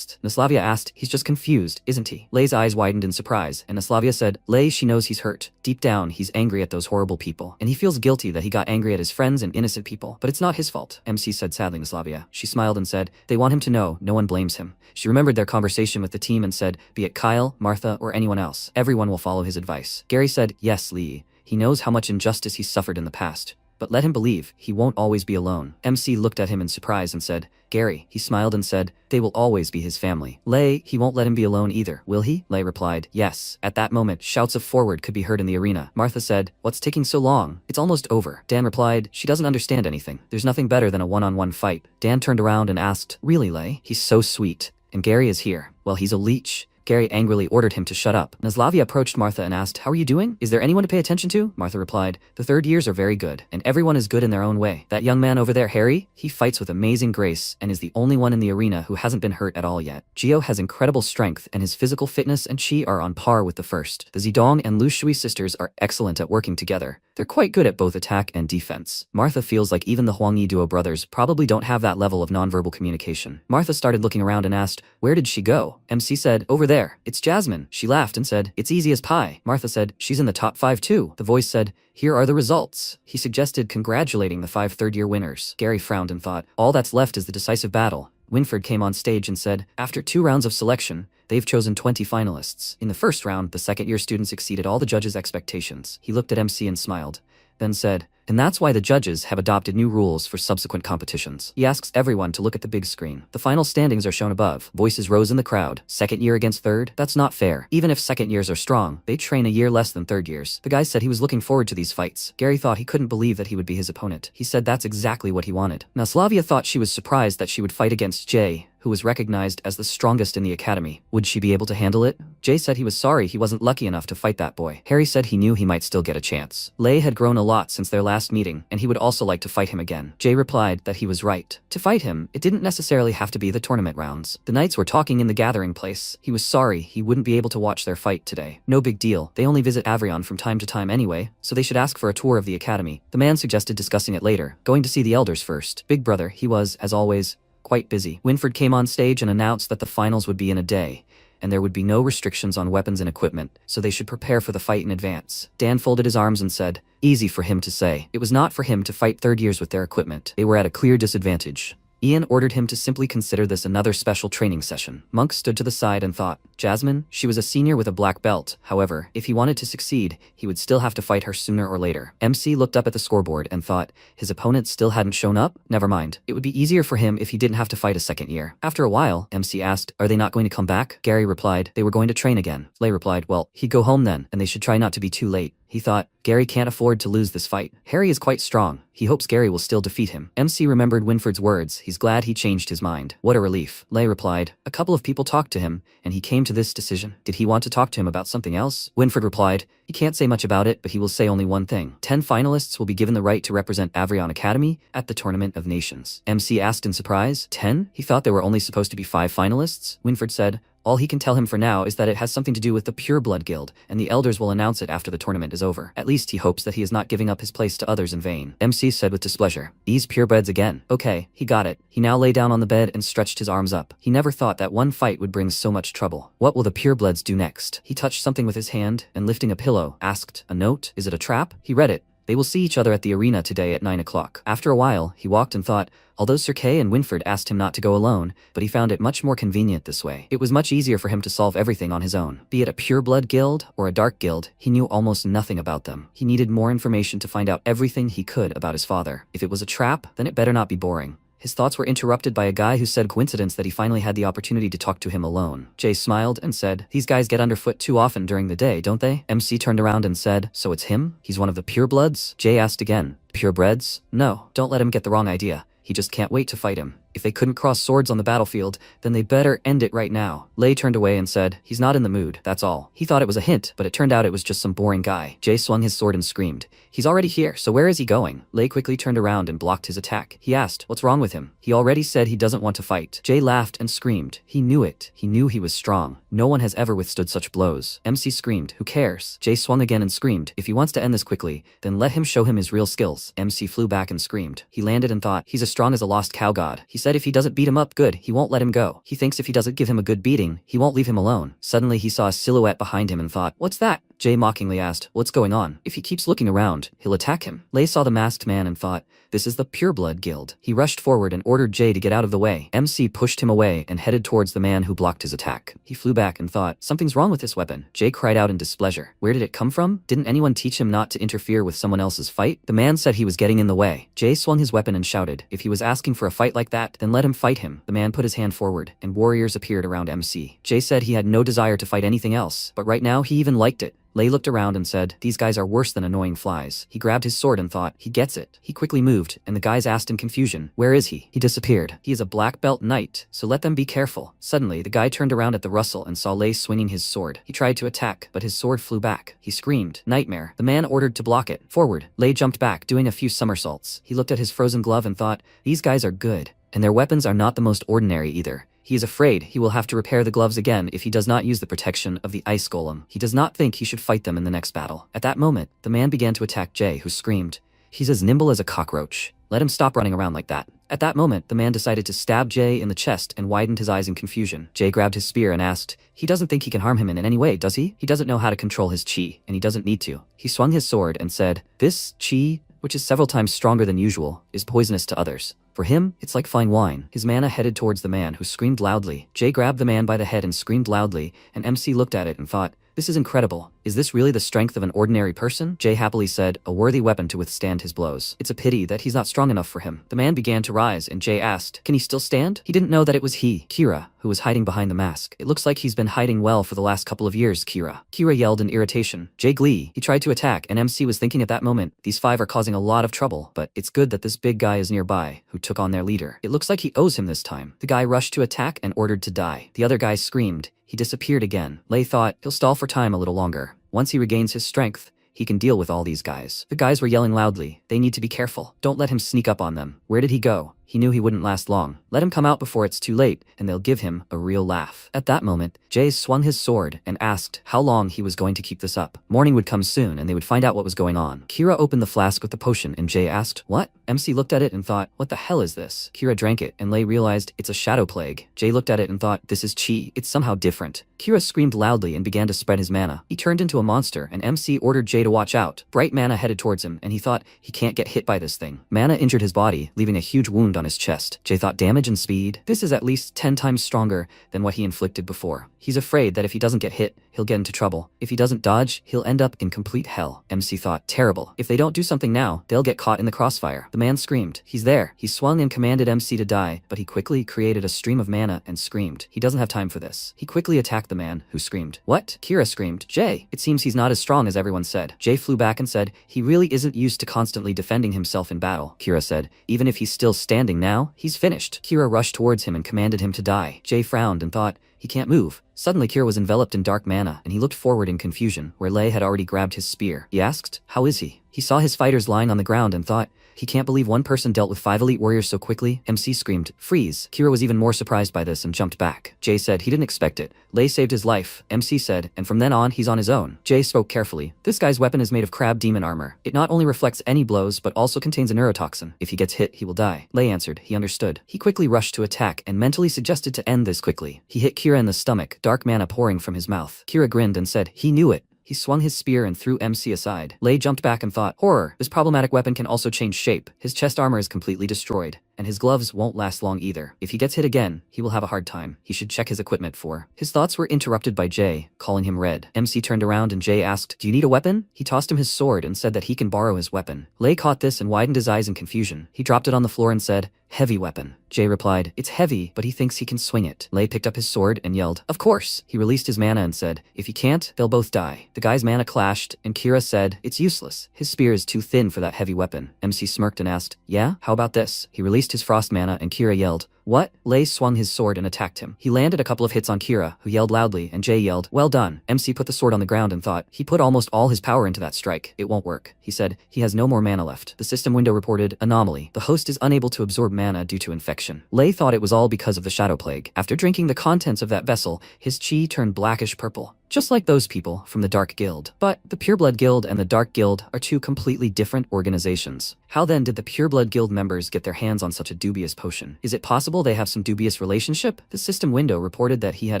Naslavia asked, "He's just confused, isn't he?" Lei's eyes widened in surprise, and Naslavia said, "Lei, she knows he's hurt. Deep down, he's angry at those horrible people. And he feels guilty that he got angry at his friends and innocent people. But it's not his fault." MC said sadly, Naslavia. She smiled and said, "They want him to know no one blames him." She remembered their conversation with the team and said, "Be it Kyle, Martha, or anyone else, everyone will follow his advice." Gary said, "Yes, Lee. He knows how much injustice he's suffered in the past. But let him believe, he won't always be alone." MC looked at him in surprise and said, "Gary." He smiled and said, "They will always be his family." Lei, he won't let him be alone either, will he? Lei replied, "Yes." At that moment, shouts of "Forward" could be heard in the arena. Martha said, "What's taking so long? It's almost over." Dan replied, "She doesn't understand anything. There's nothing better than a one-on-one fight." Dan turned around and asked, "Really, Lei? He's so sweet. And Gary is here. Well, he's a leech." Gary angrily ordered him to shut up. Naslavia approached Martha and asked, "How are you doing? Is there anyone to pay attention to?" Martha replied, "The third years are very good, and everyone is good in their own way. That young man over there, Harry, he fights with amazing grace and is the only one in the arena who hasn't been hurt at all yet. Gio has incredible strength and his physical fitness and chi are on par with the first. The Zidong and Lu Shui sisters are excellent at working together. They're quite good at both attack and defense." Martha feels like even the Huangyi duo brothers probably don't have that level of nonverbal communication. Martha started looking around and asked, "Where did she go?" MC said, "Over there. It's Jasmine." She laughed and said, "It's easy as pie." Martha said, "She's in the top 5 too." The voice said, "Here are the results." He suggested congratulating the 5 third-year winners. Gary frowned and thought, all that's left is the decisive battle. Winford came on stage and said, "After 2 rounds of selection, they've chosen 20 finalists. In the first round, the second-year students exceeded all the judges' expectations." He looked at MC and smiled, then said, "And that's why the judges have adopted new rules for subsequent competitions." He asks everyone to look at the big screen. The final standings are shown above. Voices rose in the crowd. Second year against third? That's not fair. Even if second years are strong, they train a year less than third years. The guy said he was looking forward to these fights. Gary thought he couldn't believe that he would be his opponent. He said that's exactly what he wanted. Naslavia thought she was surprised that she would fight against Jay, who was recognized as the strongest in the academy. Would she be able to handle it? Jay said he was sorry he wasn't lucky enough to fight that boy. Harry said he knew he might still get a chance. Lei had grown a lot since their last meeting, and he would also like to fight him again. Jay replied that he was right. To fight him, it didn't necessarily have to be the tournament rounds. The knights were talking in the gathering place. He was sorry he wouldn't be able to watch their fight today. No big deal. They only visit Avrion from time to time anyway, so they should ask for a tour of the academy. The man suggested discussing it later, going to see the elders first. Big brother, he was, as always, quite busy. Winfred came on stage and announced that the finals would be in a day, and there would be no restrictions on weapons and equipment, so they should prepare for the fight in advance. Dan folded his arms and said, easy for him to say. It was not for him to fight third years with their equipment. They were at a clear disadvantage. Ian ordered him to simply consider this another special training session. Monk stood to the side and thought, Jasmine, she was a senior with a black belt. However, if he wanted to succeed, he would still have to fight her sooner or later. MC looked up at the scoreboard and thought, his opponent still hadn't shown up? Never mind. It would be easier for him if he didn't have to fight a second year. After a while, MC asked, are they not going to come back? Gary replied, they were going to train again. Lei replied, well, he'd go home then, and they should try not to be too late. He thought, Gary can't afford to lose this fight. Harry is quite strong. He hopes Gary will still defeat him. MC remembered Winfred's words. He's glad he changed his mind. What a relief. Lei replied, a couple of people talked to him, and he came to this decision. Did he want to talk to him about something else? Winfred replied, he can't say much about it, but he will say only one thing. 10 finalists will be given the right to represent Avrion Academy at the Tournament of Nations. MC asked in surprise, 10? He thought there were only supposed to be 5 finalists? Winfred said, all he can tell him for now is that it has something to do with the Pure Blood Guild, and the elders will announce it after the tournament is over. At least he hopes that he is not giving up his place to others in vain. MC said with displeasure, these purebreds again. Okay, he got it. He now lay down on the bed and stretched his arms up. He never thought that one fight would bring so much trouble. What will the purebloods do next? He touched something with his hand, and lifting a pillow, asked, a note? Is it a trap? He read it. They will see each other at the arena today at 9 o'clock. After a while, he walked and thought, although Sir Kay and Winfred asked him not to go alone, but he found it much more convenient this way. It was much easier for him to solve everything on his own. Be it a pure blood guild or a dark guild, he knew almost nothing about them. He needed more information to find out everything he could about his father. If it was a trap, then it better not be boring. His thoughts were interrupted by a guy who said coincidence that he finally had the opportunity to talk to him alone. Jay smiled and said, these guys get underfoot too often during the day, don't they? MC turned around and said, so it's him? He's one of the purebloods? Jay asked again, purebreds? No, don't let him get the wrong idea. He just can't wait to fight him. If they couldn't cross swords on the battlefield, then they better end it right now. Lei turned away and said, he's not in the mood, that's all. He thought it was a hint, but it turned out it was just some boring guy. Jay swung his sword and screamed, he's already here, so where is he going? Lei quickly turned around and blocked his attack. He asked, what's wrong with him? He already said he doesn't want to fight. Jay laughed and screamed. He knew it. He knew he was strong. No one has ever withstood such blows. MC screamed, who cares? Jay swung again and screamed, if he wants to end this quickly, then let him show him his real skills. MC flew back and screamed. He landed and thought, he's as strong as a lost cow god. He said if he doesn't beat him up good, he won't let him go. He thinks if he doesn't give him a good beating, he won't leave him alone. Suddenly he saw a silhouette behind him and thought, what's that? Jay mockingly asked, what's going on? If he keeps looking around, he'll attack him. Lei saw the masked man and thought, this is the Pure Blood Guild. He rushed forward and ordered Jay to get out of the way. MC pushed him away and headed towards the man who blocked his attack. He flew back and thought, something's wrong with this weapon. Jay cried out in displeasure. Where did it come from? Didn't anyone teach him not to interfere with someone else's fight? The man said he was getting in the way. Jay swung his weapon and shouted, if he was asking for a fight like that, then let him fight him. The man put his hand forward, and warriors appeared around MC. Jay said he had no desire to fight anything else, but right now he even liked it. Lei looked around and said, these guys are worse than annoying flies. He grabbed his sword and thought, he gets it. He quickly moved, and the guys asked in confusion, where is he? He disappeared. He is a black belt knight, so let them be careful. Suddenly, the guy turned around at the rustle and saw Lei swinging his sword. He tried to attack, but his sword flew back. He screamed, nightmare. The man ordered to block it. Forward. Lei jumped back, doing a few somersaults. He looked at his frozen glove and thought, these guys are good. And their weapons are not the most ordinary either. He is afraid he will have to repair the gloves again if he does not use the protection of the ice golem. He does not think he should fight them in the next battle. At that moment, the man began to attack Jay, who screamed, he's as nimble as a cockroach. Let him stop running around like that. At that moment, the man decided to stab Jay in the chest and widened his eyes in confusion. Jay grabbed his spear and asked, he doesn't think he can harm him in any way, does he? He doesn't know how to control his chi, and he doesn't need to. He swung his sword and said, this chi, which is several times stronger than usual, is poisonous to others. For him, it's like fine wine. His mana headed towards the man, who screamed loudly. Jay grabbed the man by the head and screamed loudly, and MC looked at it and thought, This is incredible. Is this really the strength of an ordinary person? Jay happily said, a worthy weapon to withstand his blows. It's a pity that he's not strong enough for him. The man began to rise and Jay asked, can he still stand? He didn't know that it was he, Kira, who was hiding behind the mask. It looks like he's been hiding well for the last couple of years, Kira. Kira yelled in irritation. Jay glee. He tried to attack and MC was thinking at that moment, these five are causing a lot of trouble, but it's good that this big guy is nearby, who took on their leader. It looks like he owes him this time. The guy rushed to attack and ordered to die. The other guy screamed. He disappeared again. Lei thought, he'll stall for time a little longer. Once he regains his strength, he can deal with all these guys. The guys were yelling loudly. They need to be careful. Don't let him sneak up on them. Where did he go? He knew he wouldn't last long. Let him come out before it's too late, and they'll give him a real laugh. At that moment, Jay swung his sword and asked how long he was going to keep this up. Morning would come soon, and they would find out what was going on. Kira opened the flask with the potion, and Jay asked, what? MC looked at it and thought, what the hell is this? Kira drank it, and Lei realized it's a shadow plague. Jay looked at it and thought, this is chi. It's somehow different. Kira screamed loudly and began to spread his mana. He turned into a monster, and MC ordered Jay to watch out. Bright mana headed towards him, and he thought, he can't get hit by this thing. Mana injured his body, leaving a huge wound on his chest. Jay thought, damage and speed? This is at least 10 times stronger than what he inflicted before. He's afraid that if he doesn't get hit, he'll get into trouble. If he doesn't dodge, he'll end up in complete hell. MC thought, terrible. If they don't do something now, they'll get caught in the crossfire. The man screamed. He's there. He swung and commanded MC to die, but he quickly created a stream of mana and screamed. He doesn't have time for this. He quickly attacked the man, who screamed. What? Kira screamed. Jay, it seems he's not as strong as everyone said. Jay flew back and said, he really isn't used to constantly defending himself in battle. Kira said, even if he's still standing now, he's finished. Kira rushed towards him and commanded him to die. Jay frowned and thought, he can't move. Suddenly Kira was enveloped in dark mana, and he looked forward in confusion, where Lei had already grabbed his spear. He asked, how is he? He saw his fighters lying on the ground and thought, he can't believe one person dealt with 5 elite warriors so quickly. MC screamed, freeze. Kira was even more surprised by this and jumped back. Jay said he didn't expect it. Lei saved his life. MC said, and from then on, he's on his own. Jay spoke carefully. This guy's weapon is made of crab demon armor. It not only reflects any blows, but also contains a neurotoxin. If he gets hit, he will die. Lei answered, he understood. He quickly rushed to attack and mentally suggested to end this quickly. He hit Kira in the stomach, dark mana pouring from his mouth. Kira grinned and said, he knew it. He swung his spear and threw MC aside. Lei jumped back and thought, horror, this problematic weapon can also change shape. His chest armor is completely destroyed, and his gloves won't last long either. If he gets hit again, he will have a hard time. He should check his equipment for. His thoughts were interrupted by Jay, calling him Red. MC turned around and Jay asked, do you need a weapon? He tossed him his sword and said that he can borrow his weapon. Lei caught this and widened his eyes in confusion. He dropped it on the floor and said, heavy weapon. Jay replied, it's heavy, but he thinks he can swing it. Lei picked up his sword and yelled, of course. He released his mana and said, if he can't, they'll both die. The guy's mana clashed, and Kira said, it's useless. His spear is too thin for that heavy weapon. MC smirked and asked, yeah? How about this? He released his frost mana and Kira yelled, what? Lei swung his sword and attacked him. He landed a couple of hits on Kira, who yelled loudly, and Jay yelled, well done. MC put the sword on the ground and thought, he put almost all his power into that strike. It won't work. He said, he has no more mana left. The system window reported, anomaly. The host is unable to absorb mana due to infection. Lei thought it was all because of the shadow plague. After drinking the contents of that vessel, his chi turned blackish purple. Just like those people from the Dark Guild. But the Pureblood Guild and the Dark Guild are two completely different organizations. How then did the Pureblood Guild members get their hands on such a dubious potion? Is it possible they have some dubious relationship? The system window reported that he had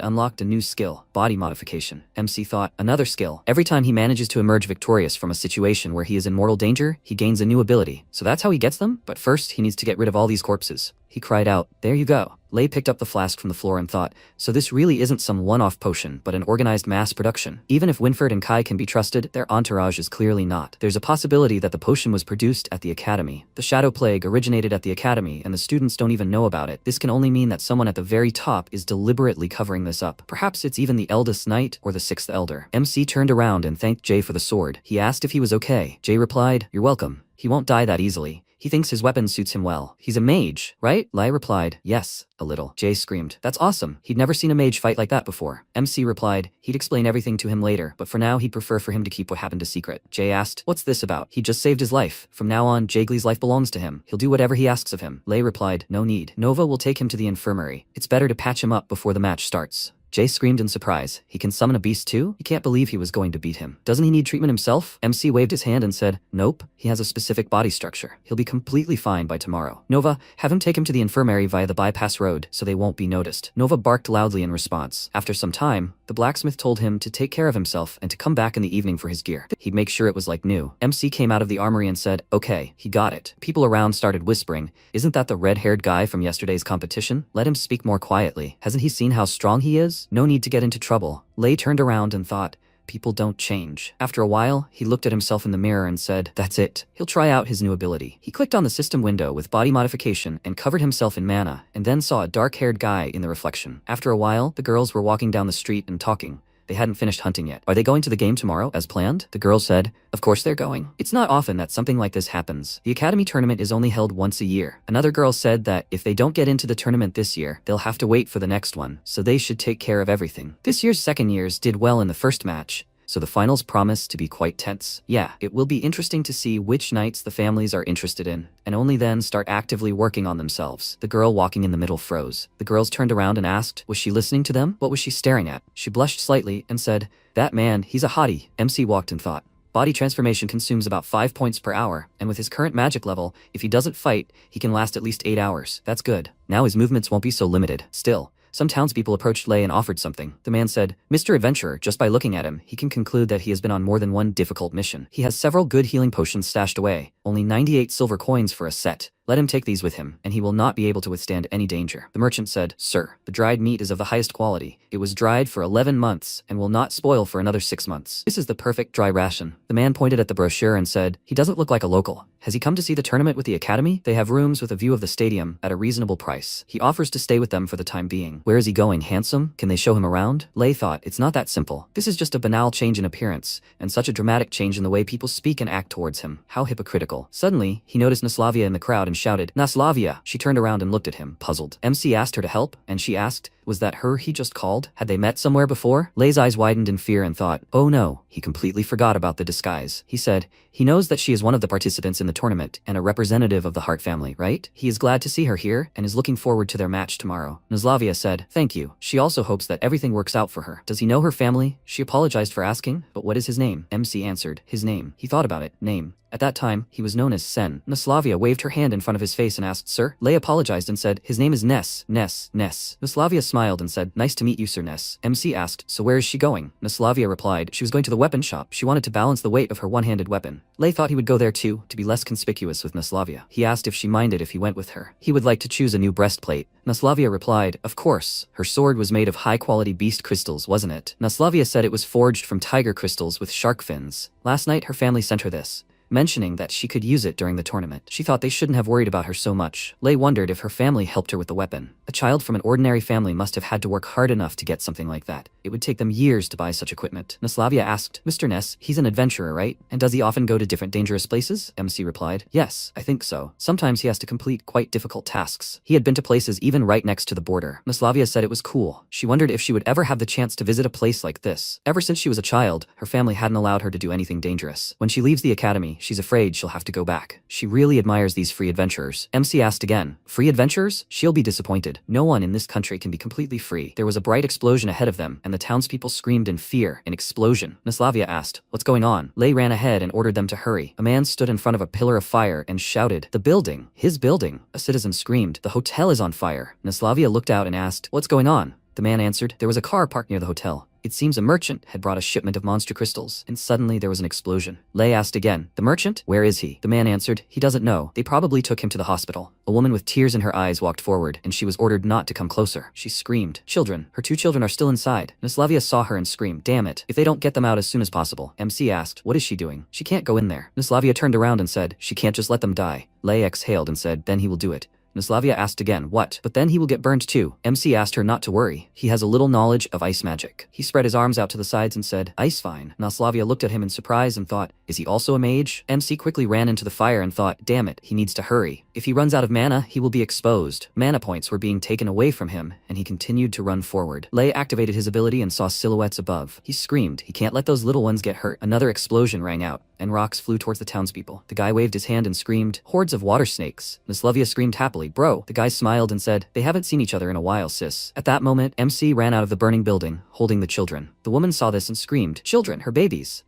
unlocked a new skill, body modification. MC thought, another skill. Every time he manages to emerge victorious from a situation where he is in mortal danger, he gains a new ability. So that's how he gets them? But first, he needs to get rid of all these corpses. He cried out, there you go. Lei picked up the flask from the floor and thought, so this really isn't some one-off potion, but an organized mass production. Even if Winford and Kai can be trusted, their entourage is clearly not. There's a possibility that the potion was produced at the academy. The shadow plague originated at the academy, and the students don't even know about it. This can only mean that someone at the very top is deliberately covering this up. Perhaps it's even the eldest knight or the sixth elder. MC turned around and thanked Jay for the sword. He asked if he was okay. Jay replied, you're welcome. He won't die that easily. He thinks his weapon suits him well. He's a mage, right? Lei replied, yes, a little. Jay screamed, that's awesome. He'd never seen a mage fight like that before. MC replied, he'd explain everything to him later, but for now he'd prefer for him to keep what happened a secret. Jay asked, what's this about? He just saved his life. From now on, Jaglee's life belongs to him. He'll do whatever he asks of him. Lei replied, no need. Nova will take him to the infirmary. It's better to patch him up before the match starts. Jay screamed in surprise. He can summon a beast too? He can't believe he was going to beat him. Doesn't he need treatment himself? MC waved his hand and said, nope, he has a specific body structure. He'll be completely fine by tomorrow. Nova, have him take him to the infirmary via the bypass road so they won't be noticed. Nova barked loudly in response. After some time, the blacksmith told him to take care of himself and to come back in the evening for his gear. He'd make sure it was like new. MC came out of the armory and said, okay, he got it. People around started whispering, isn't that the red-haired guy from yesterday's competition? Let him speak more quietly. Hasn't he seen how strong he is? No need to get into trouble. Lei turned around and thought, People don't change. After a while, he looked at himself in the mirror and said, that's it. He'll try out his new ability. He clicked on the system window with body modification and covered himself in mana, and then saw a dark-haired guy in the reflection. After a while, the girls were walking down the street and talking. They hadn't finished hunting yet. Are they going to the game tomorrow, as planned? The girl said, of course they're going. It's not often that something like this happens. The academy tournament is only held once a year. Another girl said that if they don't get into the tournament this year, they'll have to wait for the next one, so they should take care of everything. This year's second years did well in the first match, so the finals promise to be quite tense. Yeah, it will be interesting to see which knights the families are interested in, and only then start actively working on themselves. The girl walking in the middle froze. The girls turned around and asked, was she listening to them? What was she staring at? She blushed slightly and said, that man, he's a hottie. MC walked and thought. Body transformation consumes about 5 points per hour, and with his current magic level, if he doesn't fight, he can last at least 8 hours. That's good. Now his movements won't be so limited. Still, some townspeople approached Lei and offered something. The man said, Mr. Adventurer, just by looking at him, he can conclude that he has been on more than one difficult mission. He has several good healing potions stashed away, only 98 silver coins for a set. Let him take these with him, and he will not be able to withstand any danger. The merchant said, sir, the dried meat is of the highest quality. It was dried for 11 months, and will not spoil for another 6 months. This is the perfect dry ration. The man pointed at the brochure and said, he doesn't look like a local. Has he come to see the tournament with the academy? They have rooms with a view of the stadium at a reasonable price. He offers to stay with them for the time being. Where is he going, handsome? Can they show him around? Lei thought, it's not that simple. This is just a banal change in appearance, and such a dramatic change in the way people speak and act towards him. How hypocritical. Suddenly, he noticed Naslavia in the crowd and shouted, Naslavia! She turned around and looked at him, puzzled. MC asked her to help, and she asked, was that her he just called? Had they met somewhere before? Lei's eyes widened in fear and thought, oh no, he completely forgot about the disguise. He said, he knows that she is one of the participants in the tournament and a representative of the Hart family, right? He is glad to see her here and is looking forward to their match tomorrow. Naslavia said, thank you. She also hopes that everything works out for her. Does he know her family? She apologized for asking, but what is his name? MC answered, his name. He thought about it. Name. At that time, he was known as Sen. Naslavia waved her hand in front of his face and asked, sir? Lei apologized and said, his name is Ness. Naslavia smiled and said, nice to meet you, Sir Ness. MC asked, so where is she going? Naslavia replied, she was going to the weapon shop. She wanted to balance the weight of her one-handed weapon. Lei thought he would go there too, to be less conspicuous with Naslavia. He asked if she minded if he went with her. He would like to choose a new breastplate. Naslavia replied, of course. Her sword was made of high-quality beast crystals, wasn't it? Naslavia said it was forged from tiger crystals with shark fins. Last night, her family sent her this, mentioning that she could use it during the tournament. She thought they shouldn't have worried about her so much. Lei wondered if her family helped her with the weapon. A child from an ordinary family must have had to work hard enough to get something like that. It would take them years to buy such equipment. Naslavia asked, Mr. Ness, he's an adventurer, right? And does he often go to different dangerous places? MC replied, yes, I think so. Sometimes he has to complete quite difficult tasks. He had been to places even right next to the border. Naslavia said it was cool. She wondered if she would ever have the chance to visit a place like this. Ever since she was a child, her family hadn't allowed her to do anything dangerous. When she leaves the academy, she's afraid she'll have to go back. She really admires these free adventurers. MC asked again, free adventurers? She'll be disappointed. No one in this country can be completely free. There was a bright explosion ahead of them, and the townspeople screamed in fear. An explosion. Naslavia asked, what's going on? Lei ran ahead and ordered them to hurry. A man stood in front of a pillar of fire and shouted, the building! His building! A citizen screamed, the hotel is on fire. Naslavia looked out and asked, what's going on? The man answered, there was a car parked near the hotel. It seems a merchant had brought a shipment of monster crystals, and suddenly there was an explosion. Lei asked again, the merchant? Where is he? The man answered, he doesn't know. They probably took him to the hospital. A woman with tears in her eyes walked forward, and she was ordered not to come closer. She screamed, children. Her 2 children are still inside. Naslavia saw her and screamed, damn it. If they don't get them out as soon as possible. MC asked, what is she doing? She can't go in there. Naslavia turned around and said, she can't just let them die. Lei exhaled and said, then he will do it. Naslavia asked again, what? But then he will get burned too. MC asked her not to worry. He has a little knowledge of ice magic. He spread his arms out to the sides and said, ice fine. Naslavia looked at him in surprise and thought, is he also a mage? MC quickly ran into the fire and thought, damn it, he needs to hurry. If he runs out of mana, he will be exposed. Mana points were being taken away from him, and he continued to run forward. Lei activated his ability and saw silhouettes above. He screamed, he can't let those little ones get hurt. Another explosion rang out, and rocks flew towards the townspeople. The guy waved his hand and screamed, hordes of water snakes. Naslavia screamed happily, bro. The guy smiled and said, they haven't seen each other in a while, sis. At that moment, MC ran out of the burning building, holding the children. The woman saw this and screamed, children, her babies.